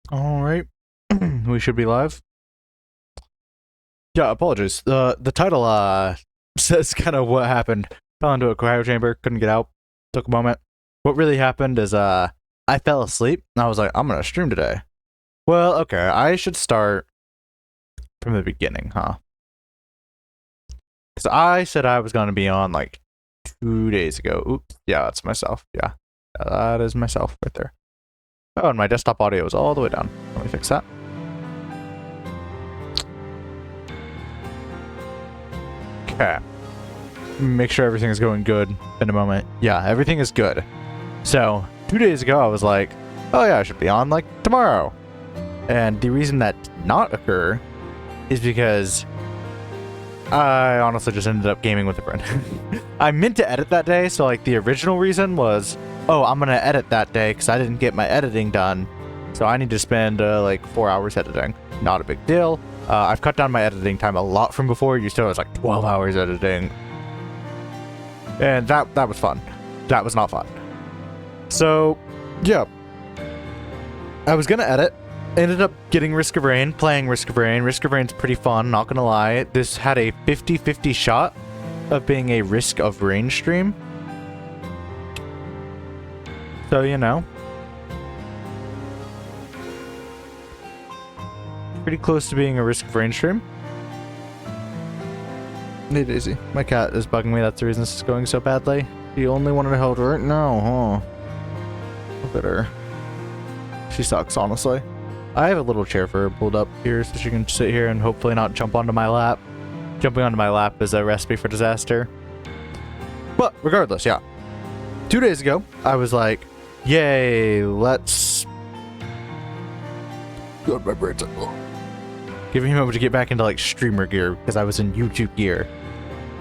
All right, we should be live. Yeah, apologies. The title says kind of what happened. Fell into a cryochamber, couldn't get out. Took a moment. What really happened is I fell asleep and I was like, I'm gonna stream today. Well, okay, I should start from the beginning, huh? Because I said I was gonna be on like 2 days ago. Oops, yeah, that's myself. Yeah, that is myself right there. Oh, and my desktop audio is all the way down. Let me fix that. Okay. Make sure everything is going good in a moment. Yeah, everything is good. So, 2 days ago, I was like, oh yeah, I should be on like tomorrow. And the reason that did not occur is because I honestly just ended up gaming with a friend. I meant to edit that day, so like the original reason was, oh, I'm gonna edit that day because I didn't get my editing done. So I need to spend like 4 hours editing. Not a big deal. I've cut down my editing time a lot from before. Used to I was like 12 hours editing. And that was fun. That was not fun. So, yeah. I was gonna edit. Ended up getting Risk of Rain, playing Risk of Rain. Risk of Rain's pretty fun, not gonna lie. This had a 50-50 shot of being a Risk of Rain stream. So, you know. Pretty close to being a Risk of Rain stream. Hey Daisy, my cat is bugging me. That's the reason this is going so badly. You only wanted to hold her? No, huh? Look at her. She sucks, honestly. I have a little chair for her pulled up here so she can sit here and hopefully not jump onto my lap. Jumping onto my lap is a recipe for disaster. But regardless, yeah. 2 days ago, I was like, yay, let's... God, my brain's like, oh. Give me a moment to get back into like streamer gear because I was in YouTube gear.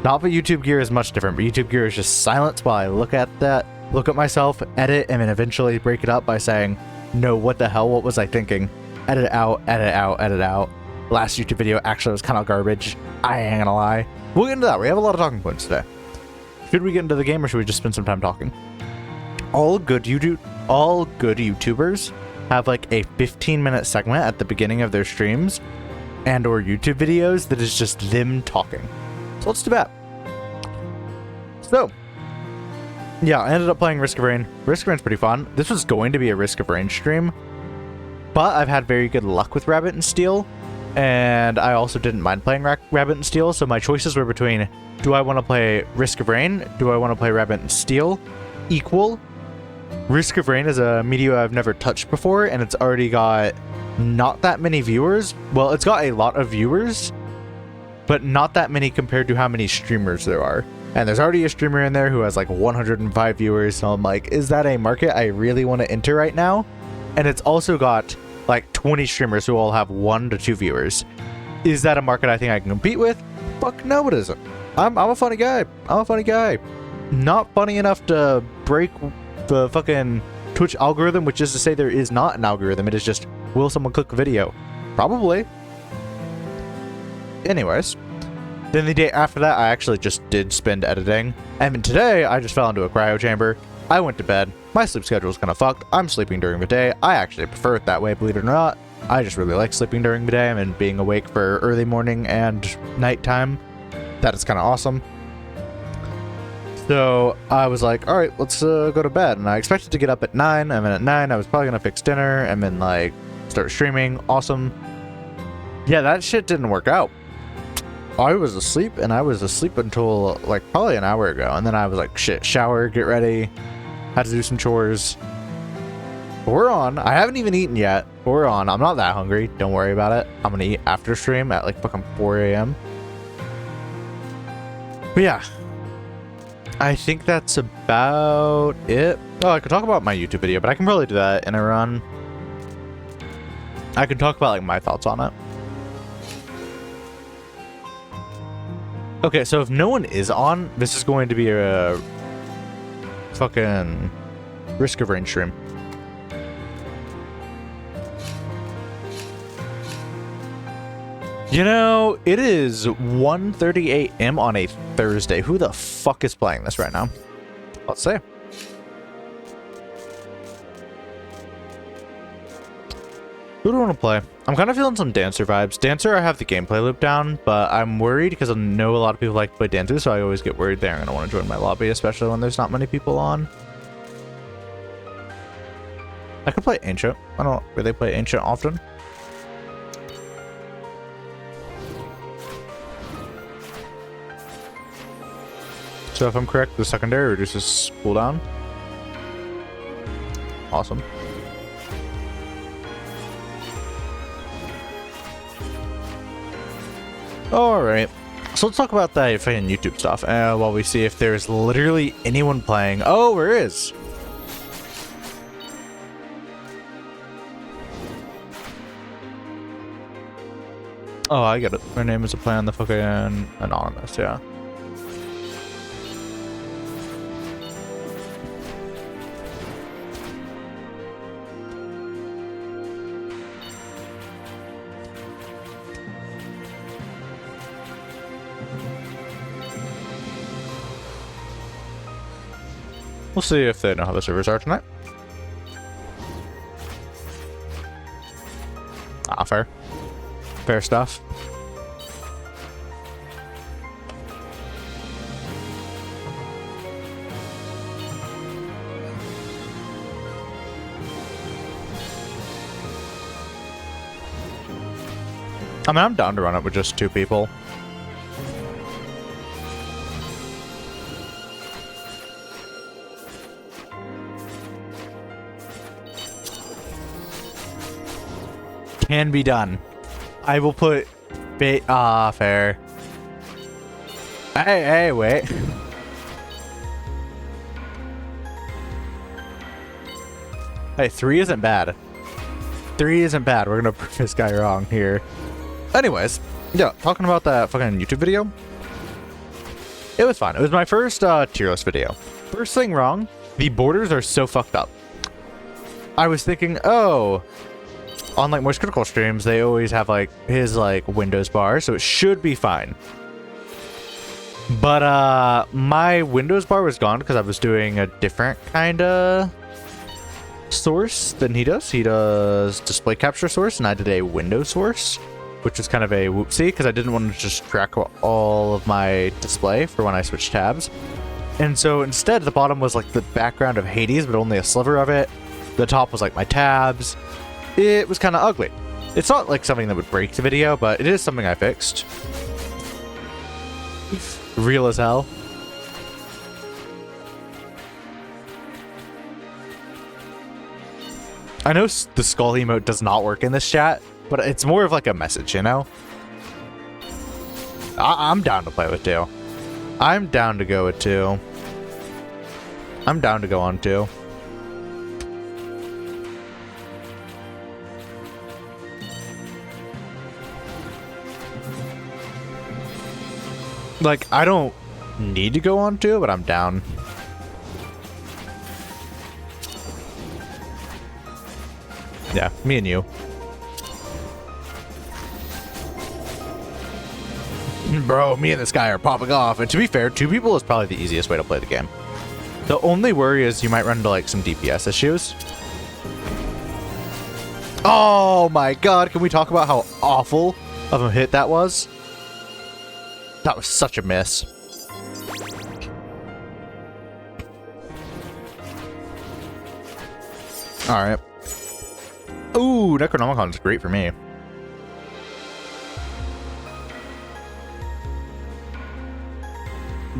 Not that YouTube gear is much different, but YouTube gear is just silence while I look at that, look at myself, edit, and then eventually break it up by saying, no, what the hell, what was I thinking? Edit it out, edit it out, edit it out. Last YouTube video actually was kind of garbage. I ain't gonna lie. We'll get into that. We have a lot of talking points today. Should we get into the game or should we just spend some time talking? All good YouTubers have like a 15-minute segment at the beginning of their streams and or YouTube videos that is just them talking. So let's do that. So, yeah, I ended up playing Risk of Rain. Risk of Rain's pretty fun. This was going to be a Risk of Rain stream, but I've had very good luck with Rabbit&Steel, and I also didn't mind playing Rabbit&Steel, so my choices were between, do I want to play Risk of Rain? Do I want to play Rabbit&Steel? Equal. Risk of Rain is a media I've never touched before, and it's already got not that many viewers. Well, it's got a lot of viewers, but not that many compared to how many streamers there are. And there's already a streamer in there who has like 105 viewers, so I'm like, is that a market I really want to enter right now? And it's also got like 20 streamers who all have 1 to 2 viewers. Is that a market I think I can compete with? Fuck no, it isn't. I'm a funny guy. I'm a funny guy. Not funny enough to break the fucking Twitch algorithm, which is to say there is not an algorithm. It is just, will someone click a video? Probably. Anyways. Then the day after that, I actually just did spend editing. And then today, I just fell into a cryo chamber. I went to bed. My sleep schedule is kind of fucked. I'm sleeping during the day. I actually prefer it that way, believe it or not. I just really like sleeping during the day and being awake for early morning and nighttime. That is kind of awesome. So I was like, all right, let's go to bed. And I expected to get up at 9. And then at 9, I was probably going to fix dinner and then like start streaming. Awesome. Yeah, that shit didn't work out. I was asleep, and I was asleep until like probably an hour ago. And then I was like, shit, shower, get ready. Had to do some chores. But we're on. I haven't even eaten yet. But we're on. I'm not that hungry. Don't worry about it. I'm going to eat after stream at like fucking 4 a.m. But yeah. I think that's about it. Oh, I could talk about my YouTube video, but I can probably do that in a run. I could talk about like my thoughts on it. Okay, so if no one is on, this is going to be a fucking Risk of Rain stream. You know, it is 1:30 a.m. on a Thursday. Who the fuck is playing this right now? Let's see. Who do I want to play? I'm kind of feeling some Dancer vibes. Dancer, I have the gameplay loop down, but I'm worried because I know a lot of people like to play Dancer, so I always get worried they aren't going to want to join my lobby, especially when there's not many people on. I could play Ancient. I don't really play Ancient often. So if I'm correct, the secondary reduces cooldown. Awesome. Alright, so let's talk about that fucking YouTube stuff while we see if there's literally anyone playing. Oh, there is. Oh, I get it. Her name is a play on the fucking anonymous, yeah. We'll see if they know how the servers are tonight. Ah, fair. Fair stuff. I mean, I'm down to run it with just 2 people. Can be done. I will put fair. Hey, wait. Hey, 3 isn't bad. 3 isn't bad. We're gonna prove this guy wrong here. Anyways, yeah, talking about that fucking YouTube video. It was fun. It was my first tier list video. First thing wrong, the borders are so fucked up. I was thinking, oh, on like Moist Critical streams, they always have like his like Windows bar, so it should be fine. But my Windows bar was gone because I was doing a different kind of source than he does. He does display capture source, and I did a Windows source, which is kind of a whoopsie because I didn't want to just track all of my display for when I switch tabs. And so instead, the bottom was like the background of Hades, but only a sliver of it. The top was like my tabs. It was kind of ugly. It's not like something that would break the video, but it is something I fixed. Real as hell. I know the skull emote does not work in this chat, but it's more of like a message, you know? I'm down to play with 2. I'm down to go with 2. I'm down to go on 2. Like, I don't need to go on 2, but I'm down. Yeah, me and you. Bro, me and this guy are popping off. And to be fair, 2 people is probably the easiest way to play the game. The only worry is you might run into like some DPS issues. Oh my god, can we talk about how awful of a hit that was? That was such a miss. Alright. Ooh, Necronomicon's great for me.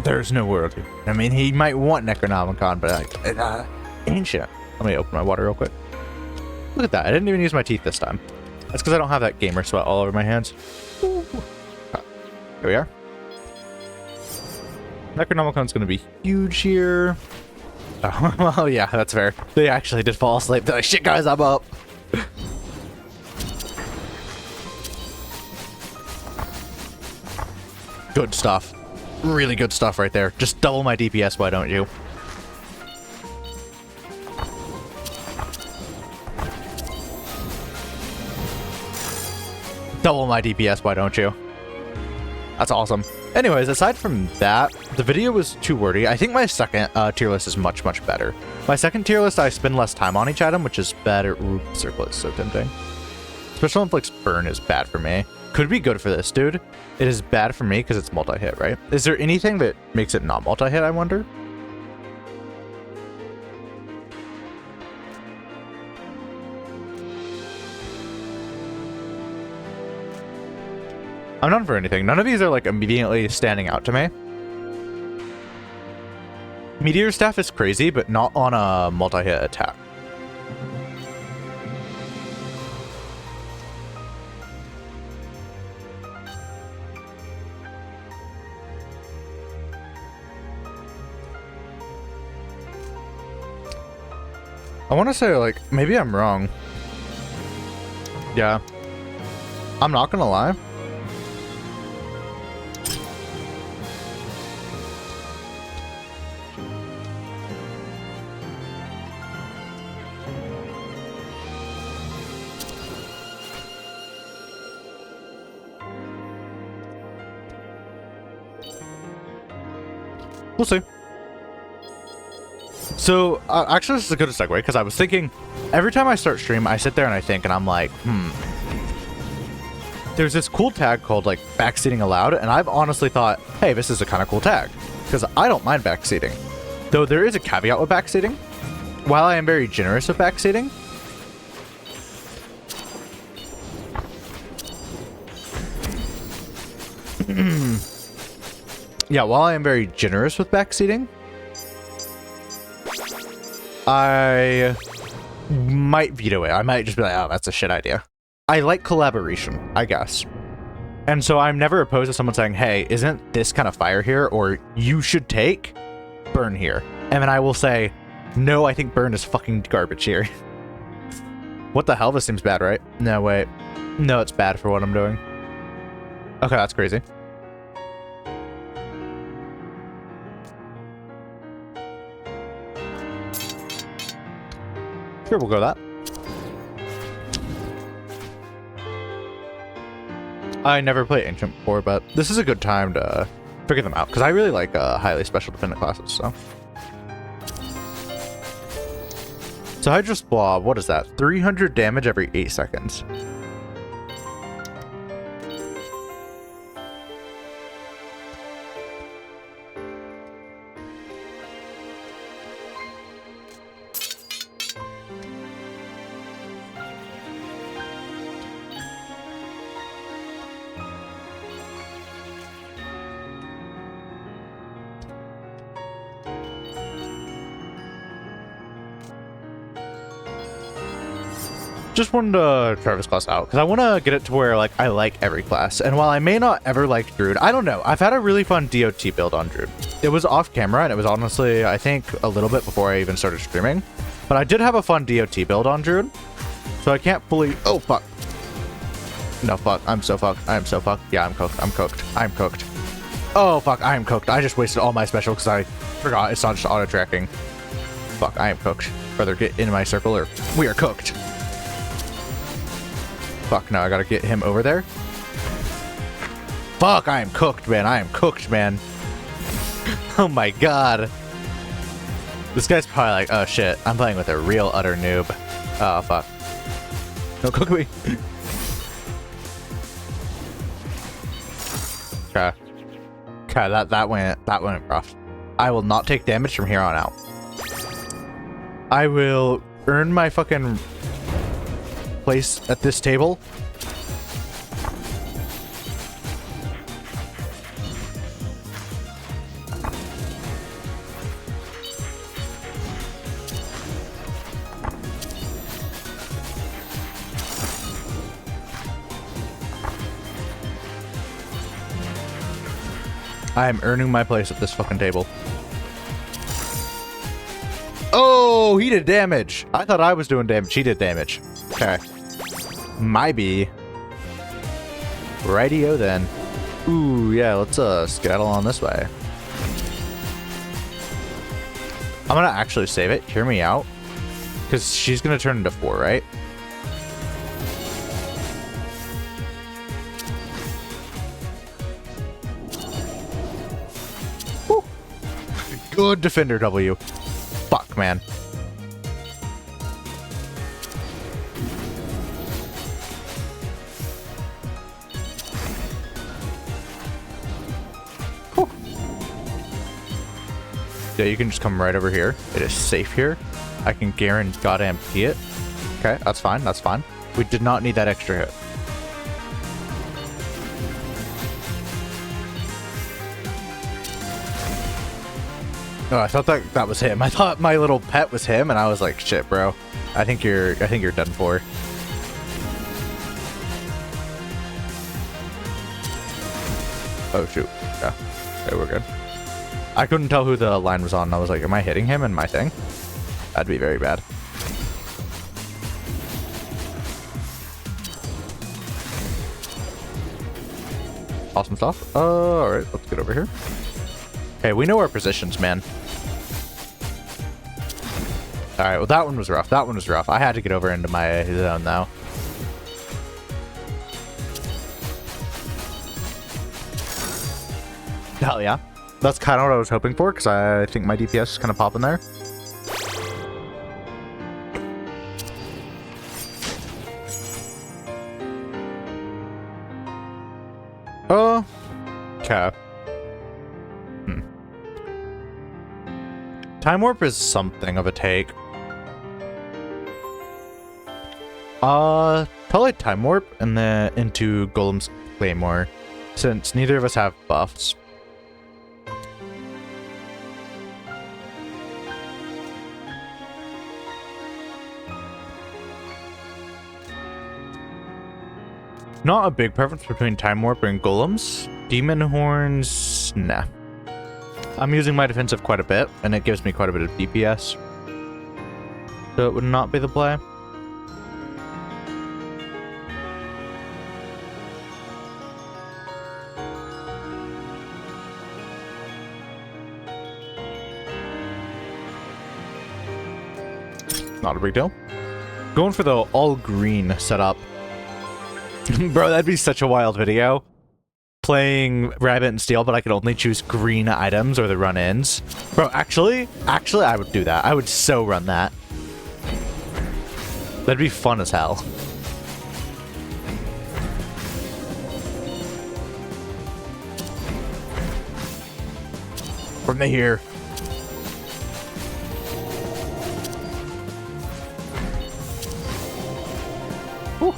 There's no world. I mean, he might want Necronomicon, but like, ancient. Let me open my water real quick. Look at that. I didn't even use my teeth this time. That's because I don't have that gamer sweat all over my hands. Ooh. Here we are. Necronomicon's going to be huge here. Oh, well, yeah, that's fair. They actually did fall asleep. They're like, shit, guys, I'm up. Good stuff. Really good stuff right there. Just double my DPS, why don't you? Double my DPS, why don't you? That's awesome. Anyways, aside from that, the video was too wordy. I think my second tier list is much, much better. My second tier list, I spend less time on each item, which is better. Ooh, circle is so tempting. Special inflicts burn is bad for me. Could be good for this dude. It is bad for me because it's multi-hit, right? Is there anything that makes it not multi-hit, I wonder? I'm not for anything. None of these are like immediately standing out to me. Meteor Staff is crazy, but not on a multi-hit attack. I want to say, like, maybe I'm wrong. Yeah. I'm not gonna lie. We'll see. So, actually, this is a good segue, because I was thinking, every time I start stream, I sit there and I think, and I'm like, there's this cool tag called, like, backseating allowed, and I've honestly thought, hey, this is a kind of cool tag, because I don't mind backseating. Though there is a caveat with backseating. While I am very generous with backseating, yeah, while I am very generous with backseating, I might veto it. I might just be like, oh, that's a shit idea. I like collaboration, I guess. And so I'm never opposed to someone saying, hey, isn't this kind of fire here? Or you should take burn here. And then I will say, no, I think burn is fucking garbage here. What the hell? This seems bad, right? No, wait. No, it's bad for what I'm doing. Okay, that's crazy. Sure, we'll go that. I never played Ancient before, but this is a good time to figure them out, because I really like highly special dependent classes, so. So Hydra's Blob, what is that? 300 damage every 8 seconds. Just wanted to try this class out because I want to get it to where like I like every class. And while I may not ever like Druid, I don't know. I've had a really fun DOT build on Druid. It was off camera and it was honestly, I think, a little bit before I even started streaming. But I did have a fun DOT build on Druid. So I can't fully... Oh, fuck. No, fuck. I'm so fucked. I'm so fucked. Yeah, I'm cooked. I'm cooked. I'm cooked. Oh, fuck. I am cooked. I just wasted all my special because I forgot it's not just auto-tracking. Fuck. I am cooked. Brother, get in my circle or we are cooked. Fuck, no, I gotta get him over there. Fuck, I am cooked, man. I am cooked, man. Oh my god. This guy's probably like, oh shit, I'm playing with a real utter noob. Oh, fuck. Don't cook me. Okay. Okay, that went rough. I will not take damage from here on out. I will earn my fucking place at this table. I am earning my place at this fucking table. Oh, he did damage. I thought I was doing damage. He did damage. Okay. Maybe. Rightio then. Ooh, yeah, let's skedaddle on this way. I'm gonna actually save it. Hear me out. Because she's gonna turn into 4, right? Woo. Good defender W. Fuck, man. Yeah, you can just come right over here. It is safe here. I can guarantee it. Okay, that's fine. That's fine. We did not need that extra hit. Oh, I thought that was him. I thought my little pet was him, and I was like, shit, bro. I think you're done for. Oh shoot. Yeah. Okay, we're good. I couldn't tell who the line was on. I was like, am I hitting him in my thing? That'd be very bad. Awesome stuff. Alright, let's get over here. Okay, we know our positions, man. Alright, well that one was rough. That one was rough. I had to get over into my zone though. Hell yeah. That's kind of what I was hoping for, because I think my DPS is kind of popping there. Oh. Okay. Time Warp is something of a take. Probably Time Warp and then into Golem's Claymore, since neither of us have buffs. Not a big preference between Time Warp and Golems. Demon Horns, nah. I'm using my defensive quite a bit, and it gives me quite a bit of DPS. So it would not be the play. Not a big deal. Going for the all green setup. Bro, that'd be such a wild video. Playing Rabbit&Steel, but I could only choose green items or the run-ins. Bro, actually, I would do that. I would so run that. That'd be fun as hell. From the here. Ooh.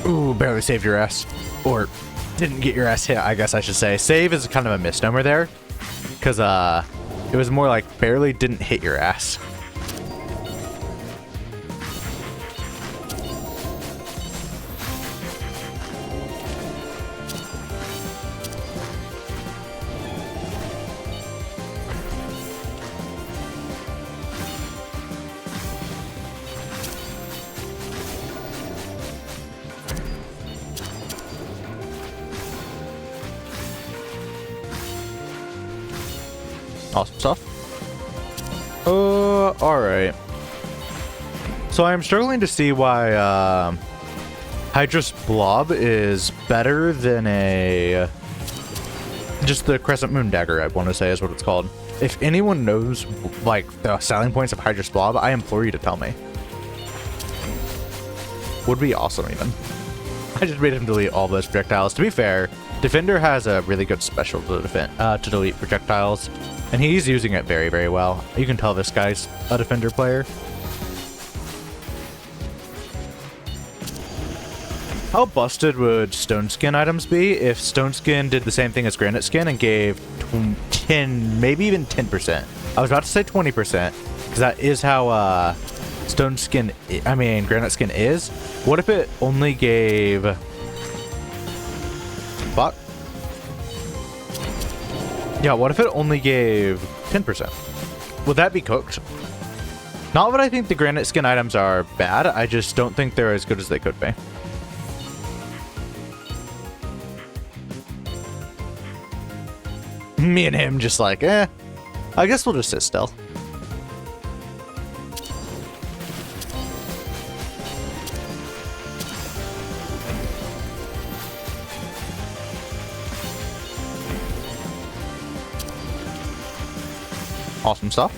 Ooh, barely saved your ass. Or didn't get your ass hit, I guess I should say. Save is kind of a misnomer there. Because, it was more like barely didn't hit your ass. Awesome stuff. Alright. So I'm struggling to see why, Hydra's Blob is better than just the Crescent Moon Dagger, I want to say is what it's called. If anyone knows, like, the selling points of Hydra's Blob, I implore you to tell me. Would be awesome, even. I just made him delete all those projectiles. To be fair, Defender has a really good special to delete projectiles, and he's using it very, very well. You can tell this guy's a Defender player. How busted would Stone Skin items be if Stone Skin did the same thing as Granite Skin and gave 10, maybe even 10%? I was about to say 20%, because that is how Stone Skin, Granite Skin is. What if it only gave... Fuck. Yeah, what if it only gave 10%? Would that be cooked? Not that I think the Granite Skin items are bad, I just don't think they're as good as they could be. Me and him just like, I guess we'll just sit still. Awesome stuff.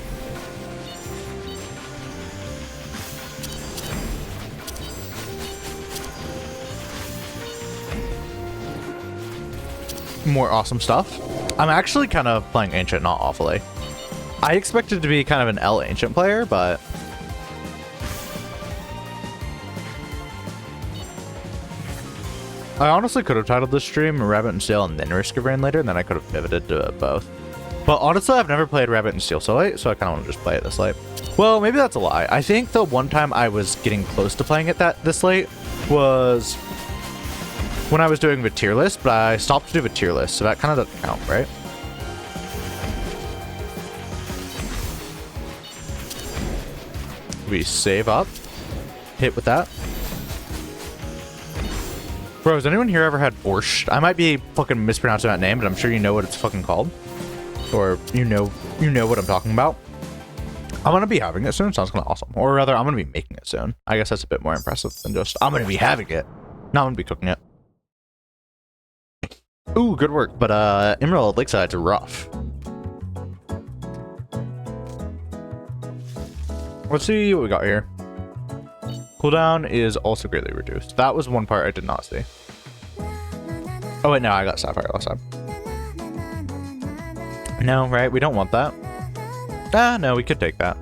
more awesome stuff. I'm actually kind of playing Ancient not awfully. I expected to be kind of an L Ancient player, but I honestly could have titled this stream Rabbit&Steel and then Risk of Rain later, and then I could have pivoted to both. But honestly, I've never played Rabbit&Steel so late, so I kind of want to just play it this late. Well, maybe that's a lie. I think the one time I was getting close to playing it this late was when I was doing the tier list, but I stopped to do the tier list, so that kind of doesn't count, right? We save up, hit with that. Bro, has anyone here ever had borscht? I might be fucking mispronouncing that name, but I'm sure you know what it's fucking called. Or you know what I'm talking about. I'm gonna be having it soon. Sounds kind of awesome. Or rather, I'm gonna be making it soon. I guess that's a bit more impressive than just I'm gonna be having it. No, I'm gonna be cooking it. Ooh, good work. But Emerald Lakeside's rough. Let's see what we got here. Cooldown is also greatly reduced. That was one part I did not see. Oh wait, no, I got Sapphire last time. No, right? We don't want that. Ah, no, we could take that.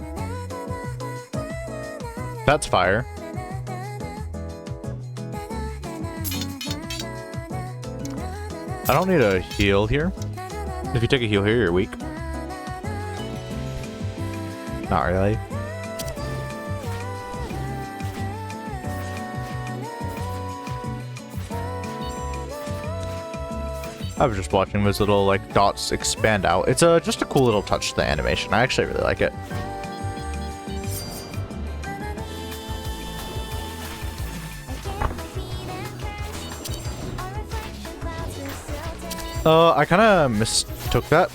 That's fire. I don't need a heal here. If you take a heal here, you're weak. Not really. I was just watching those little like dots expand out. It's just a cool little touch to the animation. I actually really like it. I kind of mistook that.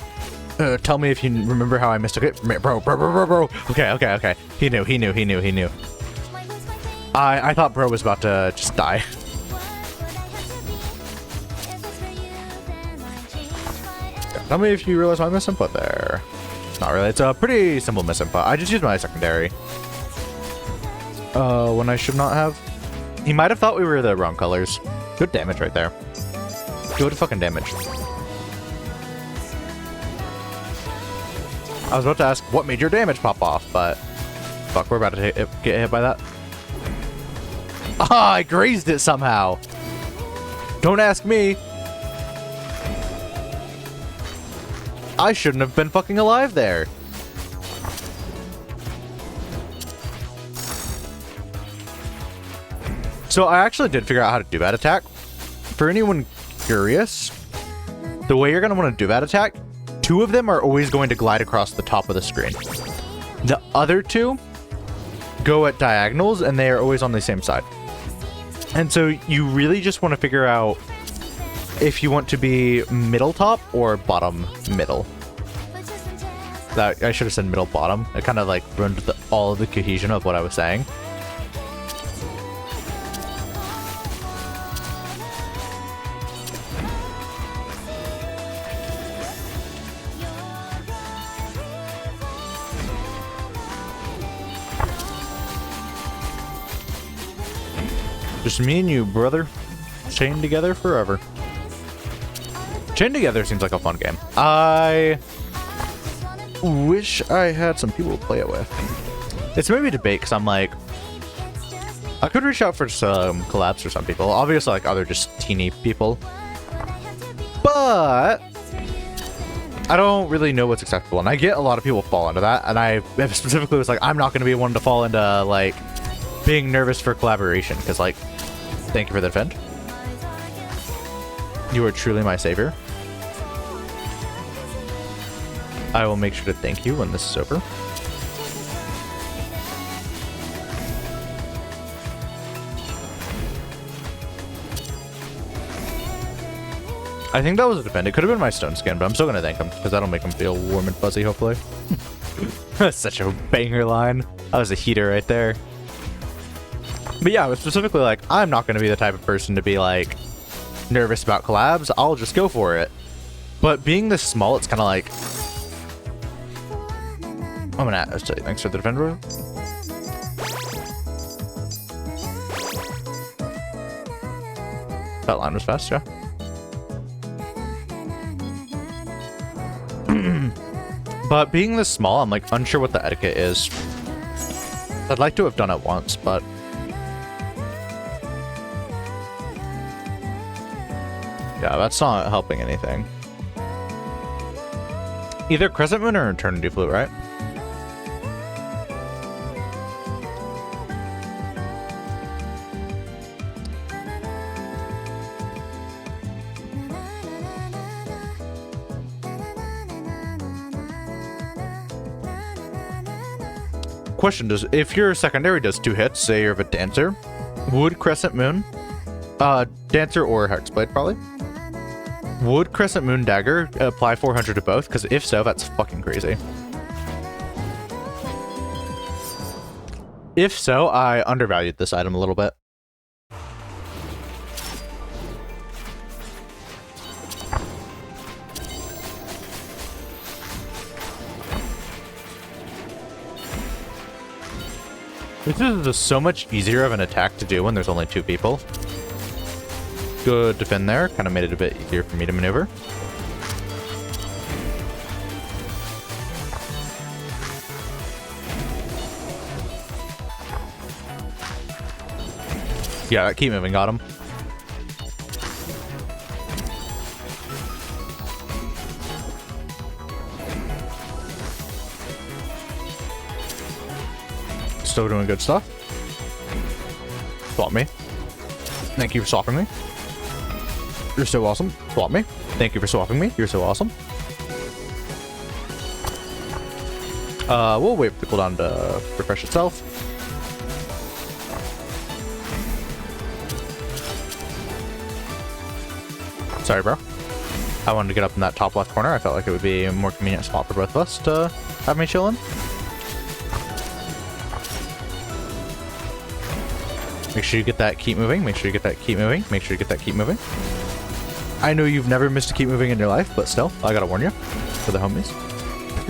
Tell me if you remember how I mistook it. Bro. Okay. He knew. I thought bro was about to just die. Tell me if you realize my misinput there. Not really. It's a pretty simple misinput. I just used my secondary. When I should not have. He might have thought we were the wrong colors. Good damage right there. Good fucking damage. I was about to ask what made your damage pop off, but fuck, we're about to get hit by that. Ah, I grazed it somehow. Don't ask me. I shouldn't have been fucking alive there. So I actually did figure out how to do that attack. For anyone curious, the way you're going to want to do that attack, 2 of them are always going to glide across the top of the screen. The other 2 go at diagonals and they are always on the same side. And so you really just want to figure out if you want to be middle top or bottom middle. That I should have said middle bottom. It kind of like ruined all of the cohesion of what I was saying. Just me and you, brother. Chained together forever. Chained Together seems like a fun game. I wish I had some people to play it with. It's maybe a debate because I'm like, I could reach out for some collabs for some people. Obviously, like other just teeny people. But I don't really know what's acceptable. And I get a lot of people fall into that. And I specifically was like, I'm not going to be one to fall into like being nervous for collaboration. Because like, thank you for the defend. You are truly my savior. I will make sure to thank you when this is over. I think that was a defend. It could have been my stone skin, but I'm still going to thank him because that'll make him feel warm and fuzzy, hopefully. That's such a banger line. That was a heater right there. But yeah, I was specifically like, I'm not going to be the type of person to be like nervous about collabs. I'll just go for it. But being this small, it's kind of like, I'm gonna tell you, thanks for the defender. That line was fast, yeah. But being this small, I'm like unsure what the etiquette is. I'd like to have done it once, but yeah, that's not helping anything. Either Crescent Moon or Eternity Flute, right? Question, if your secondary does 2 hits, say you're a Dancer, would Crescent Moon, Dancer or Hexblade probably, would Crescent Moon Dagger apply 400 to both? Because if so, that's fucking crazy. If so, I undervalued this item a little bit. This is just so much easier of an attack to do when there's only 2 people. Good defend there. Kind of made it a bit easier for me to maneuver. Yeah, keep moving. Got him. Still doing good stuff. Swap me. Thank you for swapping me. You're so awesome. Swap me. Thank you for swapping me. You're so awesome. We'll wait for the cooldown to refresh itself. Sorry, bro. I wanted to get up in that top left corner. I felt like it would be a more convenient spot for both of us to have me chilling. Make sure you get that keep moving. Make sure you get that keep moving. Make sure you get that keep moving. I know you've never missed a keep moving in your life, but still, I gotta warn you for the homies.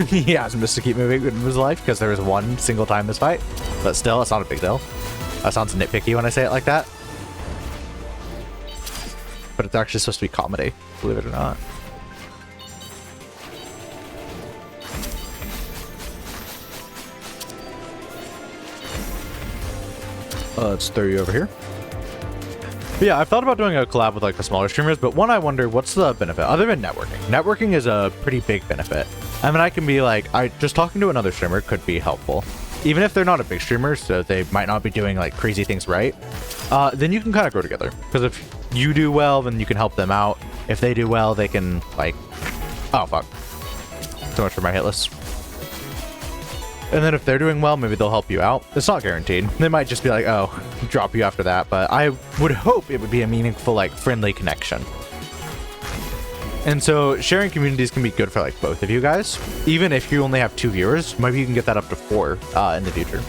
He hasn't missed a keep moving in his life because there was one single time this fight, but still, it's not a big deal. That sounds nitpicky when I say it like that. But it's actually supposed to be comedy, believe it or not. Let's throw you over here. But yeah, I've thought about doing a collab with like the smaller streamers, but one, I wonder what's the benefit other than networking. Networking is a pretty big benefit. I mean, I can be like, just talking to another streamer could be helpful. Even if they're not a big streamer, so they might not be doing like crazy things right, then you can kind of grow together. Because if you do well, then you can help them out. If they do well, they can like, oh fuck. So much for my hit list. And then if they're doing well, maybe they'll help you out. It's not guaranteed. They might just be like, oh, drop you after that. But I would hope it would be a meaningful, like, friendly connection. And so sharing communities can be good for, like, both of you guys. Even if you only have 2 viewers, maybe you can get that up to 4 in the future.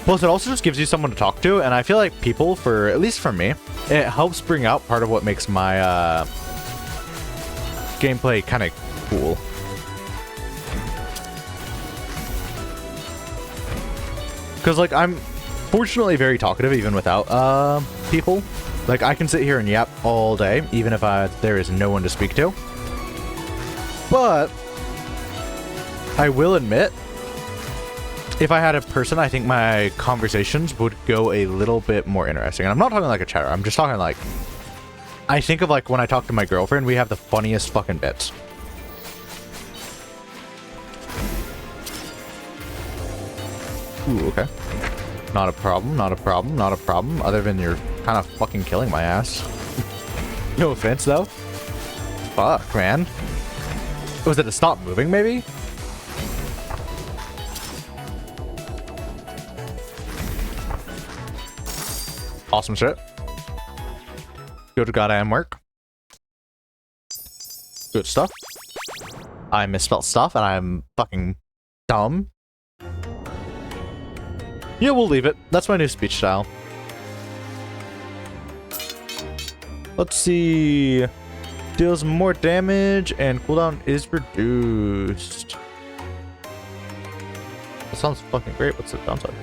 Plus, it also just gives you someone to talk to. And I feel like people, at least for me, it helps bring out part of what makes my gameplay kind of cool. Because, like, I'm fortunately very talkative even without people. Like, I can sit here and yap all day, even if there is no one to speak to. But I will admit, if I had a person, I think my conversations would go a little bit more interesting. And I'm not talking like a chatter. I'm just talking like, I think of like when I talk to my girlfriend, we have the funniest fucking bits. Ooh, okay. Not a problem, not a problem, not a problem. Other than you're kind of fucking killing my ass. No offense, though. Fuck, man. Was it a stop moving, maybe? Awesome shit. Go to goddamn work. Good stuff. I misspelled stuff and I'm fucking dumb. Yeah, we'll leave it. That's my new speech style. Let's see. Deals more damage and cooldown is reduced. That sounds fucking great. What's the downside?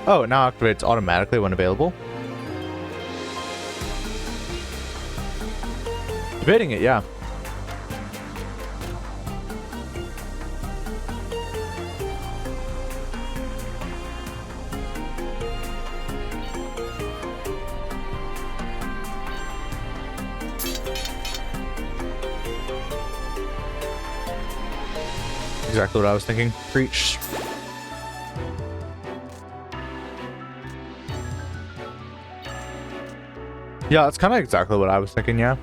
Oh, it now activates automatically when available. Debating it, yeah. Exactly what I was thinking. Preach. Yeah, that's kind of exactly what I was thinking, yeah.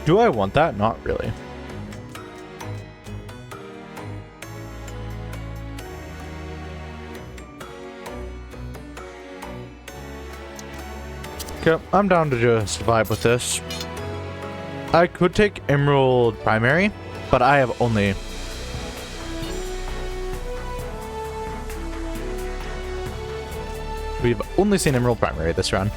Do I want that? Not really. Okay, I'm down to just vibe with this. I could take Emerald Primary, but I have only... We've only seen Emerald Primary this round.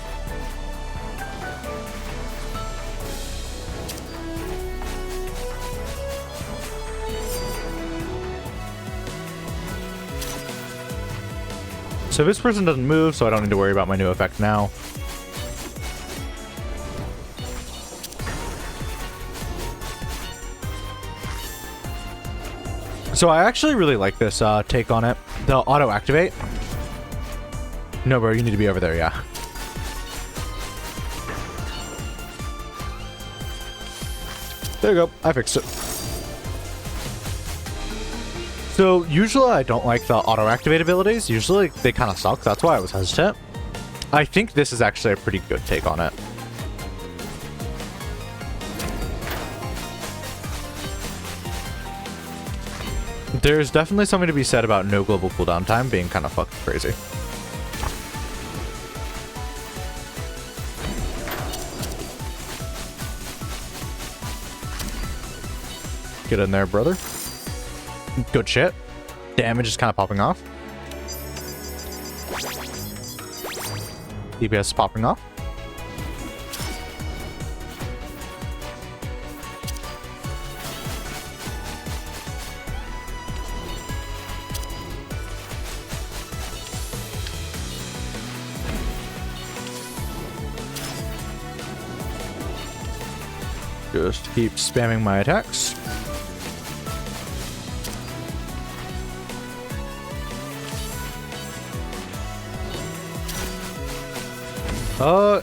So this person doesn't move, so I don't need to worry about my new effect now. So I actually really like this take on it. The auto activate. No, bro, you need to be over there, yeah. There you go. I fixed it. So usually I don't like the auto activate abilities. Usually they kind of suck. That's why I was hesitant. I think this is actually a pretty good take on it. There's definitely something to be said about no global cooldown time being kind of fucking crazy. Get in there, brother. Good shit. Damage is kind of popping off. DPS is popping off. Just keep spamming my attacks.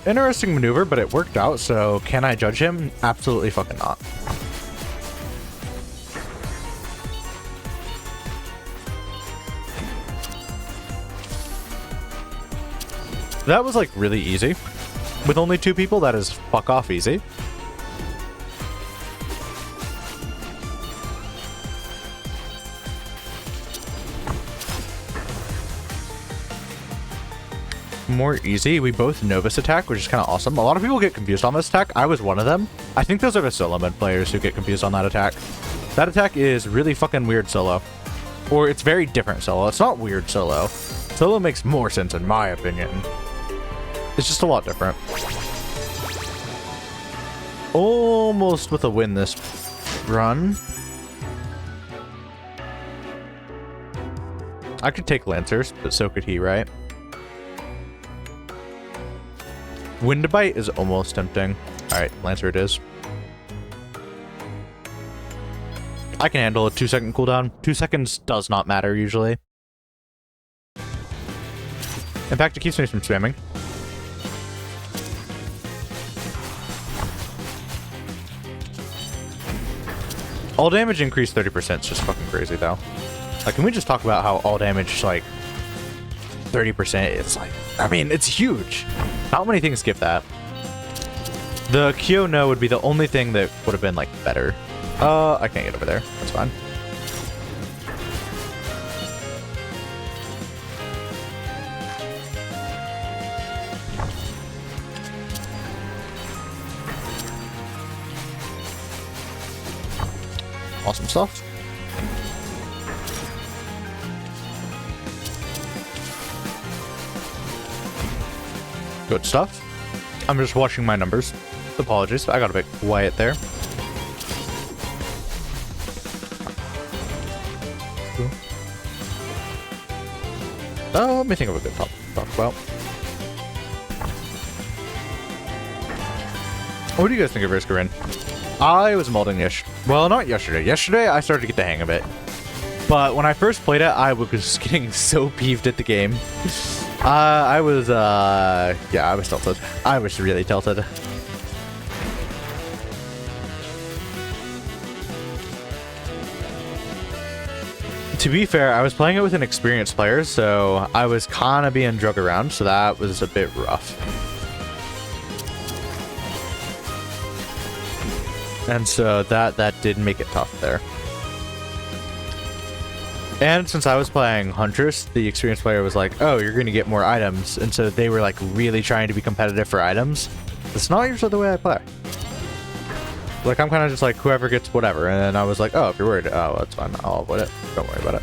Interesting maneuver, but it worked out, so can I judge him? Absolutely fucking not. That was like really easy. With only 2 people, that is fuck off easy. More easy. We both know this attack, which is kind of awesome. A lot of people get confused on this attack. I was one of them. I think those are the solo mid players who get confused on that attack. That attack is really fucking weird solo. Or it's very different solo. It's not weird solo. Solo makes more sense in my opinion. It's just a lot different. Almost with a win this run. I could take Lancers, but so could he, right? Wind Bite is almost tempting. Alright, Lancer it is. I can handle a 2-second cooldown. 2 seconds does not matter usually. In fact, it keeps me from spamming. All damage increased 30% is just fucking crazy though. Like, can we just talk about how all damage, like, 30%, it's like, I mean, it's huge. Not many things skip that. The Kyo no would be the only thing that would have been, like, better. I can't get over there. That's fine. Awesome stuff. Good stuff. I'm just watching my numbers. Apologies, I got a bit quiet there. Let me think of a good topic to talk about. What do you guys think of Risk of Rain? I was molding well, not yesterday. Yesterday, I started to get the hang of it. But when I first played it, I was getting so peeved at the game. I was tilted. I was really tilted. To be fair, I was playing it with an experienced player, so I was kind of being drug around, so that was a bit rough. And so that did make it tough there. And since I was playing Huntress, the experienced player was like, oh, you're going to get more items. And so they were like really trying to be competitive for items. It's not usually the way I play. Like, I'm kind of just like, whoever gets whatever. And then I was like, oh, if you're worried, oh, that's fine. I'll avoid it. Don't worry about it.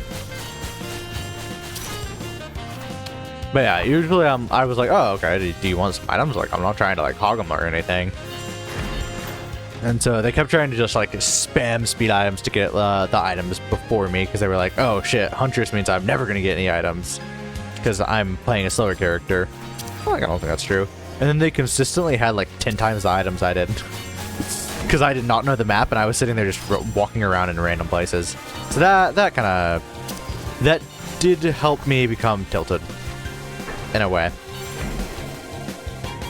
But yeah, usually I was like, oh, okay, do you want some items? Like, I'm not trying to like hog them or anything. And so they kept trying to just like spam speed items to get the items before me, because they were like, oh shit, Huntress means I'm never going to get any items because I'm playing a slower character. Well, I don't think that's true. And then they consistently had like 10 times the items I did. Because I did not know the map, and I was sitting there just walking around in random places. So that did help me become tilted, in a way.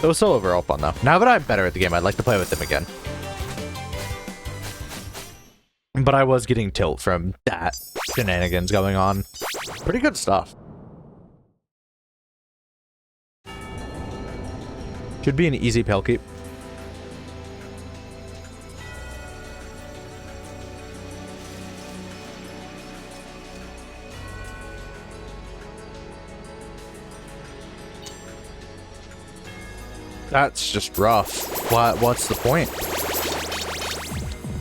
It was still overall fun, though. Now that I'm better at the game, I'd like to play with them again. But I was getting tilt from that shenanigans going on. Pretty good stuff. Should be an easy pale keep. That's just rough. What's the point?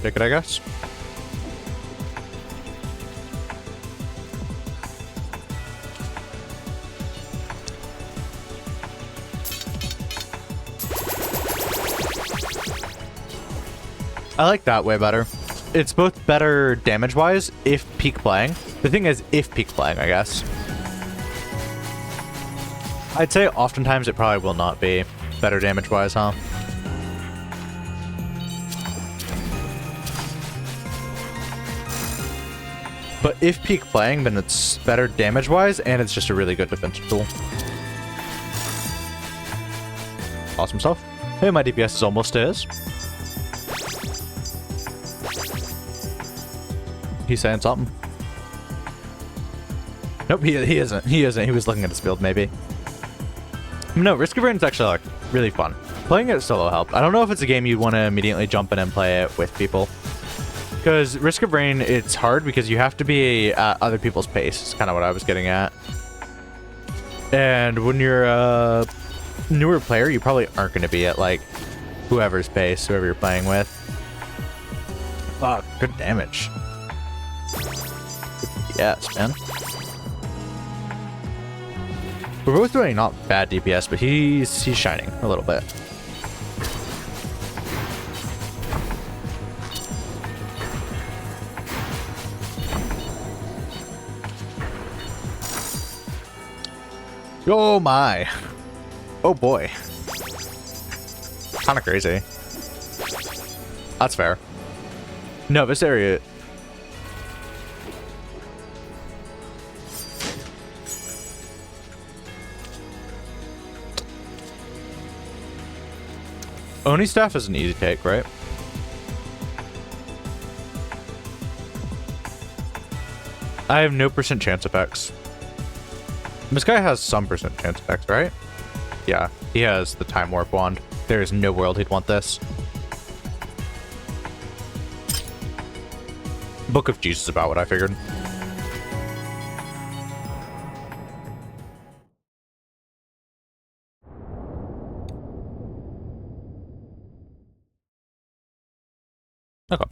Take it, I guess. I like that way better. It's both better damage-wise if peak playing. The thing is, if peak playing, I guess. I'd say oftentimes it probably will not be better damage-wise, huh? But if peak playing, then it's better damage-wise, and it's just a really good defensive tool. Awesome stuff. Hey, my DPS is almost to his. He's saying something. Nope, he isn't. He isn't. He was looking at his build, maybe. No, Risk of Rain is actually like really fun. Playing it solo helped. I don't know if it's a game you want to immediately jump in and play it with people. Because Risk of Rain, it's hard because you have to be at other people's pace. It's kind of what I was getting at. And when you're a newer player, you probably aren't going to be at like whoever's pace, whoever you're playing with. Fuck, good damage. Yes, man. We're both doing not bad DPS, but he's shining a little bit. Oh my. Oh boy. Kind of crazy. That's fair. No, this area... Oni staff is an easy take, right? I have no % chance effects. This guy has some % chance effects, right? Yeah, he has the time warp wand. There is no world he'd want this. Book of Jesus is about what I figured. Okay.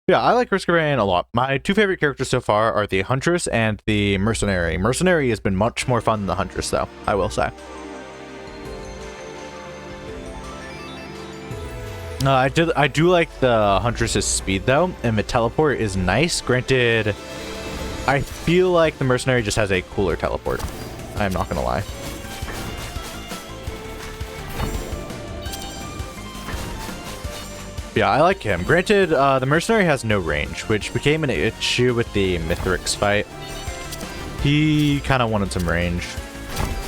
Yeah, I like Risk of Rain a lot. My two favorite characters so far are the Huntress and the Mercenary. Mercenary has been much more fun than the Huntress, though, I will say. I do like the Huntress's speed, though, and the teleport is nice. Granted, I feel like the Mercenary just has a cooler teleport. I'm not gonna lie. Yeah, I like him. Granted, the mercenary has no range, which became an issue with the Mithrix fight. He kind of wanted some range.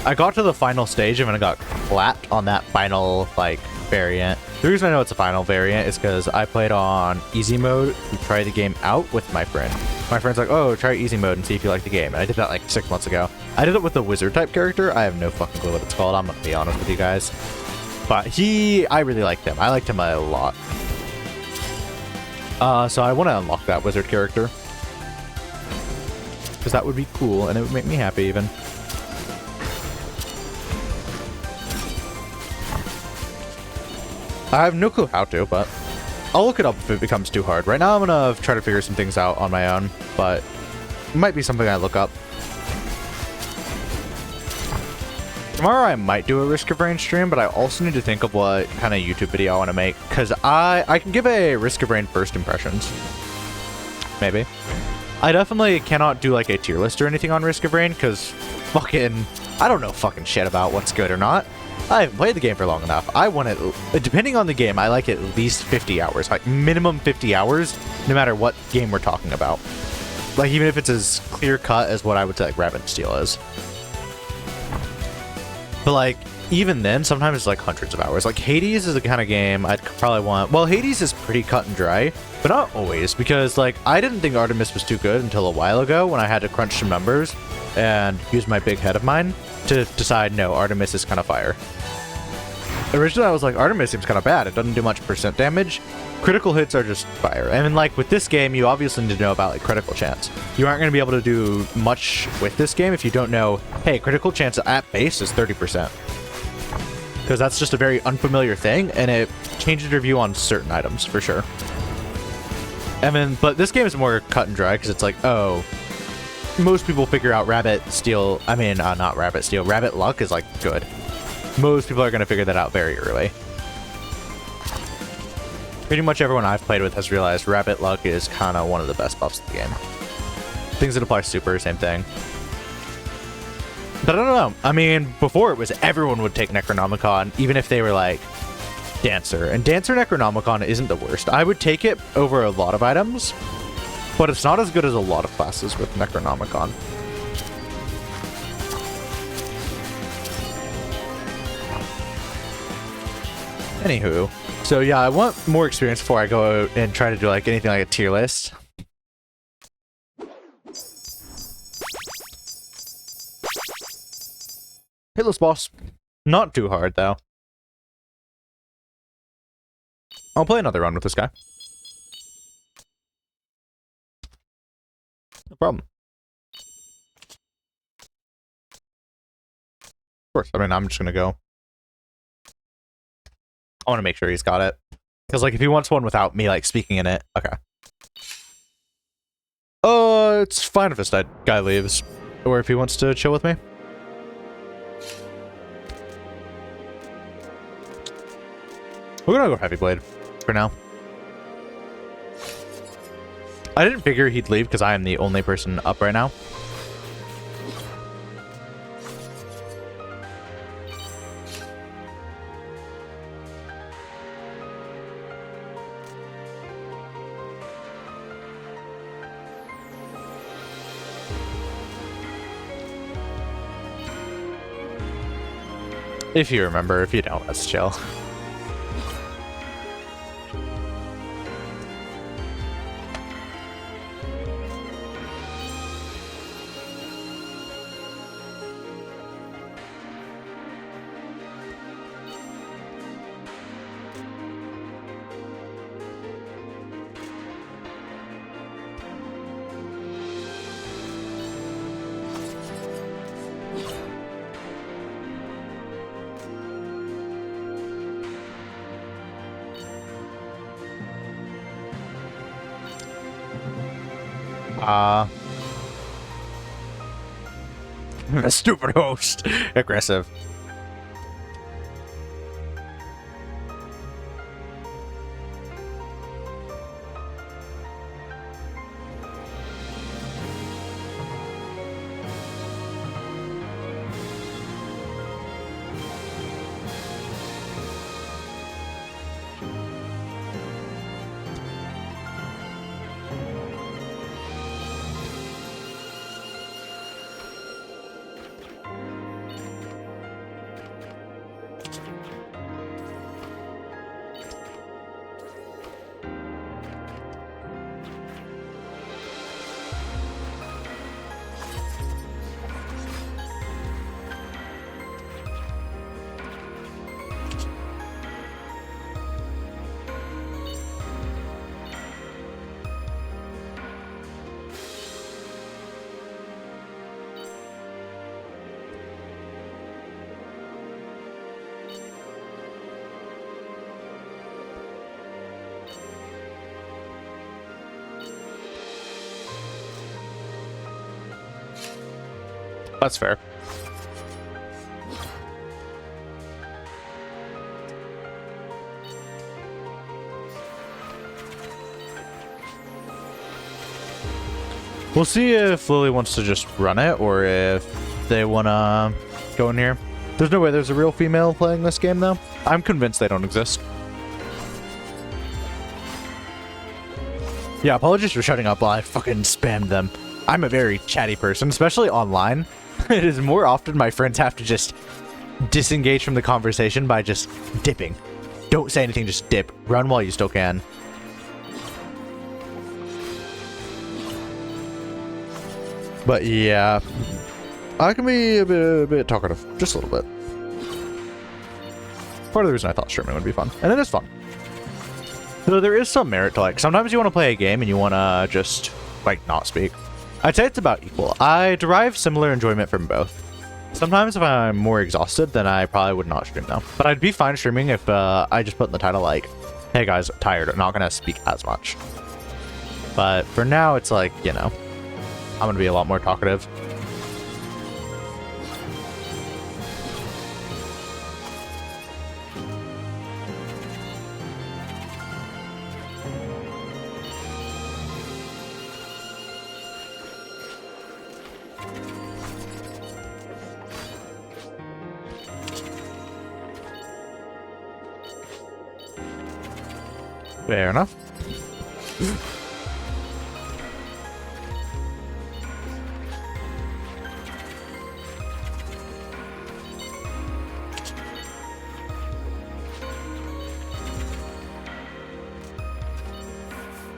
I got to the final stage and I got clapped on that final, like, variant. The reason I know it's a final variant is because I played on easy mode to try the game out with my friend. My friend's like, oh, try easy mode and see if you like the game. And I did that like 6 months ago. I did it with a wizard type character. I have no fucking clue what it's called. I'm gonna be honest with you guys. But I really liked him. I liked him a lot. So I want to unlock that wizard character. Because that would be cool and it would make me happy even. I have no clue how to, but I'll look it up if it becomes too hard. Right now I'm gonna try to figure some things out on my own, but it might be something I look up. Tomorrow I might do a Risk of Rain stream, but I also need to think of what kind of YouTube video I want to make, because I can give a Risk of Rain first impressions. Maybe. I definitely cannot do like a tier list or anything on Risk of Rain, because fucking, I don't know fucking shit about what's good or not. I haven't played the game for long enough. I want it, depending on the game, I like at least 50 hours, like minimum 50 hours, no matter what game we're talking about. Like even if it's as clear cut as what I would say like Rabbit&Steel is. But like, even then, sometimes it's like hundreds of hours. Like Hades is the kind of game I'd probably want. Well, Hades is pretty cut and dry, but not always, because like I didn't think Artemis was too good until a while ago when I had to crunch some numbers and use my big head of mine to decide, no, Artemis is kind of fire. Originally, I was like, Artemis seems kind of bad. It doesn't do much percent damage. Critical hits are just fire. And then, like, with this game, you obviously need to know about, like, critical chance. You aren't going to be able to do much with this game if you don't know, hey, critical chance at base is 30%. Because that's just a very unfamiliar thing, and it changes your view on certain items, for sure. And then, but this game is more cut and dry, because it's like, oh, most people figure out Rabbit&Steel, I mean, not Rabbit&Steel, Rabbit luck is, like, good. Most people are going to figure that out very early. Pretty much everyone I've played with has realized Rabbit luck is kind of one of the best buffs of the game. Things that apply super, same thing. But I don't know. I mean, before it was everyone would take Necronomicon, even if they were like Dancer. And Dancer Necronomicon isn't the worst. I would take it over a lot of items, but it's not as good as a lot of classes with Necronomicon. Anywho, so yeah, I want more experience before I go out and try to do like anything like a tier list. Hitless boss. Not too hard though. I'll play another run with this guy. No problem. Of course, I mean, I'm just gonna go. I want to make sure he's got it. Because, like, if he wants one without me, like, speaking in it. Okay. It's fine if this guy leaves. Or if he wants to chill with me. We're gonna go Heavy Blade for now. I didn't figure he'd leave because I am the only person up right now. If you remember, if you don't, let's chill. A stupid host. Aggressive. That's fair. We'll see if Lily wants to just run it or if they want to go in here. There's no way there's a real female playing this game, though. I'm convinced they don't exist. Yeah, apologies for shutting up while I fucking spammed them. I'm a very chatty person, especially online. It is more often my friends have to just disengage from the conversation by just dipping. Don't say anything, just dip. Run while you still can. But yeah, I can be a bit talkative, just a little bit. Part of the reason I thought streaming would be fun, and it is fun. Though there is some merit to, like, sometimes you want to play a game and you want to just, like, not speak. I'd say it's about equal. I derive similar enjoyment from both. Sometimes if I'm more exhausted, then I probably would not stream, though. But I'd be fine streaming if I just put in the title, like, hey guys, tired, I'm not going to speak as much. But for now, it's like, you know, I'm going to be a lot more talkative. Fair enough.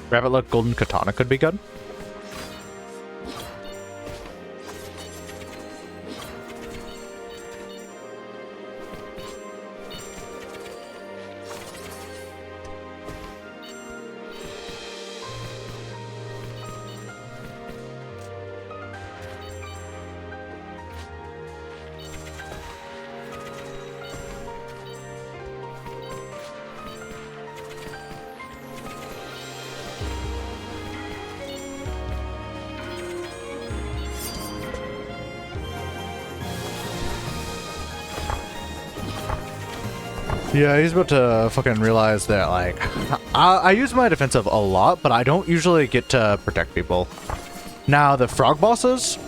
Rabbit look golden katana could be good. Yeah, he's about to fucking realize that, like, I use my defensive a lot, but I don't usually get to protect people. Now, the frog bosses,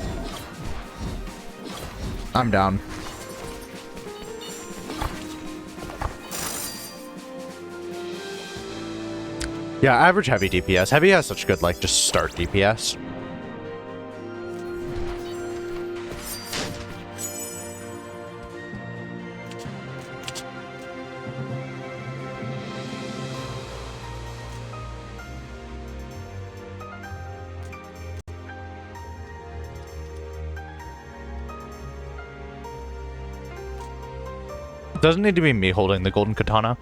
I'm down. Yeah, average heavy DPS. Heavy has such good, like, just start DPS. It doesn't need to be me holding the golden katana.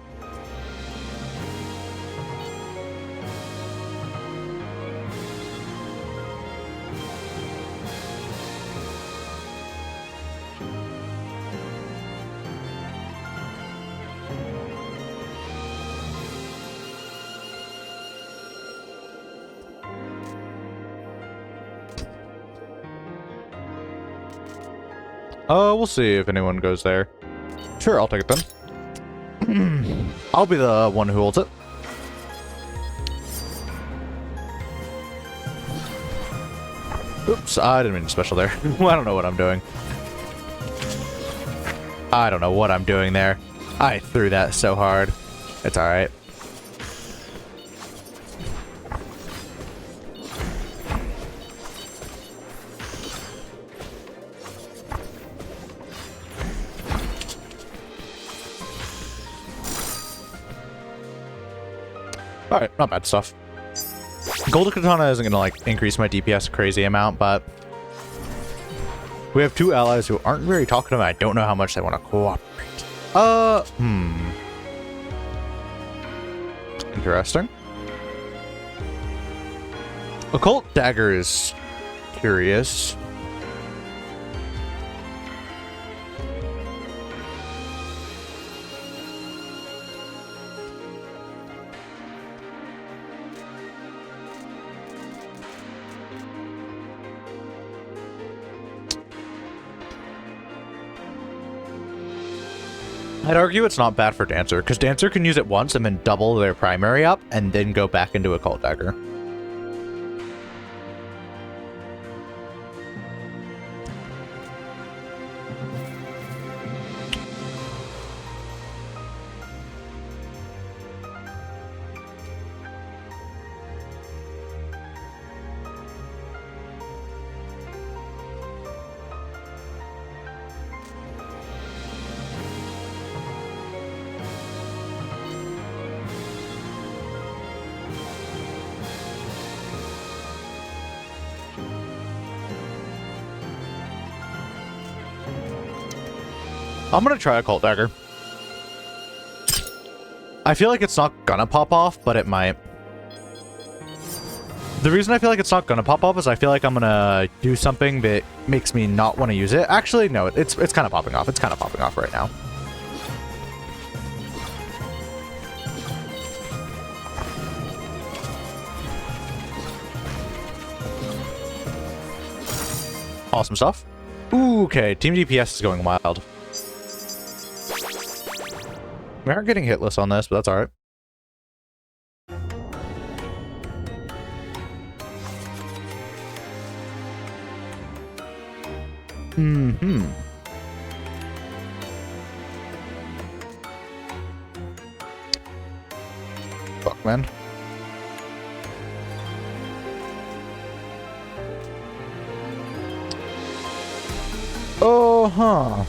We'll see if anyone goes there. Sure, I'll take it then. I'll be the one who holds it. Oops, I didn't mean to special there. I don't know what I'm doing. I don't know what I'm doing there. I threw that so hard. It's alright. Alright, not bad stuff. Golden Katana isn't gonna, like, increase my DPS a crazy amount, but we have two allies who aren't very talkative. I don't know how much they want to cooperate. Interesting. Occult Dagger is curious. I'd argue it's not bad for Dancer, because Dancer can use it once and then double their primary up, and then go back into Occult Dagger. I'm gonna try Occult Dagger. I feel like it's not gonna pop off, but it might. The reason I feel like it's not gonna pop off is I feel like I'm gonna do something that makes me not want to use it. Actually, no, it's kind of popping off. It's kind of popping off right now. Awesome stuff. Ooh, okay, Team DPS is going wild. We aren't getting hitless on this, but that's alright. Fuck, man. Oh, huh.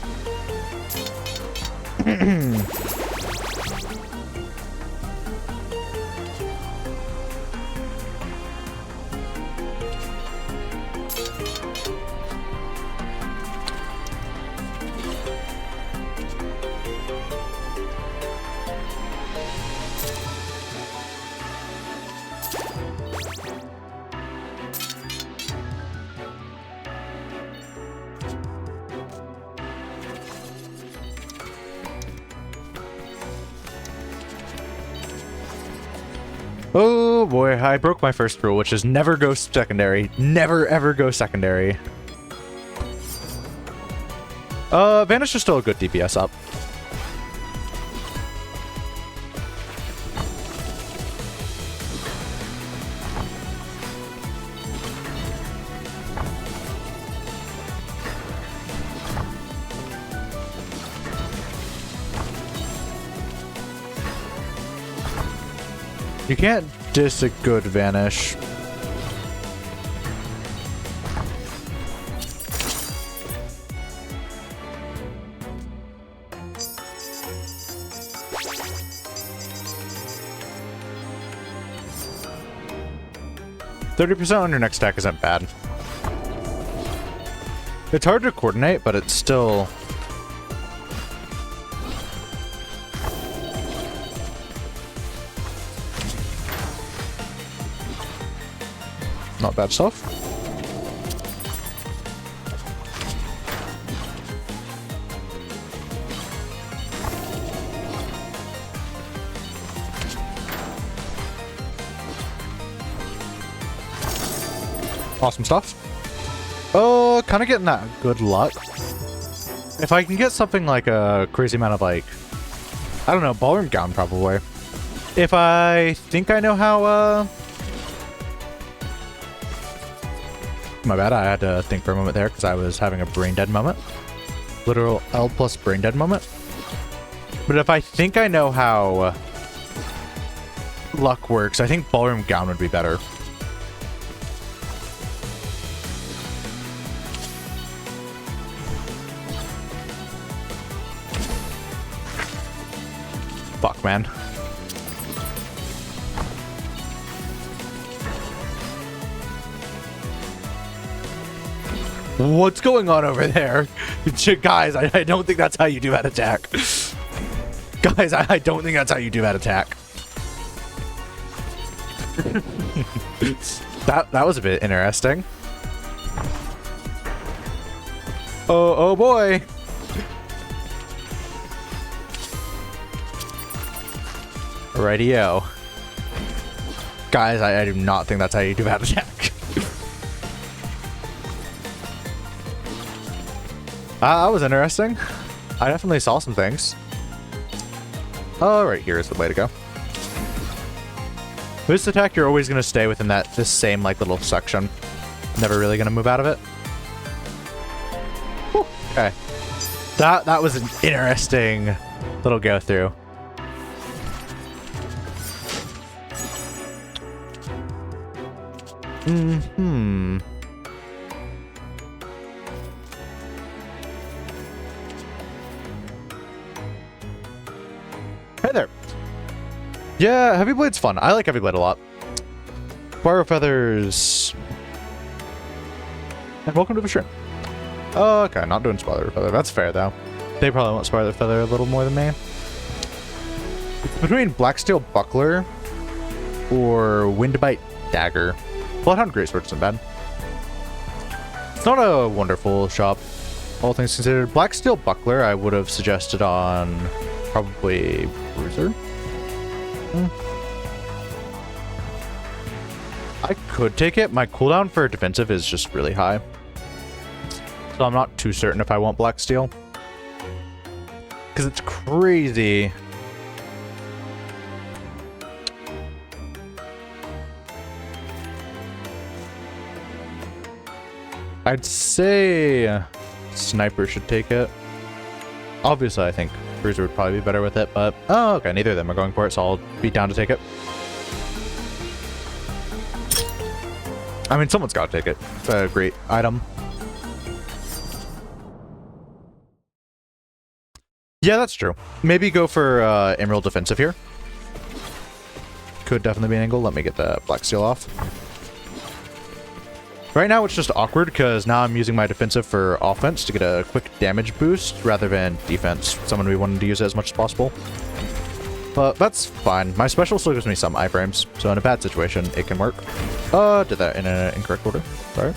'Oh boy, I broke my first rule, which is never go secondary. Never ever go secondary. Vanish is still a good DPS up. You can't diss a good Vanish. %30 on your next stack isn't bad. It's hard to coordinate, but it's still... not bad stuff. Awesome stuff. Oh, kind of getting that good luck. If I can get something like a crazy amount of, like, I don't know, ballroom gown probably. If I think I know how, my bad, I had to think for a moment there because I was having a brain dead moment. Literal L plus brain dead moment. But if I think I know how luck works, I think ballroom gown would be better. Fuck, man. What's going on over there? Guys, I don't think that's how you do that attack. Guys, I don't think that's how you do that attack. That was a bit interesting. Oh boy. Rightio. Guys, I do not think that's how you do that attack. That was interesting. I definitely saw some things. Oh, right here is the way to go. This attack, you're always going to stay within this same like little section. Never really going to move out of it. Whew. Okay. That was an interesting little go through. Mm-hmm. Hey there. Yeah, Heavy Blade's fun. I like Heavy Blade a lot. Borrow Feathers. And welcome to the stream. Oh, okay, not doing Spoiler Feather. That's fair, though. They probably want Spoiler Feather a little more than me. It's between Blacksteel Buckler or Windbite Dagger. Bloodhound Greatsword isn't bad. It's not a wonderful shop, all things considered. Blacksteel Buckler I would have suggested on probably Bruiser. I could take it. My cooldown for defensive is just really high. So I'm not too certain if I want Blacksteel. Because it's crazy. I'd say Sniper should take it. Obviously, I think Bruiser would probably be better with it, but... Oh, okay, neither of them are going for it, so I'll be down to take it. I mean, someone's got to take it. It's a great item. Yeah, that's true. Maybe go for Emerald Defensive here. Could definitely be an angle. Let me get the Blacksteel off. Right now, it's just awkward because now I'm using my defensive for offense to get a quick damage boost rather than defense. Someone we wanted to use it as much as possible. But that's fine. My special still gives me some iframes, so in a bad situation, it can work. Did that in an incorrect order. Sorry.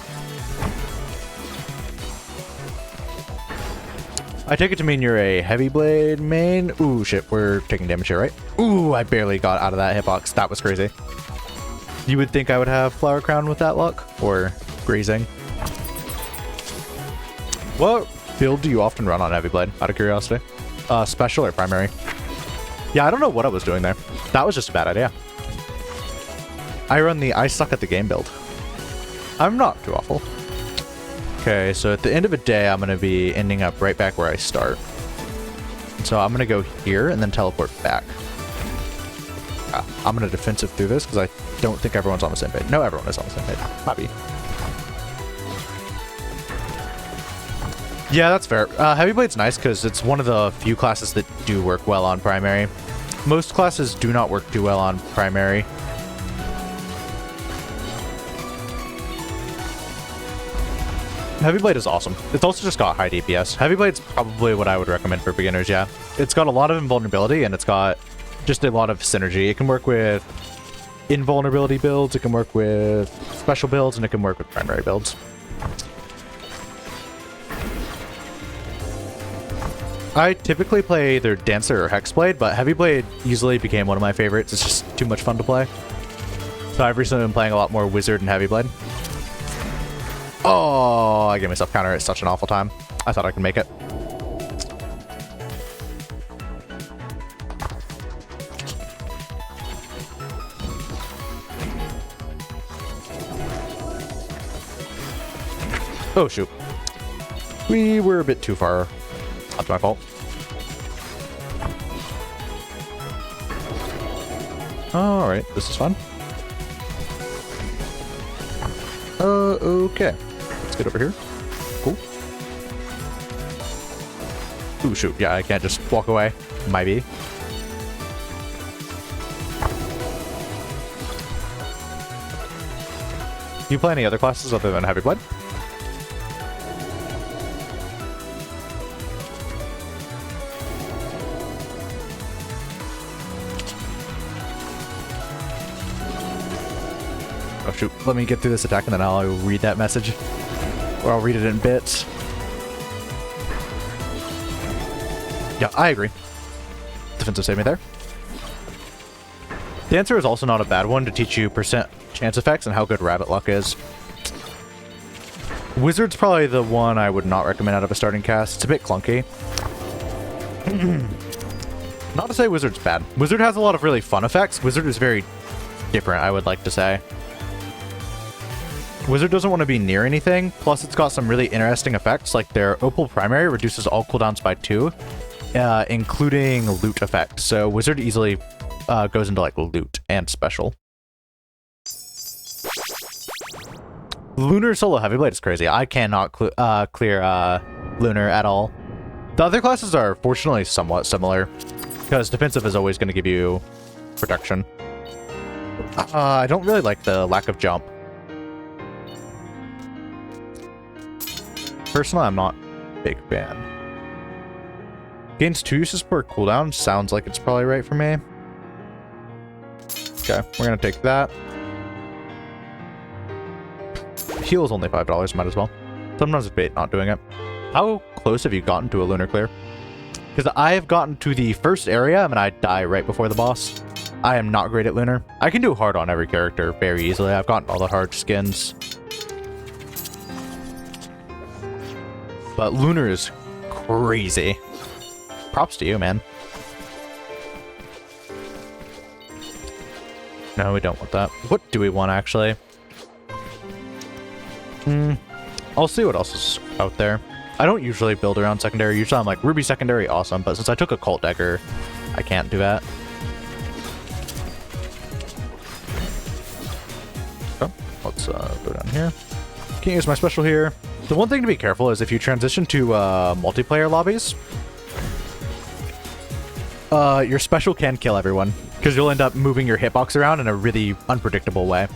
I take it to mean you're a Heavy Blade main. Ooh, shit, we're taking damage here, right? Ooh, I barely got out of that hitbox. That was crazy. You would think I would have Flower Crown with that luck, or Grazing. What build do you often run on Heavy Blade, out of curiosity? Special or primary? Yeah, I don't know what I was doing there. That was just a bad idea. I run the I suck at the game build. I'm not too awful. Okay, so at the end of a day, I'm going to be ending up right back where I start. So I'm going to go here and then teleport back. I'm going to defensive through this because I don't think everyone's on the same page. No, everyone is on the same page. Happy. Yeah, that's fair. Heavy Blade's nice because it's one of the few classes that do work well on primary. Most classes do not work too well on primary. Heavy Blade is awesome. It's also just got high DPS. Heavy Blade's probably what I would recommend for beginners, yeah. It's got a lot of invulnerability and it's got just a lot of synergy. It can work with invulnerability builds, it can work with special builds, and it can work with primary builds. I typically play either Dancer or Hexblade, but Heavy Blade easily became one of my favorites. It's just too much fun to play. So I've recently been playing a lot more Wizard and Heavy Blade. Oh, I gave myself counter at such an awful time. I thought I could make it. Oh, shoot. We were a bit too far. That's my fault. Alright, this is fun. Okay. Let's get over here. Cool. Ooh, shoot. Yeah, I can't just walk away. Might be. Do you play any other classes other than Heavy Blade? Oh shoot, let me get through this attack and then I'll read that message. Or I'll read it in bits. Yeah, I agree. Defensive save me there. The answer is also not a bad one to teach you percent chance effects and how good Rabbit luck is. Wizard's probably the one I would not recommend out of a starting cast. It's a bit clunky. Not to say Wizard's bad. Wizard has a lot of really fun effects. Wizard is very different, I would like to say. Wizard doesn't want to be near anything, plus it's got some really interesting effects, like their Opal Primary reduces all cooldowns by 2, including loot effects. So Wizard easily goes into like loot and special. Lunar Solo Heavyblade is crazy. I cannot clear Lunar at all. The other classes are fortunately somewhat similar, because defensive is always going to give you protection. I don't really like the lack of jump. Personally, I'm not a big fan. Gains 2 uses per cooldown. Sounds like it's probably right for me. Okay, we're going to take that. Heal is only $5, might as well. Sometimes it's bait not doing it. How close have you gotten to a lunar clear? Because I've gotten to the first area and I die right before the boss. I am not great at lunar. I can do hard on every character very easily. I've gotten all the hard skins. But lunar is crazy. Props to you, man. No, we don't want that. What do we want, actually? I'll see what else is out there. I don't usually build around secondary. Usually I'm like, Ruby secondary, awesome. But since I took a Cult Dagger, I can't do that. So, let's go down here. Can't use my special here. The one thing to be careful is if you transition to multiplayer lobbies, your special can kill everyone, because you'll end up moving your hitbox around in a really unpredictable way.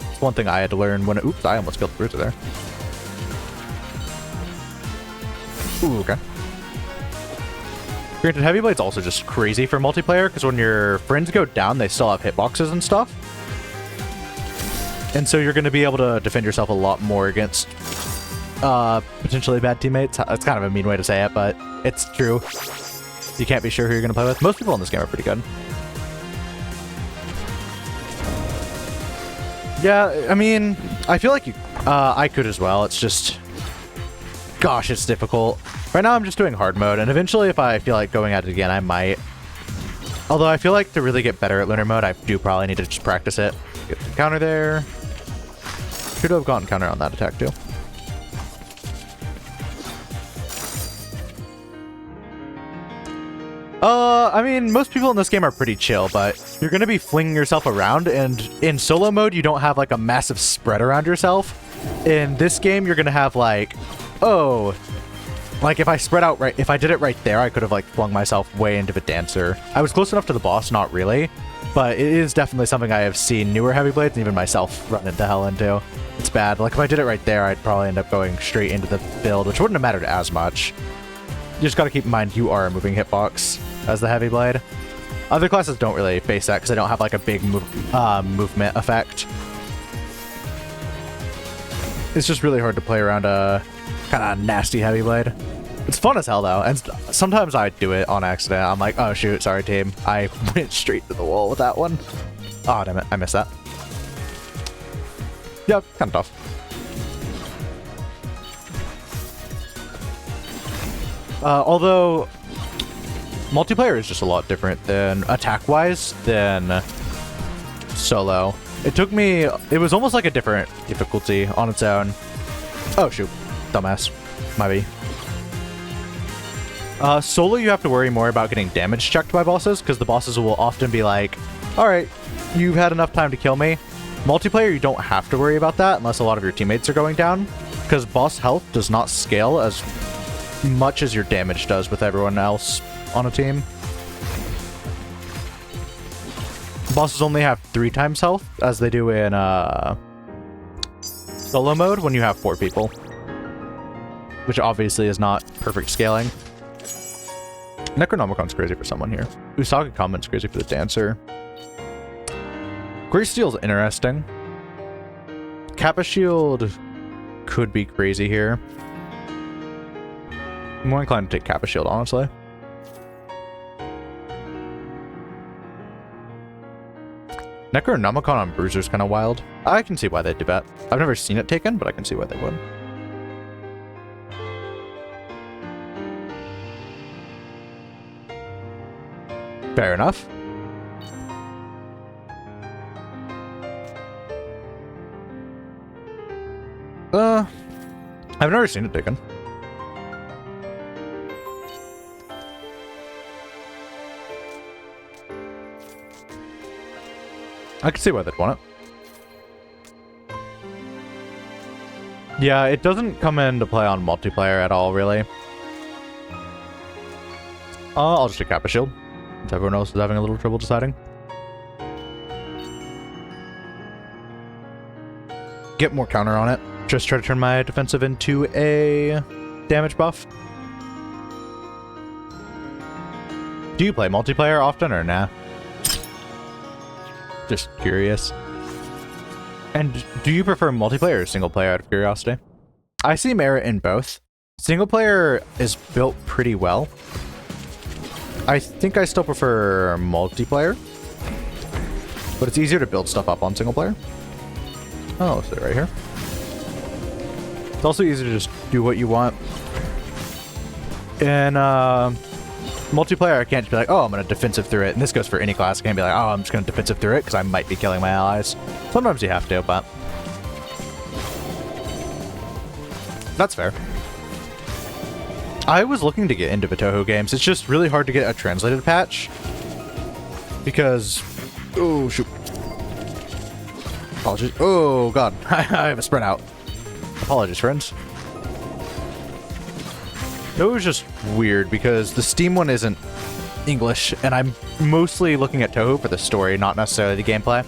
It's one thing I had to learn when... Oops, I almost killed the Bruiser there. Ooh, okay. Granted, Heavyblade's also just crazy for multiplayer, because when your friends go down, they still have hitboxes and stuff. And so you're going to be able to defend yourself a lot more against potentially bad teammates. It's kind of a mean way to say it, but it's true. You can't be sure who you're going to play with. Most people in this game are pretty good. Yeah, I mean, I feel like I could as well. It's just... Gosh, it's difficult. Right now I'm just doing hard mode, and eventually if I feel like going at it again, I might. Although I feel like to really get better at lunar mode, I do probably need to just practice it. Get the counter there. Should have gotten counter on that attack too. I mean, most people in this game are pretty chill, but you're going to be flinging yourself around, and in solo mode, you don't have like a massive spread around yourself. In this game, you're going to have like, oh, like if I spread out right, if I did it right there, I could have like flung myself way into the dancer. I was close enough to the boss, not really, but it is definitely something I have seen newer Heavyblades and even myself run into hell into. It's bad. Like if I did it right there, I'd probably end up going straight into the build, which wouldn't have mattered as much. You just got to keep in mind you are a moving hitbox as the Heavyblade. Other classes don't really face that because they don't have like a big movement effect. It's just really hard to play around a kind of nasty Heavyblade. It's fun as hell though, and sometimes I do it on accident. I'm like, oh shoot, sorry team. I went straight to the wall with that one. Oh damn it, I missed that. Yep, kind of tough. Although multiplayer is just a lot different than attack-wise than solo. It took me, it was almost like a different difficulty on its own. Oh shoot, dumbass, might be. Solo you have to worry more about getting damage checked by bosses, because the bosses will often be like, alright, you've had enough time to kill me. Multiplayer you don't have to worry about that unless a lot of your teammates are going down, because boss health does not scale as much as your damage does with everyone else on a team. Bosses only have 3 times health, as they do in solo mode when you have 4 people, which obviously is not perfect scaling. Necronomicon's crazy for someone here. Usagi Kamen's crazy for the dancer. Grey Steel's interesting. Kappa Shield could be crazy here. I'm more inclined to take Kappa Shield, honestly. Necronomicon on Bruiser's kind of wild. I can see why they'd do that. I've never seen it taken, but I can see why they would. Fair enough. I've never seen it taken. I can see why they'd want it. Yeah, it doesn't come into play on multiplayer at all, really. I'll just take Kappa Shield, if everyone else is having a little trouble deciding. Get more counter on it. Just try to turn my defensive into a damage buff. Do you play multiplayer often or nah? Just curious. And do you prefer multiplayer or single player out of curiosity? I see merit in both. Single player is built pretty well. I think I still prefer multiplayer, but it's easier to build stuff up on single player. Oh, let's sit right here. It's also easier to just do what you want. In multiplayer, I can't just be like, oh, I'm going to defensive through it. And this goes for any class. I can't be like, oh, I'm just going to defensive through it because I might be killing my allies. Sometimes you have to, but that's fair. I was looking to get into the Toho games. It's just really hard to get a translated patch because, oh shoot, apologies. Oh god, I have a spread out. Apologies, friends. It was just weird because the Steam one isn't English, and I'm mostly looking at Toho for the story, not necessarily the gameplay.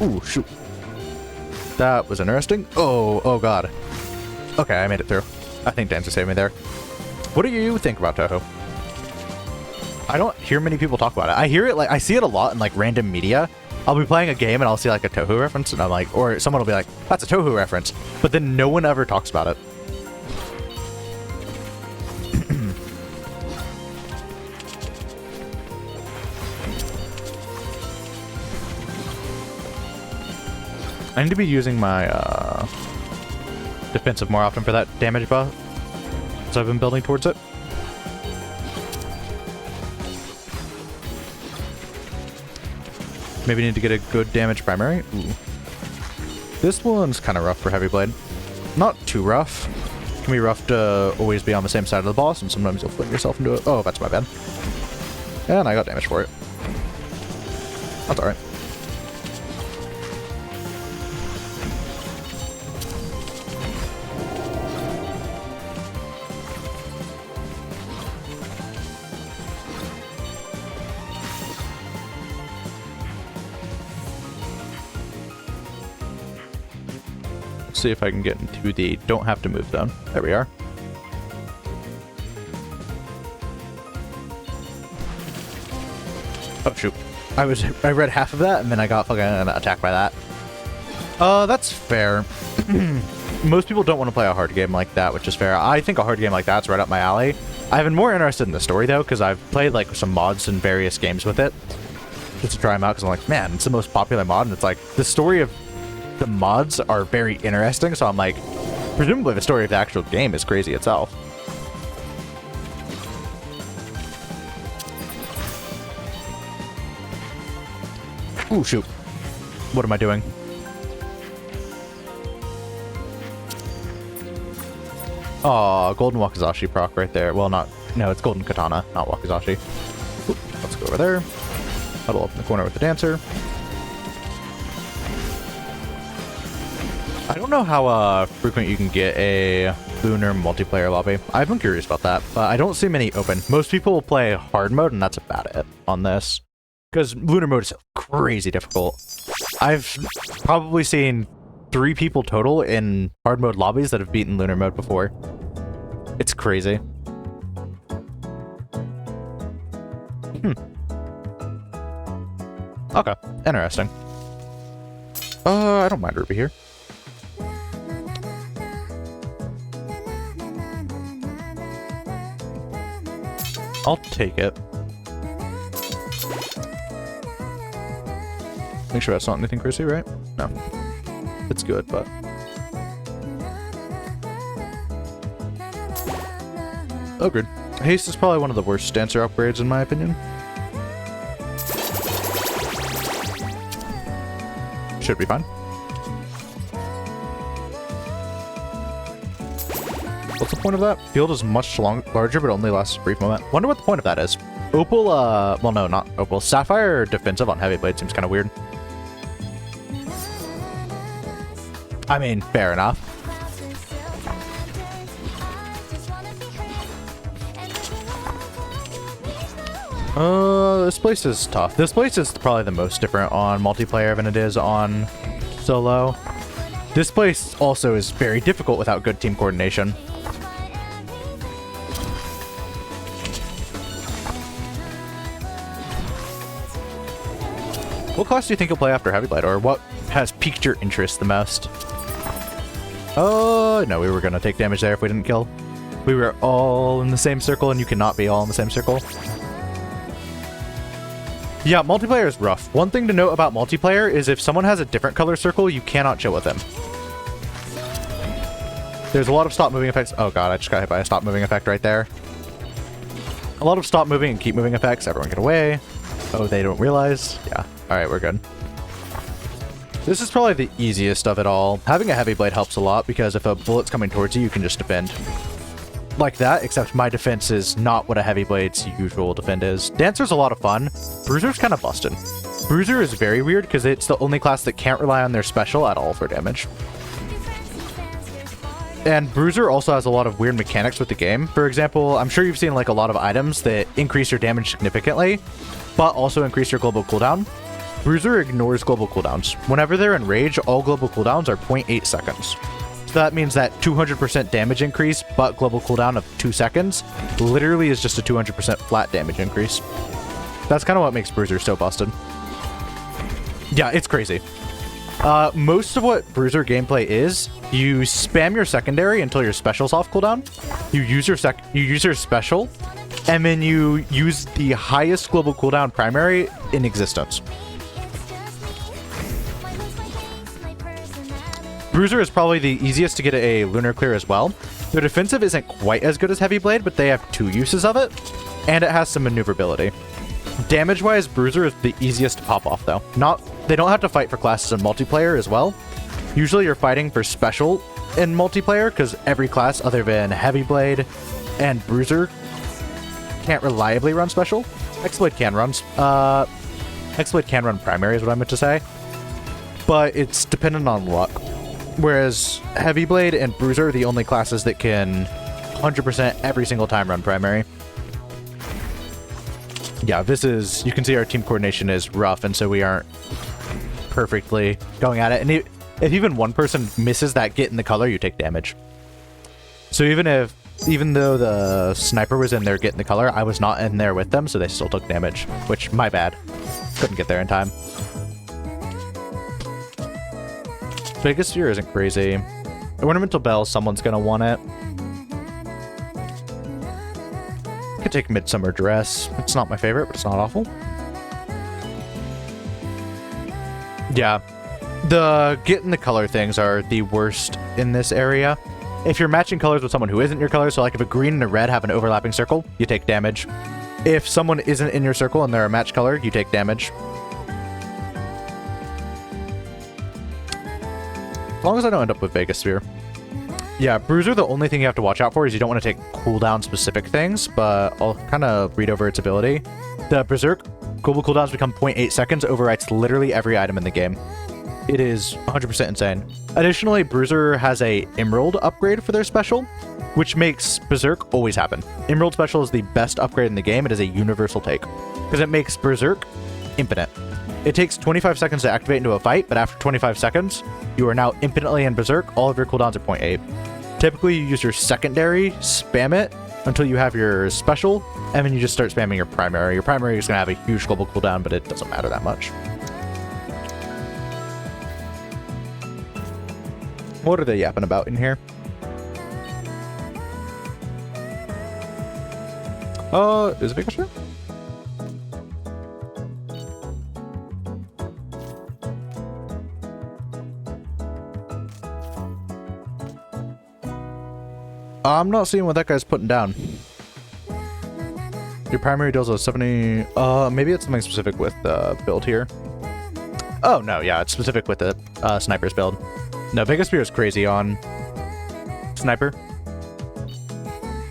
Ooh, shoot. That was interesting. Oh god. Okay, I made it through. I think Dancer saved me there. What do you think about Toho? I don't hear many people talk about it. I hear it, like, I see it a lot in, like, random media. I'll be playing a game and I'll see, like, a Toho reference, and I'm like, or someone will be like, that's a Toho reference. But then no one ever talks about it. I need to be using my defensive more often for that damage buff, so I've been building towards it. Maybe need to get a good damage primary. Ooh. This one's kind of rough for Heavy Blade. Not too rough. It can be rough to always be on the same side of the boss, and sometimes you'll fling yourself into it. Oh, that's my bad. And I got damage for it. That's alright. See if I can get into the don't have to move zone. There we are. Oh shoot. I read half of that and then I got fucking attacked by that. That's fair. Most people don't want to play a hard game like that, which is fair. I think a hard game like that's right up my alley. I've been more interested in the story though, because I've played like some mods in various games with it. Just to try them out, because I'm like, man, it's the most popular mod, and it's like the story of the mods are very interesting, so I'm like, presumably the story of the actual game is crazy itself. Ooh, shoot. What am I doing? Aw, Golden Wakizashi proc right there. Well, no, it's Golden Katana, not Wakizashi. Oop, let's go over there. Huddle up in the corner with the Dancer. I don't know how frequent you can get a lunar multiplayer lobby. I've been curious about that, but I don't see many open. Most people will play hard mode, and that's about it on this. Because lunar mode is crazy difficult. I've probably seen 3 people total in hard mode lobbies that have beaten lunar mode before. It's crazy. Okay, interesting. I don't mind Ruby here. I'll take it. Make sure that's not anything crazy, right? No. It's good, but Agreed. Haste is probably one of the worst dancer upgrades in my opinion. Should be fine. What's the point of that? Field is much larger, but only lasts a brief moment. Wonder what the point of that is. Opal, well, no, not Opal. Sapphire defensive on Heavy Blade seems kind of weird. I mean, fair enough. This place is tough. This place is probably the most different on multiplayer than it is on solo. This place also is very difficult without good team coordination. What class do you think you'll play after Heavy Blade, or what has piqued your interest the most? Oh, no, we were gonna take damage there if we didn't kill. We were all in the same circle, and you cannot be all in the same circle. Yeah, multiplayer is rough. One thing to note about multiplayer is if someone has a different color circle, you cannot chill with them. There's a lot of stop moving effects. Oh god, I just got hit by a stop moving effect right there. A lot of stop moving and keep moving effects. Everyone get away. Oh, they don't realize. Yeah. Alright, we're good. This is probably the easiest of it all. Having a Heavy Blade helps a lot because if a bullet's coming towards you, you can just defend. Like that, except my defense is not what a Heavy Blade's usual defend is. Dancer's a lot of fun. Bruiser's kind of busted. Bruiser is very weird because it's the only class that can't rely on their special at all for damage. And Bruiser also has a lot of weird mechanics with the game. For example, I'm sure you've seen like a lot of items that increase your damage significantly, but also increase your global cooldown. Bruiser ignores global cooldowns. Whenever they're in rage, all global cooldowns are 0.8 seconds. So that means that 200% damage increase, but global cooldown of 2 seconds, literally is just a 200% flat damage increase. That's kind of what makes Bruiser so busted. Yeah, it's crazy. Most of what Bruiser gameplay is, you spam your secondary until your special's off cooldown. You use your special, and then you use the highest global cooldown primary in existence. Bruiser is probably the easiest to get a Lunar Clear as well. Their defensive isn't quite as good as Heavy Blade, but they have 2 uses of it, and it has some maneuverability. Damage-wise, Bruiser is the easiest to pop off, though. They don't have to fight for classes in multiplayer as well. Usually you're fighting for special in multiplayer, because every class other than Heavy Blade and Bruiser can't reliably run special. X-Blade can run. X-Blade can run primary is what I meant to say. But it's dependent on luck. Whereas Heavy Blade and Bruiser are the only classes that can 100% every single time run primary. Yeah, you can see our team coordination is rough, and so we aren't perfectly going at it. And if even one person misses that get in the color, you take damage. So even though the sniper was in there getting the color, I was not in there with them, so they still took damage, which, my bad. Couldn't get there in time. Biggest Sphere isn't crazy. Ornamental Bell, someone's gonna want it. Could take Midsummer Dress. It's not my favorite, but it's not awful. Yeah. The get in the color things are the worst in this area. If you're matching colors with someone who isn't your color, so like if a green and a red have an overlapping circle, you take damage. If someone isn't in your circle and they're a match color, you take damage. As long as I don't end up with Vegas Sphere. Yeah, Bruiser, the only thing you have to watch out for is you don't want to take cooldown specific things, but I'll kind of read over its ability. The Berserk global cooldowns become 0.8 seconds, overwrites literally every item in the game. It is 100% insane. Additionally, Bruiser has a Emerald upgrade for their special, which makes Berserk always happen. Emerald special is the best upgrade in the game. It is a universal take, because it makes Berserk infinite. It takes 25 seconds to activate into a fight, but after 25 seconds, you are now infinitely in Berserk. All of your cooldowns are 0.8. Typically, you use your secondary, spam it until you have your special, and then you just start spamming your primary. Your primary is going to have a huge global cooldown, but it doesn't matter that much. What are they yapping about in here? Is it Vegas Sphere? I'm not seeing what that guy's putting down. Your primary deals a 70... maybe it's something specific with the build here. Oh, no, yeah, it's specific with the sniper's build. No, Biggest Spear is crazy on sniper.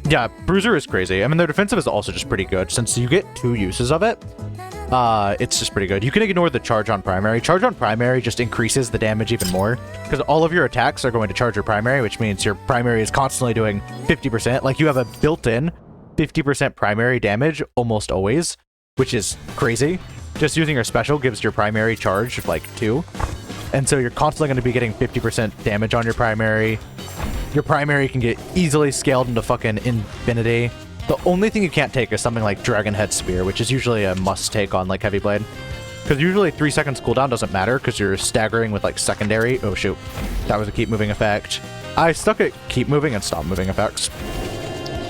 Yeah, Bruiser is crazy. I mean, their defensive is also just pretty good. Since you get 2 uses of it, it's just pretty good. You can ignore the charge on primary. Charge on primary just increases the damage even more, because all of your attacks are going to charge your primary, which means your primary is constantly doing 50%. Like, you have a built-in 50% primary damage almost always, which is crazy. Just using your special gives your primary charge of, like, 2. And so you're constantly going to be getting 50% damage on your primary. Your primary can get easily scaled into fucking infinity. The only thing you can't take is something like Dragon Head Spear, which is usually a must take on like Heavy Blade. Because usually 3 seconds cooldown doesn't matter because you're staggering with like secondary. Oh shoot, that was a keep moving effect. I stuck at keep moving and stop moving effects,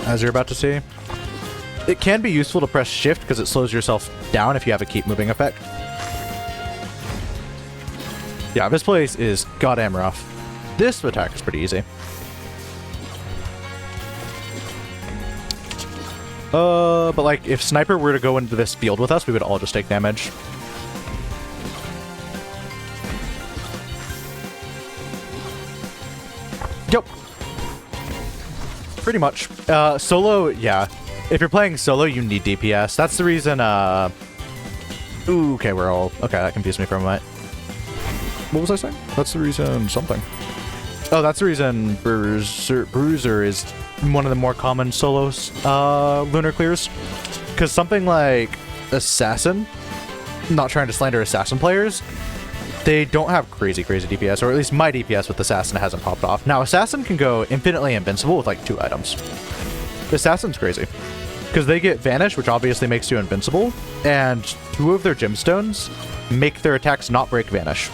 as you're about to see. It can be useful to press shift because it slows yourself down if you have a keep moving effect. Yeah, this place is goddamn rough. This attack is pretty easy. But like, if Sniper were to go into this field with us, we would all just take damage. Yep. Pretty much. Solo, yeah. If you're playing solo, you need DPS. That's the reason, Ooh, okay, we're all... Okay, that confused me for a moment. What was I saying? That's the reason something. Oh, that's the reason Bruiser is one of the more common solo lunar clears. Because something like Assassin, I'm not trying to slander Assassin players, they don't have crazy DPS, or at least my DPS with Assassin hasn't popped off. Now, Assassin can go infinitely invincible with like 2 items. Assassin's crazy. Because they get Vanish, which obviously makes you invincible, and 2 of their gemstones make their attacks not break Vanish.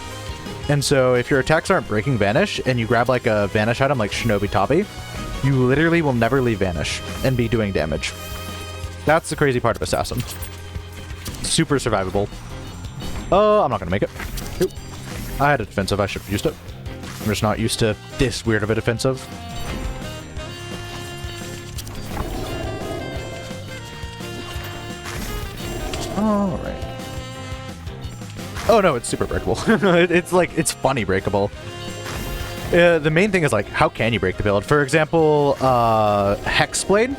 And so if your attacks aren't breaking Vanish, and you grab like a Vanish item like Shinobi Tabi, you literally will never leave Vanish and be doing damage. That's the crazy part of Assassin. Super survivable. Oh, I'm not gonna make it. Oop. I had a defensive, I should have used it. I'm just not used to this weird of a defensive. Alright. Oh no, it's super breakable. It's like, it's funny breakable. The main thing is like, how can you break the build? For example, Hexblade.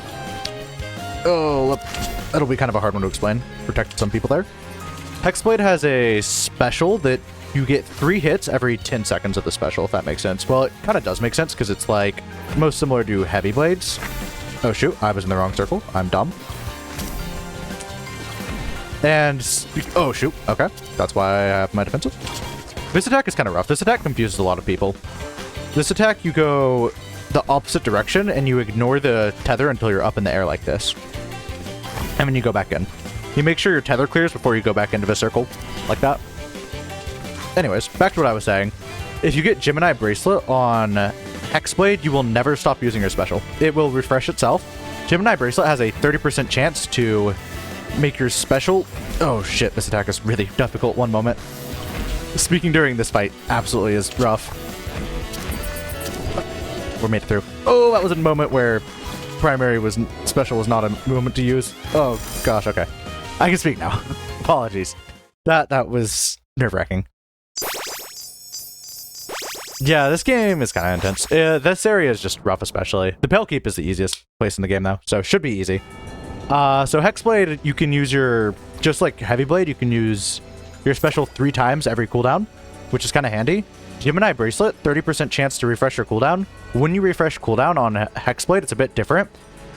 Oh, that'll be kind of a hard one to explain. Protected some people there. Hexblade has a special that you get 3 hits every 10 seconds of the special, if that makes sense. Well, it kind of does make sense because it's like most similar to Heavy Blades. Oh shoot, I was in the wrong circle. I'm dumb. And, oh shoot, okay. That's why I have my defensive. This attack is kind of rough. This attack confuses a lot of people. This attack, you go the opposite direction and you ignore the tether until you're up in the air like this. And then you go back in. You make sure your tether clears before you go back into the circle, like that. Anyways, back to what I was saying. If you get Gemini Bracelet on Hexblade, you will never stop using your special. It will refresh itself. Gemini Bracelet has a 30% chance to make your special... Oh shit, this attack is really difficult. One moment. Speaking during this fight absolutely is rough. We're made it through. Oh, that was a moment where primary was... Special was not a moment to use. Oh gosh, okay. I can speak now. Apologies. That was nerve-wracking. Yeah, this game is kind of intense. This area is just rough especially. The Pale Keep is the easiest place in the game though, so it should be easy. So Hexblade, you can use your, just like Heavy Blade, you can use your special 3 times every cooldown, which is kind of handy. Gemini Bracelet, 30% chance to refresh your cooldown. When you refresh cooldown on Hexblade, it's a bit different.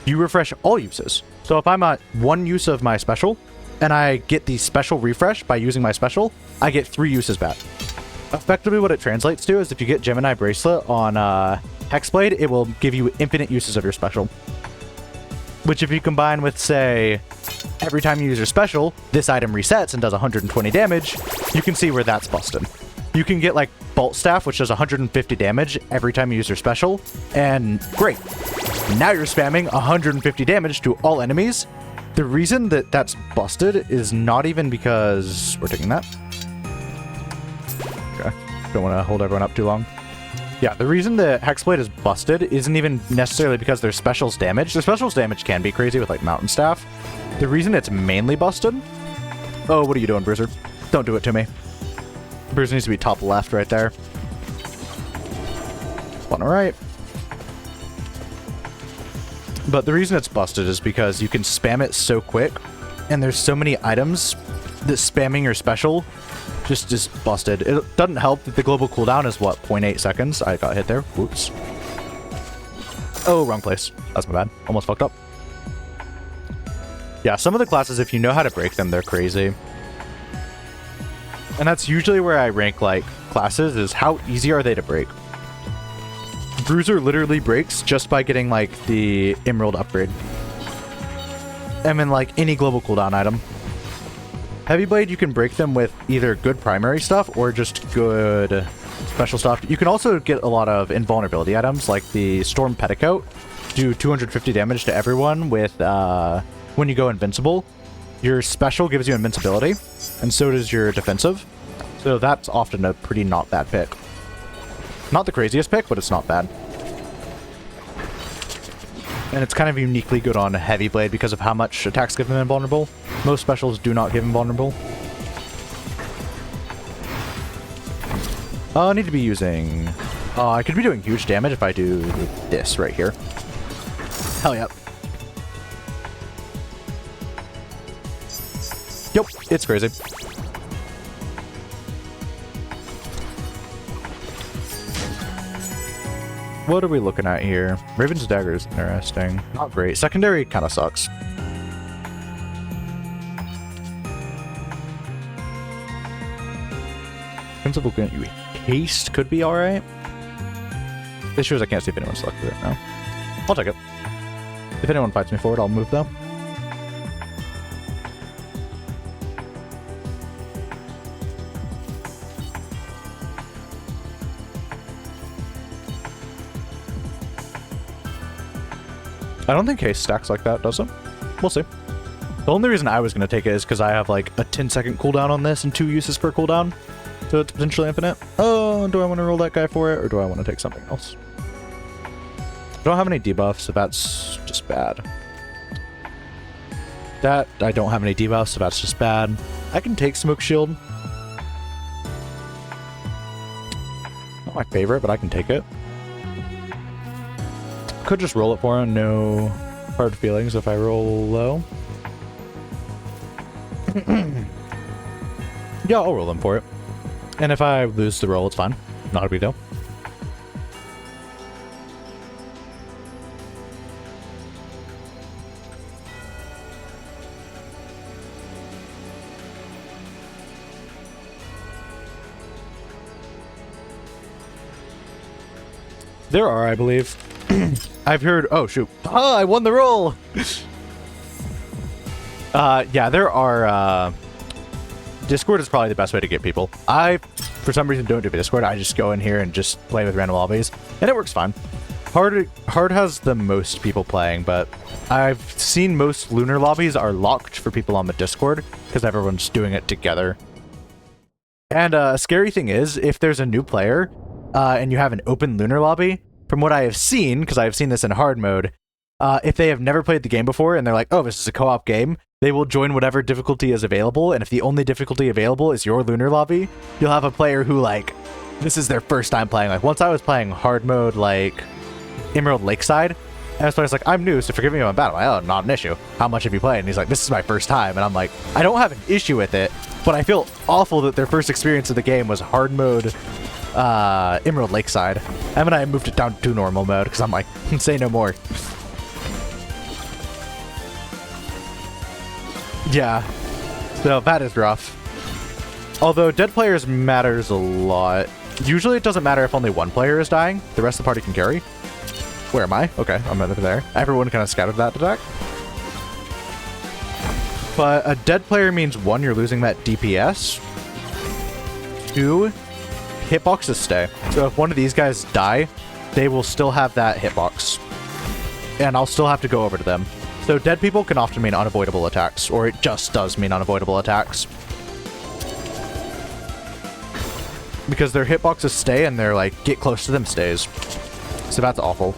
You refresh all uses. So if I'm at 1 use of my special, and I get the special refresh by using my special, I get 3 uses back. Effectively what it translates to is if you get Gemini Bracelet on Hexblade, it will give you infinite uses of your special. Which if you combine with, say, every time you use your special, this item resets and does 120 damage, you can see where that's busted. You can get like Bolt Staff, which does 150 damage every time you use your special, and great. Now you're spamming 150 damage to all enemies. The reason that that's busted is not even because... We're taking that. Okay. Don't want to hold everyone up too long. Yeah, the reason the Hexblade is busted isn't even necessarily because their specials damage. Their specials damage can be crazy with like Mountain Staff. The reason it's mainly busted... Oh, what are you doing, Bruiser? Don't do it to me. Bruiser needs to be top left right there. On the right. But the reason it's busted is because you can spam it so quick, and there's so many items that spamming your special just is busted. It doesn't help that the global cooldown is, what, 0.8 seconds? I got hit there. Whoops. Oh, wrong place. That's my bad. Almost fucked up. Yeah, some of the classes, if you know how to break them, they're crazy. And that's usually where I rank, like, classes, is how easy are they to break. Bruiser literally breaks just by getting, like, the Emerald upgrade. And then, like, any global cooldown item. Heavy Blade, you can break them with either good primary stuff or just good special stuff. You can also get a lot of invulnerability items, like the Storm Petticoat. Do 250 damage to everyone with, when you go invincible. Your special gives you invincibility, and so does your defensive. So that's often a pretty not bad pick. Not the craziest pick, but it's not bad. And it's kind of uniquely good on Heavy Blade because of how much attacks give him invulnerable. Most specials do not give him vulnerable. I need to be using... I could be doing huge damage if I do this right here. Hell yep. Yep, it's crazy. What are we looking at here? Raven's Dagger is interesting. Not great. Secondary kind of sucks. Principal Haste could be alright. This shows I can't see if anyone's selected it now. I'll take it. If anyone fights me for it, I'll move though. I don't think Haste stacks like that, does it? We'll see. The only reason I was going to take it is because I have like a 10-second cooldown on this and 2 uses per cooldown. So it's potentially infinite. Oh, do I want to roll that guy for it, or do I want to take something else? I don't have any debuffs, so that's just bad. That, I don't have any debuffs, so that's just bad. I can take Smoke Shield. Not my favorite, but I can take it. Could just roll it for him, no hard feelings if I roll low. Yeah, I'll roll them for it. And if I lose the roll, it's fine. Not a big deal. There are, I believe. I've heard... Oh, shoot. Oh, I won the roll! Yeah, there are... Discord is probably the best way to get people. I, for some reason, don't do Discord. I just go in here and just play with random lobbies, and it works fine. Hard has the most people playing, but I've seen most lunar lobbies are locked for people on the Discord because everyone's doing it together. And a scary thing is, if there's a new player and you have an open lunar lobby, from what I have seen, because I have seen this in hard mode, if they have never played the game before and they're like, oh, this is a co-op game, they will join whatever difficulty is available, and if the only difficulty available is your lunar lobby, you'll have a player who, like, this is their first time playing. Like, once I was playing hard mode, like, Emerald Lakeside, and this player's like, I'm new, so forgive me if I'm bad. I'm like, oh, not an issue. How much have you played? And he's like, this is my first time. And I'm like, I don't have an issue with it, but I feel awful that their first experience of the game was hard mode Emerald Lakeside. And then I moved it down to normal mode, because I'm like, say no more. Yeah, so that is rough. Although dead players matters a lot. Usually it doesn't matter if only one player is dying. The rest of the party can carry. Where am I? Okay, I'm over there. Everyone kind of scouted that attack. But a dead player means 1, you're losing that DPS. 2, hitboxes stay. So if one of these guys die, they will still have that hitbox. And I'll still have to go over to them. So dead people can often mean unavoidable attacks, or it just does mean unavoidable attacks. because their hitboxes stay and they're like, get close to them stays. So that's awful.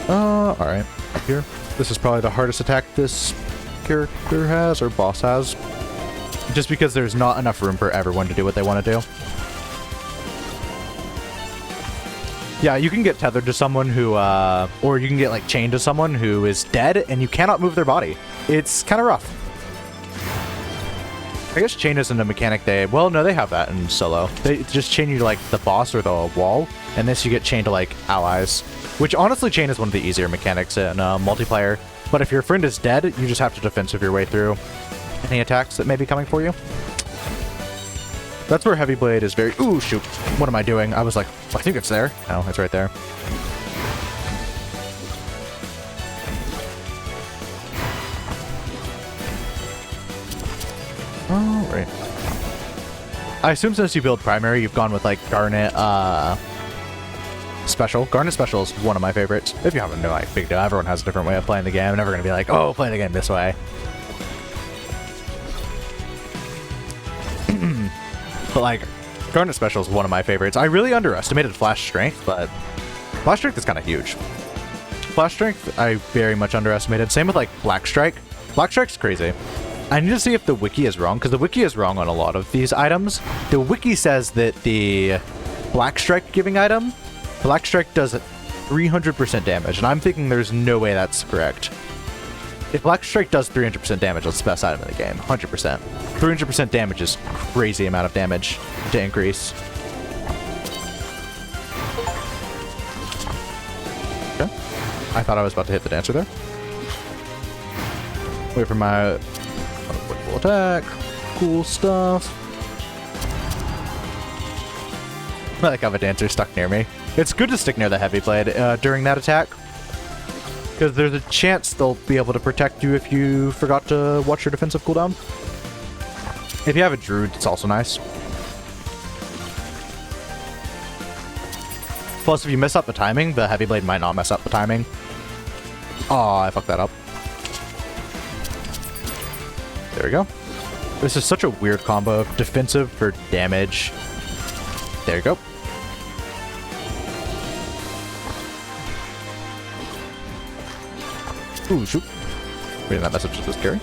Alright. Up here. This is probably the hardest attack this character has, or boss has. Just because there's not enough room for everyone to do what they want to do. Yeah, you can get tethered to someone who, or you can get like chained to someone who is dead and you cannot move their body. It's kind of rough. I guess chain isn't a mechanic well, no, they have that in solo. They just chain you to like the boss or the wall, and this you get chained to like allies. Which honestly, chain is one of the easier mechanics in multiplayer. But if your friend is dead, you just have to defensive your way through any attacks that may be coming for you. That's where Heavy Blade is very... Ooh, shoot. What am I doing? I was like, I think it's there. No, it's right there. Oh, right. I assume since you build primary, you've gone with, like, Garnet, Special. Garnet Special is one of my favorites. If you haven't, no, like, big deal. Everyone has a different way of playing the game. I'm never going to be like, oh, play the game this way. But, like, Garnet Special is one of my favorites. I really underestimated Flash Strength, but Flash Strength is kind of huge. Flash Strength, I very much underestimated. Same with, like, Black Strike. Black Strike's crazy. I need to see if the wiki is wrong, because the wiki is wrong on a lot of these items. The wiki says that the Black Strike giving item, Black Strike does 300% damage, and I'm thinking there's no way that's correct. If Black Strike does 300% damage, that's the best item in the game. 100%. 300% damage is crazy amount of damage to increase. Okay. I thought I was about to hit the dancer there. Wait for my quick attack. Cool stuff. I like how the dancer stuck near me. It's good to stick near the Heavy Blade during that attack, because there's a chance they'll be able to protect you if you forgot to watch your defensive cooldown. If you have a Druid, it's also nice. Plus, if you mess up the timing, the Heavy Blade might not mess up the timing. Aw, I fucked that up. There we go. This is such a weird combo of defensive for damage. There you go. Ooh, shoot. Reading that message was scary.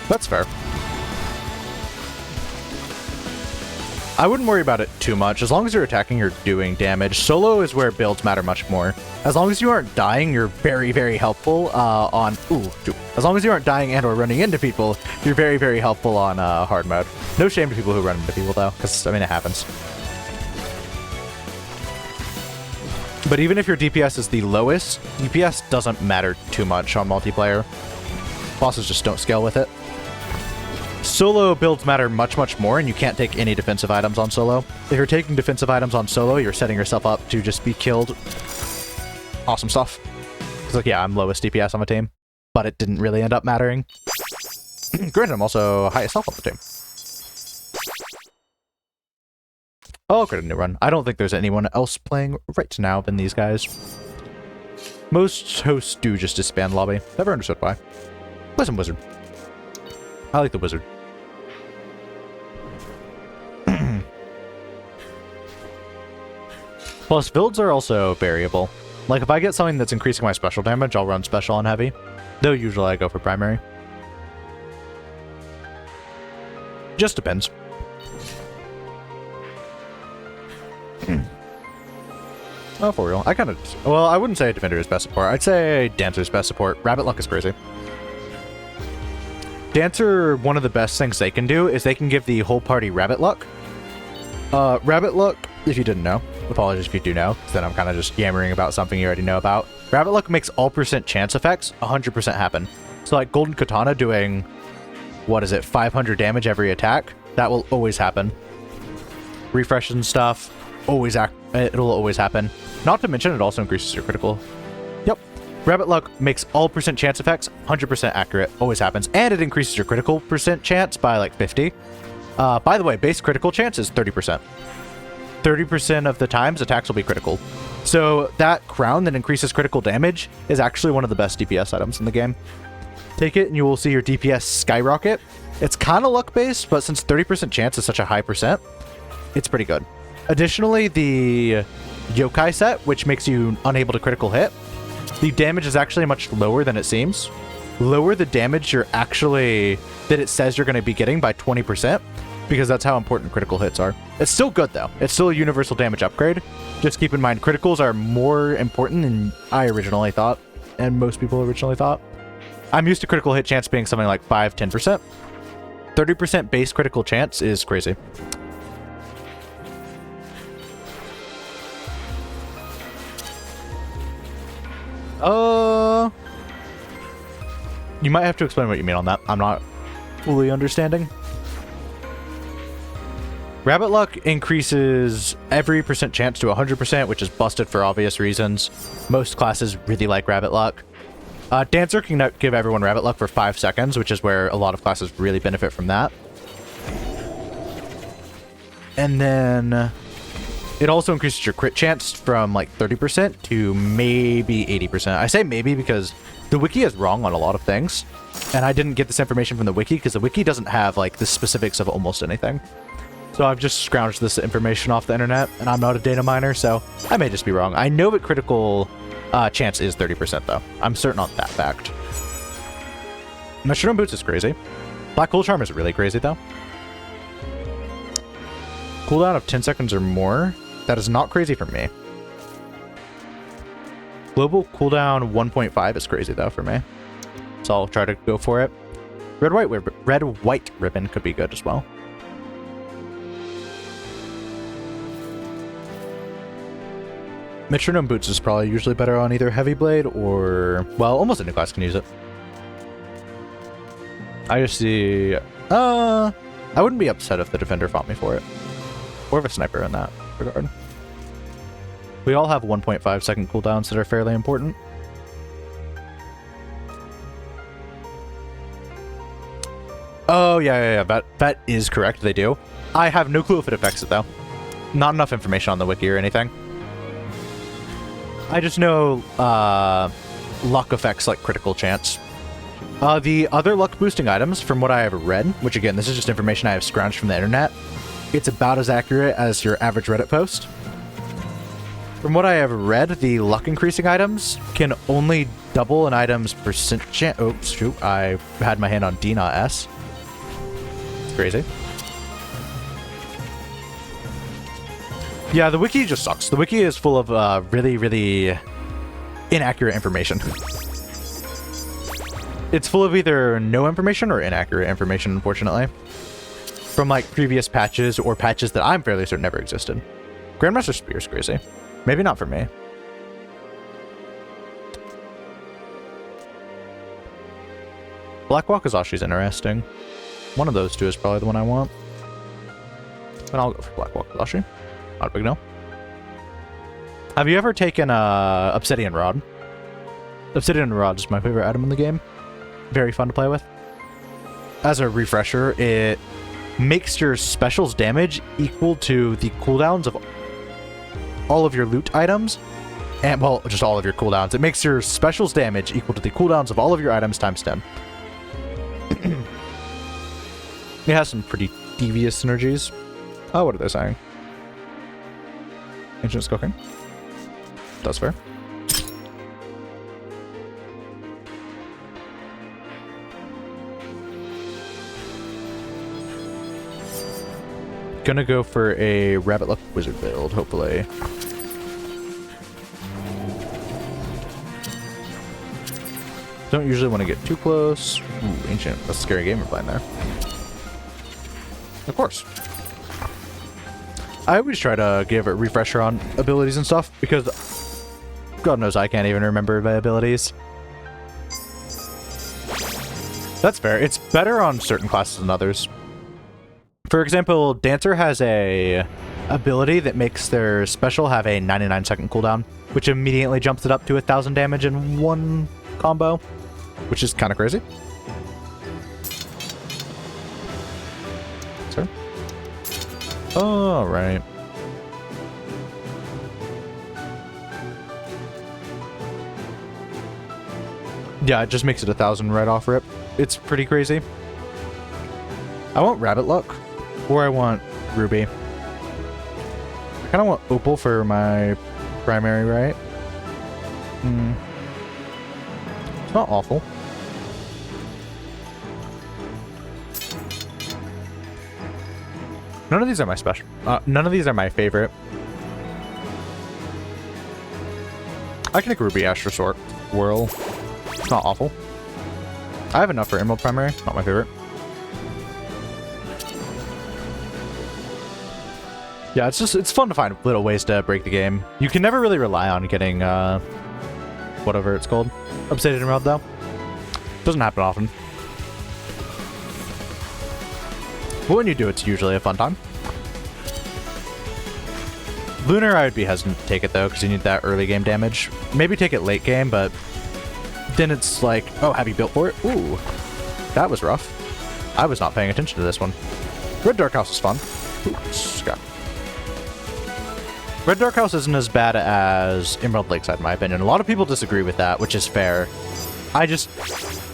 That's fair. I wouldn't worry about it too much. As long as you're attacking, you're doing damage. Solo is where builds matter much more. As long as you aren't dying, you're very, very helpful on... Ooh, shoot. As long as you aren't dying and or running into people, you're very, very helpful on hard mode. No shame to people who run into people, though, because, I mean, it happens. But even if your DPS is the lowest, DPS doesn't matter too much on multiplayer. Bosses just don't scale with it. Solo builds matter much, much more, and you can't take any defensive items on solo. If you're taking defensive items on solo, you're setting yourself up to just be killed. Awesome stuff. It's like, yeah, I'm lowest DPS on the team, but it didn't really end up mattering. Granted, I'm also highest health on the team. I'll create a new run. I don't think there's anyone else playing right now than these guys. Most hosts do just disband lobby. Never understood why. Play some wizard. I like the wizard. Plus, builds are also variable. Like, if I get something that's increasing my special damage, I'll run special on heavy. Though usually I go for primary. Just depends. Oh, for real. I kind of... Well, I wouldn't say Defender is best support. I'd say Dancer's best support. Rabbit Luck is crazy. Dancer, one of the best things they can do is they can give the whole party Rabbit Luck. Rabbit Luck, if you didn't know, apologies if you do know, because then I'm kind of just yammering about something you already know about. Rabbit Luck makes all % chance effects 100% happen. So like Golden Katana doing, what is it, 500 damage every attack? That will always happen. Refresh and stuff, it'll always happen. Not to mention it also increases your critical. Yep. Rabbit Luck makes all % chance effects 100% accurate, always happens, and it increases your critical % chance by like 50. By the way, base critical chance is 30%. 30% of the times attacks will be critical. So that crown that increases critical damage is actually one of the best DPS items in the game. Take it and you will see your DPS skyrocket. It's kind of luck-based, but since 30% chance is such a high percent, it's pretty good. Additionally, the yokai set, which makes you unable to critical hit, the damage is actually much lower than it seems. Lower the damage that it says you're going to be getting by 20%, because that's how important critical hits are. It's still good, though. It's still a universal damage upgrade. Just keep in mind, criticals are more important than I originally thought, and most people originally thought. I'm used to critical hit chance being something like 5-10%. 30% base critical chance is crazy. You might have to explain what you mean on that. I'm not fully understanding. Rabbit luck increases every percent chance to 100%, which is busted for obvious reasons. Most classes really like rabbit luck. Dancer can give everyone rabbit luck for 5 seconds, which is where a lot of classes really benefit from that. And then it also increases your crit chance from like 30% to maybe 80%. I say maybe because the wiki is wrong on a lot of things, and I didn't get this information from the wiki because the wiki doesn't have like the specifics of almost anything. So I've just scrounged this information off the internet, and I'm not a data miner, so I may just be wrong. I know that critical chance is 30%, though. I'm certain on that fact. Metronome Boots is crazy. Black Hole Charm is really crazy, though. Cooldown of 10 seconds or more. That is not crazy for me. Global cooldown 1.5 is crazy, though, for me. So I'll try to go for it. Red-white ribbon could be good as well. Metronome Boots is probably usually better on either Heavy Blade or... well, almost any class can use it. I just see... I wouldn't be upset if the Defender fought me for it. Or if a Sniper in that regard. We all have 1.5 second cooldowns that are fairly important. Oh, yeah. That is correct. They do. I have no clue if it affects it, though. Not enough information on the wiki or anything. I just know luck affects like critical chance. The other luck boosting items, from what I have read, which again, this is just information I have scrounged from the internet, it's about as accurate as your average Reddit post. From what I have read, the luck increasing items can only double an item's percent chance. Oh, shoot, I had my hand on D, not S. It's crazy. Yeah, the wiki just sucks. The wiki is full of really, really inaccurate information. It's full of either no information or inaccurate information, unfortunately. From like previous patches or patches that I'm fairly certain never existed. Grandmaster Spear is crazy. Maybe not for me. Black Wakizashi is interesting. One of those two is probably the one I want. And I'll go for Black Wakizashi. Not a big no. Have you ever taken Obsidian Rod? Obsidian Rod is my favorite item in the game. Very fun to play with. As a refresher, it makes your specials damage equal to the cooldowns of all of your loot items. And, well, just all of your cooldowns. It makes your specials damage equal to the cooldowns of all of your items times 10. It has some pretty devious synergies. Oh, what are they saying? Ancient Cooking. That's fair. Gonna go for a Rabbit Luck Wizard build, hopefully. Don't usually want to get too close. Ooh, Ancient. That's a scary game we're playing there. Of course. I always try to give a refresher on abilities and stuff, because God knows I can't even remember my abilities. That's fair. It's better on certain classes than others. For example, Dancer has a ability that makes their special have a 99-second cooldown, which immediately jumps it up to 1,000 damage in one combo, which is kind of crazy. Sir? All right. Yeah, it just makes it 1,000 right off rip. It's pretty crazy. I want Rabbit Luck, or I want Ruby. I kind of want Opal for my primary, right? It's not awful. None of these are my special. None of these are my favorite. I can take Ruby Astro Swirl. It's not awful. I have enough for Emerald Primary. Not my favorite. Yeah, it's fun to find little ways to break the game. You can never really rely on getting whatever it's called, Obsidian Emerald though. Doesn't happen often. But when you do, it's usually a fun time. Lunar, I would be hesitant to take it though, because you need that early game damage. Maybe take it late game, but then it's like, oh, have you built for it? Ooh, that was rough. I was not paying attention to this one. Red Dark House is fun. Ooh, Scott. Red Dark House isn't as bad as Emerald Lakeside, in my opinion. A lot of people disagree with that, which is fair. I just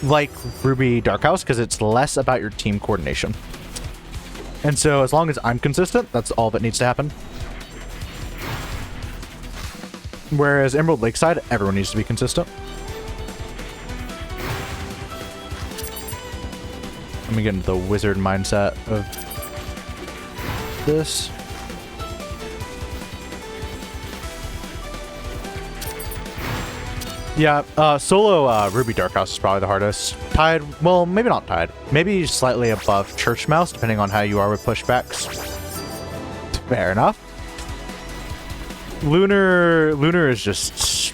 like Ruby Dark House because it's less about your team coordination. And so as long as I'm consistent, that's all that needs to happen. Whereas Emerald Lakeside, everyone needs to be consistent. Let me get into the wizard mindset of this. Yeah, solo Ruby Dark House is probably the hardest. Tied, well, maybe not tied. Maybe slightly above Church Mouse, depending on how you are with pushbacks. Fair enough. Lunar is just...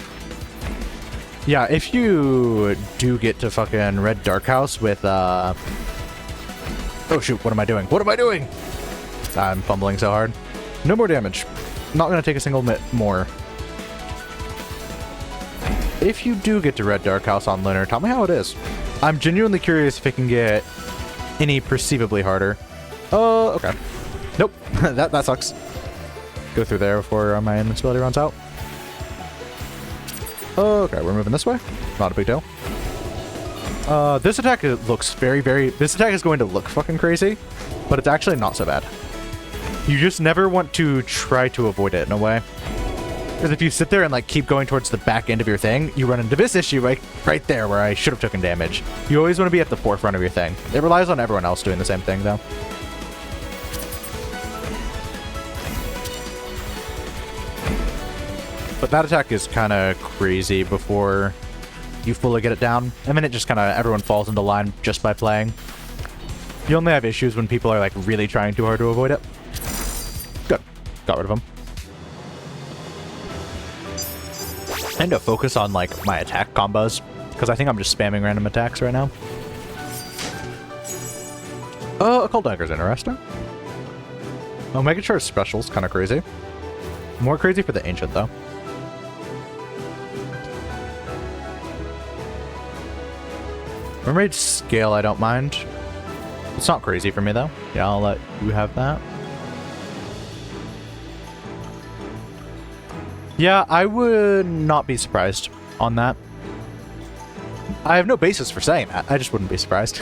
Yeah, if you do get to fucking Red Dark House with, Oh shoot, what am I doing? What am I doing? I'm fumbling so hard. No more damage. Not gonna take a single bit more. If you do get to Red Dark House on Lunar, tell me how it is. I'm genuinely curious if it can get any perceivably harder. Oh, okay. Nope. that sucks. Go through there before my invincibility runs out. Okay, we're moving this way. Not a big deal. This attack looks this attack is going to look fucking crazy, but it's actually not so bad. You just never want to try to avoid it in a way. Because if you sit there and like keep going towards the back end of your thing, you run into this issue right there where I should have taken damage. You always want to be at the forefront of your thing. It relies on everyone else doing the same thing though. But that attack is kind of crazy before you fully get it down. And then it just kind of, everyone falls into line just by playing. You only have issues when people are like really trying too hard to avoid it. Good. Got rid of them. I need to focus on like my attack combos because I think I'm just spamming random attacks right now. Occult Dagger's interesting. Omega Charge Special's kind of crazy. More crazy for the Ancient though. Mermaid Scale I don't mind. It's not crazy for me though. Yeah, I'll let you have that. Yeah, I would not be surprised on that. I have no basis for saying that. I just wouldn't be surprised.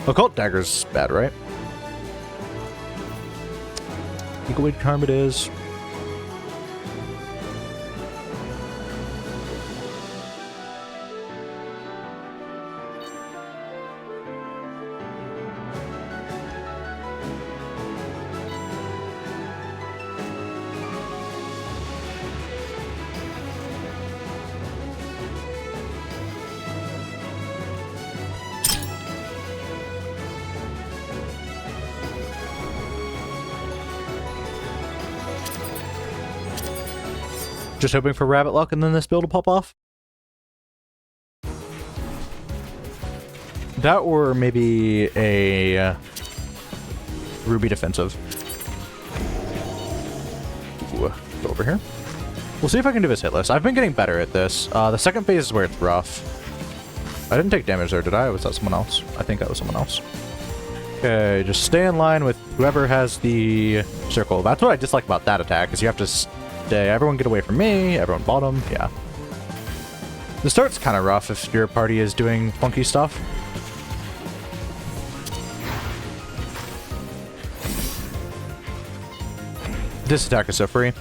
Occult Dagger's bad, right? Eagle Weight Charm it is. Just hoping for rabbit luck and then this build will pop off. That or maybe a Ruby defensive. Ooh, go over here. We'll see if I can do this hit list. I've been getting better at this. The second phase is where it's rough. I didn't take damage there, did I? Or was that someone else? I think that was someone else. Okay, just stay in line with whoever has the circle. That's what I dislike about that attack, is you have to stay. Everyone get away from me. Everyone bottom. Yeah. The start's kind of rough if your party is doing funky stuff. This attack is so free.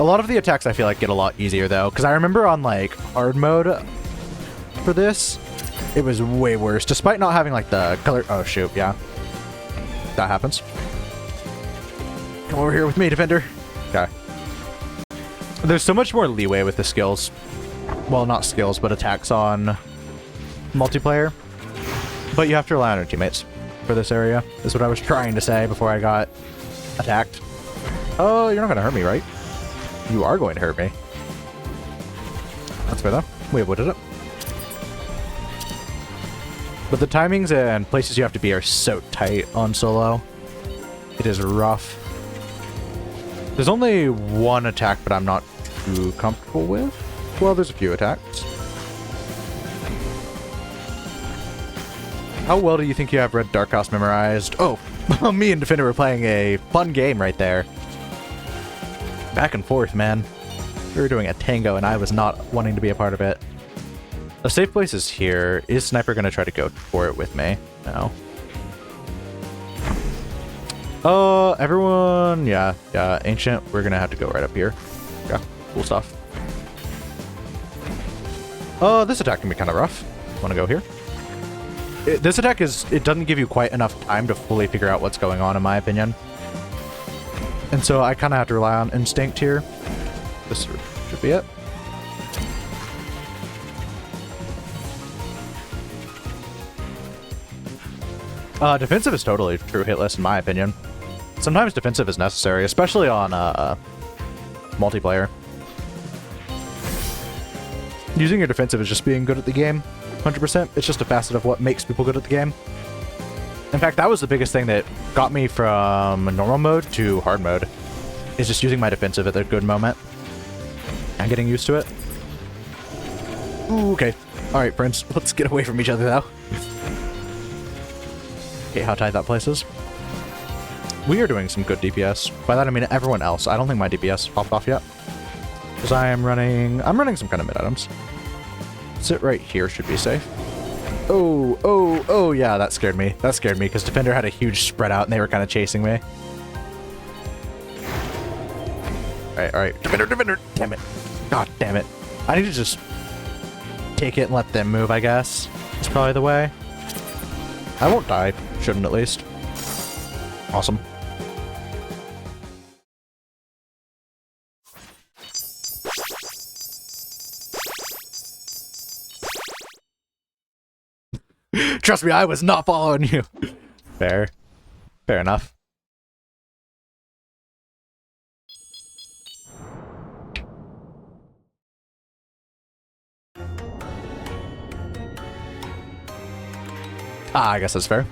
A lot of the attacks I feel like get a lot easier though, because I remember on like hard mode for this, it was way worse, despite not having like the color. Oh shoot, yeah. That happens. Come over here with me, defender. Okay. There's so much more leeway with the skills. Well, not skills, but attacks on multiplayer. But you have to rely on your teammates for this area, is what I was trying to say before I got attacked. Oh, you're not going to hurt me, right? You are going to hurt me. That's fair, though. We avoided it. But the timings and places you have to be are so tight on solo. It is rough. There's only one attack, but I'm not too comfortable with. Well, there's a few attacks. How well do you think you have Red Dark House memorized? Oh, me and Defender were playing a fun game right there. Back and forth, man. We were doing a tango, and I was not wanting to be a part of it. The safe place is here. Is Sniper going to try to go for it with me? No. Everyone... Yeah, Ancient, we're going to have to go right up here. Yeah, cool stuff. This attack can be kind of rough. Want to go here? This attack it doesn't give you quite enough time to fully figure out what's going on, in my opinion. And so I kind of have to rely on instinct here. This should be it. Defensive is totally true hitless, in my opinion. Sometimes defensive is necessary, especially on multiplayer. Using your defensive is just being good at the game, 100%. It's just a facet of what makes people good at the game. In fact, that was the biggest thing that got me from normal mode to hard mode, is just using my defensive at a good moment and getting used to it. Ooh, okay. All right, friends, let's get away from each other now. Okay, how tight that place is. We are doing some good DPS. By that I mean everyone else. I don't think my DPS popped off yet, because I'm running some kind of mid items. Sit right here should be safe. Oh, yeah, that scared me. That scared me, because Defender had a huge spread out, and they were kind of chasing me. All right. Defender, damn it. God damn it. I need to just take it and let them move, I guess. It's probably the way. I won't die. Shouldn't, at least. Awesome. Trust me, I was not following you. Fair. Fair enough. I guess that's fair.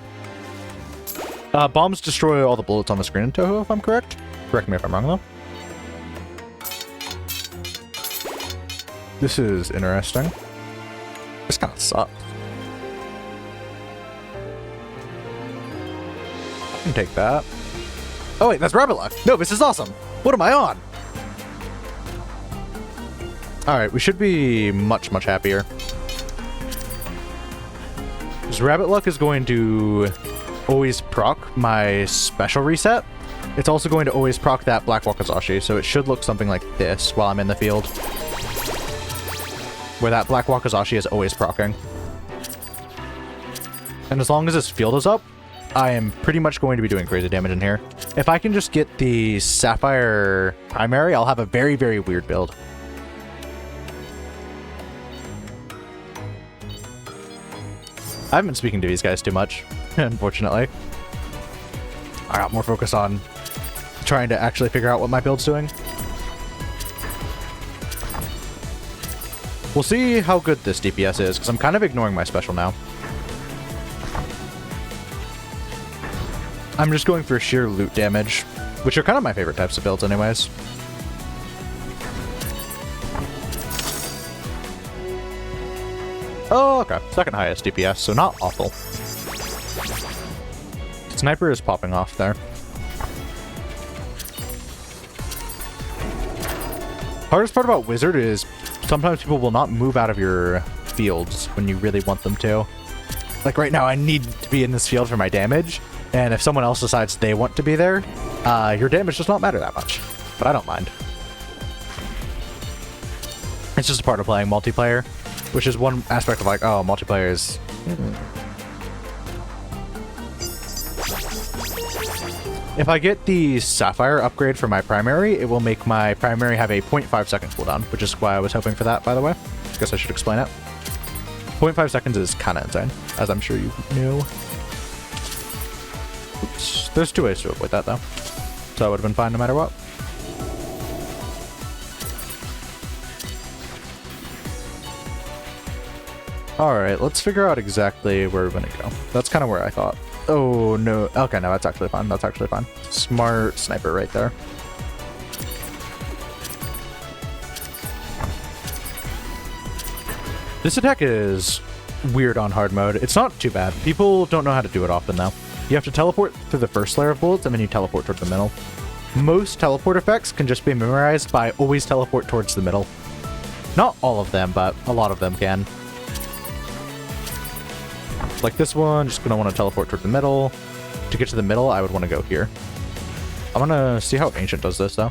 Bombs destroy all the bullets on the screen in Toho, if I'm correct. Correct me if I'm wrong, though. This is interesting. This kind of sucks. I can take that. Oh wait, that's Rabbit Luck. No, this is awesome. What am I on? Alright, we should be much, much happier. Because Rabbit Luck is going to always proc my special reset. It's also going to always proc that Black Wakazashi, so it should look something like this while I'm in the field. Where that Black Wakazashi is always proccing. And as long as this field is up, I am pretty much going to be doing crazy damage in here. If I can just get the Sapphire primary, I'll have a very, very weird build. I haven't been speaking to these guys too much, unfortunately. I got more focus on trying to actually figure out what my build's doing. We'll see how good this DPS is, because I'm kind of ignoring my special now. I'm just going for sheer loot damage, which are kind of my favorite types of builds anyways. Oh, okay. Second highest DPS, so not awful. Sniper is popping off there. Hardest part about Wizard is sometimes people will not move out of your fields when you really want them to. Like right now, I need to be in this field for my damage, and if someone else decides they want to be there, your damage does not matter that much. But I don't mind. It's just a part of playing multiplayer, which is one aspect of like, oh, multiplayer is... If I get the Sapphire upgrade for my primary, it will make my primary have a 0.5 second cooldown, which is why I was hoping for that, by the way. Guess I should explain it. 0.5 seconds is kind of insane, as I'm sure you knew. Oops. There's 2 ways to avoid that, though. So I would have been fine no matter what. Alright, let's figure out exactly where we're going to go. That's kind of where I thought. Oh, no. Okay, no, that's actually fine. That's actually fine. Smart sniper right there. This attack is weird on hard mode. It's not too bad. People don't know how to do it often, though. You have to teleport through the first layer of bullets, and then you teleport towards the middle. Most teleport effects can just be memorized by always teleport towards the middle. Not all of them, but a lot of them can. Like this one, just gonna want to teleport toward the middle. To get to the middle, I would want to go here. I'm gonna see how Ancient does this, though.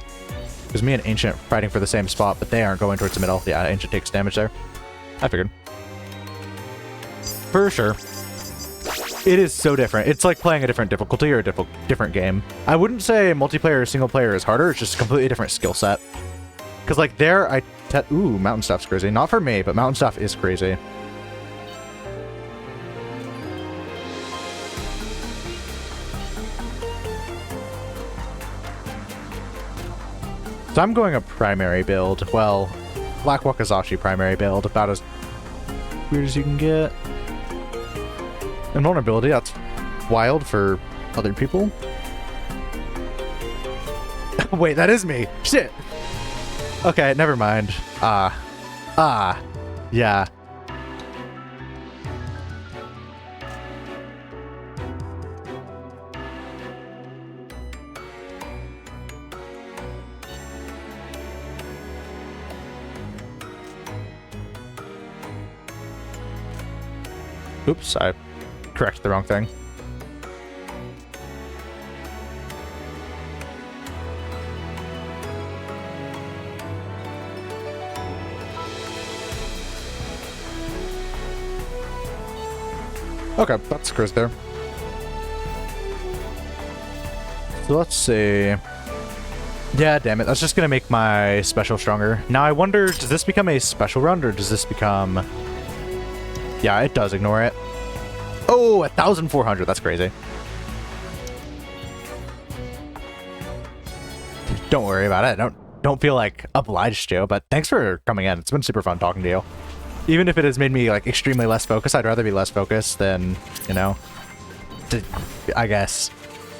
Because me and Ancient are fighting for the same spot, but they aren't going towards the middle. Yeah, Ancient takes damage there. I figured. For sure. It is so different. It's like playing a different difficulty or a different game. I wouldn't say multiplayer or single player is harder. It's just a completely different skill set. Because like there, ooh, mountain stuff's crazy. Not for me, but mountain stuff is crazy. So I'm going a primary build. Well, Black Wakazashi primary build. About as weird as you can get. Invulnerability, that's wild for other people. Wait, that is me. Shit. Okay, never mind. Yeah. Oops, I corrected the wrong thing. Okay, that's Chris there. So let's see. Yeah, damn it. That's just gonna make my special stronger. Now I wonder, does this become a special round or does this become... Yeah, it does ignore it. Oh, 1,400. That's crazy. Don't worry about it. Don't feel like obliged to, but thanks for coming in. It's been super fun talking to you. Even if it has made me like extremely less focused, I'd rather be less focused than, you know, I guess.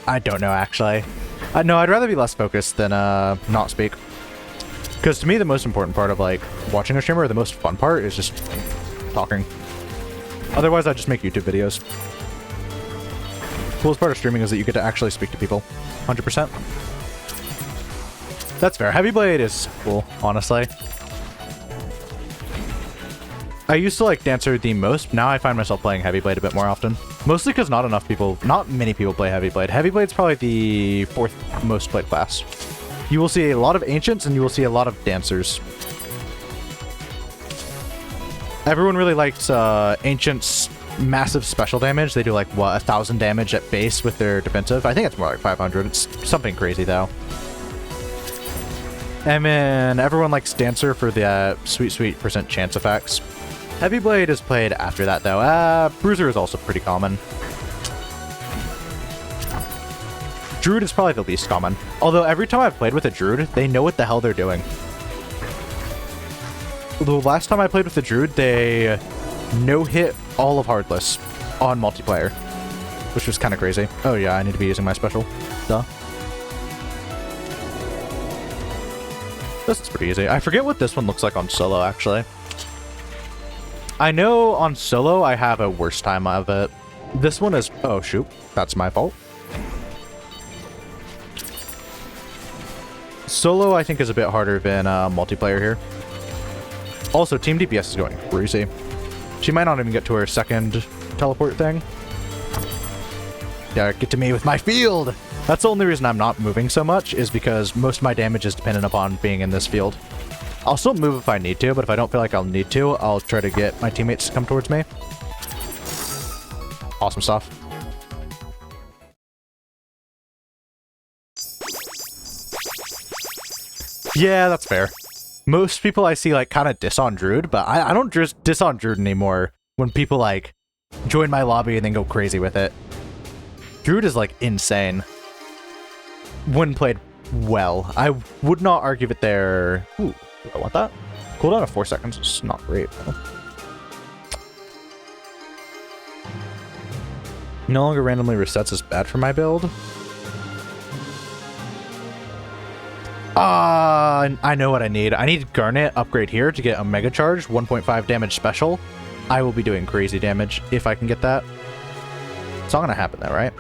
I don't know, actually. No, I'd rather be less focused than not speak. Because to me, the most important part of like watching a streamer, or the most fun part, is just talking. Otherwise, I just make YouTube videos. The coolest part of streaming is that you get to actually speak to people. 100%. That's fair. Heavy Blade is cool, honestly. I used to like Dancer the most. Now I find myself playing Heavy Blade a bit more often. Mostly because not many people play Heavy Blade. Heavy Blade's probably the 4th most played class. You will see a lot of Ancients and you will see a lot of Dancers. Everyone really likes Ancient's massive special damage. They do like, what, 1,000 damage at base with their defensive? I think it's more like 500. It's something crazy, though. And then everyone likes Dancer for the sweet percent chance effects. Heavy Blade is played after that, though. Bruiser is also pretty common. Druid is probably the least common. Although every time I've played with a Druid, they know what the hell they're doing. The last time I played with the Druid, they no-hit all of Heartless on multiplayer, which was kind of crazy. Oh yeah, I need to be using my special. Duh. This is pretty easy. I forget what this one looks like on solo, actually. I know on solo I have a worse time of it. This one is... Oh, shoot. That's my fault. Solo, I think, is a bit harder than multiplayer here. Also, Team DPS is going crazy. She might not even get to her second teleport thing. Yeah, get to me with my field! That's the only reason I'm not moving so much, is because most of my damage is dependent upon being in this field. I'll still move if I need to, but if I don't feel like I'll need to, I'll try to get my teammates to come towards me. Awesome stuff. Yeah, that's fair. Most people I see, like, kind of diss on Druid, but I don't just diss on Druid anymore when people, like, join my lobby and then go crazy with it. Druid is, like, insane. When played well. I would not argue that they're... Ooh, do I want that? Cooldown of 4 seconds is not great, though. No longer randomly resets is bad for my build. I know what I need. I need Garnet upgrade here to get Omega Charge, 1.5 damage special. I will be doing crazy damage if I can get that. It's not gonna happen though, right?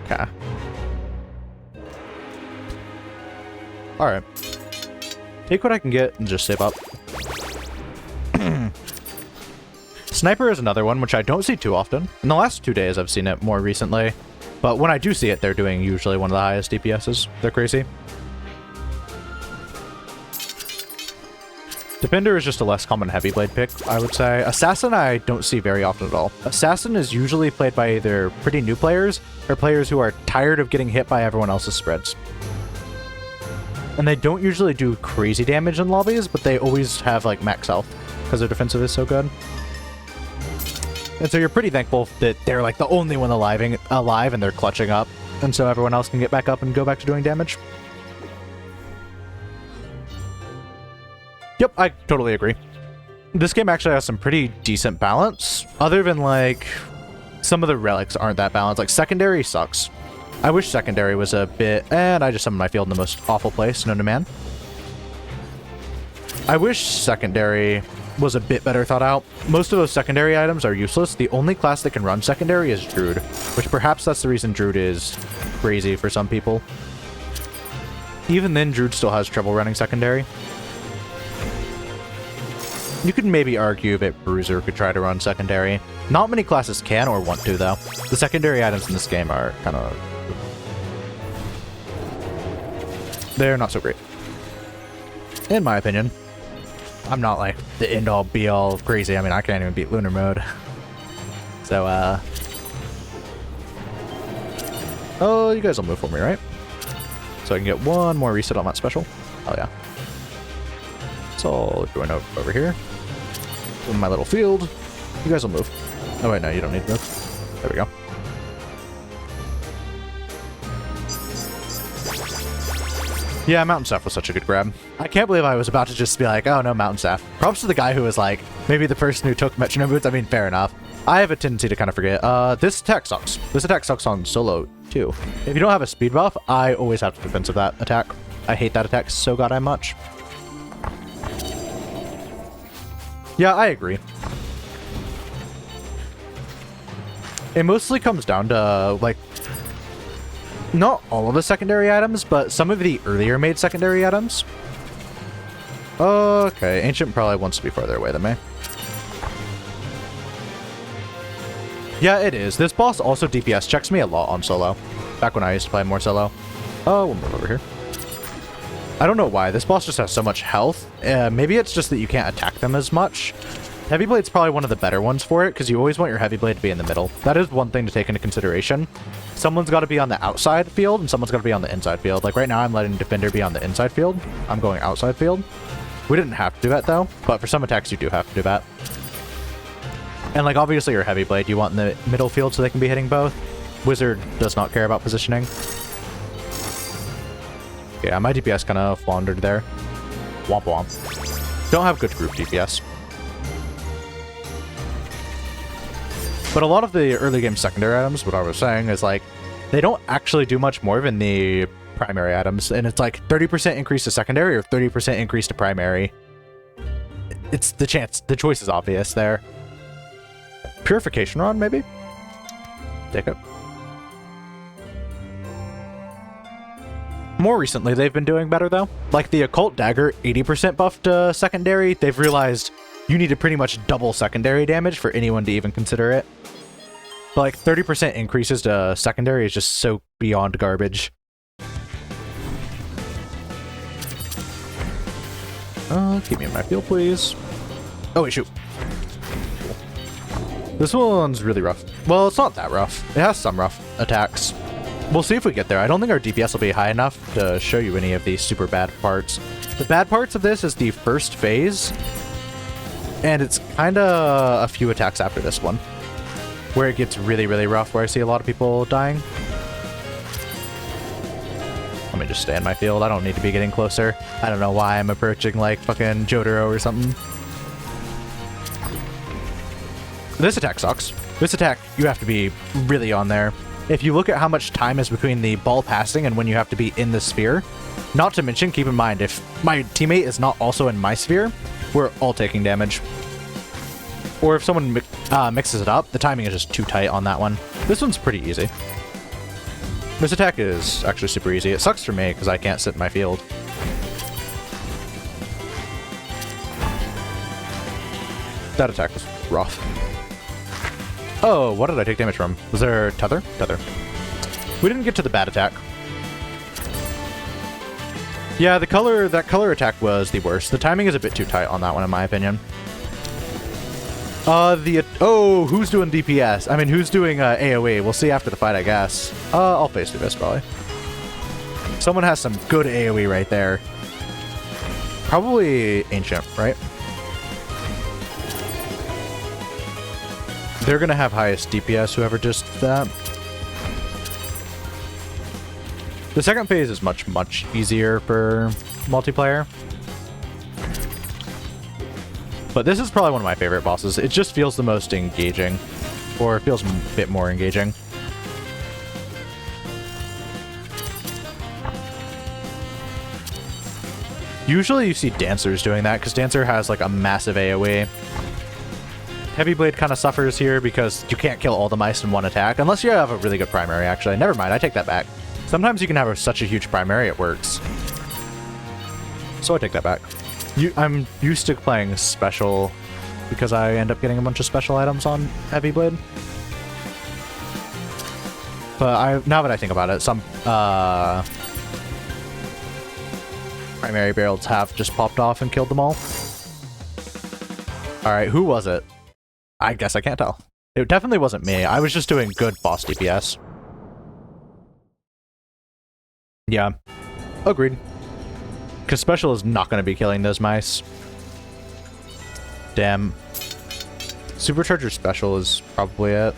Okay. Alright. Take what I can get and just save up. Sniper is another one, which I don't see too often. In the last 2 days, I've seen it more recently. But when I do see it, they're doing usually one of the highest DPSs. They're crazy. Defender is just a less common heavy blade pick, I would say. Assassin I don't see very often at all. Assassin is usually played by either pretty new players or players who are tired of getting hit by everyone else's spreads. And they don't usually do crazy damage in lobbies, but they always have like max health because their defensive is so good. And so you're pretty thankful that they're like the only one alive and they're clutching up. And so everyone else can get back up and go back to doing damage. Yep, I totally agree. This game actually has some pretty decent balance, other than like some of the relics aren't that balanced. Like secondary sucks. I wish secondary was a bit, and I just summoned my field in the most awful place known to man. I wish secondary was a bit better thought out. Most of those secondary items are useless. The only class that can run secondary is Druid, which perhaps that's the reason Druid is crazy for some people. Even then, Druid still has trouble running secondary. You could maybe argue that Bruiser could try to run secondary. Not many classes can or want to, though. The secondary items in this game are kind of... they're not so great. In my opinion. I'm not like the end-all be-all crazy. I mean, I can't even beat Lunar Mode. So, oh, you guys will move for me, right? So I can get one more reset on that special. Oh, yeah. So I'll join over here. In my little field. You guys will move. Oh, wait, no, you don't need to move. There we go. Yeah, Mountain Staff was such a good grab. I can't believe I was about to just be like, oh no, Mountain Staff. Props to the guy who was like, maybe the person who took Metronome Boots. I mean, fair enough. I have a tendency to kind of forget. This attack sucks. This attack sucks on solo, too. If you don't have a speed buff, I always have to defensive that attack. I hate that attack so goddamn much. Yeah, I agree. It mostly comes down to, like, not all of the secondary items, but some of the earlier made secondary items. Okay, Ancient probably wants to be farther away than me. Yeah, it is. This boss also DPS checks me a lot on solo. Back when I used to play more solo. Oh, we'll move over here. I don't know why. This boss just has so much health. Maybe it's just that you can't attack them as much. Heavy Blade's probably one of the better ones for it, because you always want your Heavy Blade to be in the middle. That is one thing to take into consideration. Someone's got to be on the outside field, and someone's got to be on the inside field. Like right now, I'm letting Defender be on the inside field. I'm going outside field. We didn't have to do that, though, but for some attacks, you do have to do that. And, like, obviously your Heavy Blade, you want in the middle field so they can be hitting both. Wizard does not care about positioning. Yeah, my DPS kind of floundered there. Womp womp. Don't have good group DPS. But a lot of the early game secondary items, what I was saying, is like, they don't actually do much more than the primary items. And it's like 30% increase to secondary or 30% increase to primary. It's the choice is obvious there. Purification Rod, maybe? Take it. More recently, they've been doing better, though. Like the Occult Dagger, 80% buffed secondary, they've realized you need to pretty much double secondary damage for anyone to even consider it. But like 30% increases to secondary is just so beyond garbage. Keep me in my field, please. Oh, wait, shoot. This one's really rough. Well, it's not that rough. It has some rough attacks. We'll see if we get there. I don't think our DPS will be high enough to show you any of these super bad parts. The bad parts of this is the first phase, and it's kind of a few attacks after this one, where it gets really, really rough, where I see a lot of people dying. Let me just stay in my field. I don't need to be getting closer. I don't know why I'm approaching like fucking Jotaro or something. This attack sucks. This attack, you have to be really on there. If you look at how much time is between the ball passing and when you have to be in the sphere, not to mention, keep in mind, if my teammate is not also in my sphere, we're all taking damage. Or if someone mixes it up, the timing is just too tight on that one. This one's pretty easy. This attack is actually super easy. It sucks for me because I can't sit in my field. That attack was rough. Oh, what did I take damage from? Was there tether? Tether. We didn't get to the bad attack. Yeah, that color attack was the worst. The timing is a bit too tight on that one, in my opinion. Who's doing DPS? I mean, who's doing AoE? We'll see after the fight, I guess. I'll face through this, probably. Someone has some good AoE right there. Probably Ancient, right? They're gonna have highest DPS, whoever just that. The second phase is much, much easier for multiplayer. But this is probably one of my favorite bosses. It just feels the most engaging. Or it feels a bit more engaging. Usually you see Dancers doing that, because Dancer has like a massive AoE. Heavy Blade kind of suffers here because you can't kill all the mice in one attack, unless you have a really good primary, actually. Never mind, I take that back. Sometimes you can have such a huge primary, it works. So I take that back. I'm used to playing special because I end up getting a bunch of special items on Heavy Blade. But now that I think about it, some primary barrels have just popped off and killed them all. Alright, who was it? I guess I can't tell. It definitely wasn't me. I was just doing good boss DPS. Yeah. Agreed. Because special is not going to be killing those mice. Damn. Supercharger special is probably it.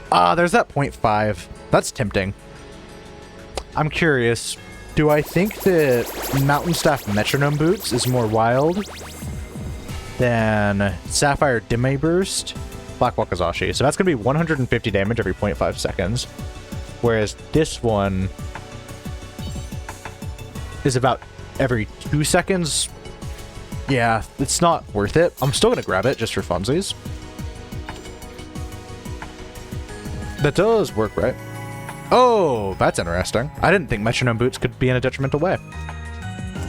There's that 0.5. That's tempting. I'm curious. Do I think that Mountain Staff Metronome Boots is more wild than Sapphire Demi Burst Black Wakazashi? So that's going to be 150 damage every 0.5 seconds. Whereas this one is about every 2 seconds. Yeah, it's not worth it. I'm still going to grab it just for funsies. That does work, right? Oh, that's interesting. I didn't think Metronome Boots could be in a detrimental way.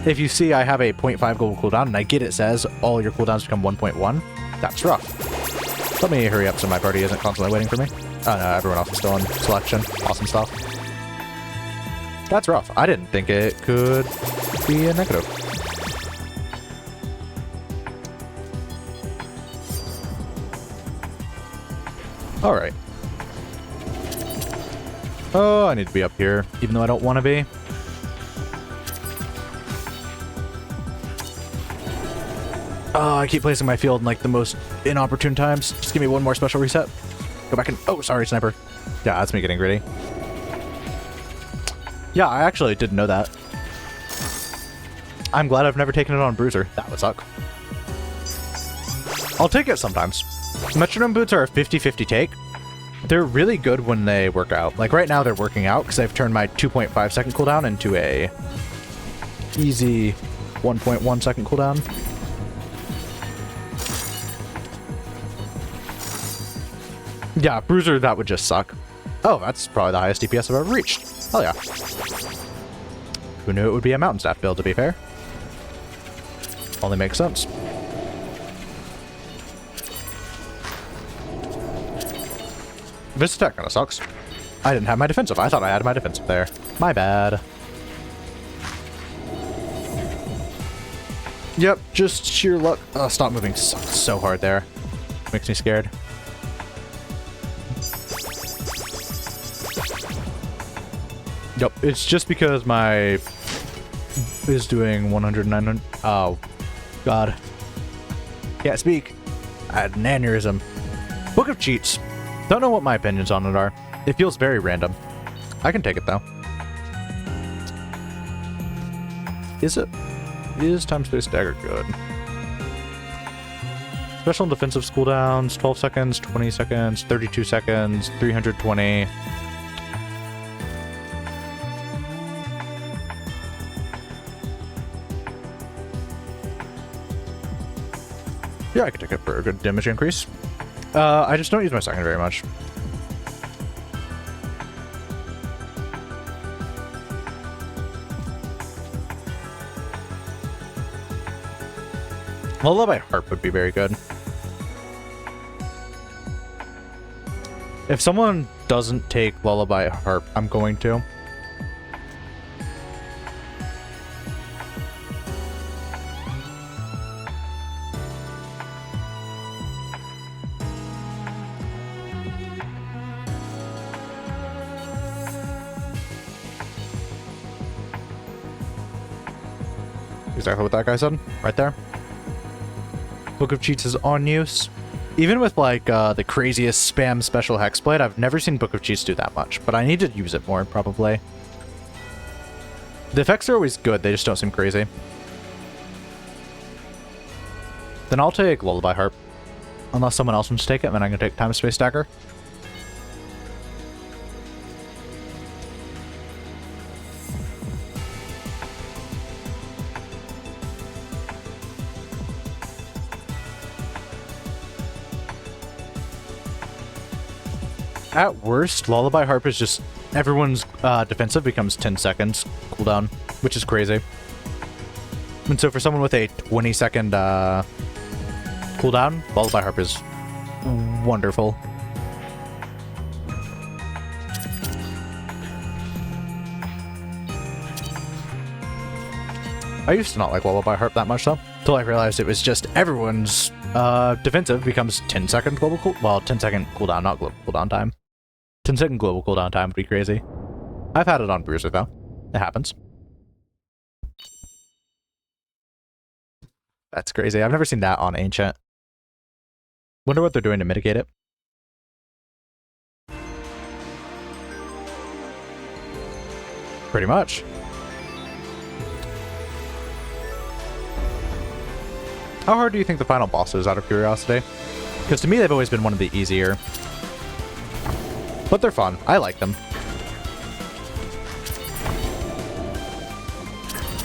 If you see I have a 0.5 gold cooldown, and I get it says all your cooldowns become 1.1, that's rough. Let me hurry up so my party isn't constantly waiting for me. Oh no, everyone else is still in selection. Awesome stuff. That's rough. I didn't think it could be a negative. Alright. Oh, I need to be up here, even though I don't want to be. Oh, I keep placing my field in like the most inopportune times. Just give me one more special reset. Go back and... Oh, sorry, sniper. Yeah, that's me getting greedy. Yeah, I actually didn't know that. I'm glad I've never taken it on Bruiser. That would suck. I'll take it sometimes. Metronome Boots are a 50-50 take. They're really good when they work out. Like right now they're working out because I've turned my 2.5 second cooldown into a easy 1.1 second cooldown. Yeah, Bruiser, that would just suck. Oh, that's probably the highest DPS I've ever reached. Hell yeah. Who knew it would be a mountain staff build, to be fair? Only makes sense. This attack kind of sucks. I didn't have my defensive. I thought I had my defensive there. My bad. Yep, just sheer luck. Oh, stop moving sucks so hard there. Makes me scared. Yep, it's just because my is doing 100, 900. Oh, God. Can't speak. I had an aneurysm. Book of Cheats. Don't know what my opinions on it are. It feels very random. I can take it, though. Is it? Is time space dagger good? Special and defensive cooldowns, 12 seconds, 20 seconds, 32 seconds, 320. Yeah, I could take it for a good damage increase. I just don't use my second very much. Lullaby Harp would be very good. If someone doesn't take Lullaby Harp, I'm going to. Exactly what that guy said, right there. Book of Cheats is on use. Even with like the craziest spam special hexblade, I've never seen Book of Cheats do that much, but I need to use it more probably. The effects are always good, they just don't seem crazy. Then I'll take Lullaby Harp. Unless someone else wants to take it, then I can take Time Space Dagger. At worst, Lullaby Harp is just everyone's defensive becomes 10 seconds cooldown, which is crazy. And so for someone with a 20-second cooldown, Lullaby Harp is wonderful. I used to not like Lullaby Harp that much though, until I realized it was just everyone's defensive becomes 10-second global well, 10-second cooldown, not global cooldown time. 10-second global cooldown time would be crazy. I've had it on Bruiser though. It happens. That's crazy. I've never seen that on Ancient. Wonder what they're doing to mitigate it. Pretty much. How hard do you think the final boss is, out of curiosity? Because to me, they've always been one of the easier. But they're fun. I like them.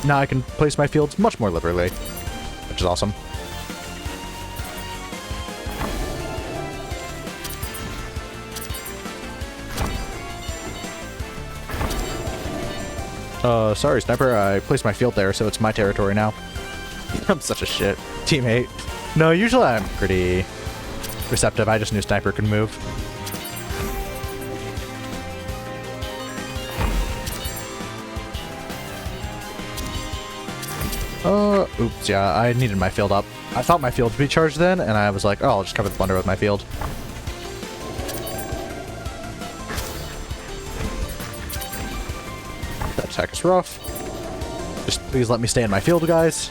Now I can place my fields much more liberally, which is awesome. Sorry, Sniper. I placed my field there, so it's my territory now. I'm such a shit teammate. No, usually I'm pretty receptive. I just knew Sniper could move. Oops, yeah, I needed my field up. I thought my field would be charged then, and I was like, oh, I'll just cover the blunder with my field. That attack is rough. Just please let me stay in my field, guys.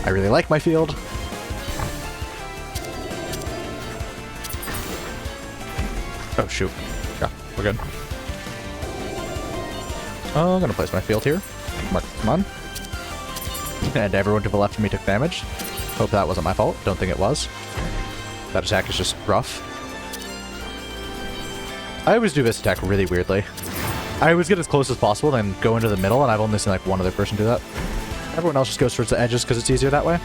I really like my field. Oh, shoot. Yeah, we're good. I'm gonna place my field here. Mark, come on. And everyone to the left of me took damage. Hope that wasn't my fault. Don't think it was. That attack is just rough. I always do this attack really weirdly. I always get as close as possible, then go into the middle, and I've only seen like one other person do that. Everyone else just goes towards the edges because it's easier that way.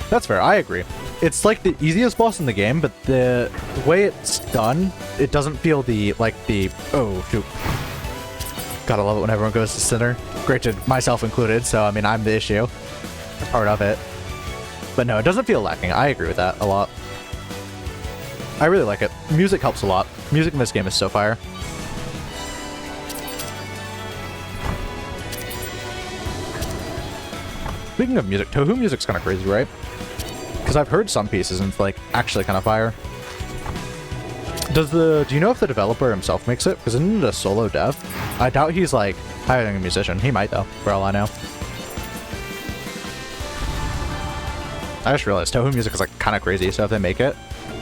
That's fair. I agree. it's like the easiest boss in the game, but the way it's done, it doesn't feel oh shoot. Gotta love it when everyone goes to center. Granted, myself included, so I mean, I'm the issue. Part of it. But no, it doesn't feel lacking. I agree with that a lot. I really like it. Music helps a lot. Music in this game is so fire. Speaking of music, Touhou music's kind of crazy, right? Because I've heard some pieces and it's like actually kind of fire. Do you know if the developer himself makes it? Because isn't it a solo dev? I doubt he's like hiring a musician. He might though, for all I know. I just realized Touhou music is like kind of crazy, so if they make it,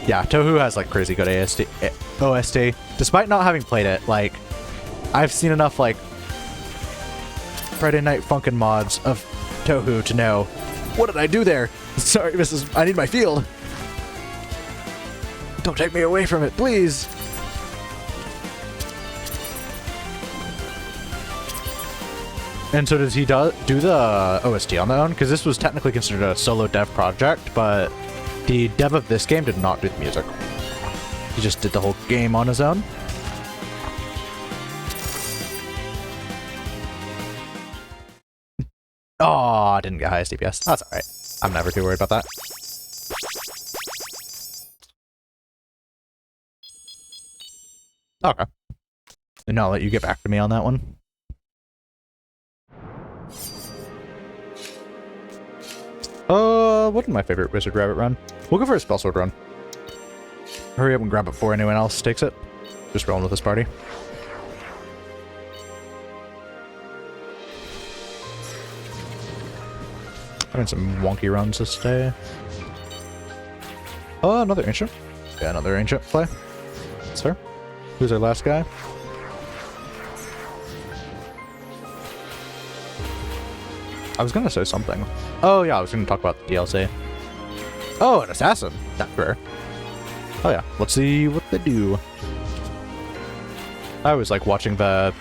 yeah, Touhou has like crazy good OST. Despite not having played it, like I've seen enough like Friday Night Funkin' mods of Touhou to know, what did I do there? Sorry, I need my field. Don't take me away from it, please. And so does he do the OST on their own? Because this was technically considered a solo dev project, but the dev of this game did not do the music. He just did the whole game on his own. Oh, I didn't get highest DPS. That's alright. I'm never too worried about that. Okay. And I'll let you get back to me on that one. What's my favorite Wizard Rabbit run? We'll go for a Spell Sword run. Hurry up and grab it before anyone else takes it. Just rolling with this party. Having some wonky runs this day. Oh, another ancient. Yeah, another ancient play. Sir, who's our last guy? I was gonna say something. Oh yeah, I was gonna talk about the DLC. Oh, an assassin. That's rare. Oh yeah, let's see what they do. I was like watching the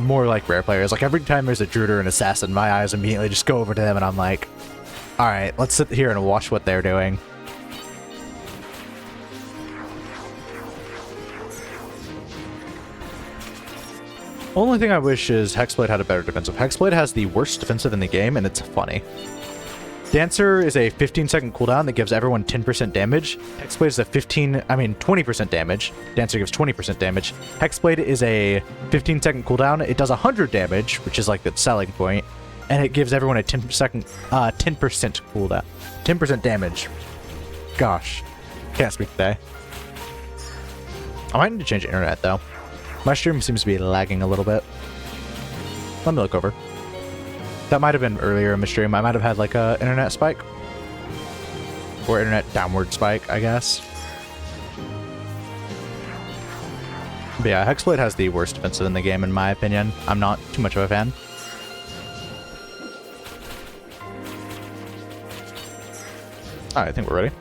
more like rare players. Like every time there's a druid or an assassin, my eyes immediately just go over to them and I'm like, all right, let's sit here and watch what they're doing. Only thing I wish is Hexblade had a better defensive. Hexblade has the worst defensive in the game, and it's funny. Dancer is a 15-second cooldown that gives everyone 10% damage. Hexblade is a 20% damage. Dancer gives 20% damage. Hexblade is a 15-second cooldown. It does 100 damage, which is like the selling point, and it gives everyone a 10% cooldown. 10% damage. Gosh, can't speak today. I might need to change internet though. My stream seems to be lagging a little bit. Let me look over. That might have been earlier in my stream. I might have had like a internet spike. Or internet downward spike, I guess. But yeah, Hexblade has the worst defensive in the game in my opinion. I'm not too much of a fan. Alright, I think we're ready.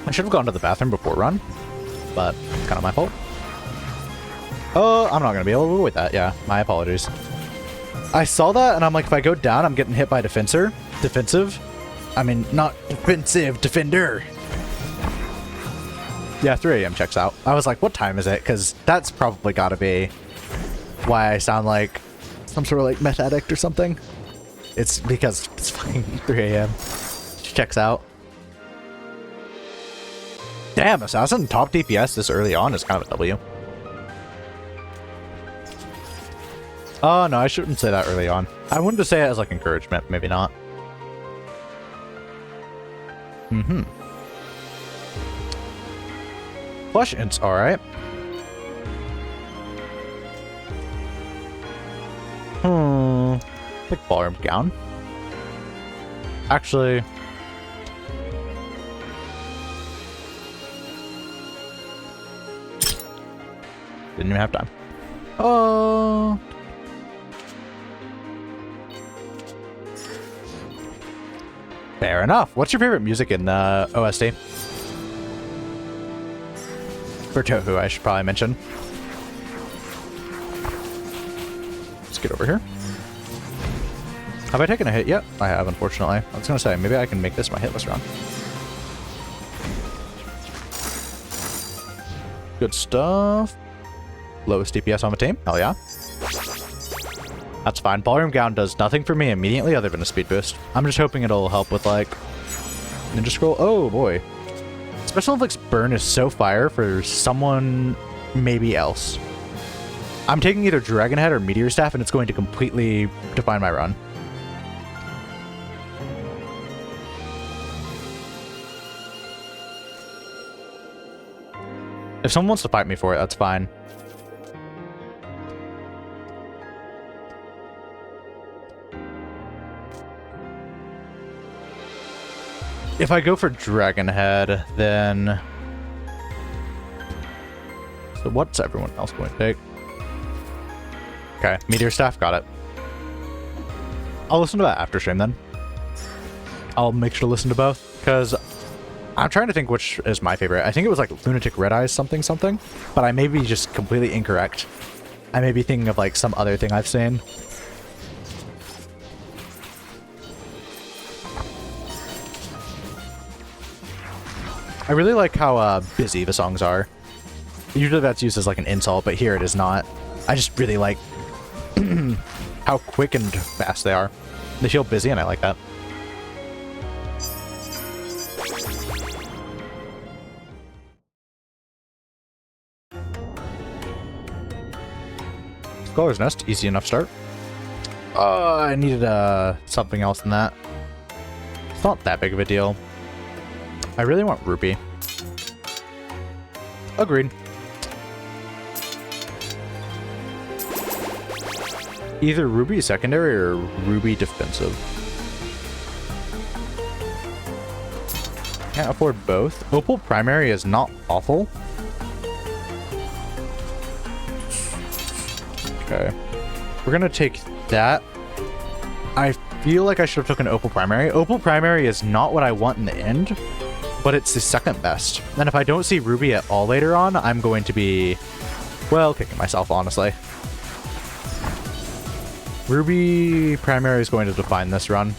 I should have gone to the bathroom before run, but it's kind of my fault. Oh, I'm not going to be able to avoid that. Yeah, my apologies. I saw that, and I'm like, if I go down, I'm getting hit by defensive. I mean, not defensive, defender. Yeah, 3 AM checks out. I was like, what time is it? Because that's probably got to be why I sound like some sort of like meth addict or something. It's because it's fucking 3 AM. Checks out. Damn, Assassin top DPS this early on is kind of a W. Oh, no, I shouldn't say that early on. I wanted to say it as, like, encouragement. Maybe not. Mm-hmm. Flush Int's alright. Like ballroom gown. Actually... didn't even have time. Oh. Fair enough. What's your favorite music in OST? For Touhou, I should probably mention. Let's get over here. Have I taken a hit yet? I have, unfortunately. I was gonna say, maybe I can make this my hitless run. Good stuff. Lowest DPS on the team. Hell yeah. That's fine. Ballroom Gown does nothing for me immediately other than a speed boost. I'm just hoping it'll help with, like, Ninja Scroll. Oh, boy. Special Inflict's burn is so fire for someone maybe else. I'm taking either Dragon Head or Meteor Staff, and it's going to completely define my run. If someone wants to fight me for it, that's fine. If I go for Dragon Head, then... So what's everyone else going to take? Okay, Meteor Staff, got it. I'll listen to that after stream then. I'll make sure to listen to both, because I'm trying to think which is my favorite. I think it was like Lunatic Red Eyes something something, but I may be just completely incorrect. I may be thinking of like some other thing I've seen. I really like how busy the songs are. Usually that's used as like an insult, but here it is not. I just really like how quick and fast they are. They feel busy and I like that. Scholar's Nest, easy enough start. I needed something else than that. It's not that big of a deal. I really want Rupee. Agreed. Either Ruby secondary or Ruby defensive. Can't afford both. Opal primary is not awful. Okay. We're gonna take that. I feel like I should have taken Opal primary. Opal primary is not what I want in the end, but it's the second best. And if I don't see Ruby at all later on, I'm going to be, well, kicking myself, honestly. Ruby primary is going to define this run.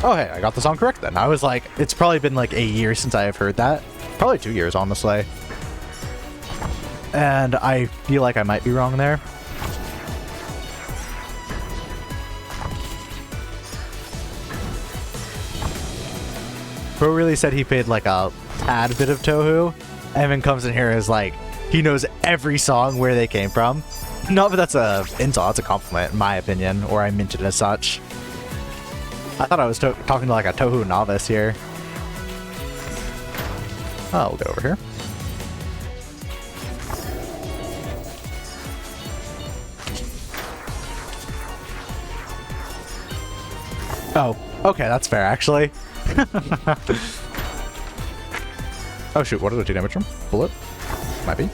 Oh, hey, I got the song correct then. I was like, it's probably been like a year since I have heard that. Probably 2 years, honestly. And I feel like I might be wrong there. Pro really said he paid like a tad bit of Tohu, and then comes in here as like, he knows every song where they came from. Not that that's a insult, that's a compliment in my opinion, or I meant it as such. I thought I was talking to like a Tohu novice here. Oh, we'll get over here. Oh, okay, that's fair actually. Oh shoot, what did I take damage from? Bullet? Might be.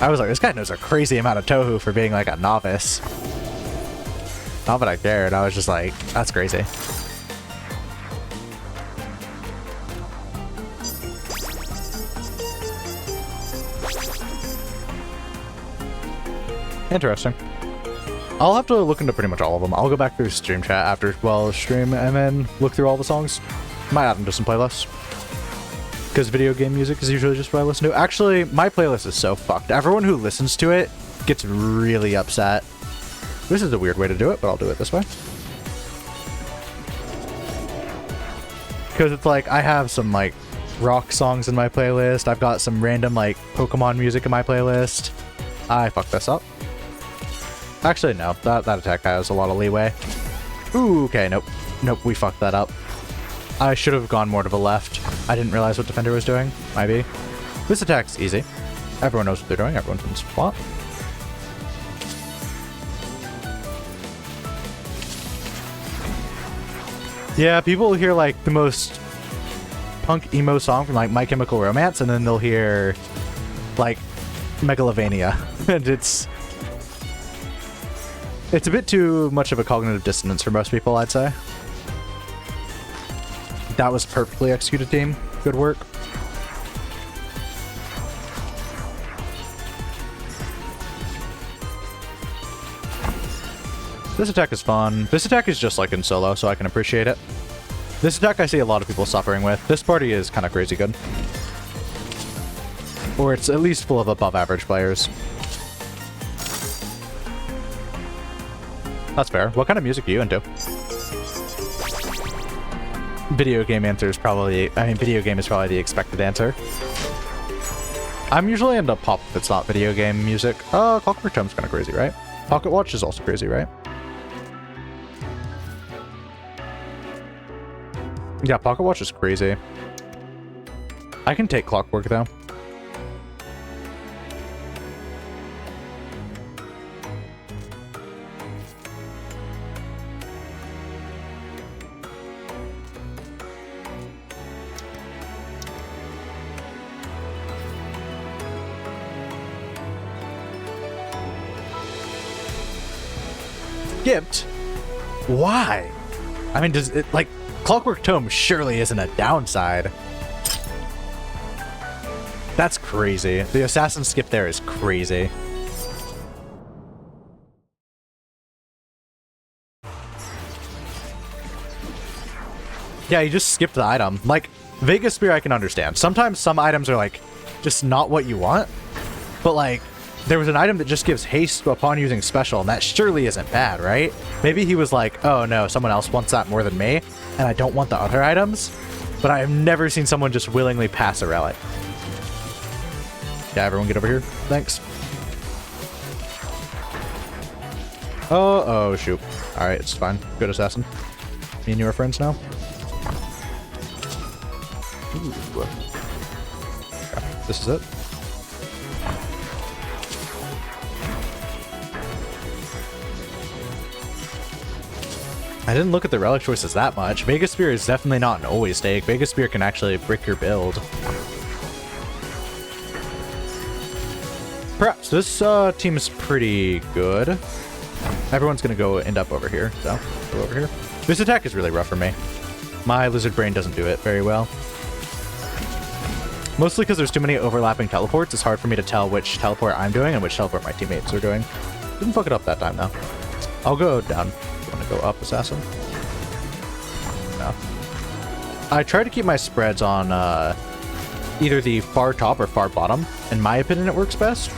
I was like, this guy knows a crazy amount of Tohu for being like a novice. Not that I cared, I was just like, that's crazy. Interesting. I'll have to look into pretty much all of them. I'll go back through stream chat after, well, stream, and then look through all the songs. Might add them to some playlists. Because video game music is usually just what I listen to. Actually, my playlist is so fucked. Everyone who listens to it gets really upset. This is a weird way to do it, but I'll do it this way. Because it's like, I have some, like, rock songs in my playlist. I've got some random, like, Pokemon music in my playlist. I fucked this up. Actually, no. That attack has a lot of leeway. Ooh, okay, nope. Nope, we fucked that up. I should have gone more to the left. I didn't realize what Defender was doing. Maybe. This attack's easy. Everyone knows what they're doing. Everyone's in spot. Yeah, people will hear, like, the most punk emo song from, like, My Chemical Romance, and then they'll hear, like, Megalovania. And it's a bit too much of a cognitive dissonance for most people, I'd say. That was perfectly executed, team. Good work. This attack is fun. This attack is just like in solo, so I can appreciate it. This attack I see a lot of people suffering with. This party is kind of crazy good. Or it's at least full of above average players. That's fair. What kind of music are you into? Video game answer is probably... I mean, video game is probably the expected answer. I'm usually into pop if it's not video game music. Clockwork Tome's kind of crazy, right? Pocket Watch is also crazy, right? Yeah, Pocket Watch is crazy. I can take Clockwork, though. Skipped? Why? I mean, does it, like, Clockwork Tome surely isn't a downside. That's crazy. The assassin skip there is crazy. Yeah, you just skipped the item. Like, Vegas Spear I can understand. Sometimes some items are, like, just not what you want. But, like, there was an item that just gives haste upon using special, and that surely isn't bad, right? Maybe he was like, oh no, someone else wants that more than me, and I don't want the other items. But I have never seen someone just willingly pass a relic. Yeah, everyone get over here. Thanks. Oh, shoot. Alright, it's fine. Good assassin. Me and you are friends now. Ooh. Okay, this is it. I didn't look at the relic choices that much. Vegas Spear is definitely not an always take. Vegas Spear can actually brick your build. Perhaps this team is pretty good. Everyone's gonna go end up over here, so go over here. This attack is really rough for me. My lizard brain doesn't do it very well. Mostly because there's too many overlapping teleports. It's hard for me to tell which teleport I'm doing and which teleport my teammates are doing. Didn't fuck it up that time though. I'll go down. I'm gonna go up, assassin. No. I try to keep my spreads on either the far top or far bottom. In my opinion, it works best.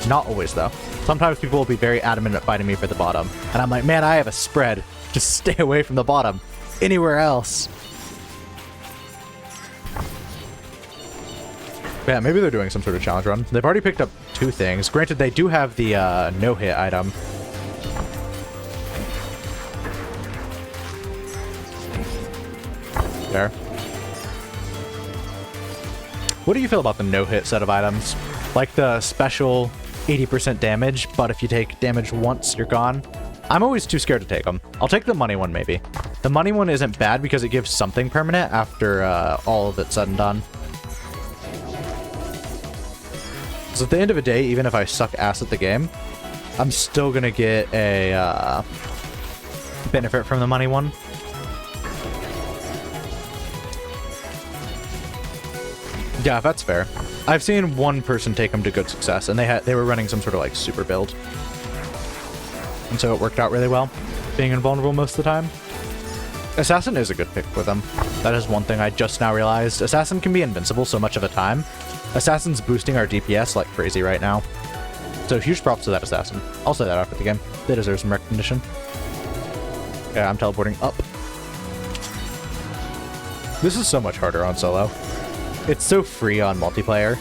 Not always, though. Sometimes people will be very adamant at fighting me for the bottom. And I'm like, man, I have a spread. Just stay away from the bottom. Anywhere else. Yeah, maybe they're doing some sort of challenge run. They've already picked up 2 things. Granted, they do have the no-hit item. There. What do you feel about the no-hit set of items? Like the special 80% damage, but if you take damage once, you're gone? I'm always too scared to take them. I'll take the money one, maybe. The money one isn't bad because it gives something permanent after all of it's said and done. So at the end of the day, even if I suck ass at the game, I'm still gonna get a benefit from the money one. Yeah, that's fair. I've seen one person take them to good success, and they were running some sort of like super build, and so it worked out really well, being invulnerable most of the time. Assassin is a good pick with them. That is one thing I just now realized. Assassin can be invincible so much of the time. Assassin's boosting our DPS like crazy right now. So huge props to that assassin. I'll say that after the game. They deserve some recognition. Yeah, I'm teleporting up. This is so much harder on solo. It's so free on multiplayer.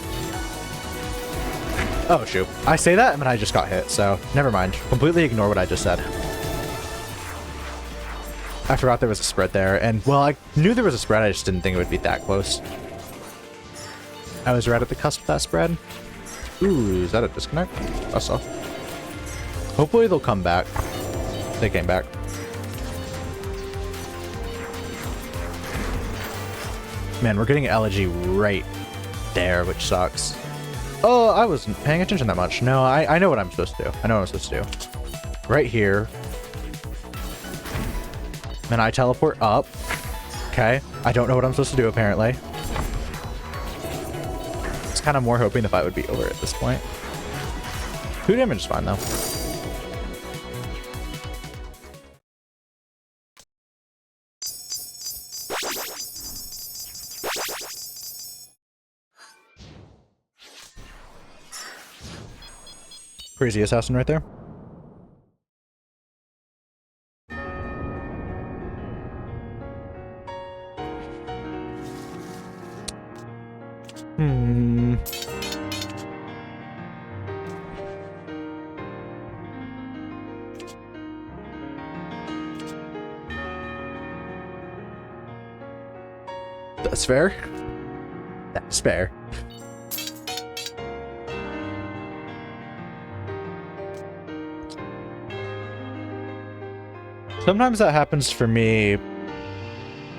Oh, shoot. I say that, and then I just got hit, so never mind. Completely ignore what I just said. I forgot there was a spread there, and, well, I knew there was a spread, I just didn't think it would be that close. I was right at the cusp of that spread. Ooh, is that a disconnect? I saw. Hopefully they'll come back. They came back. Man, we're getting elegy right there, which sucks. Oh, I wasn't paying attention that much. No, I know what I'm supposed to do. I know what I'm supposed to do. Right here. Then I teleport up. Okay. I don't know what I'm supposed to do, apparently. It's kind of more hoping the fight would be over at this point. 2 damage is fine, though. Crazy assassin right there. That's fair. That's fair. Sometimes that happens for me,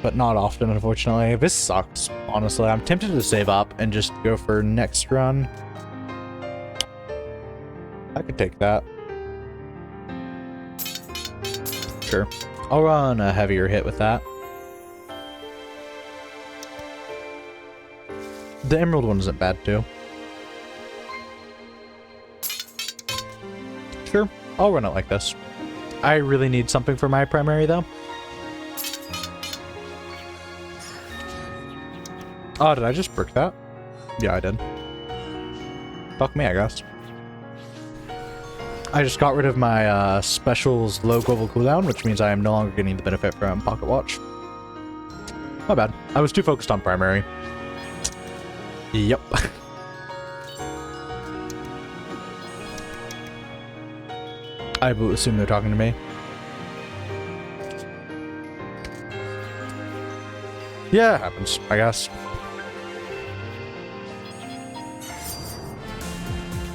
but not often, unfortunately. This sucks, honestly. I'm tempted to save up and just go for next run. I could take that. Sure. I'll run a heavier hit with that. The emerald one isn't bad, too. Sure. I'll run it like this. I really need something for my primary, though. Oh, did I just brick that? Yeah, I did. Fuck me, I guess. I just got rid of my specials low global cooldown, which means I am no longer getting the benefit from Pocket Watch. My bad. I was too focused on primary. Yep. I would assume they're talking to me. Yeah, it happens, I guess.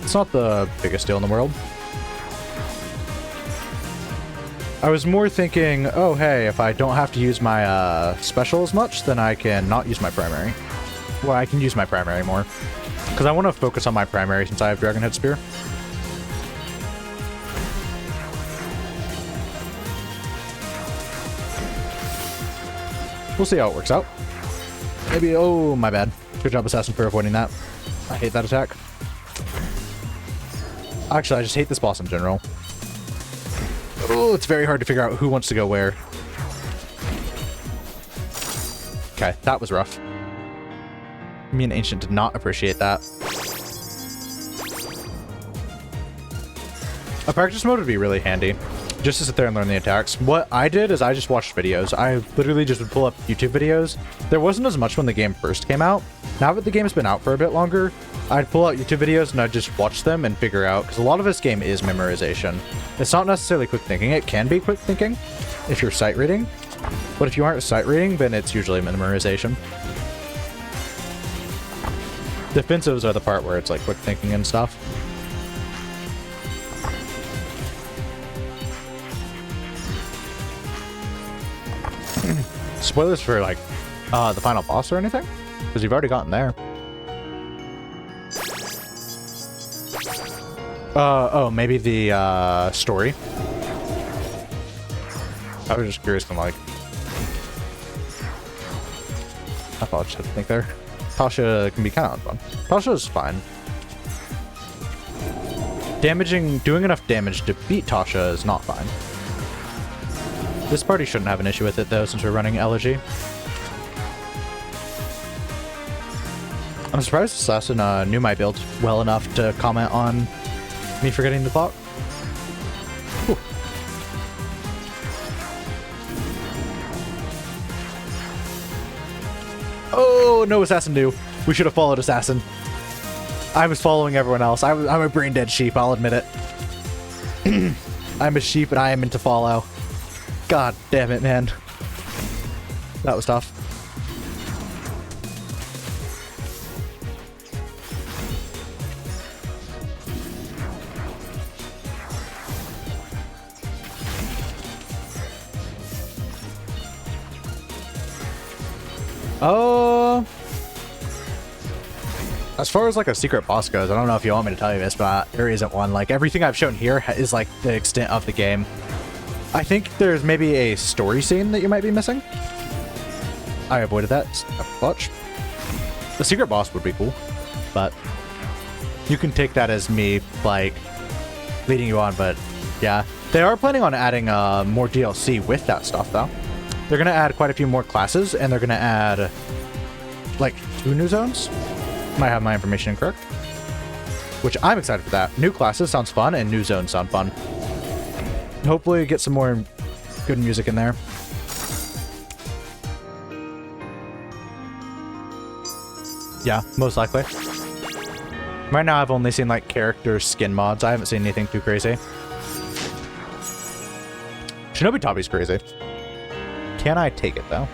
It's not the biggest deal in the world. I was more thinking, oh hey, if I don't have to use my special as much, then I can not use my primary. Well, I can use my primary more. Because I want to focus on my primary since I have Dragon Head Spear. We'll see how it works out. Maybe, oh, my bad. Good job, Assassin, for avoiding that. I hate that attack. Actually, I just hate this boss in general. Oh, it's very hard to figure out who wants to go where. Okay, that was rough. Me and Ancient did not appreciate that. A practice mode would be really handy. Just to sit there and learn the attacks. What I did is I just watched videos. I literally just would pull up YouTube videos. There wasn't as much when the game first came out. Now that the game's been out for a bit longer, I'd pull out YouTube videos and I'd just watch them and figure out, because a lot of this game is memorization. It's not necessarily quick thinking. It can be quick thinking if you're sight reading. But if you aren't sight reading, then it's usually memorization. Defensives are the part where it's like quick thinking and stuff. Spoilers for like the final boss or anything? Because you've already gotten there. Oh, maybe the story. I was just curious. I'm like, I thought I should think there. Tasha can be kind of fun. Tasha is fine. Doing enough damage to beat Tasha is not fine. This party shouldn't have an issue with it, though, since we're running Elegy. I'm surprised Assassin knew my build well enough to comment on me forgetting the clock. Whew. Oh, no, Assassin knew. We should have followed Assassin. I was following everyone else. I'm a brain-dead sheep, I'll admit it. I'm a sheep and I am meant to follow. God damn it, man. That was tough. As far as like a secret boss goes, I don't know if you want me to tell you this, but there isn't one. Like everything I've shown here is like the extent of the game. I think there's maybe a story scene that you might be missing. I avoided that. Watch. The secret boss would be cool, but you can take that as me like leading you on. But yeah, they are planning on adding more DLC with that stuff though. They're gonna add quite a few more classes, and they're gonna add like 2 new zones. Might have my information incorrect. which I'm excited for that. New classes sounds fun, and new zones sound fun. Hopefully get some more good music in there. Yeah, most likely. Right now I've only seen like character skin mods. I haven't seen anything too crazy. Shinobi Tabi's crazy. Can I take it though?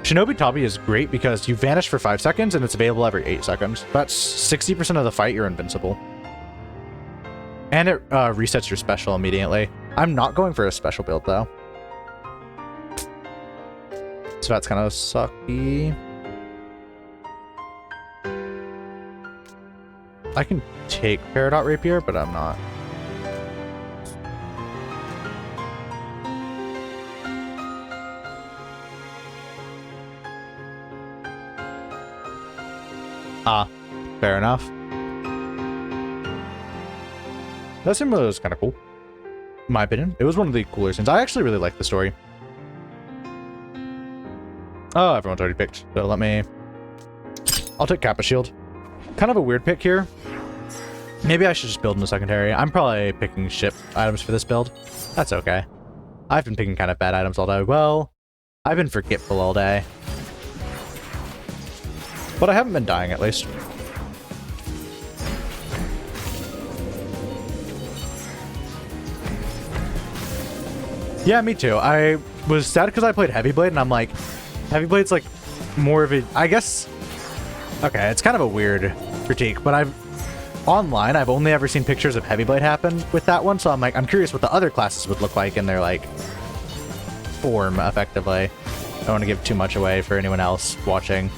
Shinobi Tabi is great because you vanish for 5 seconds and it's available every 8 seconds. That's 60% of the fight you're invincible. And it resets your special immediately. I'm not going for a special build though. So that's kind of sucky. I can take Peridot Rapier, but I'm not. Ah, fair enough. That sim was kind of cool, in my opinion. It was one of the cooler scenes. I actually really like the story. Oh, everyone's already picked, so let me... I'll take Kappa Shield. Kind of a weird pick here. Maybe I should just build in a secondary. I'm probably picking ship items for this build. That's okay. I've been picking kind of bad items all day. Well, I've been forgetful all day. But I haven't been dying, at least. Yeah, me too. I was sad because I played Heavy Blade, and I'm like, Heavy Blade's like more of a... I guess... Okay, it's kind of a weird critique, but online, I've only ever seen pictures of Heavy Blade happen with that one, so I'm like, I'm curious what the other classes would look like in their, like, form, effectively. I don't want to give too much away for anyone else watching.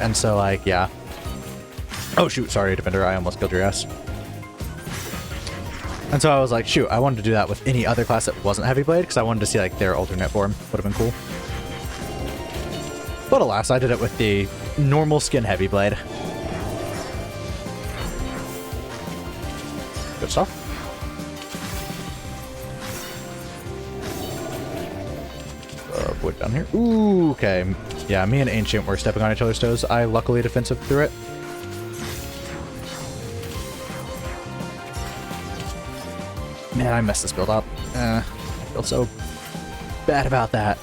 And so, like, yeah. Oh, shoot, sorry, Defender, I almost killed your ass. And so I was like, shoot, I wanted to do that with any other class that wasn't Heavy Blade, because I wanted to see, like, their alternate form. Would have been cool. But alas, I did it with the normal skin Heavy Blade. Good stuff. Wood down here. Ooh, okay. Yeah, me and Ancient were stepping on each other's toes. I luckily defensive through it. Man, I messed this build up. I feel so bad about that.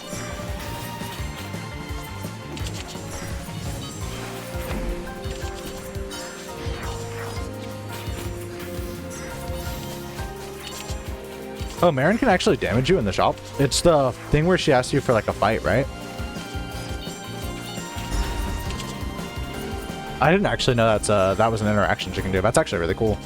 Oh, Marin can actually damage you in the shop. It's the thing where she asks you for like a fight, right? I didn't actually know that was an interaction she can do. That's actually really cool.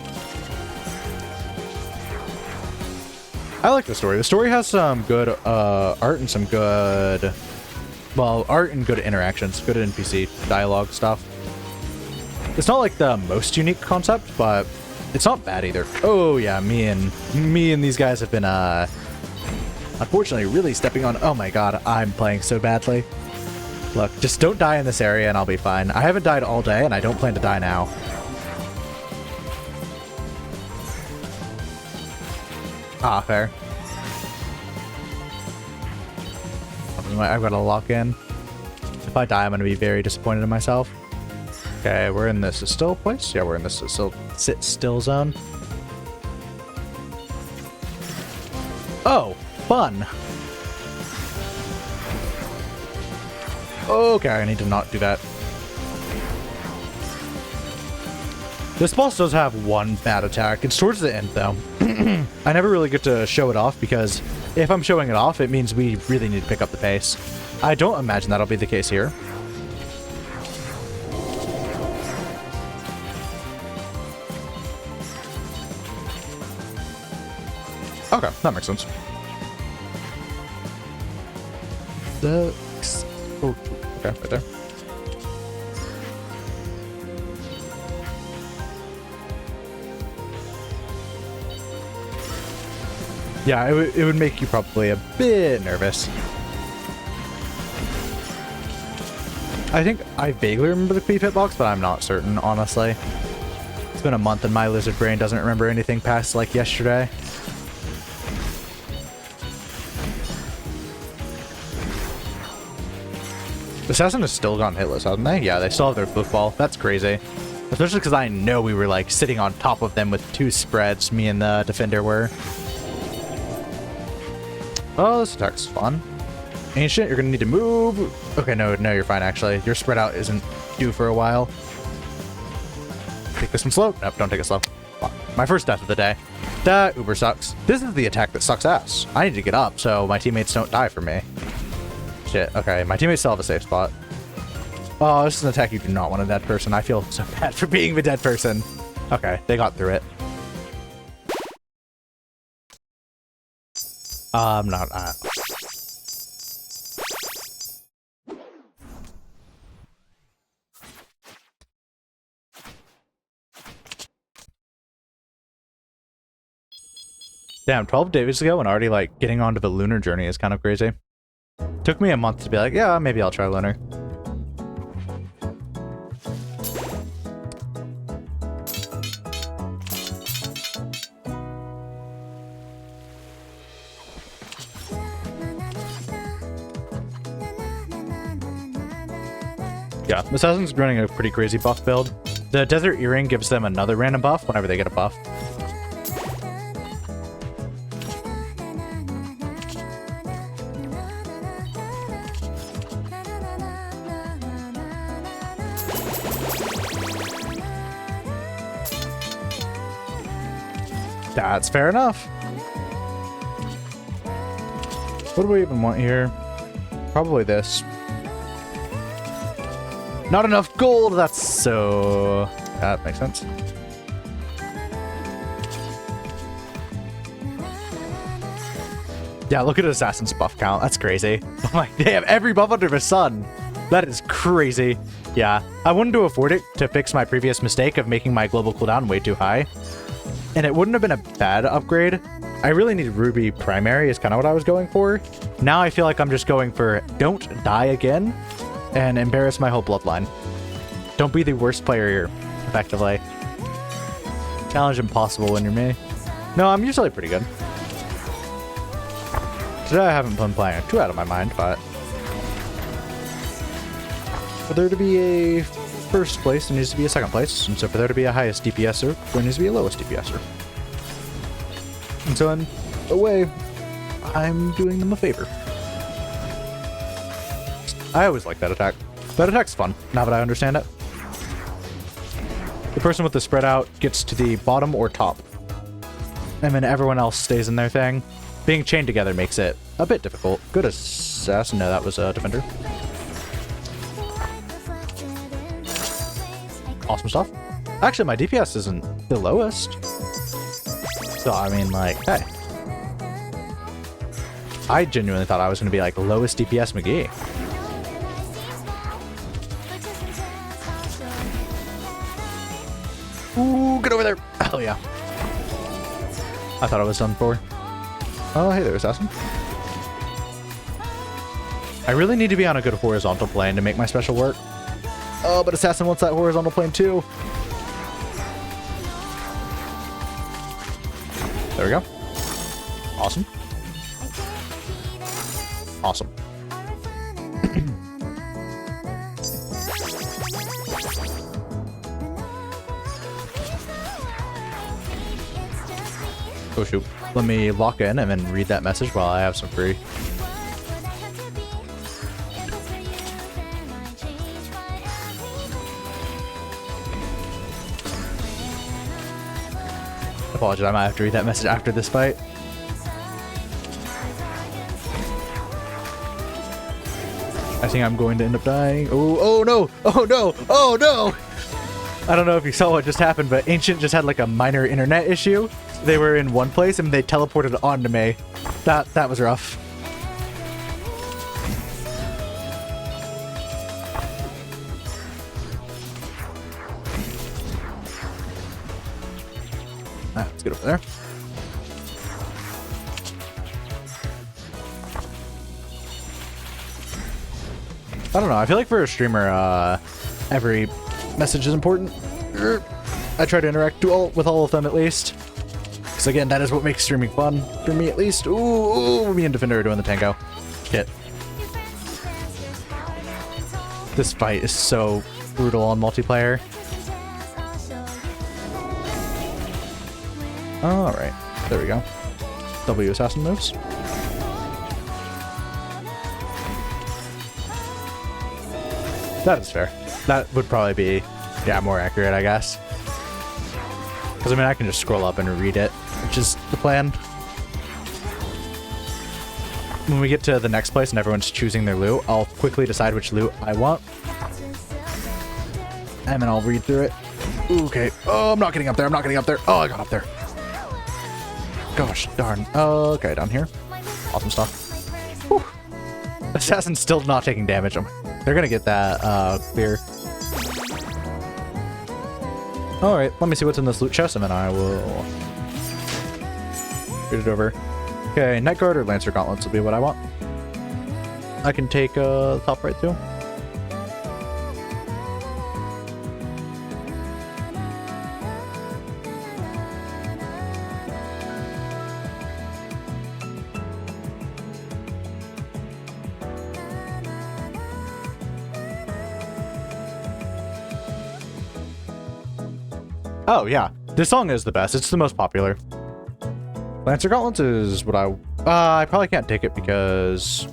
I like the story. The story has some good art and some good... Well, art and good interactions. Good NPC dialogue stuff. It's not like the most unique concept, but it's not bad either. Oh yeah, me and these guys have been unfortunately really stepping on... Oh my god, I'm playing so badly. Look, just don't die in this area and I'll be fine. I haven't died all day and I don't plan to die now. Ah, fair. I've got to lock in. If I die, I'm going to be very disappointed in myself. Okay, we're in this still place. Yeah, we're in this sit still zone. Oh, fun. Okay, I need to not do that. This boss does have one bad attack. It's towards the end, though. I never really get to show it off, because if I'm showing it off, it means we really need to pick up the pace. I don't imagine that'll be the case here. Okay, that makes sense. Oh, okay, right there. Yeah, it would make you probably a bit nervous. I think I vaguely remember the Queef hitbox, but I'm not certain, honestly. It's been a month and my lizard brain doesn't remember anything past, like, yesterday. Assassin has still gone hitless, hasn't they? Yeah, they still have their flip ball. That's crazy. Especially because I know we were like sitting on top of them with 2 spreads, me and the defender were. Oh, this attack's fun. Ancient, you're gonna need to move. Okay, no, you're fine actually. Your spread out isn't due for a while. Take this one slow. Nope, don't take it slow. Fuck. My first death of the day. That uber sucks. This is the attack that sucks ass. I need to get up so my teammates don't die for me. Shit, okay, my teammates still have a safe spot. Oh, this is an attack you do not want a dead person. I feel so bad for being the dead person. Okay, they got through it. Not. Damn, 12 days ago and already like getting onto the lunar journey is kind of crazy. Took me a month to be like, yeah, maybe I'll try lunar. Yeah, Assassin's running a pretty crazy buff build. The Desert Earring gives them another random buff whenever they get a buff. That's fair enough. What do we even want here? Probably this. Not enough gold, that's so... That makes sense. Yeah, look at Assassin's buff count. That's crazy. Oh my, they have every buff under the sun. That is crazy. Yeah, I wanted to afford it to fix my previous mistake of making my global cooldown way too high. And it wouldn't have been a bad upgrade. I really need Ruby Primary is kind of what I was going for. Now I feel like I'm just going for don't die again and embarrass my whole bloodline. Don't be the worst player here, effectively. Challenge impossible when you're me. No, I'm usually pretty good. Today I haven't been playing too out of my mind, but for there to be a first place, there needs to be a second place, and so for there to be a highest DPSer, there needs to be a lowest DPSer. And so in a way, I'm doing them a favor. I always like that attack. That attack's fun, now that I understand it. The person with the spread out gets to the bottom or top, and then everyone else stays in their thing. Being chained together makes it a bit difficult. Good assassin. No, that was a defender. Awesome stuff. Actually, my DPS isn't the lowest. So, I mean, like, hey. I genuinely thought I was going to be, like, lowest DPS McGee. Ooh, get over there. Hell yeah. I thought I was done for. Oh, hey there, Assassin. I really need to be on a good horizontal plane to make my special work. Oh, but Assassin wants that horizontal plane too. There we go. Awesome. Awesome. Oh shoot. Let me lock in and then read that message while I have some free. Apologize, I might have to read that message after this fight. I think I'm going to end up dying. Oh no! Oh no! Oh no! I don't know if you saw what just happened, but Ancient just had like a minor internet issue. They were in one place and they teleported onto me. That was rough. Alright, let's get over there. I don't know, I feel like for a streamer, every message is important. I try to interact with all of them at least. Because again, that is what makes streaming fun. For me at least. Ooh, me and Defender are doing the tango. Shit. This fight is so brutal on multiplayer. Alright, there we go. W assassin moves. That is fair. That would probably be, yeah, more accurate, I guess. Because, I mean, I can just scroll up and read it, which is the plan. When we get to the next place and everyone's choosing their loot, I'll quickly decide which loot I want. And then I'll read through it. Okay. Oh, I'm not getting up there. I'm not getting up there. Oh, I got up there. Gosh, darn. Okay, down here. Awesome stuff. Whew. Assassin's still not taking damage. They're gonna get that clear. Alright, let me see what's in this loot chest, and then I will read it over. Okay, Night Guard or Lancer Gauntlets will be what I want. I can take the top right too. Oh, yeah. This song is the best. It's the most popular. Lancer Gauntlets is what I probably can't take it because...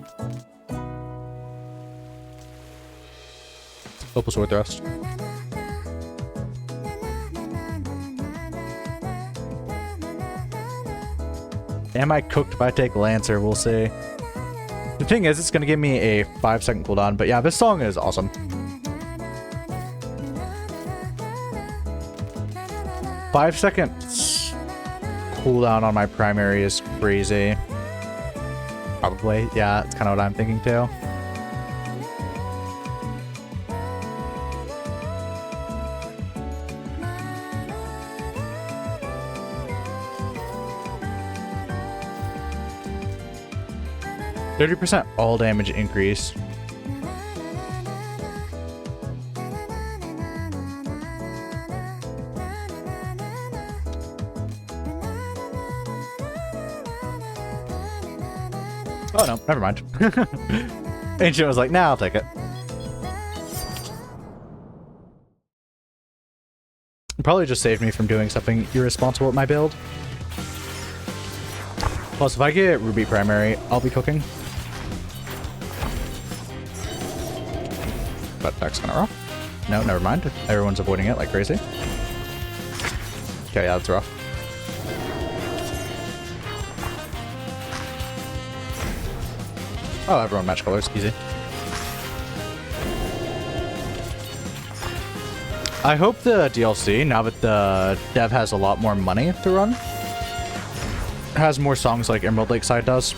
Opal Sword Thrust. Am I cooked if I take Lancer? We'll see. The thing is, it's going to give me a 5-second cooldown, but yeah, this song is awesome. 5 seconds cooldown on my primary is crazy. Probably, yeah, that's kind of what I'm thinking too. %30 all damage increase. Oh no, never mind. Ancient was like, nah, I'll take it. Probably just saved me from doing something irresponsible with my build. Plus, if I get Ruby primary, I'll be cooking. But attack's kind of rough. No, never mind. Everyone's avoiding it like crazy. Okay, yeah, that's rough. Oh, everyone match colors, easy. I hope the DLC, now that the dev has a lot more money to run, has more songs like Emerald Lakeside does.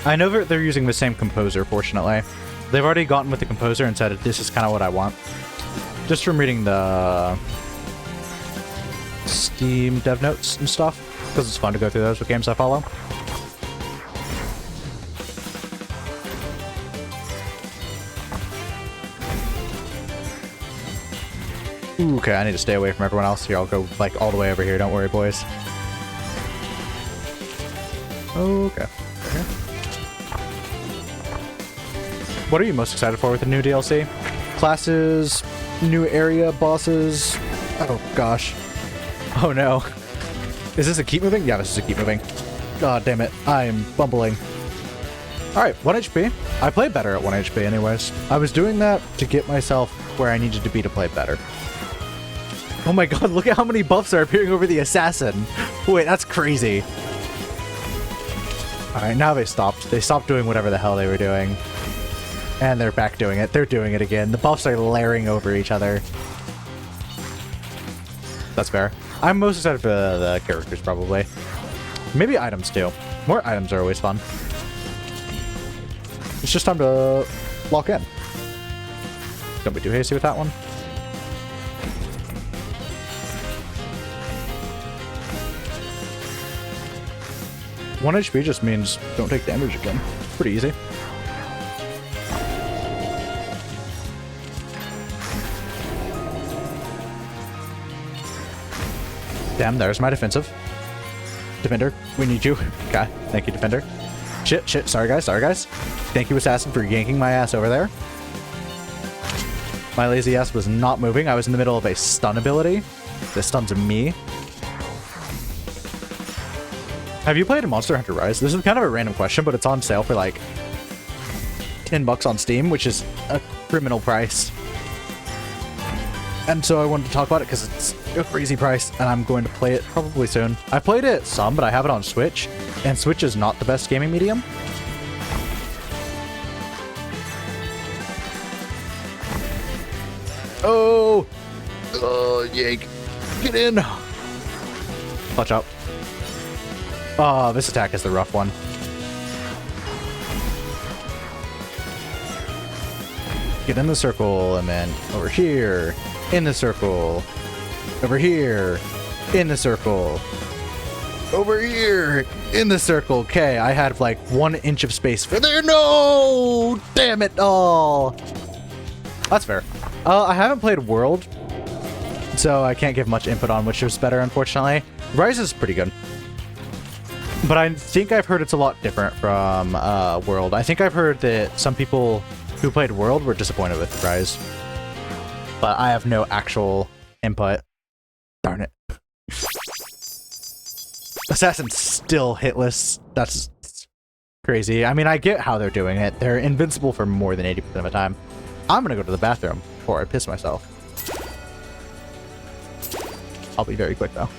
I know that they're using the same composer, fortunately. They've already gotten with the composer and said, this is kind of what I want. Just from reading the Steam dev notes and stuff. Because it's fun to go through those with games I follow. Ooh, okay, I need to stay away from everyone else here. I'll go like all the way over here. Don't worry, boys. Okay. What are you most excited for with the new DLC? Classes, new area, bosses. Oh gosh. Oh no. Is this a keep moving? Yeah, this is a keep moving. God damn it. I'm bumbling. Alright, 1 HP. I play better at 1 HP anyways. I was doing that to get myself where I needed to be to play better. Oh my god, look at how many buffs are appearing over the assassin. Wait, that's crazy. Alright, now they stopped. They stopped doing whatever the hell they were doing. And they're back doing it. They're doing it again. The buffs are layering over each other. That's fair. I'm most excited for the characters, probably. Maybe items, too. More items are always fun. It's just time to lock in. Don't be too hasty with that one. One HP just means don't take damage again. Pretty easy. Damn, there's my defensive. Defender, we need you. Okay, thank you, Defender. Shit. Sorry, guys. Thank you, Assassin, for yanking my ass over there. My lazy ass was not moving. I was in the middle of a stun ability. This stuns me. Have you played Monster Hunter Rise? This is kind of a random question, but it's on sale for like $10 on Steam, which is a criminal price. And so I wanted to talk about it because it's a crazy price, and I'm going to play it probably soon. I played it some, but I have it on Switch, and Switch is not the best gaming medium. Oh! Oh, yank. Get in! Watch out. Oh, this attack is the rough one. Get in the circle, and then over here. In the circle. Over here. In the circle. Over here. In the circle. Okay, I had like 1 inch of space for there. No! Damn it. Oh. That's fair. I haven't played World, so I can't give much input on which is better, unfortunately. Rise is pretty good. But I think I've heard it's a lot different from World. I think I've heard that some people who played World were disappointed with Rise. But I have no actual input. Darn it. Assassin's still hitless. That's crazy. I mean, I get how they're doing it. They're invincible for more than 80% of the time. I'm gonna go to the bathroom before I piss myself. I'll be very quick, though.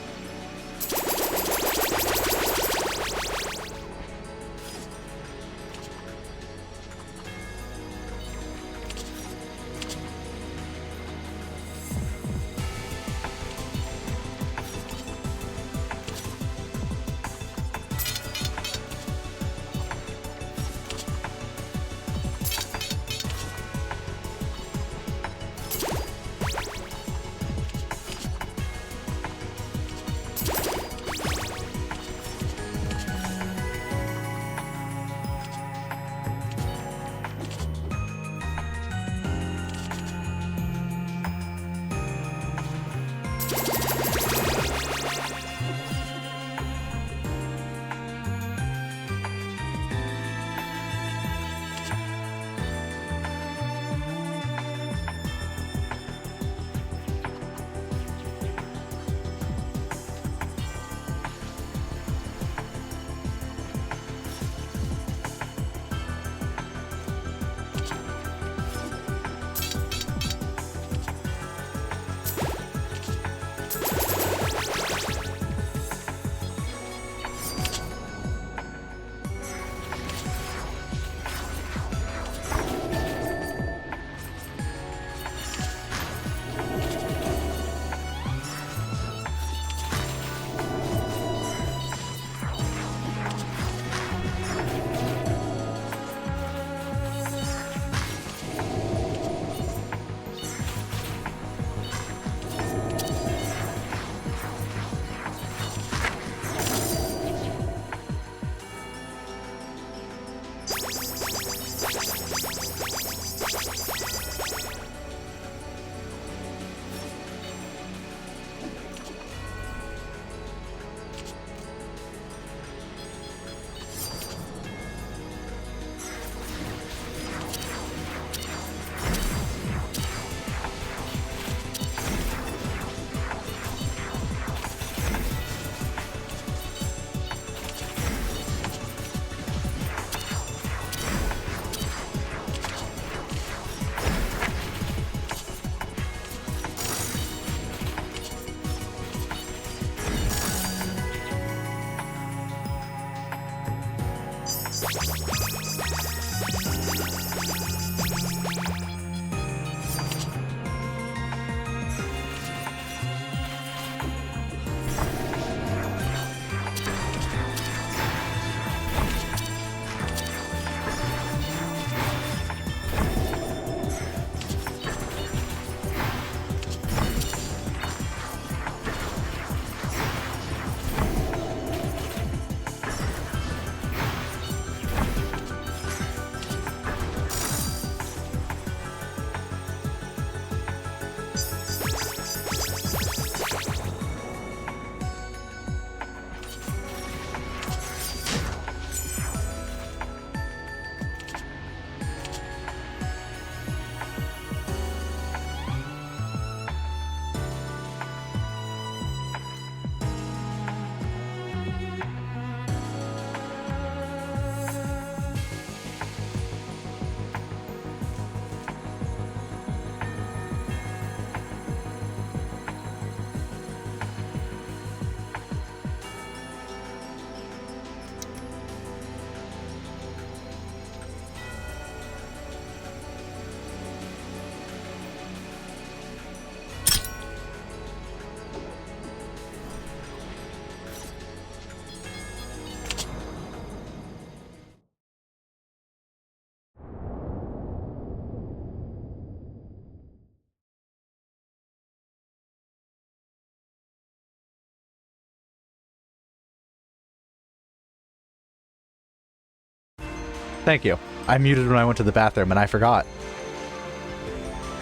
Thank you. I muted when I went to the bathroom and I forgot.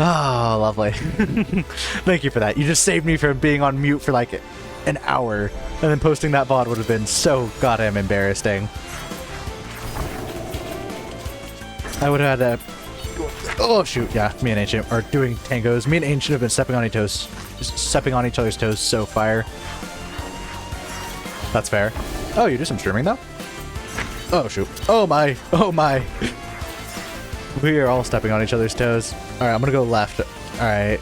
Oh, lovely. Thank you for that. You just saved me from being on mute for like an hour, and then posting that VOD would have been so goddamn embarrassing. I would have had to... Oh, shoot. Yeah, me and Ancient are doing tangos. Me and Ancient have been stepping on each other's toes so fire. That's fair. Oh, you do some streaming, though? Oh, shoot. Oh, my. Oh, my. We are all stepping on each other's toes. Alright, I'm gonna go left. Alright.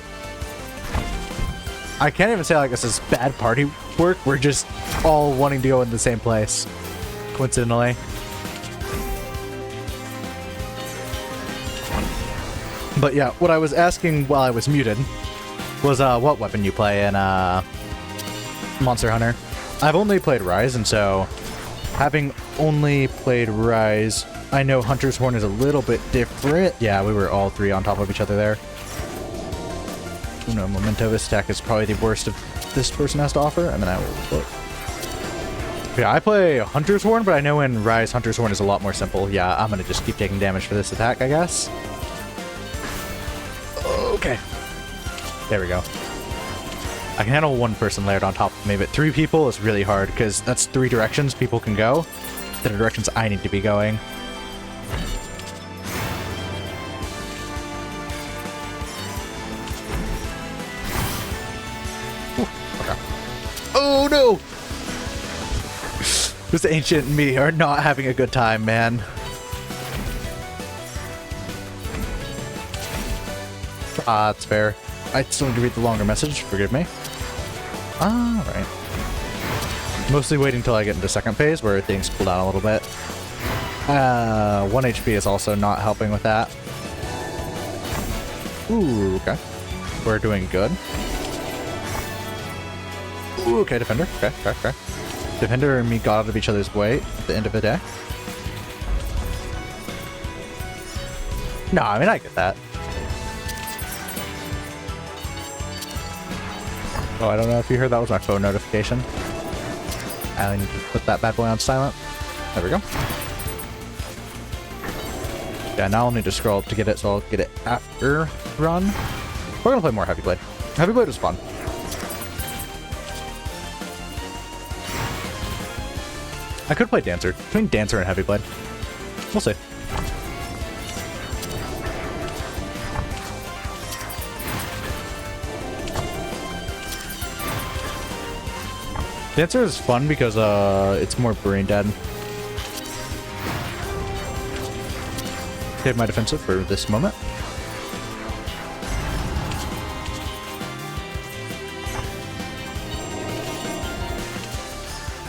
I can't even say like this is bad party work. We're just all wanting to go in the same place. Coincidentally. But yeah, what I was asking while I was muted was what weapon you play in Monster Hunter. I've only played Rise, and so having only played Rise, I know Hunter's Horn is a little bit different. Yeah, we were all three on top of each other there. No, Memento. This attack is probably the worst of this person has to offer, and then I will look. Yeah, I play Hunter's Horn, but I know in Rise, Hunter's Horn is a lot more simple. Yeah, I'm gonna just keep taking damage for this attack, I guess. Okay. There we go. I can handle one person layered on top of me, but 3 people is really hard, because that's 3 directions people can go. The directions I need to be going. Oh no! This Ancient and me are not having a good time, man. That's fair. I still need to read the longer message, forgive me. Alright. Mostly waiting until I get into second phase where things cool down a little bit. 1 HP is also not helping with that. Ooh, okay. We're doing good. Ooh, okay, Defender. Okay. Defender and me got out of each other's way at the end of the day. No, I mean, I get that. Oh, I don't know if you heard, that was my phone notification. I need to put that bad boy on silent. There we go. Yeah, now I'll need to scroll up to get it, so I'll get it after run. We're gonna play more Heavy Blade. Heavy Blade was fun. I could play Dancer. Between Dancer and Heavy Blade. We'll see. Dancer is fun because it's more brain dead. Save my defensive for this moment.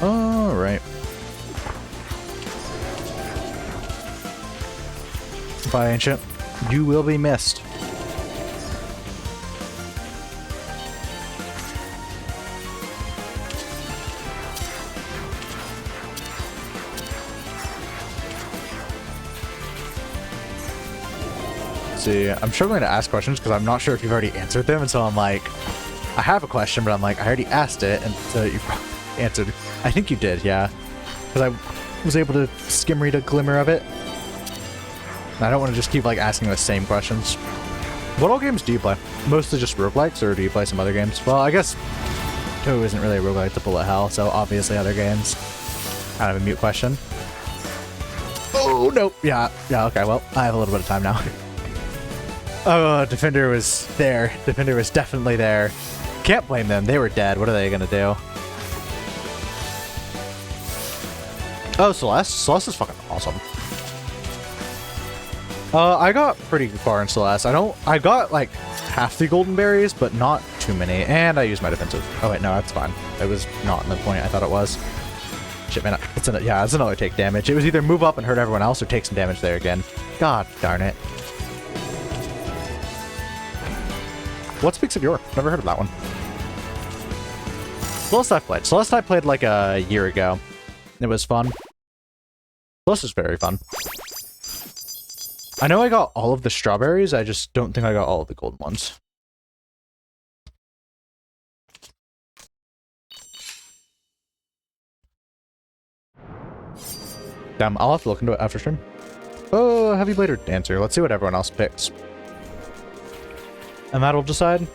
Alright. Bye, Ancient. You will be missed. See, I'm struggling to ask questions because I'm not sure if you've already answered them, and so I'm like, I have a question, but I'm like, I already asked it, and so you probably answered. I think you did, yeah, because I was able to skim read a glimmer of it. And I don't want to just keep like asking the same questions. What all games do you play? Mostly just roguelikes, or do you play some other games? Well, I guess 2 isn't really a roguelike, it's a bullet hell, so obviously other games. Kind of a mute question. Oh, nope. Yeah, okay, well, I have a little bit of time now. Oh, Defender was there. Defender was definitely there. Can't blame them. They were dead. What are they gonna do? Oh, Celeste? Celeste is fucking awesome. I got pretty far in Celeste. I got like half the golden berries, but not too many. And I used my defensive. Oh wait, no, that's fine. It was not in the point I thought it was. Shit, man. It's another take damage. It was either move up and hurt everyone else or take some damage there again. God darn it. What speaks of Yore? Never heard of that one. Celeste I played. Celeste I played like a year ago. It was fun. Celeste is very fun. I know I got all of the strawberries, I just don't think I got all of the golden ones. Damn, I'll have to look into it after stream. Heavy Blade or Dancer? Let's see what everyone else picks. And that'll decide.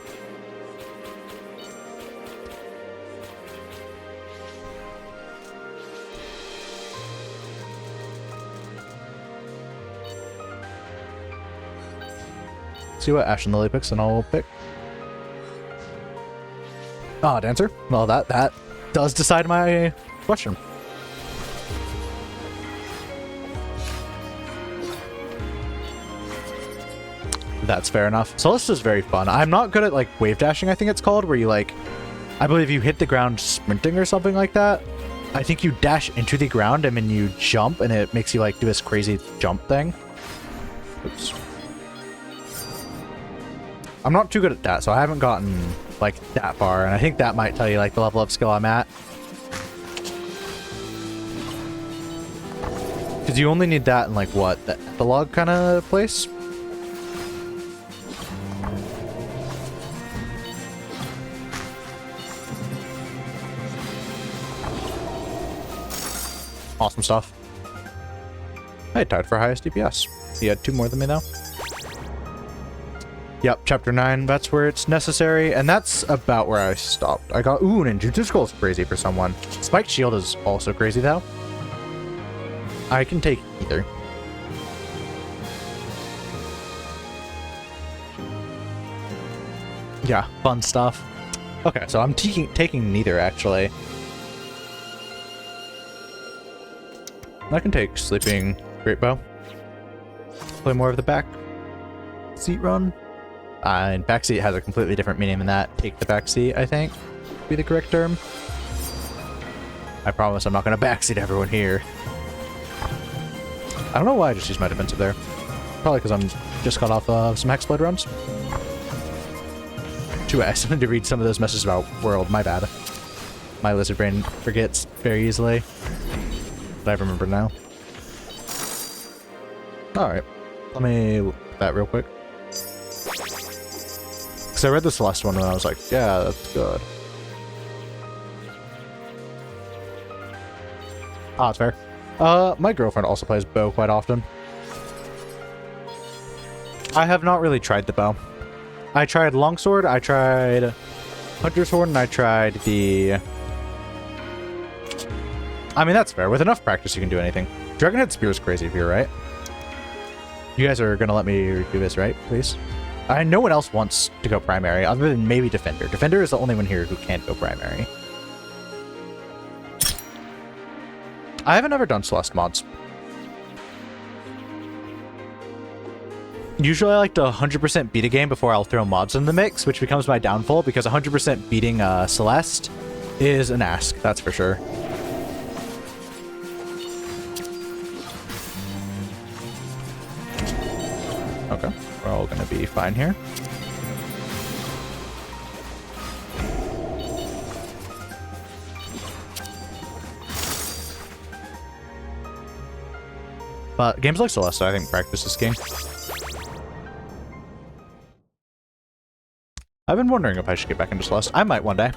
See what Ash and Lily picks, and I'll pick. Ah, Dancer. Well, that does decide my question. That's fair enough. Celestia's very fun. I'm not good at, like, wave dashing, I think it's called, where you, like, I believe you hit the ground sprinting or something like that. I think you dash into the ground and then you jump, and it makes you, like, do this crazy jump thing. Oops. I'm not too good at that, so I haven't gotten, like, that far, and I think that might tell you, like, the level of skill I'm at. Because you only need that in, like, what? The epilogue kind of place? Awesome stuff. I tied for highest DPS. He had 2 more than me, though. Yep, chapter 9, that's where it's necessary, and that's about where I stopped. I got, ooh, Ninjutsu Scroll is crazy for someone. Spiked Shield is also crazy, though. I can take either. Yeah, fun stuff. Okay, so I'm taking neither, actually. I can take Sleeping Great Bow. Play more of the back seat run. And backseat has a completely different meaning than that. Take the backseat, I think, would be the correct term. I promise I'm not going to backseat everyone here. I don't know why I just used my defensive there. Probably because I'm just got off some Hexblade runs. Too bad. I still need to read some of those messages about World. My bad. My lizard brain forgets very easily. But I remember now. Alright. Let me look at that real quick. Because I read the Celeste one and I was like, yeah, that's good. Ah, that's fair. My girlfriend also plays bow quite often. I have not really tried the bow. I tried longsword, I tried hunter's horn, and I tried the... I mean, that's fair. With enough practice, you can do anything. Dragonhead Spear is crazy here, right? You guys are gonna let me do this, right? Please? No one else wants to go primary, other than maybe Defender. Defender is the only one here who can't go primary. I haven't ever done Celeste mods. Usually I like to 100% beat a game before I'll throw mods in the mix, which becomes my downfall, because 100% beating Celeste is an ask, that's for sure. Okay, we're all gonna be fine here. But games like Celeste, I think, practice this game. I've been wondering if I should get back into Celeste. I might one day.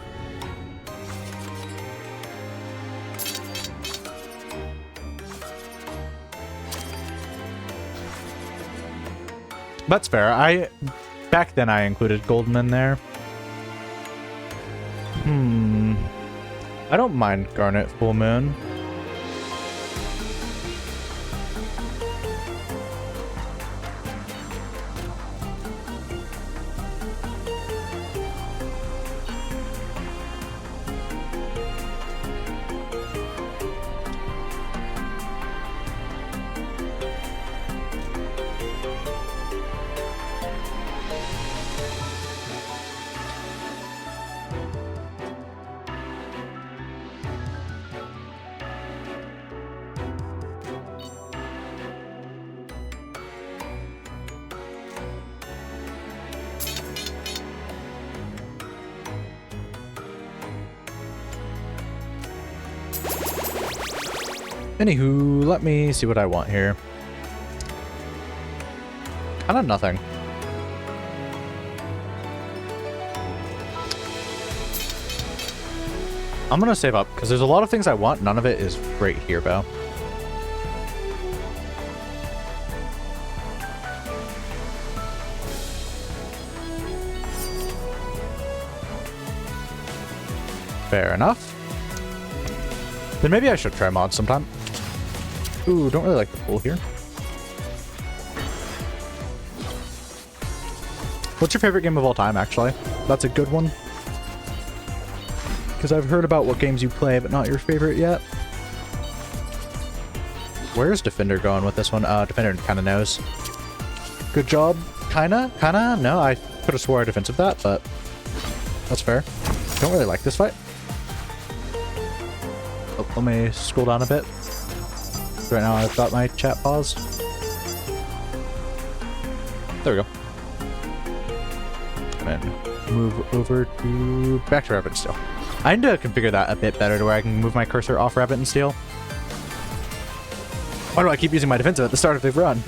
That's fair. Back then I included Golden in there. I don't mind Garnet Full Moon. Anywho, let me see what I want here. Kind of nothing. I'm gonna save up, because there's a lot of things I want. None of it is right here, Bo. Fair enough. Then maybe I should try mods sometime. Ooh, don't really like the pool here. What's your favorite game of all time, actually? That's a good one. Because I've heard about what games you play, but not your favorite yet. Where's Defender going with this one? Defender kind of knows. Good job. Kinda? No, I could have swore I defensive that, but that's fair. Don't really like this fight. Oh, let me scroll down a bit. Right now I've got my chat paused. There we go. And then move over to... back to Rabbit&Steel. I need to configure that a bit better to where I can move my cursor off Rabbit&Steel. Why do I keep using my defensive at the start of the run?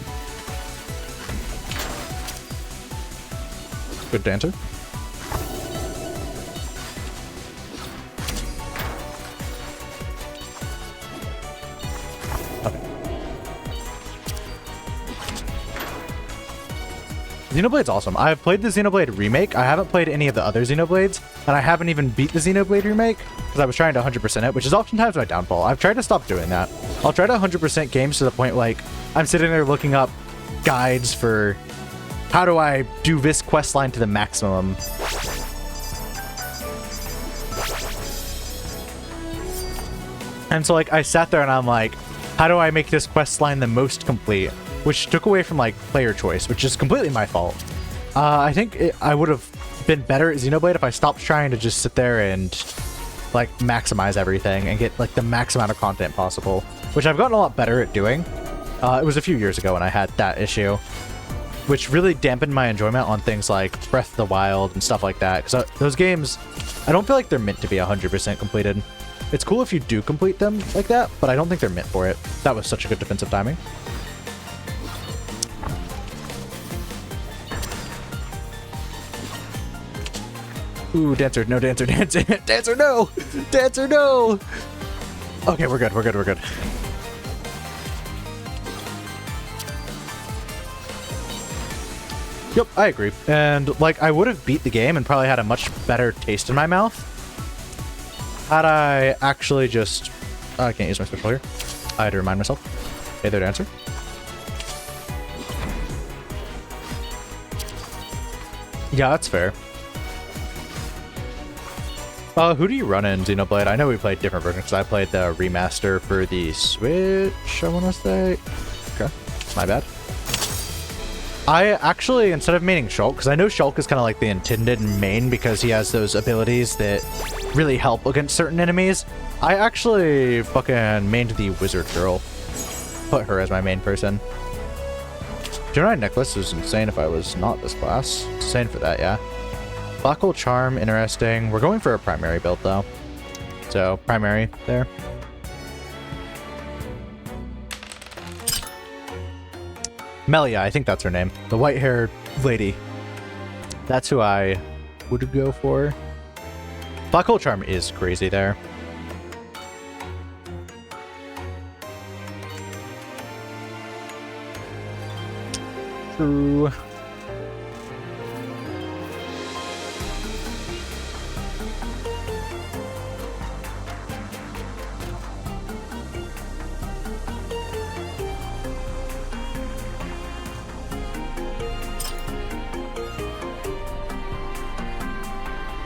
Good dancer. Okay. Xenoblade's awesome. I've played the Xenoblade remake. I haven't played any of the other Xenoblades, and I haven't even beat the Xenoblade remake because I was trying to 100% it, which is oftentimes my downfall. I've tried to stop doing that. I'll try to 100% games to the point like I'm sitting there looking up guides for how do I do this quest line to the maximum. And so like I sat there and I'm like, how do I make this quest line the most complete? Which took away from like player choice, which is completely my fault. I think I would have been better at Xenoblade if I stopped trying to just sit there and like maximize everything and get like the max amount of content possible, which I've gotten a lot better at doing. It was a few years ago when I had that issue, which really dampened my enjoyment on things like Breath of the Wild and stuff like that. Because those games, I don't feel like they're meant to be 100% completed. It's cool if you do complete them like that, but I don't think they're meant for it. That was such a good defensive timing. Ooh, dancer, no dancer, dancer, dancer, no! Dancer, no! Okay, we're good, we're good, we're good. Yep, I agree. And, like, I would have beat the game and probably had a much better taste in my mouth had I actually just... I can't use my special here. I had to remind myself. Hey there, dancer. Yeah, that's fair. Who do you run in Xenoblade? I know we played different versions because I played the remaster for the Switch, I want to say. Okay, my bad. I actually, instead of maining Shulk, because I know Shulk is kind of like the intended main because he has those abilities that really help against certain enemies, I actually fucking mained the Wizard Girl. Put her as my main person. Gemini Necklace is insane if I was not this class. Insane for that, yeah. Black Hole Charm, interesting. We're going for a primary build, though. So, primary there. Melia, I think that's her name. The white-haired lady. That's who I would go for. Black Hole Charm is crazy there. True.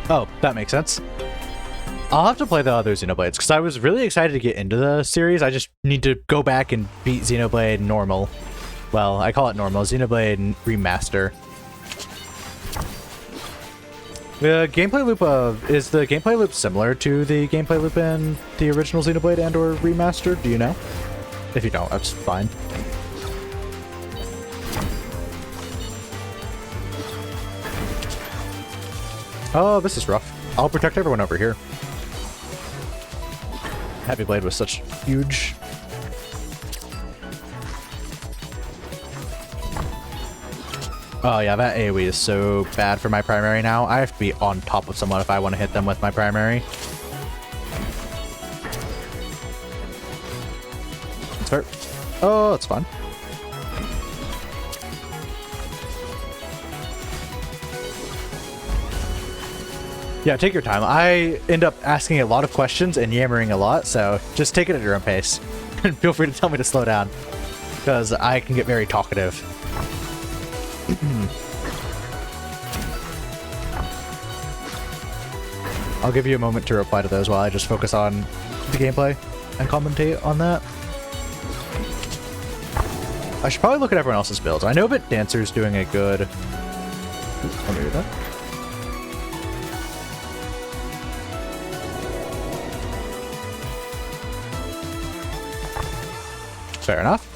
Oh, that makes sense. I'll have to play the other Xenoblades, because I was really excited to get into the series. I just need to go back and beat Xenoblade Normal. Well, I call it Normal. Xenoblade Remaster. The gameplay loop is the gameplay loop similar to the gameplay loop in the original Xenoblade and or Remastered? Do you know? If you don't, that's fine. Oh, this is rough. I'll protect everyone over here. Heavy Blade was such huge. Oh yeah, that AoE is so bad for my primary now. I have to be on top of someone if I want to hit them with my primary. That's fair. Oh, that's fun. Yeah, take your time. I end up asking a lot of questions and yammering a lot, so just take it at your own pace. And feel free to tell me to slow down, because I can get very talkative. I'll give you a moment to reply to those while I just focus on the gameplay and commentate on that. I should probably look at everyone else's builds. I know that Dancer's doing a good... Let me read that. Fair enough.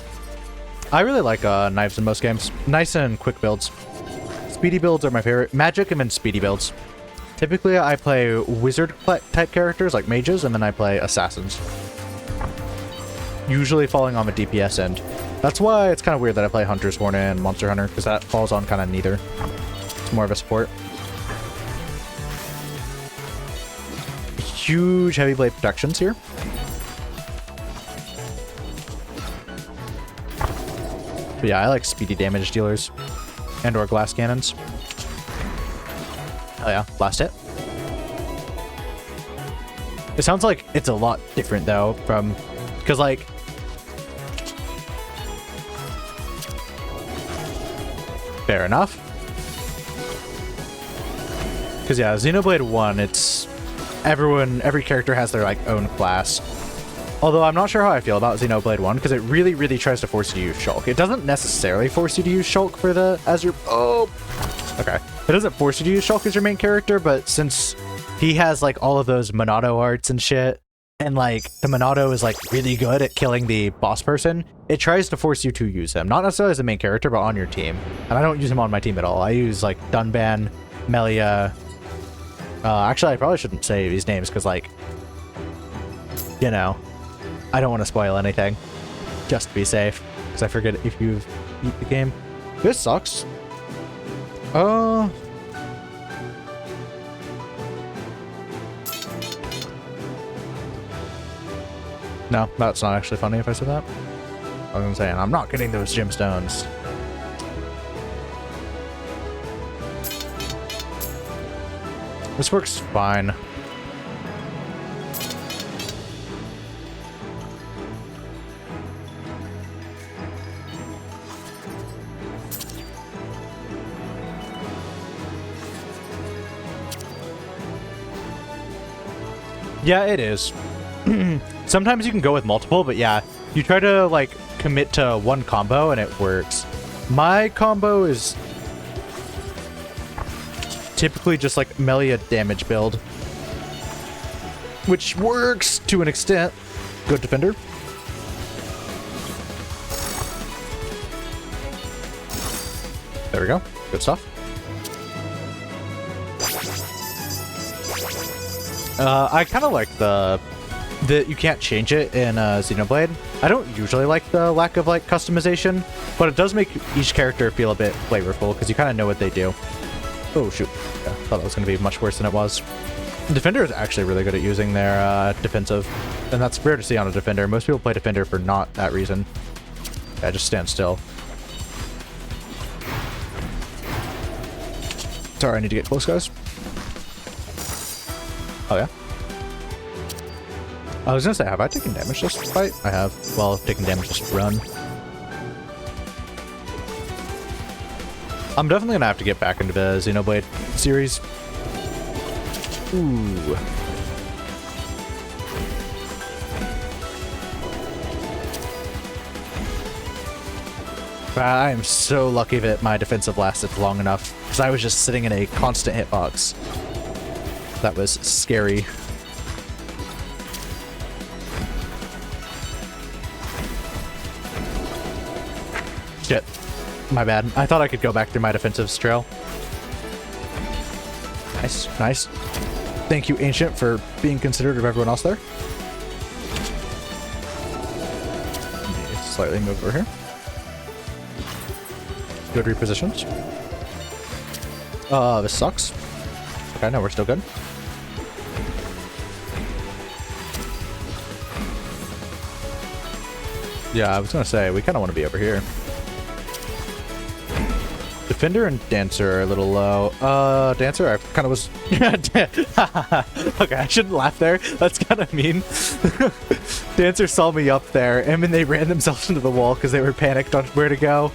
I really like knives in most games. Nice and quick builds. Speedy builds are my favorite. Magic and then speedy builds. Typically, I play wizard-type characters like mages, and then I play assassins. Usually falling on the DPS end. That's why it's kind of weird that I play Hunter's Horn and Monster Hunter, because that falls on kind of neither. It's more of a support. Huge heavy blade protections here. But yeah, I like speedy damage dealers and or glass cannons. Oh yeah, last hit. It sounds like it's a lot different though from, because like, fair enough. Because yeah, Xenoblade 1, it's every character has their like own class. Although I'm not sure how I feel about Xenoblade 1, because it really, really tries to force you to use Shulk. It doesn't necessarily force you to use Shulk for as your... Oh! Okay. It doesn't force you to use Shulk as your main character, but since he has, like, all of those Monado arts and shit, and, like, the Monado is, like, really good at killing the boss person, it tries to force you to use him. Not necessarily as the main character, but on your team. And I don't use him on my team at all. I use, like, Dunban, Melia... actually, I probably shouldn't say these names, because, like... You know... I don't want to spoil anything, just to be safe, because I forget if you've beat the game. This sucks. No, that's not actually funny if I said that. I was gonna say, I'm not getting those gemstones. This works fine. Yeah, it is. Sometimes you can go with multiple, but yeah, you try to, like, commit to one combo and it works. My combo is typically just, like, Melia damage build, which works to an extent. Good defender. There we go. Good stuff. I kind of like that you can't change it in Xenoblade. I don't usually like the lack of like customization, but it does make each character feel a bit flavorful because you kind of know what they do. Oh shoot! Yeah, thought it was going to be much worse than it was. Defender is actually really good at using their defensive, and that's rare to see on a defender. Most people play defender for not that reason. Yeah, just stand still. Sorry, I need to get close, guys. Oh, yeah? I was gonna say, have I taken damage this fight? I have. Well, taking damage this run. I'm definitely gonna have to get back into the Xenoblade series. Ooh. I am so lucky that my defensive lasted long enough, because I was just sitting in a constant hitbox. That was scary. Shit. My bad. I thought I could go back through my defensive trail. Nice, nice. Thank you, Ancient, for being considerate of everyone else there. Slightly move over here. Good repositions. This sucks. Okay, no, we're still good. Yeah, I was gonna say, we kind of want to be over here. Defender and Dancer are a little low. Dancer, I kind of was... Okay, I shouldn't laugh there. That's kind of mean. Dancer saw me up there, and then they ran themselves into the wall because they were panicked on where to go.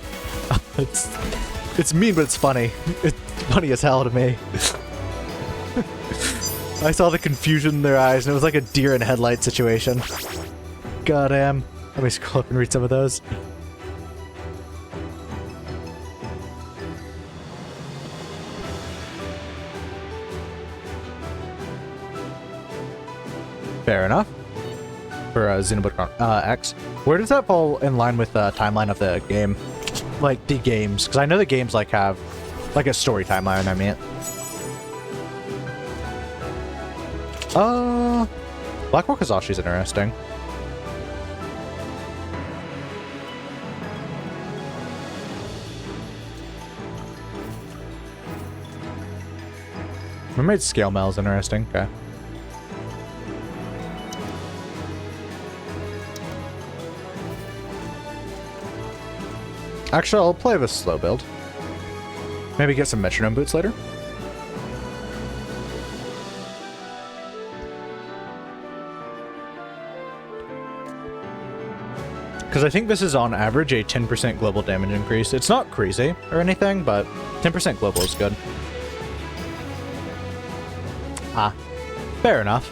It's mean, but it's funny. It's funny as hell to me. I saw the confusion in their eyes, and it was like a deer in headlight situation. Goddamn. Let me scroll up and read some of those. Fair enough. For Xenoblade X. Where does that fall in line with the timeline of the game? Like, the games. Because I know the games, like, have, like, a story timeline, I mean. Black Wakazashi's interesting. Mermaid Scale Mail's interesting. Okay. Actually, I'll play with slow build. Maybe get some metronome boots later. Because I think this is on average a 10% global damage increase. It's not crazy or anything, but 10% global is good. Ah, fair enough.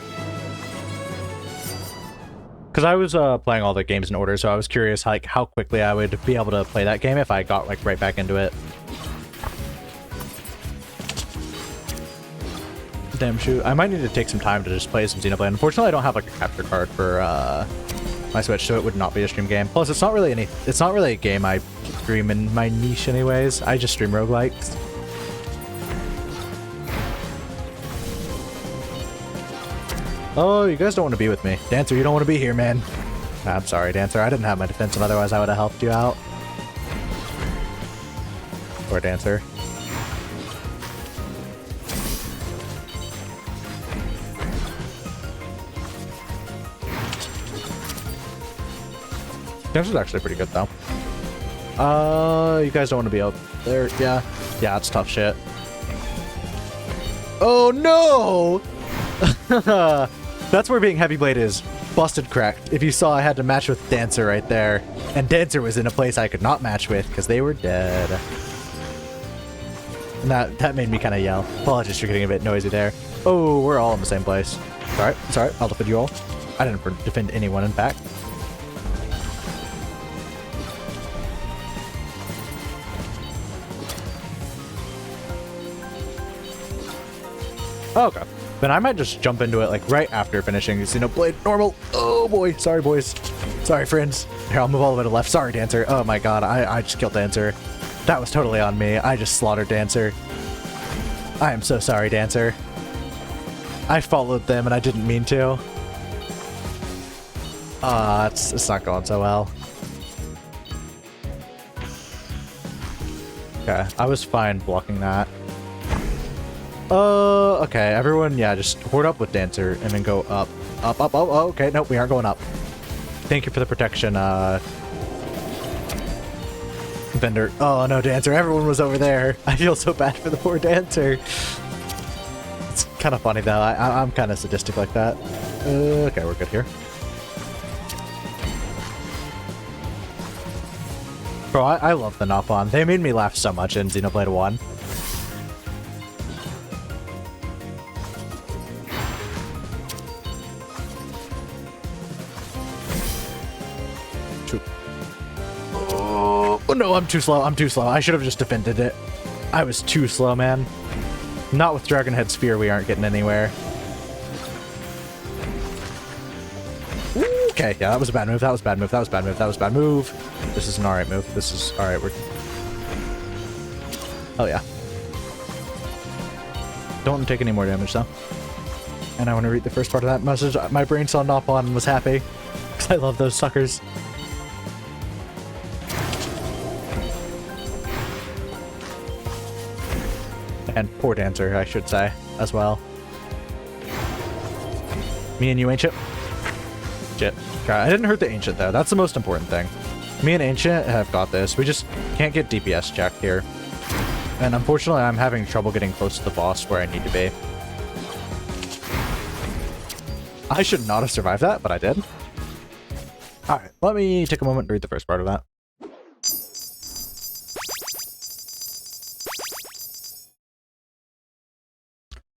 Because I was playing all the games in order, so I was curious like how quickly I would be able to play that game if I got like right back into it. Damn shoot. I might need to take some time to just play some Xenoblade. Unfortunately, I don't have like a capture card for my Switch, so it would not be a stream game. Plus, it's not really a game I stream in my niche anyways. I just stream roguelikes. Oh, you guys don't want to be with me. Dancer, you don't want to be here, man. Nah, I'm sorry, Dancer. I didn't have my defensive, otherwise I would have helped you out. Poor Dancer. Dancer's actually pretty good, though. You guys don't want to be out there. Yeah. Yeah, it's tough shit. Oh, no! That's where being Heavy Blade is. Busted cracked. If you saw, I had to match with Dancer right there. And Dancer was in a place I could not match with because they were dead. And that made me kind of yell. Apologies for getting a bit noisy there. Oh, we're all in the same place. Alright, sorry. I'll defend you all. I didn't defend anyone, in fact. Oh, okay. Then I might just jump into it like right after finishing Xenoblade normal. Oh boy, sorry boys. Sorry friends. Here, I'll move all the way to the left. Sorry, Dancer. Oh my god, I just killed Dancer. That was totally on me. I just slaughtered Dancer. I am so sorry, Dancer. I followed them and I didn't mean to. It's not going so well. Okay, I was fine blocking that. Okay, everyone, yeah, just hoard up with Dancer and then go up. Up, up, up, oh, okay, nope, we aren't going up. Thank you for the protection, Vendor. Oh, no, Dancer, everyone was over there. I feel so bad for the poor Dancer. It's kind of funny, though. I'm kind of sadistic like that. Okay, we're good here. Bro, I love the Nopon. They made me laugh so much in Xenoblade 1. Oh no, I'm too slow. I'm too slow. I should have just defended it. I was too slow, man. Not with Dragonhead Spear, we aren't getting anywhere. Ooh, okay, yeah, that was a bad move. That was a bad move. That was a bad move. That was a bad move. This is an alright move. This is alright. We're... Oh, yeah. Don't want to take any more damage, though. And I want to read the first part of that message. My brain saw Nopon and was happy. Because I love those suckers. And poor Dancer, I should say, as well. Me and you, Ancient. Shit. Okay, I didn't hurt the Ancient, though. That's the most important thing. Me and Ancient have got this. We just can't get DPS checked here. And unfortunately, I'm having trouble getting close to the boss where I need to be. I should not have survived that, but I did. Alright, let me take a moment to read the first part of that.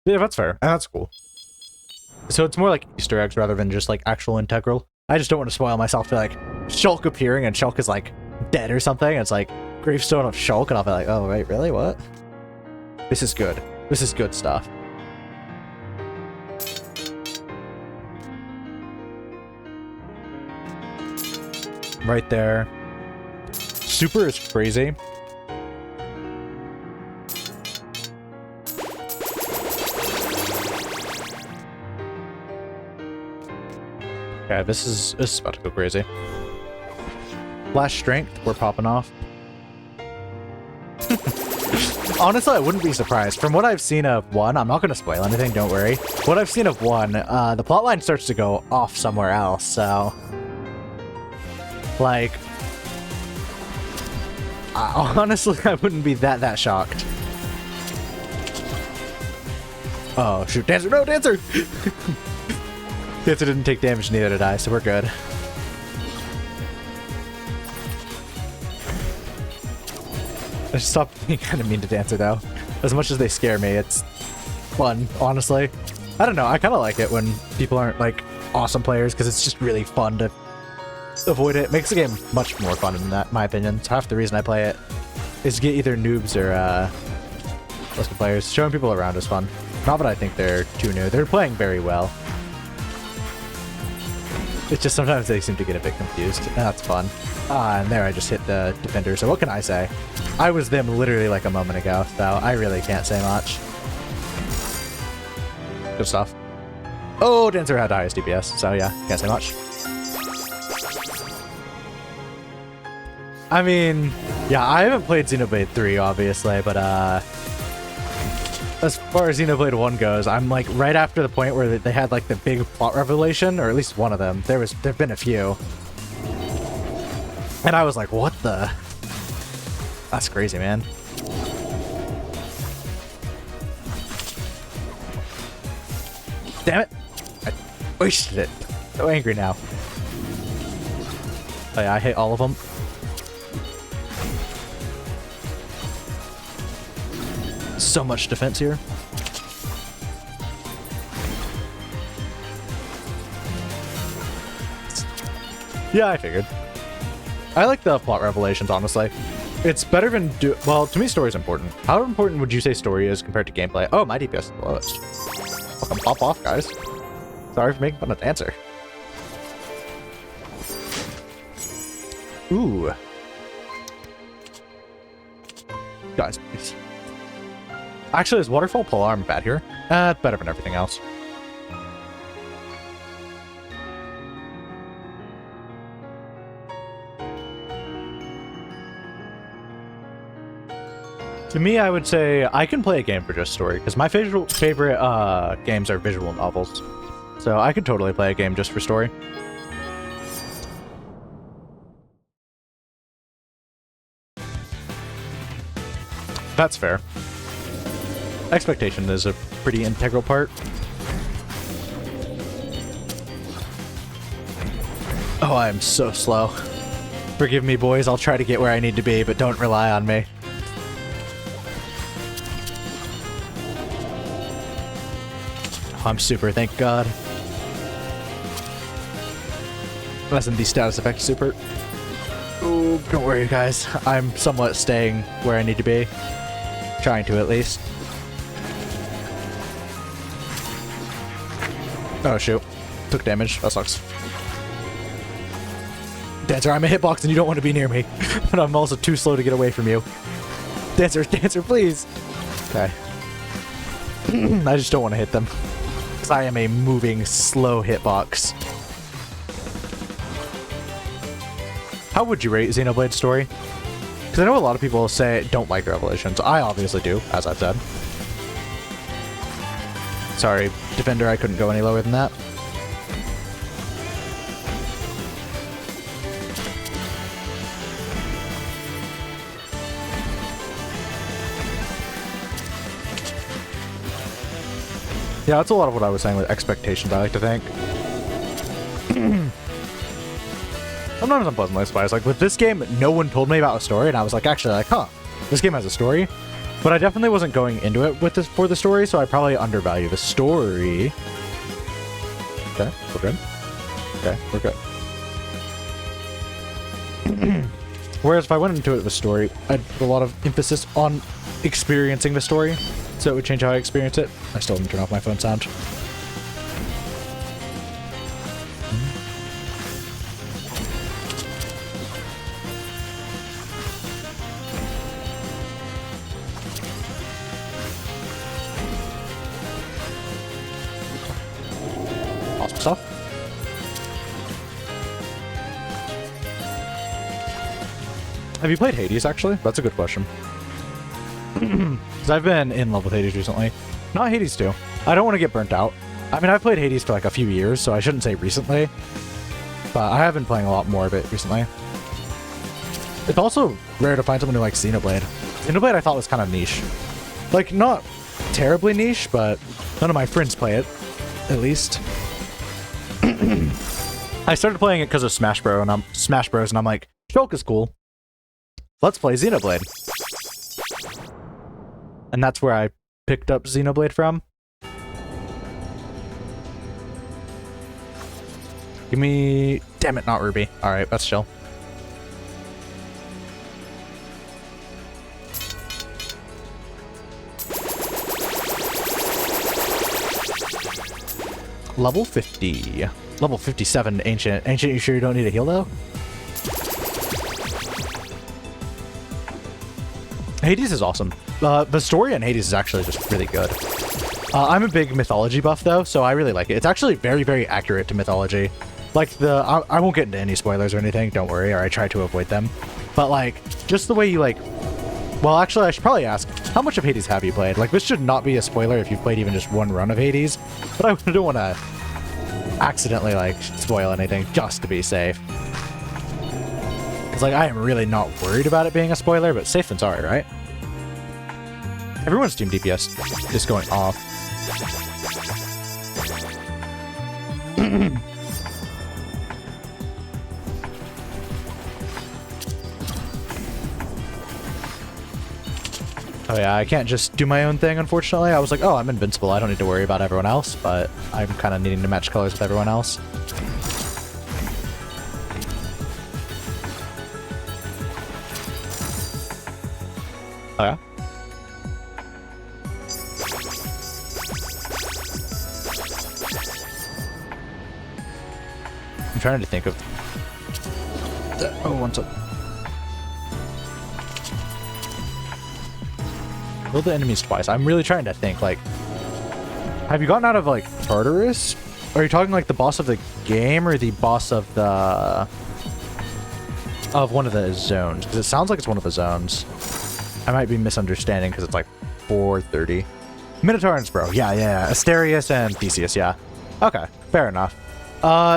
Yeah, that's fair. And that's cool. So it's more like Easter eggs rather than just like actual integral. I just don't want to spoil myself to like Shulk appearing and Shulk is like dead or something. And it's like gravestone of Shulk and I'll be like, oh, right, really? What? This is good. This is good stuff. Right there. Super is crazy. Okay, this is about to go crazy. Flash strength, we're popping off. Honestly, I wouldn't be surprised. From what I've seen of 1, I'm not going to spoil anything, don't worry. What I've seen of 1, the plotline starts to go off somewhere else, so... Like... honestly, I wouldn't be that shocked. Oh, shoot. Dancer! No, Dancer! Dancer didn't take damage, neither did I, so we're good. I should stop being kind of mean to Dancer, though. As much as they scare me, it's fun, honestly. I don't know, I kind of like it when people aren't, like, awesome players, because it's just really fun to avoid it. It makes the game much more fun than that, in my opinion. It's half the reason I play it, is to get either noobs or, less good players. Showing people around is fun. Not that I think they're too new. They're playing very well. It's just sometimes they seem to get a bit confused, and that's fun. And there I just hit the defender, so what can I say? I was them literally like a moment ago, so I really can't say much. Good stuff. Oh, Dancer had the highest DPS, so yeah, can't say much. I mean, yeah, I haven't played Xenoblade 3, obviously, but as far as Xenoblade 1 goes, I'm like right after the point where they had like the big plot revelation, or at least one of them. There've been a few. And I was like, what the? That's crazy, man. Damn it! I wasted it. So angry now. Oh yeah, I hate all of them. So much defense here. Yeah, I figured. I like the plot revelations, honestly. It's better than well, to me, story is important. How important would you say story is compared to gameplay? Oh, my DPS is the lowest. Fucking pop off, guys. Sorry for making fun of Dancer. Ooh. Guys, please. Actually, is Waterfall Polearm bad here? It's better than everything else. To me, I would say I can play a game for just story, because my favorite games are visual novels. So I could totally play a game just for story. That's fair. Expectation is a pretty integral part. Oh, I'm so slow. Forgive me, boys. I'll try to get where I need to be, but don't rely on me. Oh, I'm super, thank God. That's in the status effect super. Oh, don't worry, guys. I'm somewhat staying where I need to be. Trying to, at least. Oh, shoot. Took damage. That sucks. Dancer, I'm a hitbox and you don't want to be near me. But I'm also too slow to get away from you. Dancer, Dancer, please! Okay. I just don't want to hit them. Because I am a moving, slow hitbox. How would you rate Xenoblade story? Because I know a lot of people say don't like Revelations. I obviously do, as I've said. Sorry, Defender, I couldn't go any lower than that. Yeah, that's a lot of what I was saying with expectations, I like to think. Sometimes I'm pleasantly surprised. Like, with this game, no one told me about a story, and I was like, actually, like, huh, this game has a story. But I definitely wasn't going into it with this for the story, so I probably undervalue the story. Okay, we're good. Okay, we're good. Whereas if I went into it with a story, I'd put a lot of emphasis on experiencing the story, so it would change how I experience it. I still didn't turn off my phone sound. Awesome stuff. Have you played Hades, actually? That's a good question. Because I've been in love with Hades recently. Not Hades 2. I don't want to get burnt out. I mean, I've played Hades for like a few years, so I shouldn't say recently. But I have been playing a lot more of it recently. It's also rare to find someone who likes Xenoblade. Xenoblade I thought was kind of niche. Like, not terribly niche, but none of my friends play it, at least. I started playing it because of Smash Bros. And I'm like, Shulk is cool. Let's play Xenoblade. And that's where I picked up Xenoblade from. Give me... Damn it, not Ruby. Alright, that's chill. Level 50. Level 57, Ancient. Ancient, you sure you don't need a heal, though? Hades is awesome. The story in Hades is actually just really good. I'm a big mythology buff, though, so I really like it. It's actually very, very accurate to mythology. Like, I won't get into any spoilers or anything, don't worry, or I try to avoid them. But, like, just the way you, like... Well, actually, I should probably ask, how much of Hades have you played? Like, this should not be a spoiler if you've played even just one run of Hades, but I don't want to accidentally, like, spoil anything just to be safe. Because, like, I am really not worried about it being a spoiler, but safe than sorry, right? Everyone's team DPS is going off. Oh yeah, I can't just do my own thing, unfortunately. I was like, oh, I'm invincible. I don't need to worry about everyone else, but I'm kind of needing to match colors with everyone else. Oh yeah? I'm trying to think of... Oh, one sec. Kill the enemies twice. I'm really trying to think, like... Have you gotten out of, like, Tartarus? Are you talking, like, the boss of the game or the boss of the... of one of the zones? Because it sounds like it's one of the zones. I might be misunderstanding because it's, like, 4:30. Minotaurans, bro. Yeah. Asterius and Theseus, yeah. Okay, fair enough.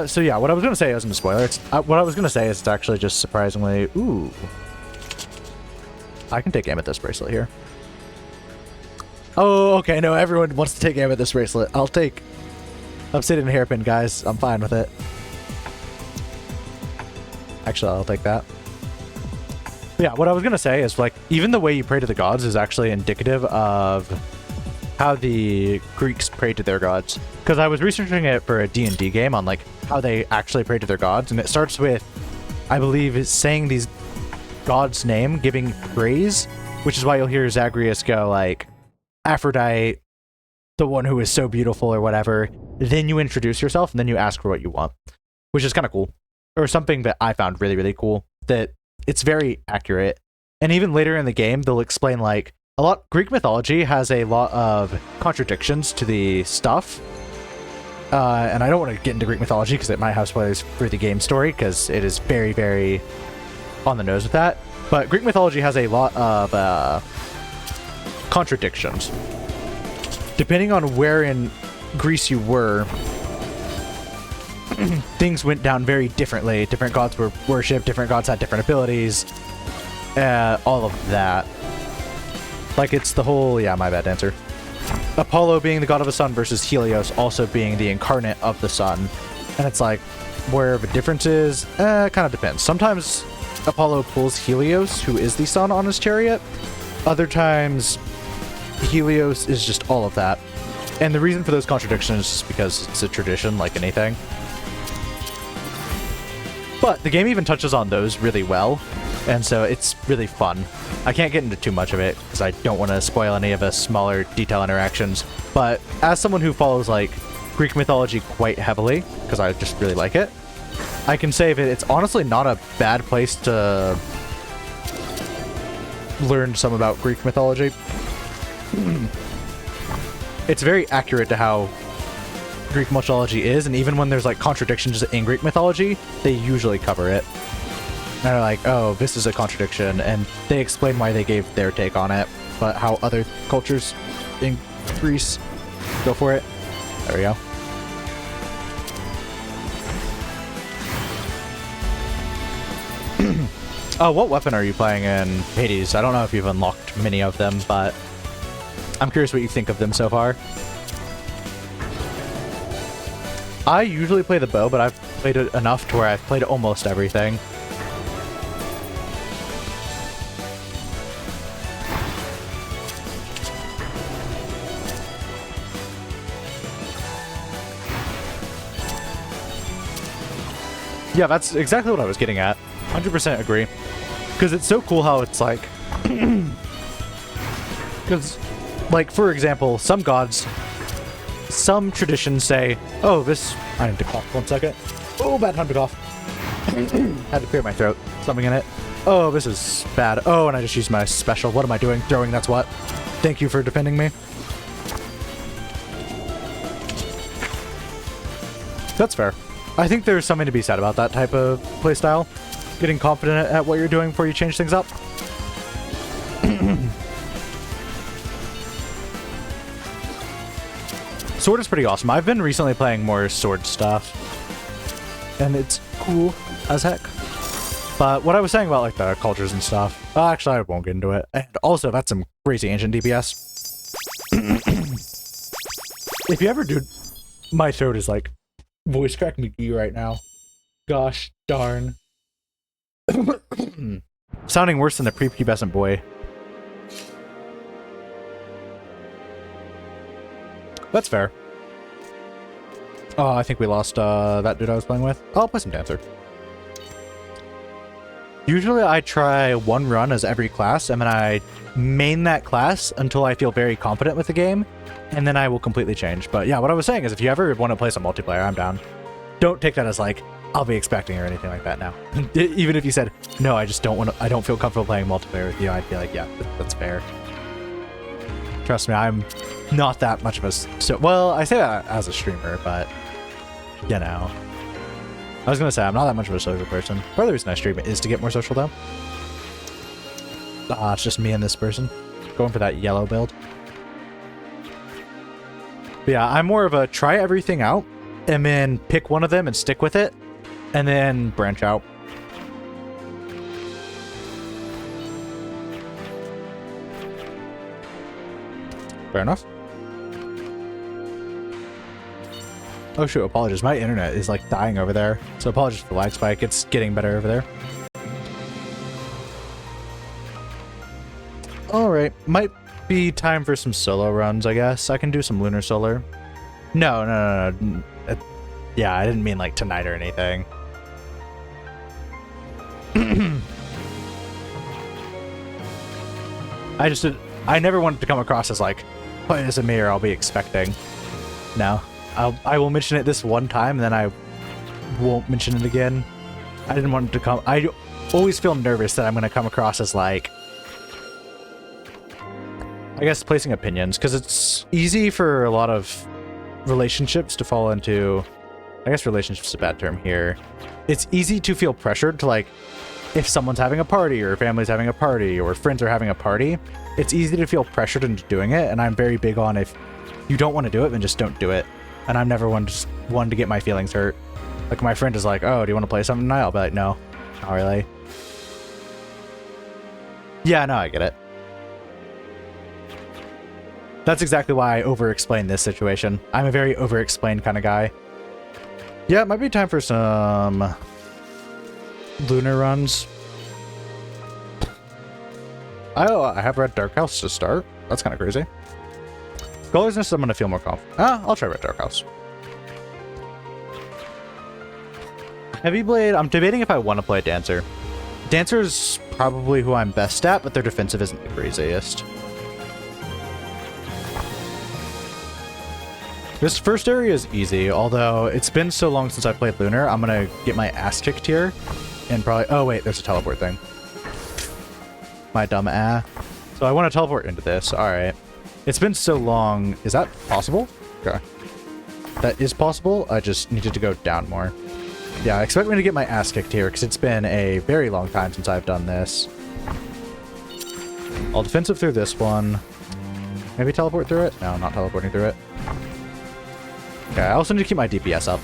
So yeah, what I was going to say isn't a spoiler. It's, what I was going to say is it's actually just surprisingly... Ooh. I can take aim at this bracelet here. Oh, okay, no, everyone wants to take aim at this bracelet. I'll take Obsidian Hairpin, guys. I'm fine with it. Actually, I'll take that. But yeah, what I was going to say is, like, even the way you pray to the gods is actually indicative of how the Greeks prayed to their gods. Because I was researching it for a D&D game on, like, how they actually prayed to their gods, and it starts with, I believe, saying these gods' name, giving praise, which is why you'll hear Zagreus go, like, Aphrodite, the one who is so beautiful or whatever. Then you introduce yourself, and then you ask for what you want, which is kind of cool. Or something that I found really, really cool, that it's very accurate. And even later in the game, they'll explain, like, Greek mythology has a lot of contradictions to the stuff. And I don't want to get into Greek mythology because it might have spoilers for the game story, because it is very, very on the nose with that. But Greek mythology has a lot of contradictions. Depending on where in Greece you were, things went down very differently. Different gods were worshipped, different gods had different abilities, all of that. Like, it's the whole... Yeah, my bad, answer. Apollo being the god of the sun versus Helios also being the incarnate of the sun. And it's like, where the difference is, kind of depends. Sometimes Apollo pulls Helios, who is the sun, on his chariot. Other times, Helios is just all of that. And the reason for those contradictions is just because it's a tradition, like anything. But the game even touches on those really well, and so it's really fun. I can't get into too much of it, because I don't want to spoil any of the smaller detail interactions, but as someone who follows, like, Greek mythology quite heavily, because I just really like it, I can say that it's honestly not a bad place to learn some about Greek mythology. It's very accurate to how Greek mythology is, and even when there's like contradictions in Greek mythology, they usually cover it. And they're like, oh, this is a contradiction, and they explain why they gave their take on it, but how other cultures in Greece go for it. There we go. Oh, what weapon are you playing in Hades? I don't know if you've unlocked many of them, but I'm curious what you think of them so far. I usually play the bow, but I've played it enough to where I've played almost everything. Yeah, that's exactly what I was getting at. 100% agree. Because it's so cool how it's like... Because, like, for example, some gods... Some traditions say, oh, this... I need to cough 1 second. Oh, bad time to cough. Had to clear my throat. Something in it. Oh, this is bad. Oh, and I just used my special. What am I doing? Throwing, that's what. Thank you for defending me. That's fair. I think there's something to be said about that type of playstyle. Getting confident at what you're doing before you change things up. Sword is pretty awesome. I've been recently playing more sword stuff, and it's cool as heck. But what I was saying about like the cultures and stuff, actually I won't get into it. And also, that's some crazy ancient DPS. If you ever do, my throat is like voice crack McGee right now. Gosh darn. Sounding worse than the prepubescent boy. That's fair. Oh, I think we lost that dude I was playing with. I'll play some Dancer. Usually I try one run as every class, and then I main that class until I feel very confident with the game, and then I will completely change. But yeah, what I was saying is if you ever want to play some multiplayer, I'm down. Don't take that as like, I'll be expecting or anything like that now. Even if you said, no, I just don't want to, I don't feel comfortable playing multiplayer with you, I'd be like, yeah, that's fair. Trust me, I'm not that much of a... well, I say that as a streamer, but... You know. I was going to say, I'm not that much of a social person. Part of the reason I stream is to get more social, though. Ah, it's just me and this person. Going for that yellow build. But yeah, I'm more of a try everything out, and then pick one of them and stick with it, and then branch out. Fair enough. Oh shoot, apologies. My internet is like dying over there. So apologies for the lag spike. It's getting better over there. Alright, might be time for some solo runs, I guess. I can do some Lunar Solar. No. Yeah, I didn't mean like tonight or anything. I never wanted to come across as like, play this in me or I'll be expecting. No. I will mention it this one time, and then I won't mention it again. I didn't want it to come... I always feel nervous that I'm going to come across as, like... I guess placing opinions, because it's easy for a lot of relationships to fall into... I guess relationships is a bad term here. It's easy to feel pressured to, like, if someone's having a party, or family's having a party, or friends are having a party, it's easy to feel pressured into doing it, and I'm very big on if you don't want to do it, then just don't do it. And I'm never one to get my feelings hurt. Like, my friend is like, oh, do you want to play something tonight? I'll be like, no, not really. Yeah, no, I get it. That's exactly why I over-explain this situation. I'm a very over-explained kind of guy. Yeah, it might be time for some lunar runs. Oh, I have Red Dark House to start. That's kind of crazy. Scholar's Nest, I'm going to feel more confident. I'll try Red Dark House. Heavy Blade, I'm debating if I want to play Dancer. Dancer's probably who I'm best at, but their defensive isn't the craziest. This first area is easy, although it's been so long since I played Lunar, I'm going to get my ass kicked here. And probably... Oh, wait, there's a teleport thing. My dumb ass. So I want to teleport into this. Alright. It's been so long. Is that possible? Okay. That is possible. I just needed to go down more. Yeah, expect me to get my ass kicked here, because it's been a very long time since I've done this. I'll defensive through this one. Maybe teleport through it? No, not teleporting through it. Okay, I also need to keep my DPS up.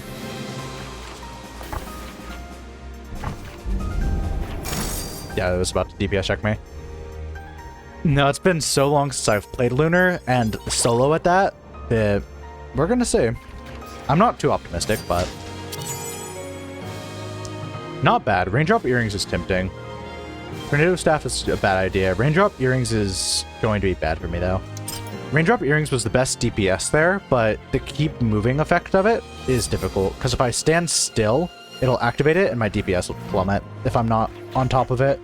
Yeah, it was about to DPS check me. No, it's been so long since I've played Lunar, and solo at that we're gonna see. I'm not too optimistic, but... Not bad. Raindrop Earrings is tempting. Tornado Staff is a bad idea. Raindrop Earrings is going to be bad for me, though. Raindrop Earrings was the best DPS there, but the keep moving effect of it is difficult, because if I stand still, it'll activate it, and my DPS will plummet if I'm not on top of it.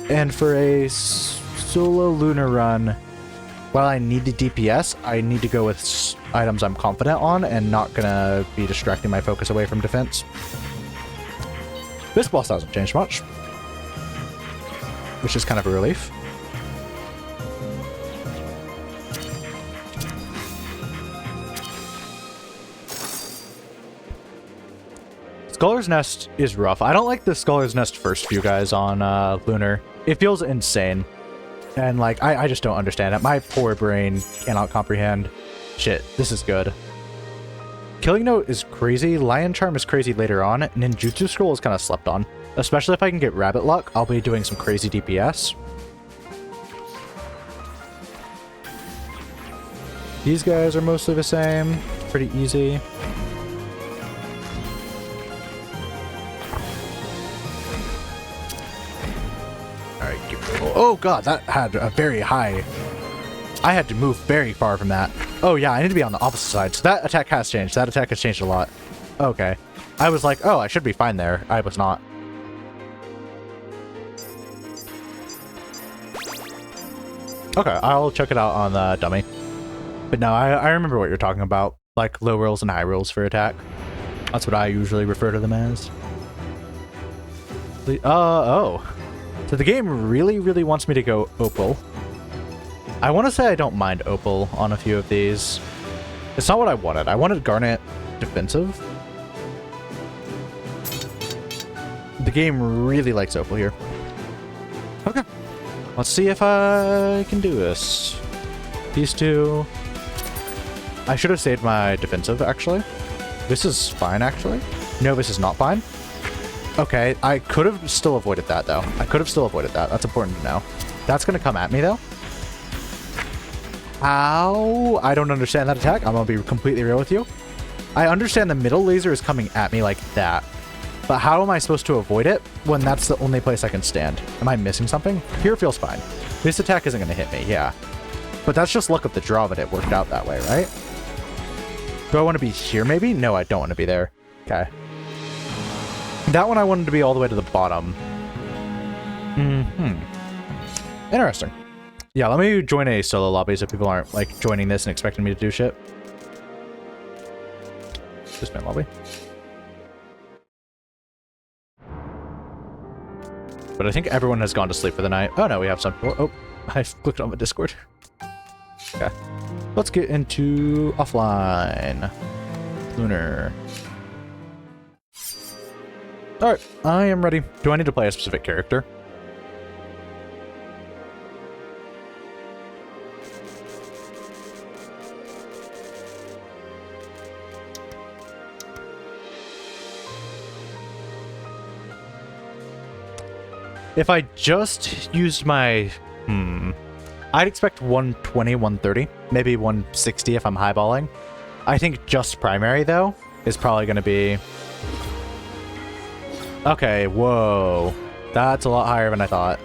And for a solo Lunar run, while I need the DPS, I need to go with items I'm confident on, and not gonna be distracting my focus away from defense. This boss hasn't changed much, which is kind of a relief. Scholar's Nest is rough. I don't like the Scholar's Nest first few guys on Lunar. It feels insane. And, like, I just don't understand it. My poor brain cannot comprehend. Shit, this is good. Killing Note is crazy, Lion Charm is crazy later on, Ninjutsu Scroll is kind of slept on. Especially if I can get Rabbit Luck, I'll be doing some crazy DPS. These guys are mostly the same. Pretty easy. Alright, oh god, that had a very high... I had to move very far from that. Oh yeah, I need to be on the opposite side. So that attack has changed. That attack has changed a lot. Okay. I was like, oh, I should be fine there. I was not. Okay, I'll check it out on the dummy. But no, I remember what you're talking about. Like low rolls and high rolls for attack. That's what I usually refer to them as. Oh. So the game really, really wants me to go Opal. I want to say I don't mind Opal on a few of these. It's not what I wanted. I wanted Garnet defensive. The game really likes Opal here. Okay. Let's see if I can do this. These two. I should have saved my defensive, actually. This is fine, actually. No, this is not fine. Okay, I could have still avoided that, though. I could have still avoided that. That's important to know. That's going to come at me, though. How? I don't understand that attack. I'm going to be completely real with you. I understand the middle laser is coming at me like that. But how am I supposed to avoid it when that's the only place I can stand? Am I missing something? Here feels fine. This attack isn't going to hit me, yeah. But that's just luck of the draw that it worked out that way, right? Do I want to be here, maybe? No, I don't want to be there. Okay. That one I wanted to be all the way to the bottom. Interesting. Yeah, let me join a solo lobby so people aren't, like, joining this and expecting me to do shit. Just my lobby. But I think everyone has gone to sleep for the night. Oh, no, we have some people. Oh, I clicked on the Discord. Okay. Let's get into offline. Lunar. Alright, I am ready. Do I need to play a specific character? If I just used my... I'd expect 120, 130. maybe 160 if I'm highballing. I think just primary, though, is probably going to be... Okay, whoa. That's a lot higher than I thought.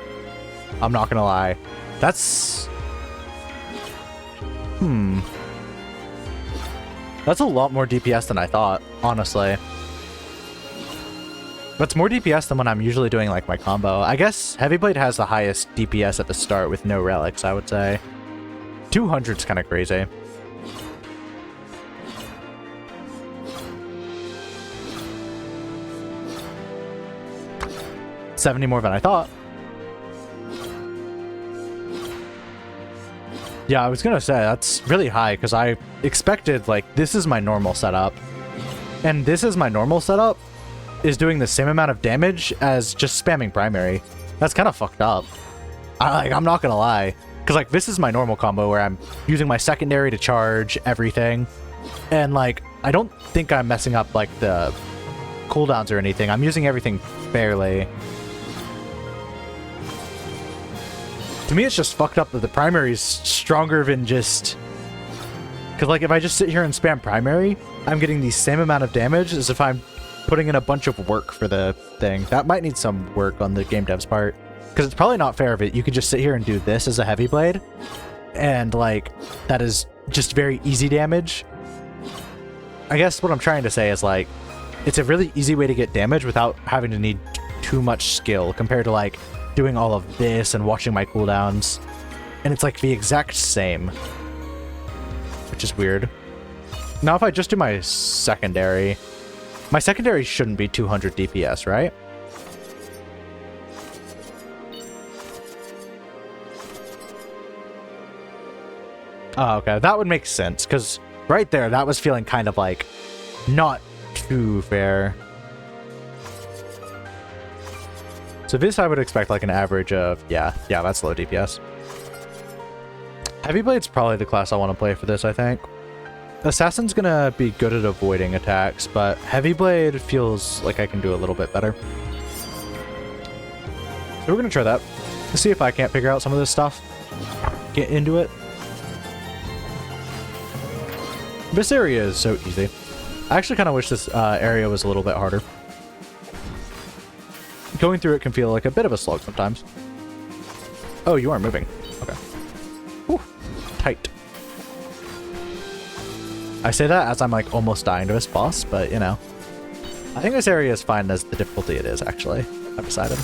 I'm not going to lie. That's... That's a lot more DPS than I thought, honestly. That's more DPS than when I'm usually doing, like, my combo. I guess Heavy Blade has the highest DPS at the start with no relics, I would say. 200's kind of crazy. $70 more than I thought. Yeah, I was gonna say, that's really high, because I expected, like, this is my normal setup. And this is my normal setup is doing the same amount of damage as just spamming primary. That's kind of fucked up. I'm not gonna lie. Because, like, this is my normal combo where I'm using my secondary to charge everything. And, like, I don't think I'm messing up, like, the cooldowns or anything. I'm using everything fairly. To me, it's just fucked up that the primary is stronger than just... Because, like, if I just sit here and spam primary, I'm getting the same amount of damage as if I'm putting in a bunch of work for the thing. That might need some work on the game dev's part. Because it's probably not fair of it. You could just sit here and do this as a heavy blade. And, like, that is just very easy damage. I guess what I'm trying to say is, like, it's a really easy way to get damage without having to need too much skill compared to, like, doing all of this and watching my cooldowns. And it's like the exact same, which is weird. Now if I just do my secondary shouldn't be 200 DPS, right? Oh, okay, that would make sense, because right there, that was feeling kind of like not too fair. So this I would expect like an average of, yeah, that's low DPS. Heavy Blade's probably the class I want to play for this, I think. Assassin's gonna be good at avoiding attacks, but Heavy Blade feels like I can do a little bit better. So we're gonna try that. Let's see if I can't figure out some of this stuff. Get into it. This area is so easy. I actually kind of wish this area was a little bit harder. Going through it can feel like a bit of a slog sometimes. Oh, you are moving. Okay. Whew. Tight. I say that as I'm like almost dying to this boss, but you know. I think this area is fine as the difficulty it is, actually. I've decided.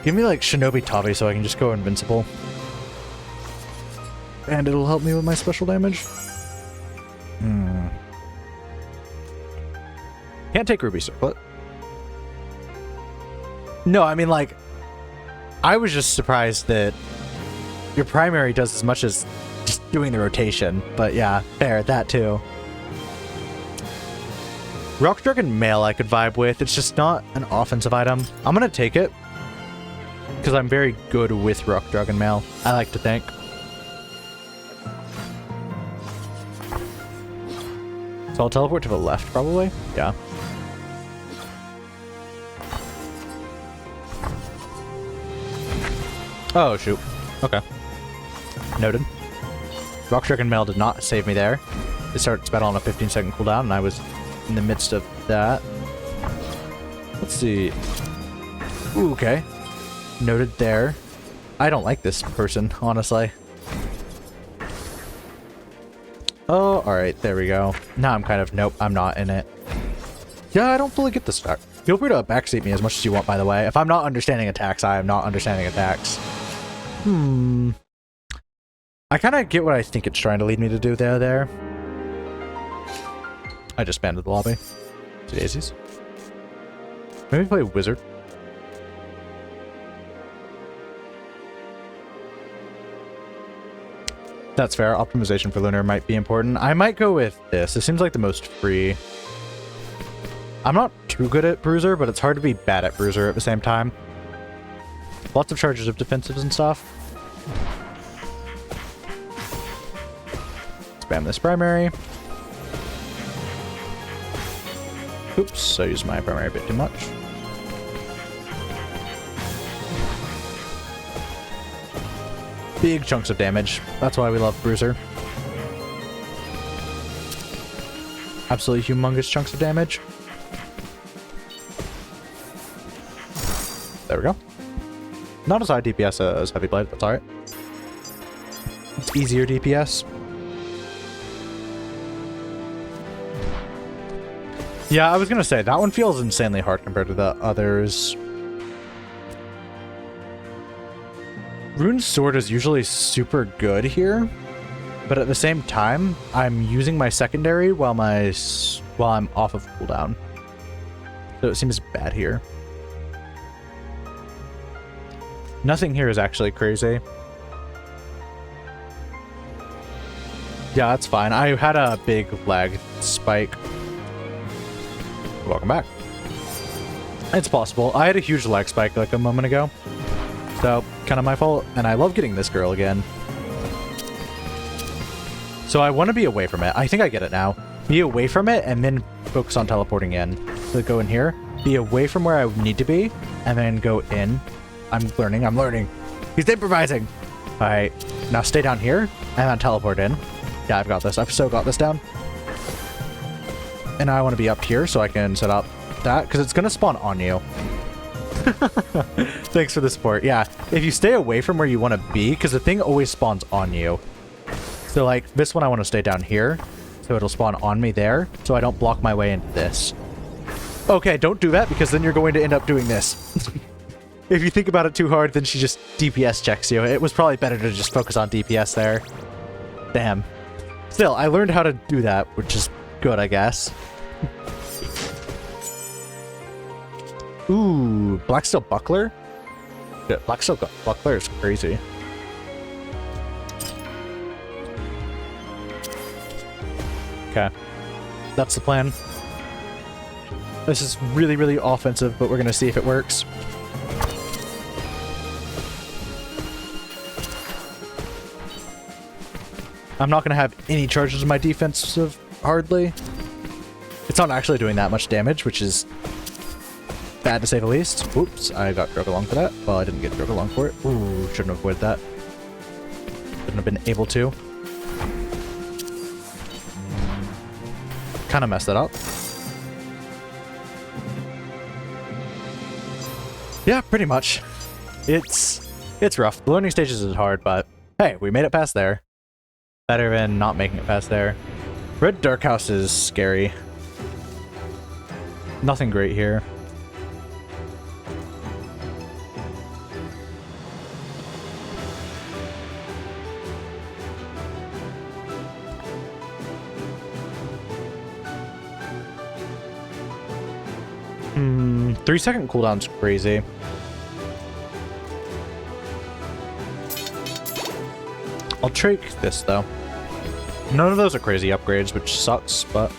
Give me like Shinobi Tabi so I can just go invincible. And it'll help me with my special damage. Can't take Ruby Circlet. No, I mean, like, I was just surprised that your primary does as much as just doing the rotation. But yeah, fair, that too. Rock Dragon Mail I could vibe with. It's just not an offensive item. I'm gonna take it. Because I'm very good with Rock Dragon Mail, I like to think. So I'll teleport to the left, probably? Yeah. Oh, shoot. Okay. Noted. Rock Dragon Mail did not save me there. It started sped on a 15-second cooldown, and I was in the midst of that. Let's see. Ooh, okay. Noted there. I don't like this person, honestly. Oh, alright, there we go. Now I'm kind of, nope, I'm not in it. Yeah, I don't fully get this fact. Feel free to backseat me as much as you want, by the way. If I'm not understanding attacks, I am not understanding attacks. I kind of get what I think it's trying to lead me to do there. I just banded the lobby. Daisies. Maybe play Wizard. That's fair. Optimization for Lunar might be important. I might go with this. It seems like the most free. I'm not too good at Bruiser, but it's hard to be bad at Bruiser at the same time. Lots of charges of defensives and stuff. Spam this primary. Oops, I used my primary a bit too much. big chunks of damage. That's why we love Bruiser. Absolutely humongous chunks of damage. There we go. Not as high DPS as Heavy Blade, that's alright. It's easier DPS. Yeah, I was gonna say, that one feels insanely hard compared to the others. Rune's Sword is usually super good here, but at the same time, I'm using my secondary while I'm off of cooldown. So it seems bad here. Nothing here is actually crazy. Yeah, that's fine. I had a big lag spike. Welcome back. It's possible. I had a huge lag spike like a moment ago. So, kind of my fault. And I love getting this girl again. So I want to be away from it. I think I get it now. Be away from it and then focus on teleporting in. So go in here. Be away from where I need to be. And then go in. I'm learning. He's improvising. Alright. Now stay down here. And then teleport in. Yeah, I've got this. I've so got this down. And I want to be up here so I can set up that. Because it's going to spawn on you. Thanks for the support. Yeah, if you stay away from where you want to be, because the thing always spawns on you. So like this one I want to stay down here, so it'll spawn on me there, so I don't block my way into this. Okay, don't do that, because then you're going to end up doing this. If you think about it too hard, then she just DPS checks you. It was probably better to just focus on DPS there. Damn. Still, I learned how to do that, which is good, I guess. Ooh, Blacksteel Buckler? Shit, Blacksteel Buckler is crazy. Okay. That's the plan. This is really, really offensive, but we're going to see if it works. I'm not going to have any charges in my defensive, hardly. It's not actually doing that much damage, which is bad to say the least. Oops, I got drug along for that. Well, I didn't get drug along for it. Ooh, shouldn't have avoided that. Shouldn't have been able to. Kind of messed that up. Yeah, pretty much. It's rough. The learning stages is hard, but hey, we made it past there. Better than not making it past there. Red Dark House is scary. Nothing great here. 3-second cooldown's crazy. I'll take this though. None of those are crazy upgrades, which sucks, but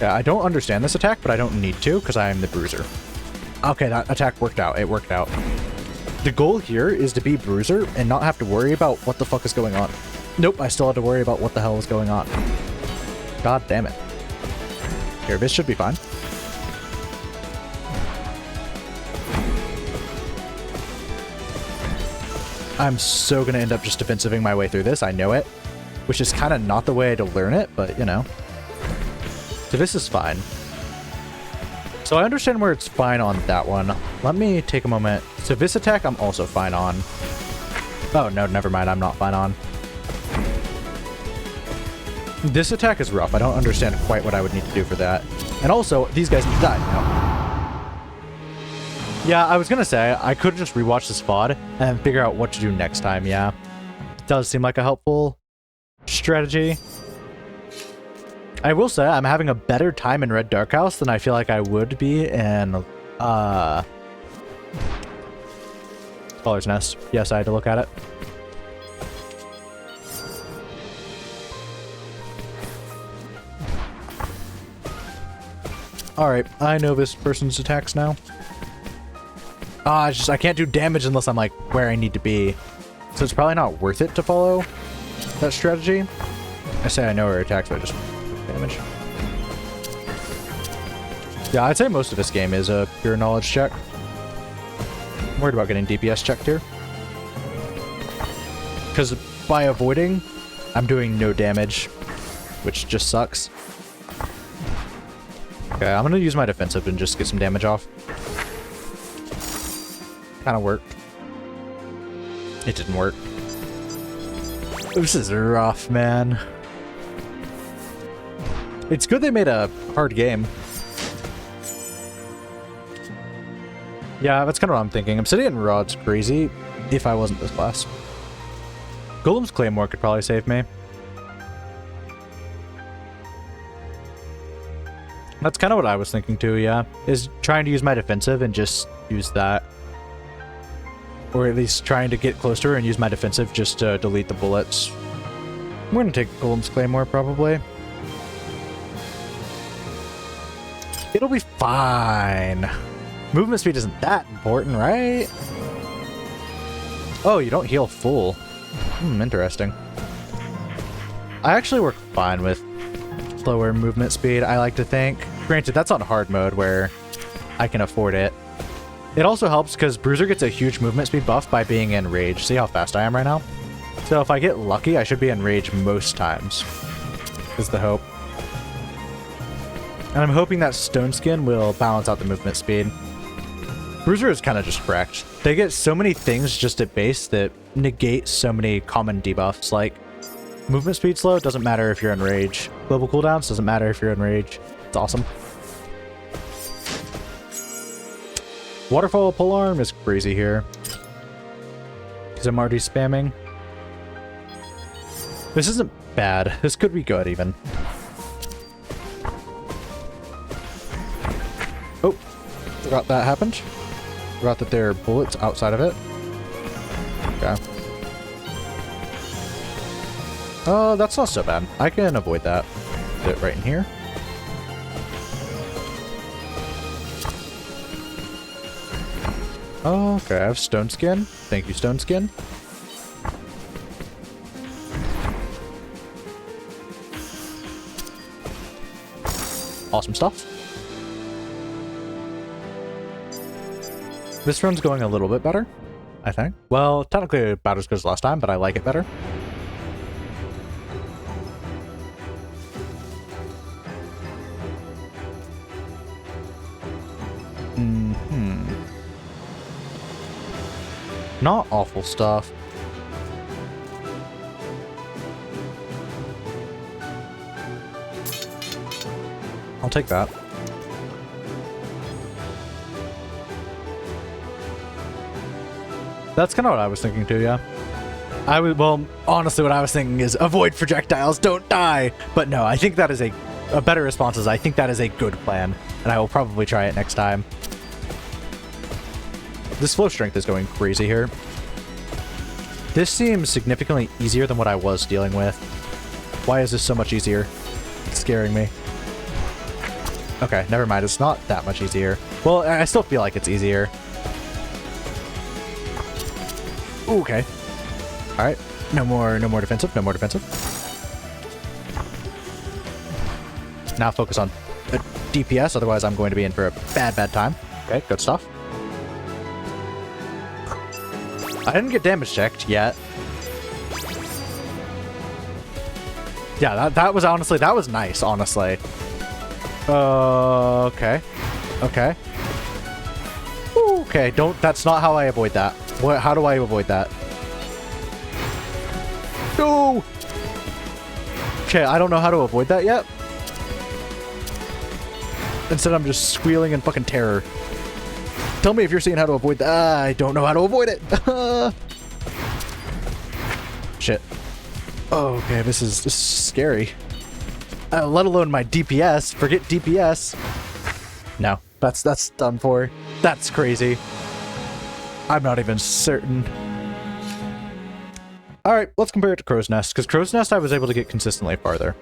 yeah, I don't understand this attack, but I don't need to because I am the Bruiser. Okay, that attack worked out. It worked out. The goal here is to be Bruiser and not have to worry about what the fuck is going on. Nope, I still had to worry about what the hell is going on. God damn it. Here, this should be fine. I'm so gonna end up just defensiving my way through this, I know it. Which is kind of not the way to learn it, but you know. So this is fine. So I understand where it's fine on that one. Let me take a moment. So this attack I'm also fine on. Oh no, never mind, I'm not fine on. This attack is rough. I don't understand quite what I would need to do for that. And also, these guys need to die now. Yeah, I was gonna say, I could just rewatch this VOD and figure out what to do next time, yeah. It does seem like a helpful strategy. I will say, I'm having a better time in Red Dark House than I feel like I would be in, Scholar's Nest. Yes, I had to look at it. Alright, I know this person's attacks now. It's just I can't do damage unless I'm like where I need to be. So it's probably not worth it to follow that strategy. I say I know her attacks, but I just damage. Yeah, I'd say most of this game is a pure knowledge check. I'm worried about getting DPS checked here. Because by avoiding, I'm doing no damage, which just sucks. Okay, I'm gonna use my defensive and just get some damage off. Kinda worked. It didn't work. This is rough, man. It's good they made a hard game. Yeah, that's kind of what I'm thinking. Obsidian Rod's crazy if I wasn't this class. Golem's Claymore could probably save me. That's kind of what I was thinking too, yeah. Is trying to use my defensive and just use that. Or at least trying to get close to her and use my defensive just to delete the bullets. I'm going to take Golem's Claymore, probably. It'll be fine. Movement speed isn't that important, right? Oh, you don't heal full. Interesting. I actually work fine with slower movement speed, I like to think. Granted, that's on hard mode where I can afford it. It also helps because Bruiser gets a huge movement speed buff by being in rage. See how fast I am right now? So if I get lucky, I should be in rage most times, is the hope. And I'm hoping that Stone Skin will balance out the movement speed. Bruiser is kind of just wrecked. They get so many things just at base that negate so many common debuffs, like movement speed slow doesn't matter if you're in rage. Global cooldowns doesn't matter if you're in rage. It's awesome. Waterfall Polearm is crazy here. Because I'm already spamming. This isn't bad. This could be good, even. Oh, forgot that happened. Forgot that there are bullets outside of it. Okay. Oh, that's not so bad. I can avoid that. Put it right in here. Okay, I have Stone Skin. Thank you, Stone Skin. Awesome stuff. This run's going a little bit better, I think. Well, technically about as good as last time, but I like it better. Not awful stuff. I'll take that. That's kind of what I was thinking too, yeah. Well, honestly, what I was thinking is avoid projectiles, don't die. But no, I think that is a better response is I think that is a good plan, and I will probably try it next time. This flow strength is going crazy here. This seems significantly easier than what I was dealing with. Why is this so much easier? It's scaring me. Okay, never mind. It's not that much easier. Well, I still feel like it's easier. Ooh, okay. All right. No more defensive. No more defensive. Now focus on DPS. Otherwise, I'm going to be in for a bad time. Okay, good stuff. I didn't get damage checked yet. Yeah, that was honestly, that was nice, honestly. Okay. Okay. Ooh, okay, that's not how I avoid that. How do I avoid that? No! Okay, I don't know how to avoid that yet. Instead, I'm just squealing in fucking terror. Tell me if you're seeing how to avoid that. I don't know how to avoid it. Shit. Oh, okay, this is scary. Let alone my DPS. Forget DPS. No, that's done for. That's crazy. I'm not even certain. All right, let's compare it to Crow's Nest, because Crow's Nest I was able to get consistently farther.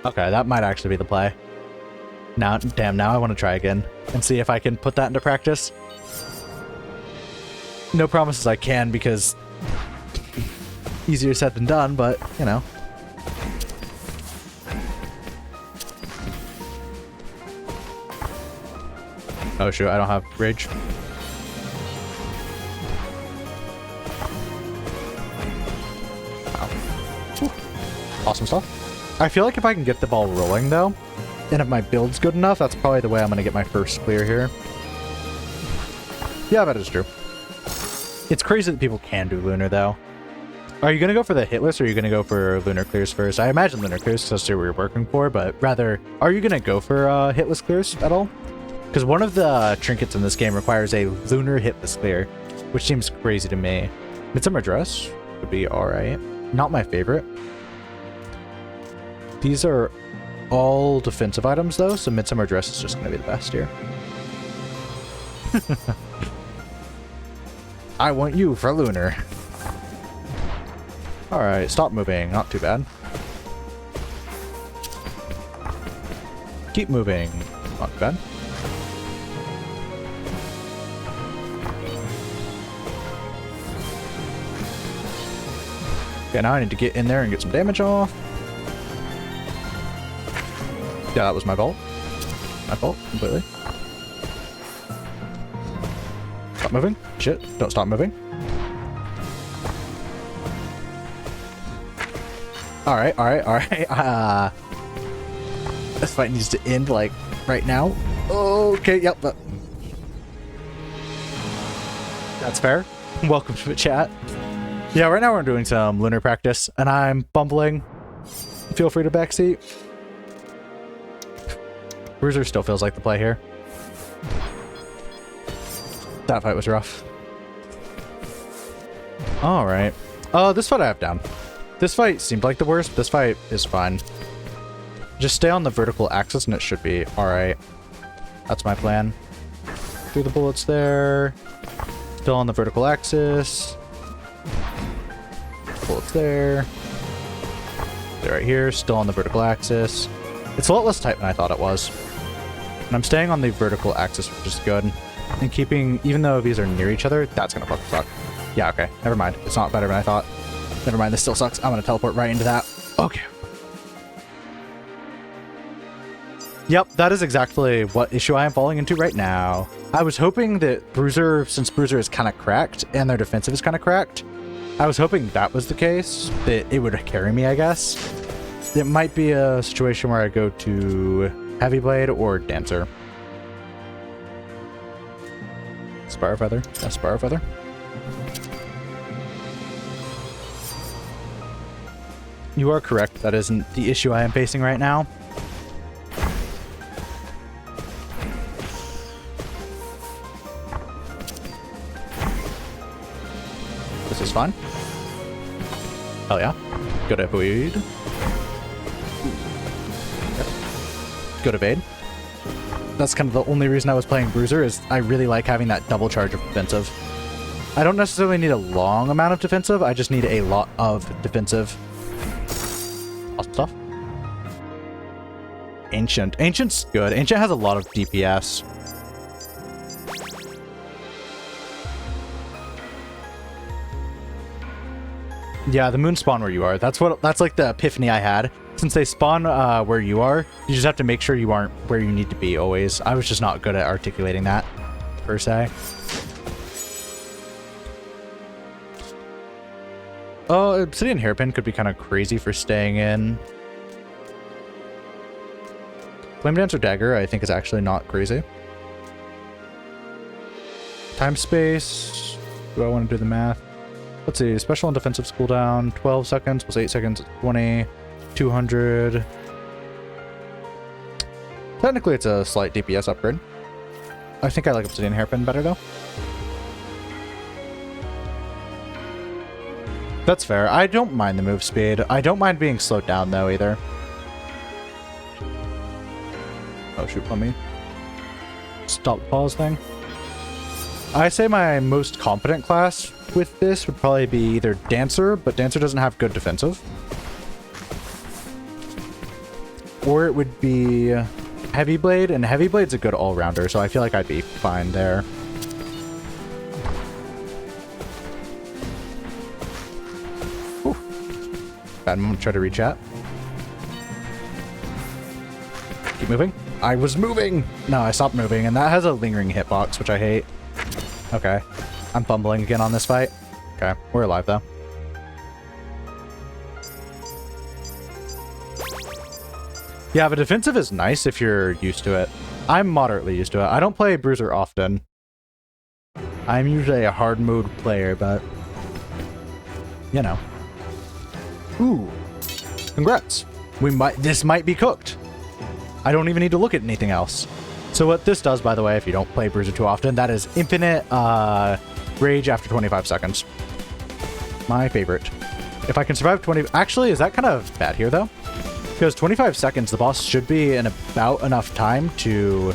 Okay, that might actually be the play. Now, damn, now I want to try again and see if I can put that into practice. No promises I can, because easier said than done, but, you know. Oh shoot, I don't have rage. Wow. Whew. Awesome stuff. I feel like if I can get the ball rolling though, and if my build's good enough, that's probably the way I'm gonna get my first clear here. Yeah, that is true. It's crazy that people can do lunar though. Are you gonna go for the hitless or are you gonna go for lunar clears first? I imagine lunar clears because that's what you're working for, but rather, are you gonna go for hitless clears at all? Because one of the trinkets in this game requires a lunar hitless clear, which seems crazy to me. Midsummer Dress would be alright. Not my favorite. These are all defensive items though, so Midsummer Dress is just gonna be the best here. I want you for lunar. Alright, stop moving. Not too bad. Keep moving. Not too bad. Okay, now I need to get in there and get some damage off. Yeah, that was my fault. My fault, completely. Stop moving. Shit, don't stop moving. Alright, alright, alright. This fight needs to end, like, right now. Okay, yep. That's fair. Welcome to the chat. Yeah, right now we're doing some lunar practice, and I'm bumbling. Feel free to backseat. Bruiser still feels like the play here. That fight was rough. Alright. This fight I have down. This fight seemed like the worst, but this fight is fine. Just stay on the vertical axis and it should be alright. That's my plan. Through the bullets there. Still on the vertical axis. Bullets there. They're right here, still on the vertical axis. It's a lot less tight than I thought it was. And I'm staying on the vertical axis, which is good. And keeping, even though these are near each other, that's gonna fucking suck. Yeah, okay, never mind. It's not better than I thought. Never mind, this still sucks. I'm gonna teleport right into that. Okay. Yep, that is exactly what issue I am falling into right now. I was hoping that Bruiser, since Bruiser is kind of cracked and their defensive is kind of cracked, I was hoping that was the case, that it would carry me, I guess. It might be a situation where I go to Heavy Blade or Dancer. Spiral Feather. Yeah, Spiral Feather. You are correct. That isn't the issue I am facing right now. This is fun. Hell yeah. Good evade. Good evade. That's kind of the only reason I was playing Bruiser, is I really like having that double charge of defensive. I don't necessarily need a long amount of defensive, I just need a lot of defensive. Awesome stuff. Ancient. Ancient's good. Ancient has a lot of DPS. Yeah, the moon spawn where you are. That's like the epiphany I had. Since they spawn where you are, you just have to make sure you aren't where you need to be always. I was just not good at articulating that, per se. Oh, Obsidian Hairpin could be kind of crazy for staying in. Flame Dancer Dagger, I think, is actually not crazy. Time Space. Do I want to do the math? Let's see. Special and defensive cooldown. 12 seconds plus 8 seconds. 20. 200. Technically, it's a slight DPS upgrade. I think I like Obsidian Hairpin better, though. That's fair. I don't mind the move speed. I don't mind being slowed down, though, either. Oh, shoot, let me stop pause thing. I say my most competent class with this would probably be either Dancer, but Dancer doesn't have good defensive. Or it would be Heavy Blade, and Heavy Blade's a good all-rounder, so I feel like I'd be fine there. Whew. Bad moment to try to reach at. Keep moving. I was moving. No, I stopped moving, and that has a lingering hitbox, which I hate. Okay. I'm fumbling again on this fight. Okay, we're alive, though. Yeah, but defensive is nice if you're used to it. I'm moderately used to it. I don't play Bruiser often. I'm usually a hard mode player, but... you know. Ooh. Congrats. This might be cooked. I don't even need to look at anything else. So what this does, by the way, if you don't play Bruiser too often, that is infinite rage after 25 seconds. My favorite. If I can survive 20... Actually, is that kind of bad here, though? Because 25 seconds, the boss should be in about enough time to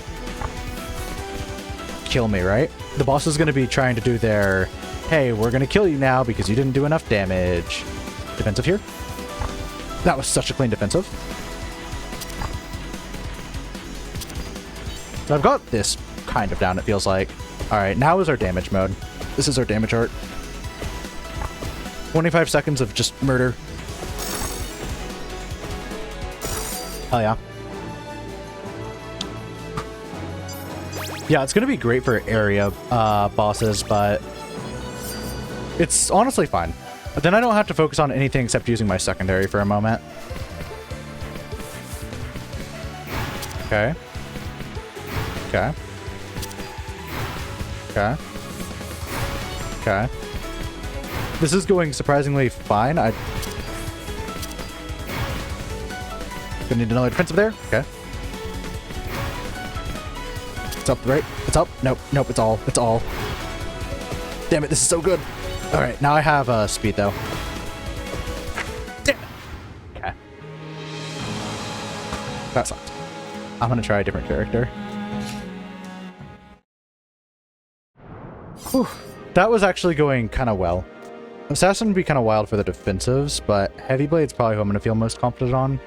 kill me, right? The boss is going to be trying to do their, hey, we're going to kill you now because you didn't do enough damage. Defensive here. That was such a clean defensive. So I've got this kind of down, it feels like. All right, now is our damage mode. This is our damage art. 25 seconds of just murder. Hell yeah. Yeah, it's going to be great for area bosses, but it's honestly fine. But then I don't have to focus on anything except using my secondary for a moment. Okay. Okay. Okay. Okay. This is going surprisingly fine. Gonna need another defensive there. Okay. It's up, right? It's up. Nope. Nope. It's all. It's all. Damn it. This is so good. All right. Now I have speed, though. Damn it. Okay. That sucked. I'm gonna try a different character. Whew. That was actually going kind of well. Assassin would be kind of wild for the defensives, but Heavy Blade's probably who I'm going to feel most confident on.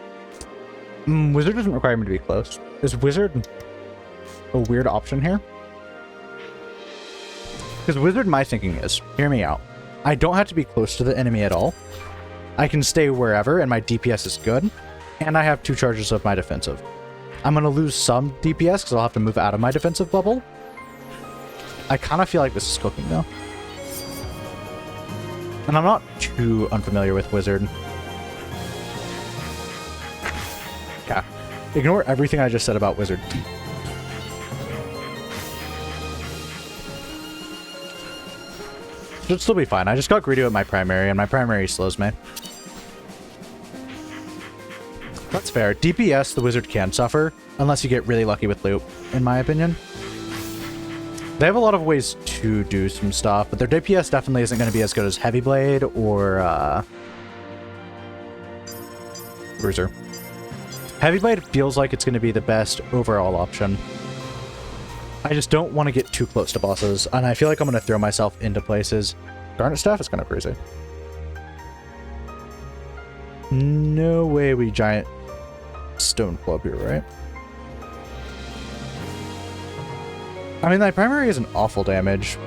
Wizard doesn't require me to be close. Is Wizard a weird option here? Because Wizard, my thinking is, hear me out. I don't have to be close to the enemy at all. I can stay wherever, and my DPS is good. And I have 2 charges of my defensive. I'm going to lose some DPS because I'll have to move out of my defensive bubble. I kind of feel like this is cooking, though. And I'm not too unfamiliar with Wizard. Okay. Ignore everything I just said about Wizard. Should still be fine. I just got greedy with my primary, and my primary slows me. That's fair. DPS, the Wizard can suffer, unless you get really lucky with loot, in my opinion. They have a lot of ways to do some stuff, but their DPS definitely isn't going to be as good as Heavy Blade or Bruiser. Heavy Blade feels like it's going to be the best overall option. I just don't want to get too close to bosses, and I feel like I'm going to throw myself into places. Garnet Staff is kind of crazy. No way we giant stone club here, right? I mean, my primary isn't awful damage.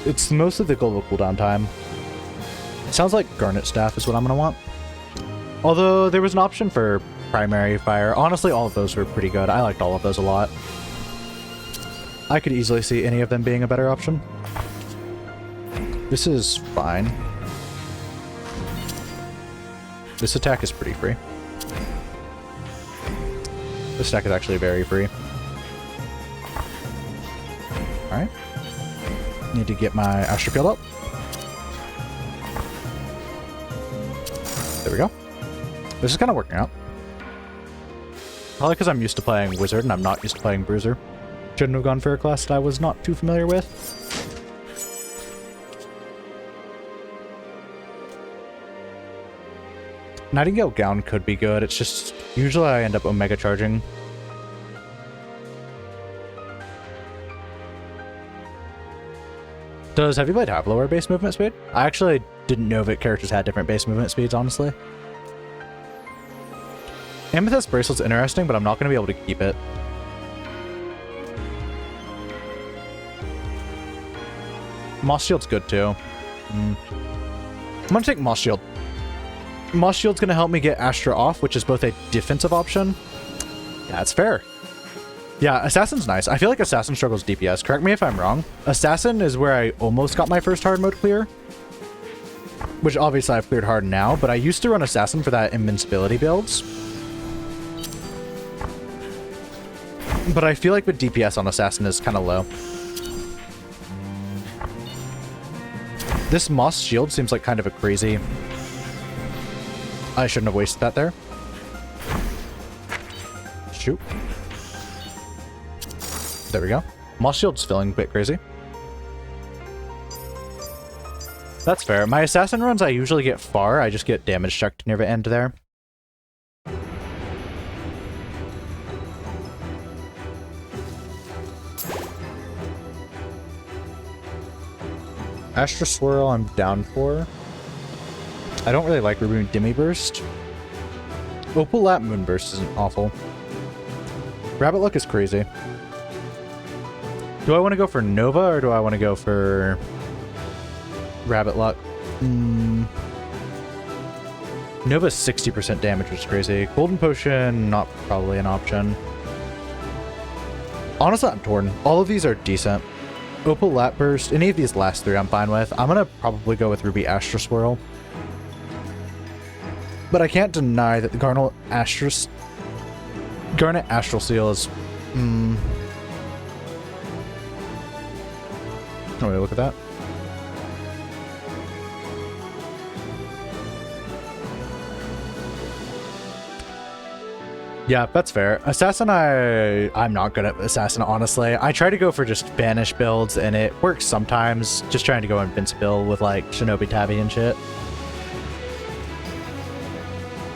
It's mostly the global cooldown time. It sounds like Garnet Staff is what I'm going to want. Although there was an option for primary fire. Honestly, all of those were pretty good. I liked all of those a lot. I could easily see any of them being a better option. This is fine. This attack is pretty free. This attack is actually very free. Alright. Need to get my Astral Field up. There we go. This is kind of working out. Probably because I'm used to playing Wizard and I'm not used to playing Bruiser. Shouldn't have gone for a class that I was not too familiar with. Nightingale Gown could be good. It's just usually I end up Omega charging. Does Heavy Blade have lower base movement speed? I actually didn't know that characters had different base movement speeds, honestly. Amethyst Bracelet's interesting, but I'm not going to be able to keep it. Moss Shield's good, too. I'm going to take Moss Shield. Moss Shield's going to help me get Astra off, which is both a defensive option. That's fair. Yeah, Assassin's nice. I feel like Assassin struggles DPS. Correct me if I'm wrong. Assassin is where I almost got my first hard mode clear. Which obviously I've cleared hard now, but I used to run Assassin for that invincibility builds. But I feel like the DPS on Assassin is kind of low. This Moss shield seems like kind of a crazy... I shouldn't have wasted that there. Shoot. There we go. Moss shield's feeling a bit crazy. That's fair. My Assassin runs I usually get far. I just get damage checked near the end there. Astra Swirl I'm down for. I don't really like Ruby Demi Burst. Opal Lap Moonburst isn't awful. Rabbit Luck is crazy. Do I want to go for Nova or do I want to go for Rabbit Luck? Nova's 60% damage, which is crazy. Golden Potion, not probably an option. Honestly, I'm torn. All of these are decent. Opal Lap Burst, any of these last three I'm fine with. I'm gonna probably go with Ruby Astra Swirl. But I can't deny that the Garnet Astral Seal is... Oh, wait, look at that. Yeah, that's fair. Assassin, I'm not good at Assassin, honestly. I try to go for just Banish builds, and it works sometimes. Just trying to go Invincible with, like, Shinobi Tabby and shit.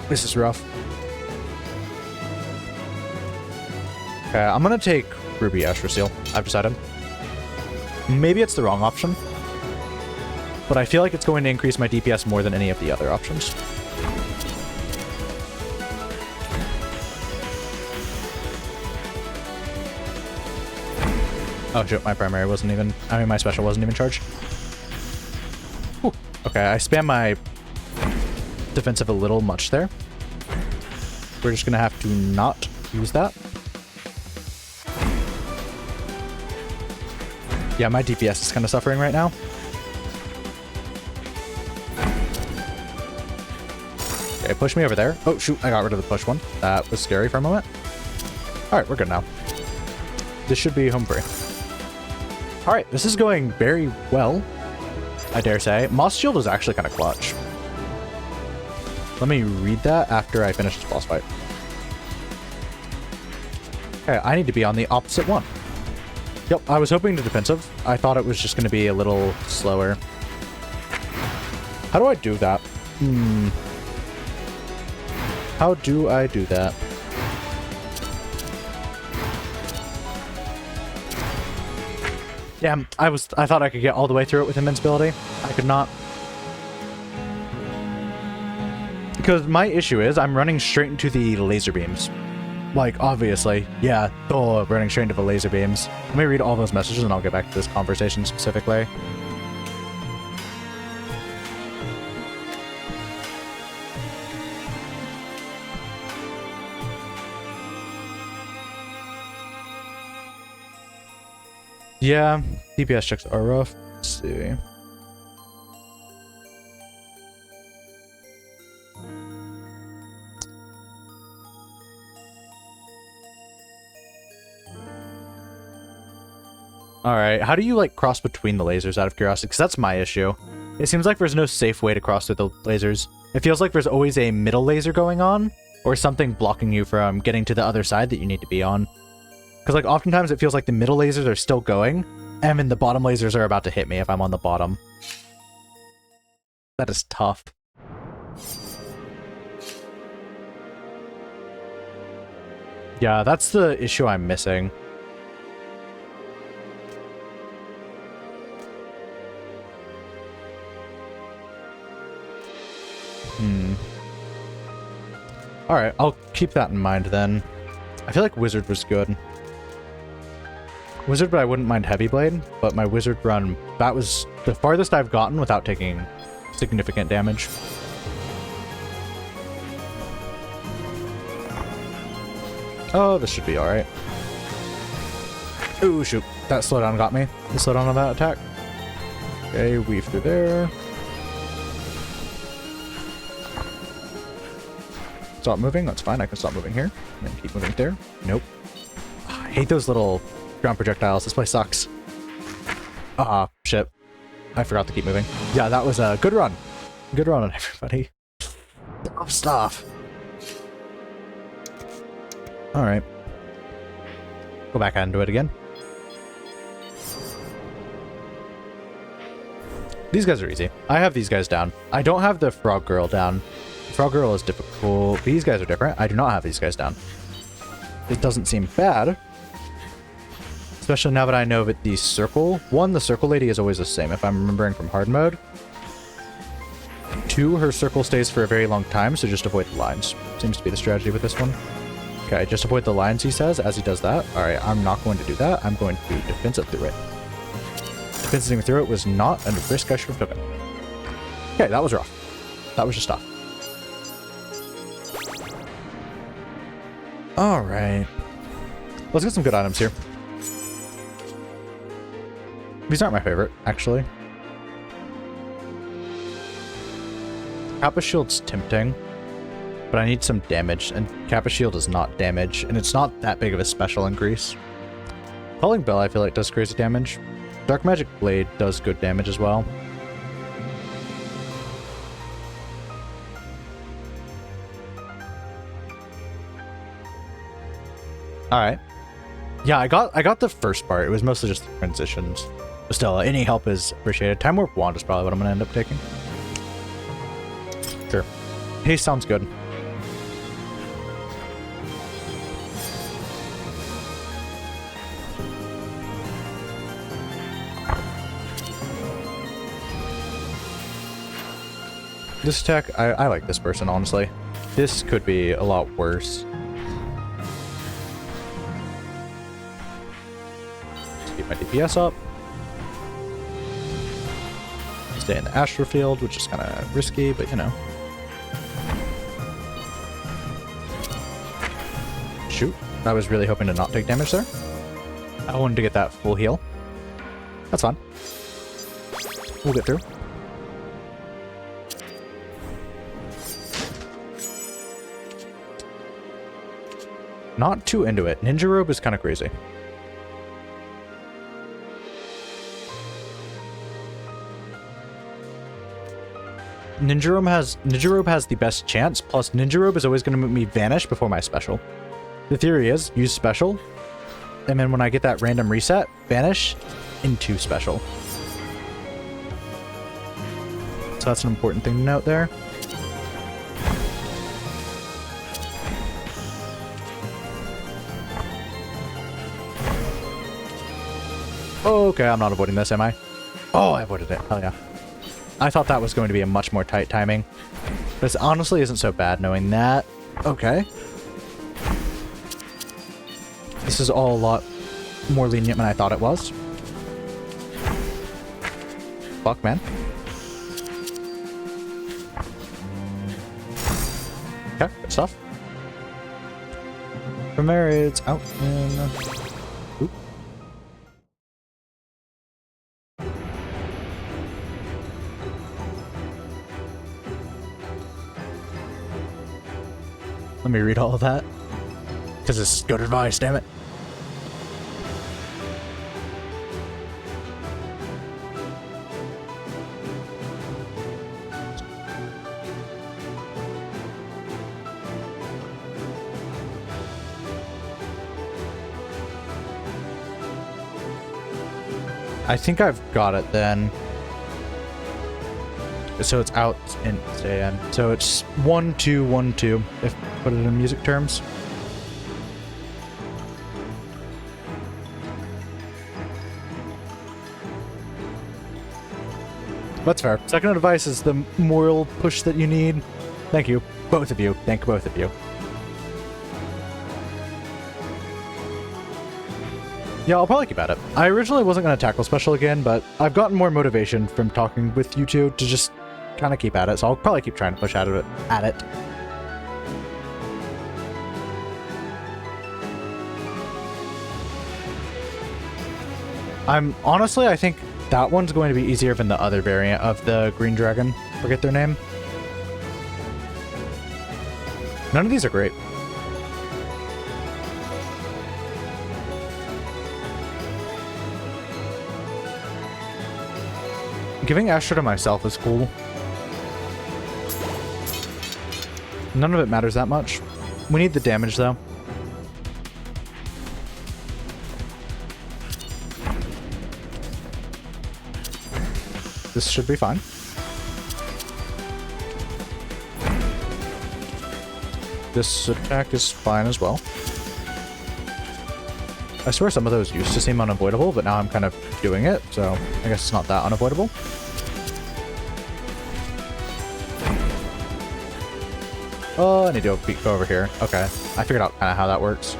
This is rough. Okay, I'm gonna take Ruby Astra Seal. I've decided. Maybe it's the wrong option, but I feel like it's going to increase my DPS more than any of the other options. Oh shit, my primary wasn't even... I mean, my special wasn't even charged. Whew. Okay, I spam my defensive a little much there. We're just gonna have to not use that. Yeah, my DPS is kind of suffering right now. Okay, push me over there. Oh shoot, I got rid of the push one. That was scary for a moment. Alright, we're good now. This should be home free. Alright, this is going very well, I dare say. Moss Shield is actually kind of clutch. Let me read that after I finish this boss fight. Okay, I need to be on the opposite one. Yep, I was hoping to defensive. I thought it was just going to be a little slower. How do I do that? How do I do that? Damn, I thought I could get all the way through it with invincibility. I could not. Because my issue is I'm running straight into the laser beams. Like, obviously. Yeah, running straight into the laser beams. Let me read all those messages and I'll get back to this conversation specifically. Yeah, DPS checks are rough. Let's see. Alright, how do you, like, cross between the lasers out of curiosity? Because that's my issue. It seems like there's no safe way to cross through the lasers. It feels like there's always a middle laser going on, or something blocking you from getting to the other side that you need to be on. Because, like, oftentimes it feels like the middle lasers are still going, and then the bottom lasers are about to hit me if I'm on the bottom. That is tough. Yeah, that's the issue I'm missing. Alright, I'll keep that in mind then. I feel like Wizard was good. Wizard, but I wouldn't mind Heavy Blade, but my Wizard run, that was the farthest I've gotten without taking significant damage. Oh, this should be alright. Ooh, shoot. That slowdown got me. The slowdown on that attack. Okay, weave through there. Stop moving. That's fine. I can stop moving here. And then keep moving there. Nope. I hate those little ground projectiles. This place sucks. Ah, shit. I forgot to keep moving. Yeah, that was a good run. Good run on everybody. Tough stuff. Alright. Go back into it again. These guys are easy. I have these guys down. I don't have the frog girl down. Frog girl is difficult. These guys are different. I do not have these guys down. It doesn't seem bad. Especially now that I know that the circle... One, the circle lady is always the same, if I'm remembering from hard mode. Two, her circle stays for a very long time, so just avoid the lines. Seems to be the strategy with this one. Okay, just avoid the lines, he says, as he does that. Alright, I'm not going to do that. I'm going to defense it through it. Defensing through it was not a risk I should have taken. Okay, that was rough. That was just tough. Alright. Let's get some good items here. These aren't my favorite, actually. Kappa Shield's tempting, but I need some damage, and Kappa Shield is not damage, and it's not that big of a special increase. Calling Bell, I feel like, does crazy damage. Dark Magic Blade does good damage as well. Alright. Yeah, I got the first part. It was mostly just the transitions. But still, any help is appreciated. Time Warp Wand is probably what I'm going to end up taking. Sure. Haste sounds good. This attack, I like this person, honestly. This could be a lot worse. Keep my DPS up. Stay in the Astral Field, which is kind of risky, but you know. Shoot. I was really hoping to not take damage there. I wanted to get that full heal. That's fine. We'll get through. Not too into it. Ninja Robe is kind of crazy. Ninja Robe has the best chance, plus Ninja Robe is always going to make me vanish before my special. The theory is, use special, and then when I get that random reset, vanish into special. So that's an important thing to note there. Okay, I'm not avoiding this, am I? Oh, I avoided it. Hell yeah. I thought that was going to be a much more tight timing. This honestly isn't so bad knowing that. Okay. This is all a lot more lenient than I thought it was. Fuck, man. Okay, good stuff. From there, it's out in... Oop. Let me read all of that. Because it's good advice, damn it. I think I've got it then. So it's out in stand. So it's 1 2 1 2 if put it in music terms. That's fair. Second advice is the moral push that you need. Thank you. Both of you. Thank both of you. Yeah, I'll probably keep at it. I originally wasn't going to tackle special again, but I've gotten more motivation from talking with you two to just kind of keep at it, so I'll probably keep trying to push at it. Honestly, I think that one's going to be easier than the other variant of the green dragon. Forget their name. None of these are great. Giving Astra to myself is cool. None of it matters that much. We need the damage, though. This should be fine. This attack is fine as well. I swear some of those used to seem unavoidable, but now I'm kind of doing it, so I guess it's not that unavoidable. Oh, I need to go over here. Okay, I figured out kind of how that works.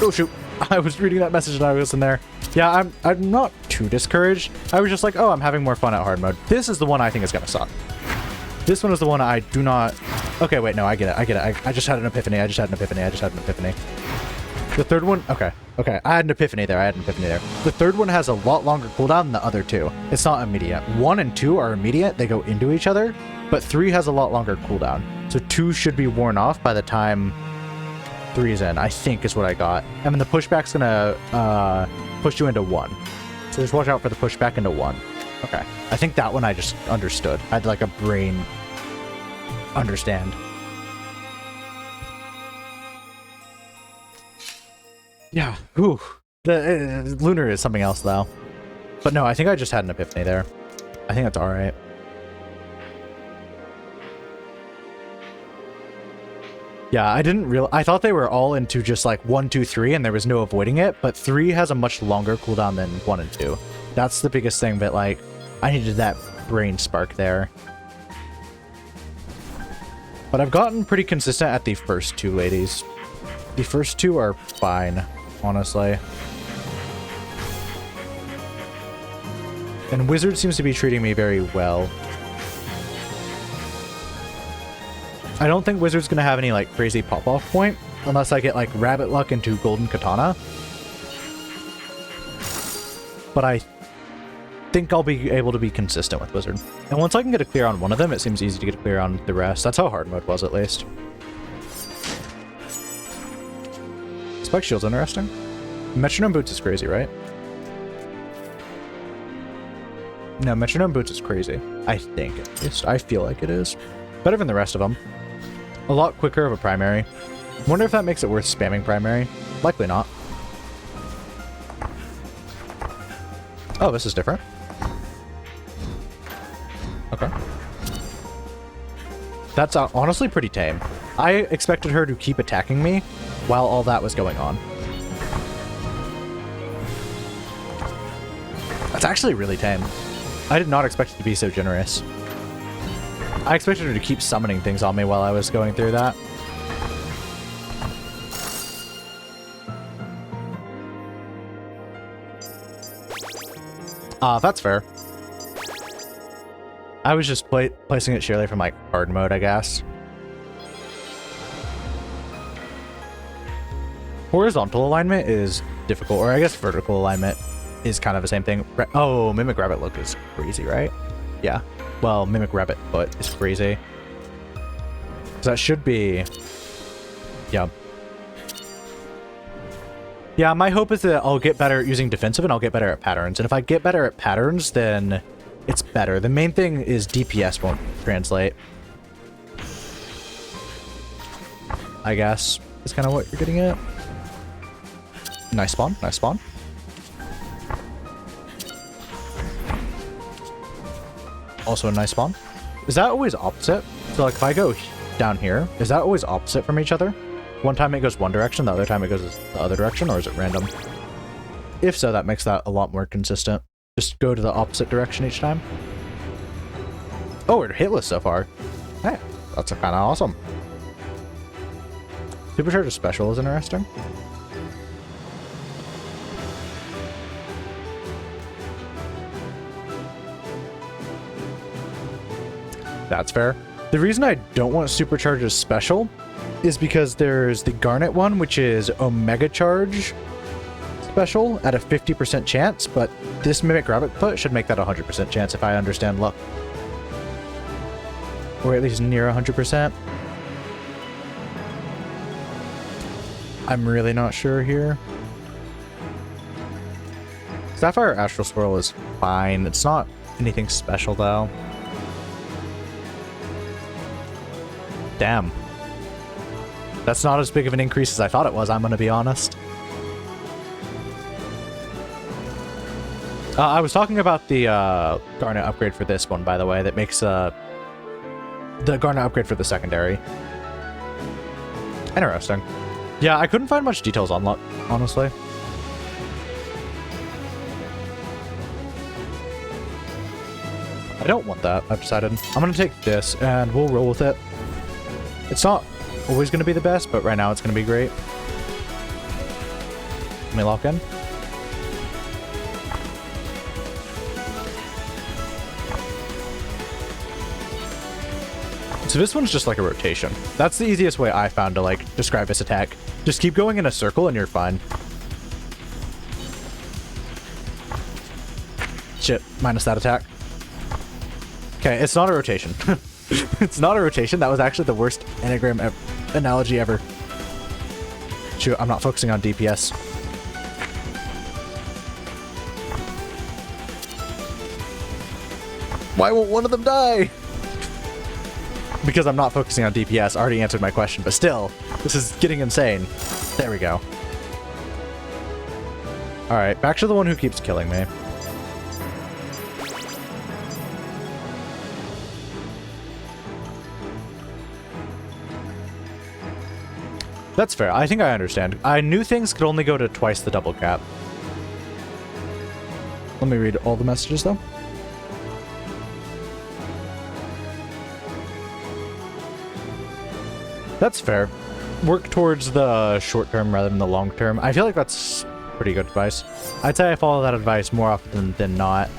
Oh shoot, I was reading that message and I was in there. Yeah, I'm not too discouraged. I was just like, oh, I'm having more fun at hard mode. This is the one I think is gonna suck. This one is the one I do not... Okay, wait, no, I get it. I just had an epiphany. I just had an epiphany. The third one... Okay. I had an epiphany there. The third one has a lot longer cooldown than the other two. It's not immediate. 1 and 2 are immediate. They go into each other. But 3 has a lot longer cooldown. So 2 should be worn off by the time 3 is in, I think is what I got. And then the pushback's gonna push you into 1. So just watch out for the pushback into 1. Okay. I think that one I just understood. I had like a brain understand. Yeah. Ooh. The Lunar is something else though. But no, I think I just had an epiphany there. I think that's alright. Yeah, I didn't realize. I thought they were all into just like 1, 2, 3 and there was no avoiding it, but 3 has a much longer cooldown than 1 and 2. That's the biggest thing, but like I needed that brain spark there. But I've gotten pretty consistent at the first 2 ladies. The first 2 are fine, honestly. And Wizard seems to be treating me very well. I don't think Wizard's gonna have any like crazy pop-off point unless I get like Rabbit Luck into Golden Katana. But I think I'll be able to be consistent with Wizard. And once I can get a clear on one of them, it seems easy to get a clear on the rest. That's how hard mode was, at least. Spike Shield's interesting. Metronome Boots is crazy, right? No, Metronome Boots is crazy. I think, at least. I feel like it is. Better than the rest of them. A lot quicker of a primary. Wonder if that makes it worth spamming primary. Likely not. Oh, this is different. Okay. That's honestly pretty tame. I expected her to keep attacking me while all that was going on. That's actually really tame. I did not expect it to be so generous. I expected her to keep summoning things on me while I was going through that. That's fair. I was just placing it sheerly from like hard mode, I guess. Horizontal alignment is difficult, or I guess vertical alignment is kind of the same thing. Oh, Mimic Rabbit Look is crazy, right? Yeah. Well, Mimic Rabbit Foot is crazy. So that should be... Yeah. Yeah, my hope is that I'll get better at using defensive and I'll get better at patterns. And if I get better at patterns, then it's better. The main thing is DPS won't translate. I guess is kind of what you're getting at. Nice spawn, nice spawn. Also a nice spawn. Is that always opposite? So like if I go down here, is that always opposite from each other? One time it goes one direction, the other time it goes the other direction, or is it random? If so, that makes that a lot more consistent. Just go to the opposite direction each time. Oh, we're hitless so far. Hey, that's kind of awesome. Supercharger special is interesting. That's fair. The reason I don't want Supercharger's special is because there's the Garnet one, which is Omega Charge special at a 50% chance, but this Mimic Rabbit Foot should make that a 100% chance if I understand luck. Or at least near 100%. I'm really not sure here. Sapphire Astral Swirl is fine. It's not anything special, though. Damn. That's not as big of an increase as I thought it was, I'm gonna be honest. I was talking about the Garnet upgrade for this one, by the way, that makes the Garnet upgrade for the secondary. Interesting. Yeah, I couldn't find much details on luck, honestly. I don't want that, I've decided. I'm gonna take this, and we'll roll with it. It's not always gonna be the best, but right now it's gonna be great. Let me lock in. So this one's just like a rotation. That's the easiest way I found to like describe this attack. Just keep going in a circle and you're fine. Shit, minus that attack. Okay, it's not a rotation. It's not a rotation. That was actually the worst anagram analogy ever. Shoot, I'm not focusing on DPS. Why won't one of them die? Because I'm not focusing on DPS. I already answered my question, but still, this is getting insane. There we go. Alright, back to the one who keeps killing me. That's fair. I think I understand. I knew things could only go to twice the double cap. Let me read all the messages, though. That's fair. Work towards the short term rather than the long term. I feel like that's pretty good advice. I'd say I follow that advice more often than not.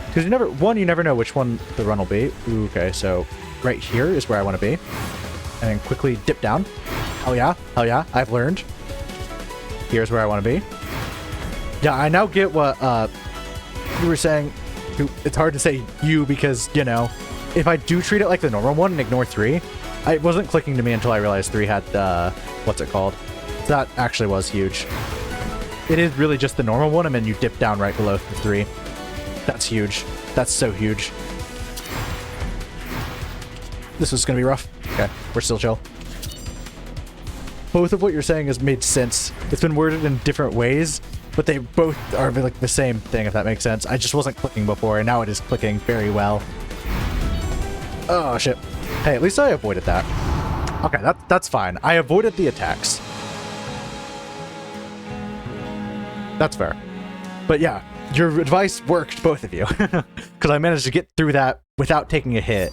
Because you never know which one the run will be. Ooh, okay, so right here is where I want to be. And then quickly dip down. Hell yeah, I've learned. Here's where I want to be. Yeah, I now get what you were saying. It's hard to say you because, you know, if I do treat it like the normal one and ignore 3, it wasn't clicking to me until I realized 3 had, what's it called? So that actually was huge. It is really just the normal one, and then you dip down right below 3. That's huge. That's so huge. This is gonna be rough. Okay, we're still chill. Both of what you're saying has made sense. It's been worded in different ways, but they both are like the same thing, if that makes sense. I just wasn't clicking before, and now it is clicking very well. Oh, shit. Hey, at least I avoided that. Okay, that's fine. I avoided the attacks. That's fair. But yeah, your advice worked, both of you. Because I managed to get through that without taking a hit,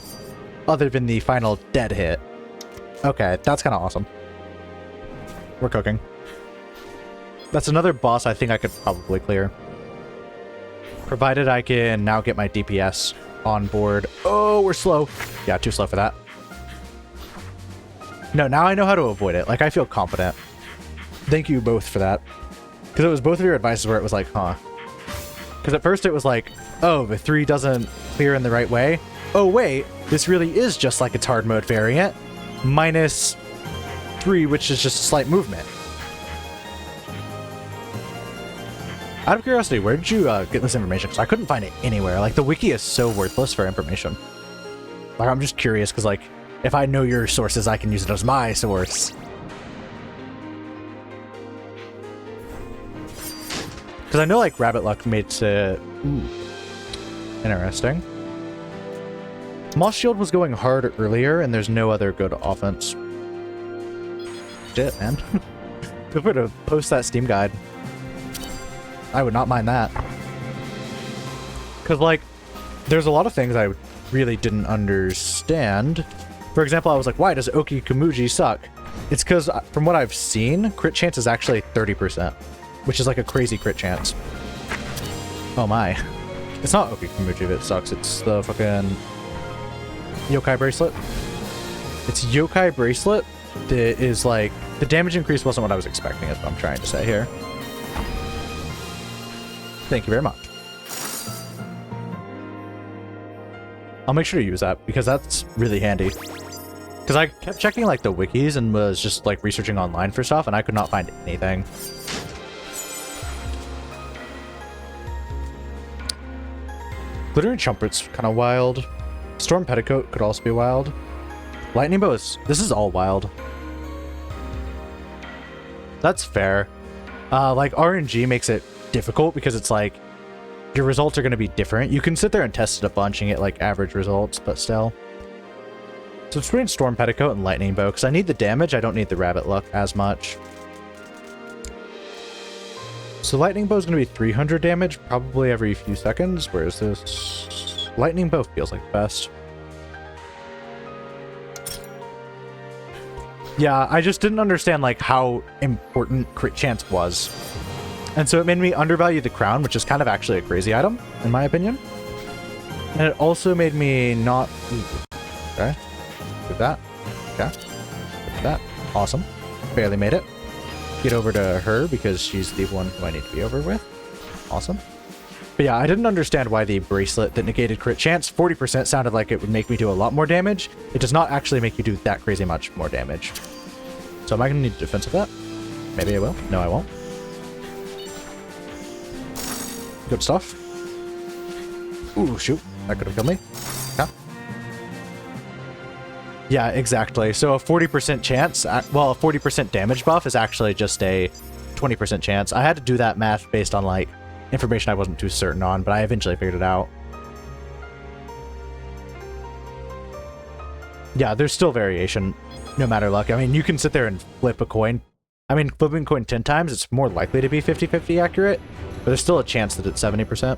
other than the final dead hit. Okay, that's kind of awesome. We're cooking. That's another boss I think I could probably clear. Provided I can now get my DPS on board. Oh, we're slow. Yeah, too slow for that. No, now I know how to avoid it. Like, I feel confident. Thank you both for that. Because it was both of your advices where it was like, huh. Because at first it was like, oh, the 3 doesn't clear in the right way. Oh, wait, this really is just like its hard mode variant. Minus 3, which is just a slight movement. Out of curiosity, where did you get this information? Because I couldn't find it anywhere. Like, the wiki is so worthless for information. Like, I'm just curious, because, like, if I know your sources, I can use it as my source. Because I know, like, Rabbit Luck makes it... Ooh. Interesting. Moss Shield was going hard earlier, and there's no other good offense. Shit, man. Feel free to post that Steam guide. I would not mind that. Because, like, there's a lot of things I really didn't understand. For example, I was like, why does Oki Kamuji suck? It's because, from what I've seen, crit chance is actually 30%. Which is like a crazy crit chance. Oh my. It's not Oki Kamuji that sucks, it's the fucking... Yokai Bracelet. It's Yokai Bracelet that is like... The damage increase wasn't what I was expecting, is what I'm trying to say here. Thank you very much. I'll make sure to use that because that's really handy. Because I kept checking like the wikis and was just like researching online for stuff and I could not find anything. Glittering Trumpet's kind of wild. Storm Petticoat could also be wild. Lightning Bow is... This is all wild. That's fair. Like, RNG makes it difficult because it's like... Your results are going to be different. You can sit there and test it a bunch and get like average results, but still. So it's between Storm Petticoat and Lightning Bow, because I need the damage, I don't need the Rabbit Luck as much. So Lightning Bow is going to be 300 damage, probably every few seconds. Where is this? Lightning Bow feels like the best. Yeah, I just didn't understand like how important crit chance was. And so it made me undervalue the crown, which is kind of actually a crazy item, in my opinion. And it also made me not... Okay. Do that. Okay. Do that. Awesome. Barely made it. Get over to her because she's the one who I need to be over with. Awesome. But yeah, I didn't understand why the bracelet that negated crit chance, 40% sounded like it would make me do a lot more damage. It does not actually make you do that crazy much more damage. So am I going to need to defensive that? Maybe I will. No, I won't. Good stuff. Ooh, shoot. That could have killed me. Yeah. Yeah, exactly. So a 40% chance, well, a 40% damage buff is actually just a 20% chance. I had to do that math based on, like, information I wasn't too certain on, but I eventually figured it out. Yeah, there's still variation, no matter luck. I mean, you can sit there and flip a coin. I mean, flipping a coin 10 times, it's more likely to be 50-50 accurate, but there's still a chance that it's 70%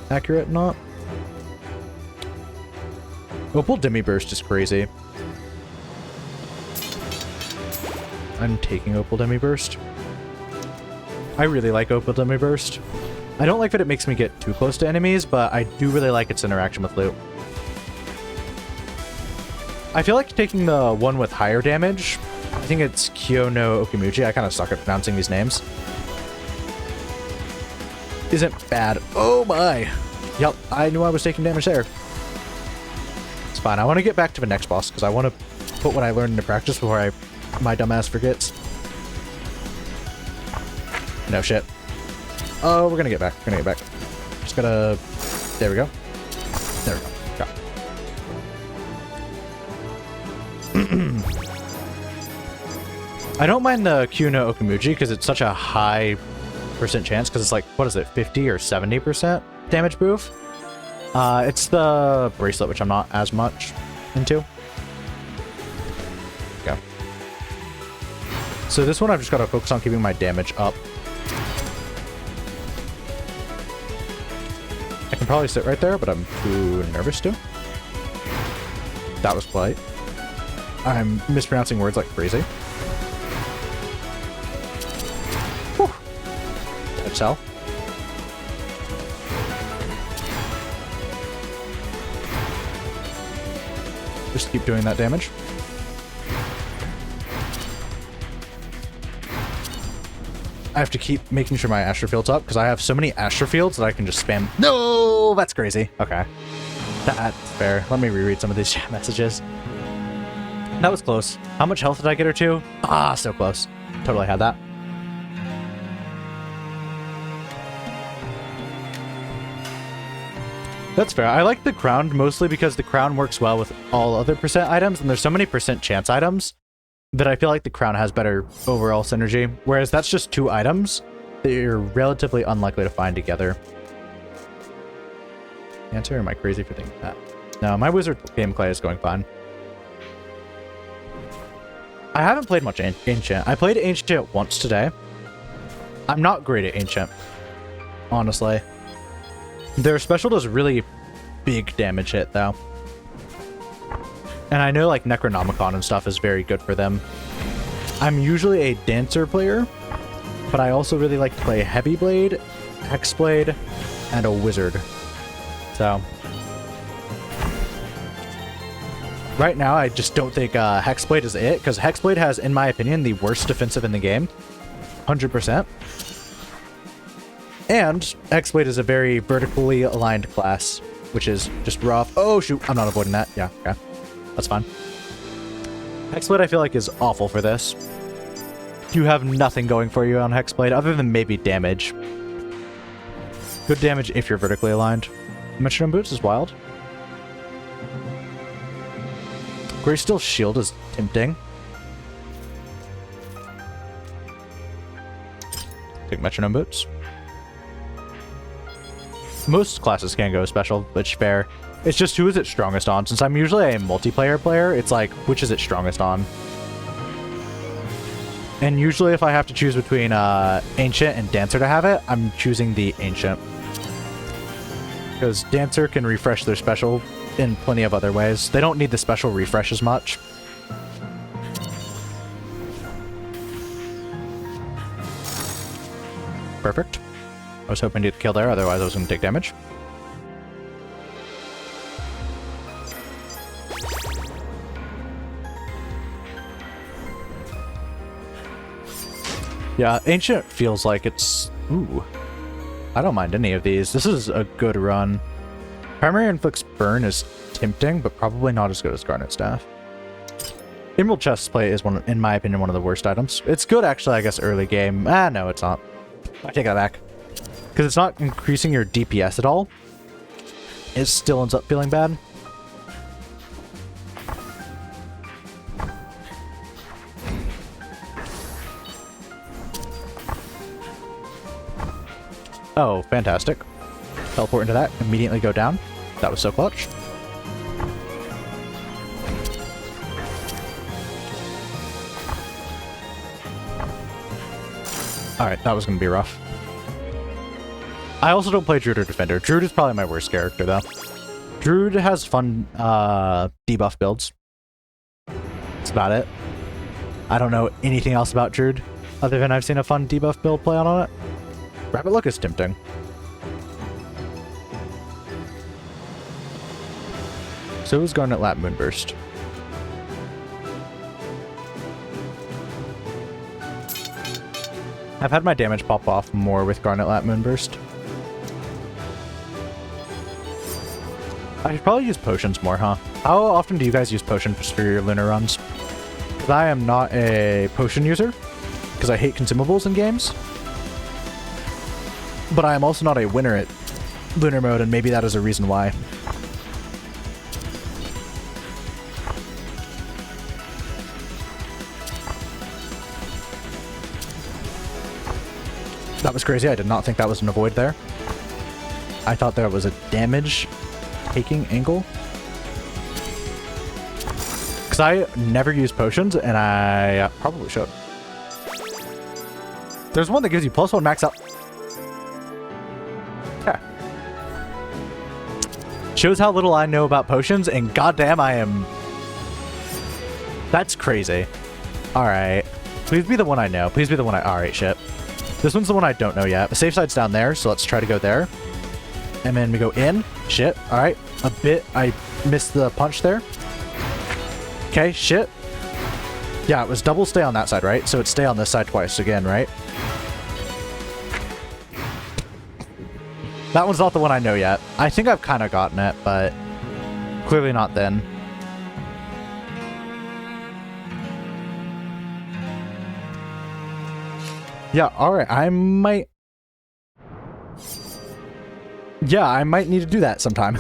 accurate, not. Opal Demi Burst is crazy. I'm taking Opal Demi Burst. I really like Opal Demi Burst. I don't like that it makes me get too close to enemies, but I do really like its interaction with loot. I feel like taking the one with higher damage. I think it's Kyo no Okamuji. I kind of suck at pronouncing these names. Isn't bad. Oh my! Yep, I knew I was taking damage there. It's fine. I want to get back to the next boss because I want to put what I learned into practice before my dumbass forgets. No shit. Oh, we're gonna get back. We're gonna get back. Just gotta... There we go. There we go. Got it. I don't mind the Kuno Okamuji because it's such a high percent chance because it's like, what is it, 50 or 70% damage boof? It's the bracelet, which I'm not as much into. Go. So this one I've just got to focus on keeping my damage up. I can probably sit right there, but I'm too nervous to. That was polite. I'm mispronouncing words like crazy. Whew. That's hell. Just keep doing that damage. I have to keep making sure my Astro Field's up because I have so many Astro Fields that I can just spam. No, that's crazy. Okay. That's fair. Let me reread some of these chat messages. That was close. How much health did I get her to? Ah, so close. Totally had that. That's fair. I like the crown mostly because the crown works well with all other percent items, and there's so many percent chance items that I feel like the crown has better overall synergy, whereas that's just two items that you're relatively unlikely to find together. Answer, or am I crazy for thinking that? No, my wizard gameplay is going fine. I haven't played much Ancient. I played Ancient once today. I'm not great at Ancient, honestly. Their special does really big damage hit, though. And I know, like, Necronomicon and stuff is very good for them. I'm usually a dancer player, but I also really like to play Heavy Blade, Hexblade, and a Wizard. So... right now, I just don't think Hexblade is it, because Hexblade has, in my opinion, the worst defensive in the game. 100%. And Hexblade is a very vertically aligned class, which is just rough. Oh, shoot. I'm not avoiding that. Yeah, okay. That's fine. Hexblade, I feel like, is awful for this. You have nothing going for you on Hexblade other than maybe damage. Good damage if you're vertically aligned. Metronome Boots is wild. Greysteel Shield is tempting. Take Metronome Boots. Most classes can go special, which fair. It's just who is it strongest on? Since I'm usually a multiplayer player, it's like, which is it strongest on? And usually if I have to choose between Ancient and Dancer to have it, I'm choosing the Ancient. Because Dancer can refresh their special in plenty of other ways. They don't need the special refresh as much. Perfect. I was hoping to get the kill there, otherwise I was going to take damage. Yeah, Ancient feels like it's... Ooh. I don't mind any of these. This is a good run. Primary Inflicts Burn is tempting, but probably not as good as Garnet Staff. Emerald Chestplate is, in my opinion, one of the worst items. It's good, actually, I guess, early game. Ah, no, it's not. I take that back. Because it's not increasing your DPS at all. It still ends up feeling bad. Oh, fantastic. Teleport into that, immediately go down. That was so clutch. Alright, that was going to be rough. I also don't play Druid or Defender. Druid is probably my worst character, though. Druid has fun debuff builds. That's about it. I don't know anything else about Druid, other than I've seen a fun debuff build play out on it. Rabbit Look is tempting. So is Garnet Lap Moonburst. I've had my damage pop off more with Garnet Lap Moonburst. I should probably use potions more, huh? How often do you guys use potions for your lunar runs? Because I am not a potion user, because I hate consumables in games. But I am also not a winner at lunar mode, and maybe that is a reason why. That was crazy. I did not think that was an avoid there. I thought there was a damage taking angle. Because I never use potions, and I probably should. There's one that gives you +1 max out. Yeah. Shows how little I know about potions, and goddamn I am... That's crazy. Alright. Please be the one I know. Please be the one I... Alright, shit. This one's the one I don't know yet. The safe side's down there, so let's try to go there. And then we go in. Shit. Alright. A bit. I missed the punch there. Okay, shit. Yeah, it was double stay on that side, right? So it's stay on this side twice again, right? That one's not the one I know yet. I think I've kind of gotten it, but clearly not then. Yeah, alright, I might... Yeah, I might need to do that sometime.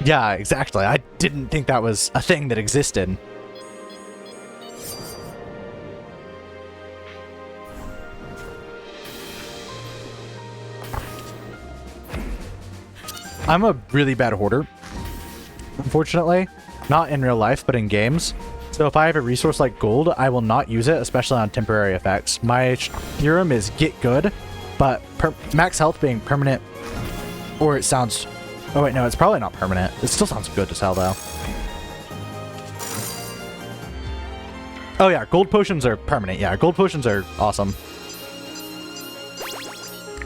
Yeah, exactly. I didn't think that was a thing that existed. I'm a really bad hoarder, unfortunately. Not in real life, but in games. So if I have a resource like gold, I will not use it, especially on temporary effects. My theorem is get good, but max health being permanent, or it sounds... Oh wait, no, it's probably not permanent. It still sounds good as hell, though. Oh yeah, gold potions are permanent. Yeah, gold potions are awesome.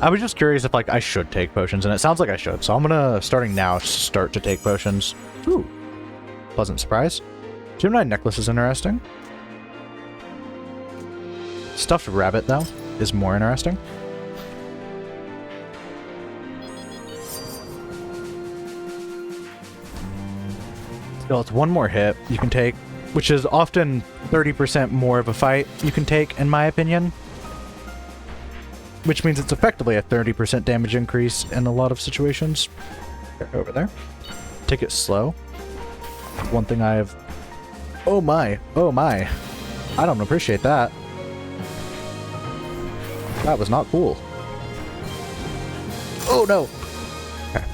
I was just curious if, like, I should take potions, and it sounds like I should. So I'm gonna, starting now, start to take potions. Ooh. Pleasant surprise. Gemini necklace is interesting. Stuffed rabbit, though, is more interesting. Still, it's one more hit you can take, which is often 30% more of a fight you can take, in my opinion. Which means it's effectively a 30% damage increase in a lot of situations. Over there. Take it slow. One thing I have... Oh my. Oh my. I don't appreciate that. That was not cool. Oh no! Okay.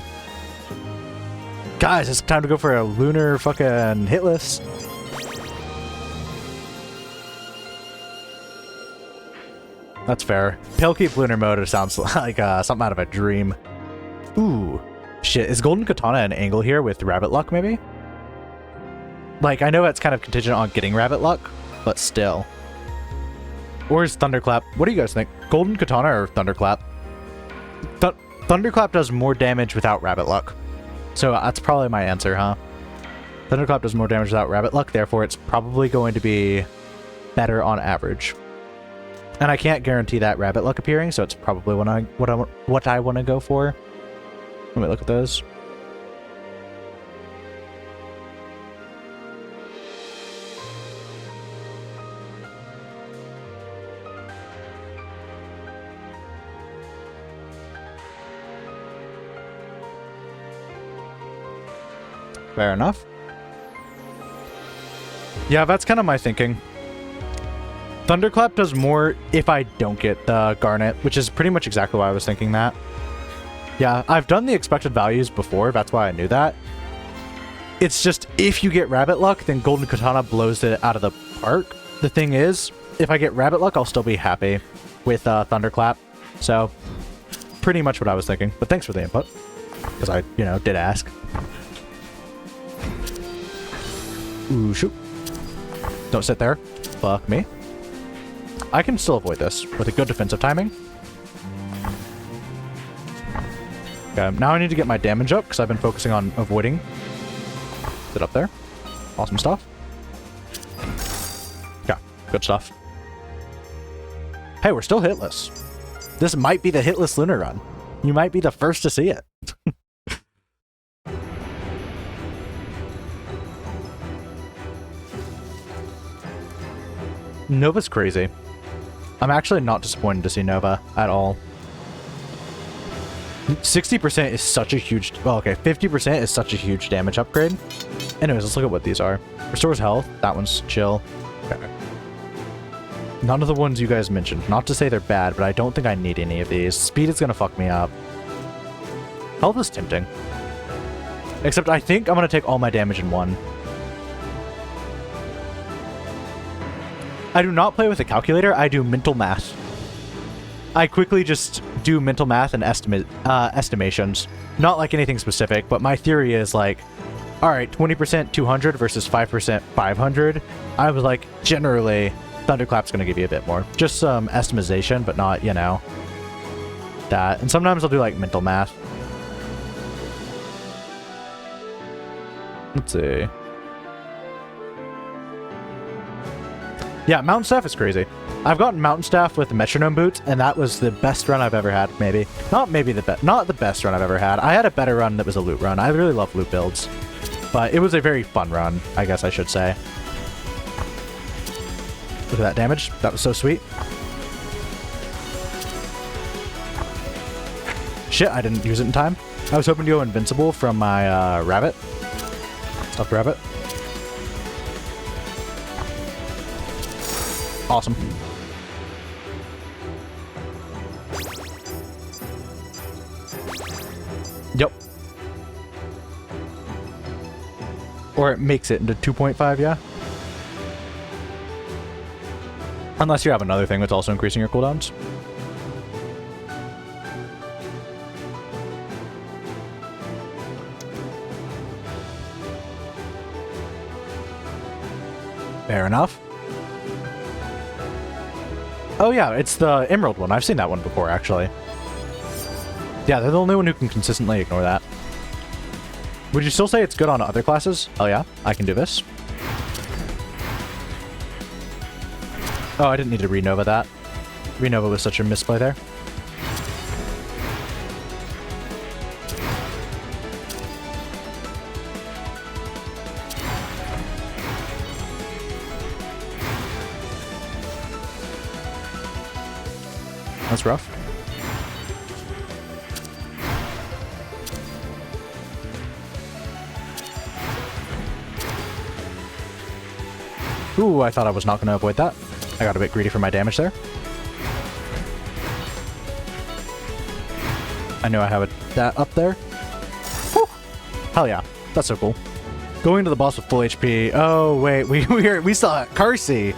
Guys, it's time to go for a lunar fucking hit list. That's fair. Palekeep lunar mode sounds like something out of a dream. Ooh. Shit, is Golden Katana an angle here with Rabbit Luck, maybe? Like, I know it's kind of contingent on getting Rabbit Luck, but still. Or is Thunderclap? What do you guys think? Golden Katana or Thunderclap? Thunderclap does more damage without Rabbit Luck. So that's probably my answer, huh? Thunderclap does more damage without Rabbit Luck, therefore it's probably going to be better on average. And I can't guarantee that Rabbit Luck appearing, so it's probably what I want to go for. Let me look at those. Fair enough. Yeah, that's kind of my thinking. Thunderclap does more if I don't get the Garnet, which is pretty much exactly why I was thinking that. Yeah, I've done the expected values before, that's why I knew that. It's just, if you get Rabbit Luck, then Golden Katana blows it out of the park. The thing is, if I get Rabbit Luck, I'll still be happy with Thunderclap. So, pretty much what I was thinking. But thanks for the input, because I, you know, did ask. Ooh, shoot. Don't sit there. Fuck me. I can still avoid this with a good defensive timing. Okay, now I need to get my damage up because I've been focusing on avoiding. Sit up there. Awesome stuff. Yeah, good stuff. Hey, we're still hitless. This might be the hitless lunar run. You might be the first to see it. Nova's crazy. I'm actually not disappointed to see Nova at all. 60% is such a huge... Well, okay, 50% is such a huge damage upgrade. Anyways, let's look at what these are. Restores health. That one's chill. Okay. None of the ones you guys mentioned. Not to say they're bad, but I don't think I need any of these. Speed is going to fuck me up. Health is tempting. Except I think I'm going to take all my damage in one. I do not play with a calculator. I do mental math. I quickly just do mental math and estimations. Not like anything specific, but my theory is like, all right, 20% 200 versus 5% 500. I was like, generally, Thunderclap's going to give you a bit more. Just some estimation, but not, you know, that. And sometimes I'll do like mental math. Let's see. Yeah, Mountain Staff is crazy. I've gotten Mountain Staff with the Metronome Boots, and that was the best run I've ever had, maybe. Not the best run I've ever had. I had a better run that was a loot run. I really love loot builds. But it was a very fun run, I guess I should say. Look at that damage. That was so sweet. Shit, I didn't use it in time. I was hoping to go invincible from my rabbit. Stuffed rabbit. Awesome. Yep. Or it makes it into 2.5, yeah? Unless you have another thing that's also increasing your cooldowns. Fair enough. Oh yeah, it's the Emerald one. I've seen that one before, actually. Yeah, they're the only one who can consistently ignore that. Would you still say it's good on other classes? Oh yeah, I can do this. Oh, I didn't need to Renova that. Renova was such a misplay there. That's rough. Ooh, I thought I was not going to avoid that. I got a bit greedy for my damage there. I knew I had that up there. Whew. Hell yeah. That's so cool. Going to the boss with full HP. Oh, wait. We still had Carsey.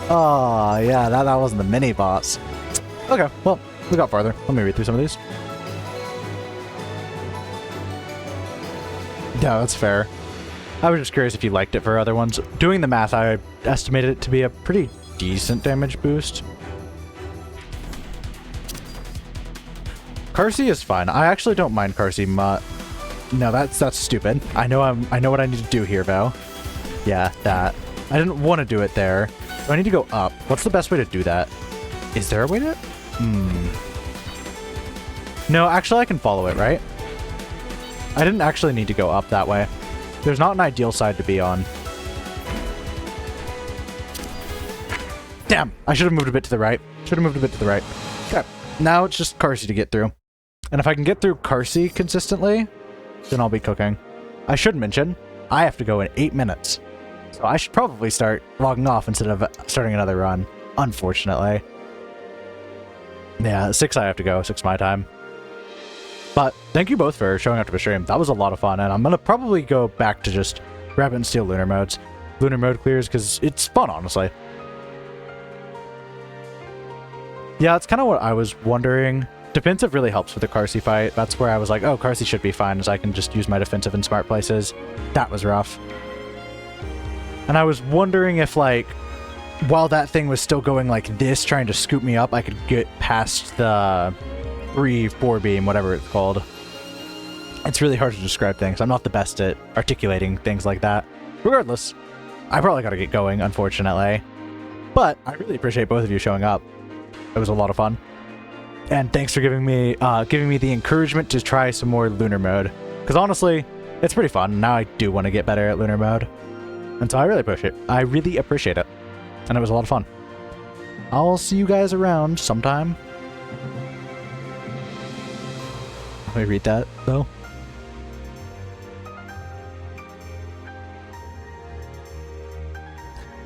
Oh, yeah. That wasn't the mini boss. Okay. Well, we got farther. Let me read through some of these. Yeah, that's fair. I was just curious if you liked it for other ones. Doing the math, I estimated it to be a pretty decent damage boost. Carsey is fine. I actually don't mind Carsey much. No, that's stupid. I know what I need to do here, Val. Yeah, that. I didn't want to do it there. So I need to go up. What's the best way to do that? Is there a way to? No, actually I can follow it, right? I didn't actually need to go up that way. There's not an ideal side to be on. Damn! I should have moved a bit to the right. Okay. Now it's just Carsey to get through. And if I can get through Carsey consistently, then I'll be cooking. I should mention, I have to go in 8 minutes. So I should probably start logging off instead of starting another run. Unfortunately. Yeah, 6 I have to go. 6 my time. But thank you both for showing up to the stream. That was a lot of fun, and I'm going to probably go back to just Rabbit&Steel lunar modes. Lunar mode clears, because it's fun, honestly. Yeah, that's kind of what I was wondering. Defensive really helps with the Carsey fight. That's where I was like, oh, Carsey should be fine, as I can just use my defensive in smart places. That was rough. And I was wondering if, like, while that thing was still going like this, trying to scoop me up, I could get past the 3-4 beam, whatever it's called. It's really hard to describe things. I'm not the best at articulating things like that. Regardless, I probably gotta get going, unfortunately. But I really appreciate both of you showing up. It was a lot of fun. And thanks for giving me the encouragement to try some more lunar mode. Because honestly, it's pretty fun. Now I do want to get better at lunar mode. And so I really appreciate it. And it was a lot of fun. I'll see you guys around sometime. Let me read that, though.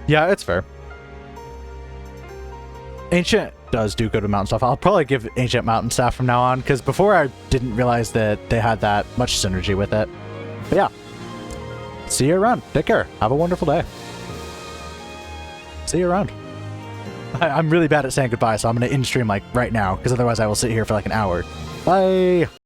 Yeah, it's fair. Ancient does do good with mountain stuff. I'll probably give Ancient mountain staff from now on, because before I didn't realize that they had that much synergy with it. But yeah. See you around. Take care. Have a wonderful day. See you around. I'm really bad at saying goodbye, so I'm going to end stream like right now, because otherwise I will sit here for like an hour. Bye!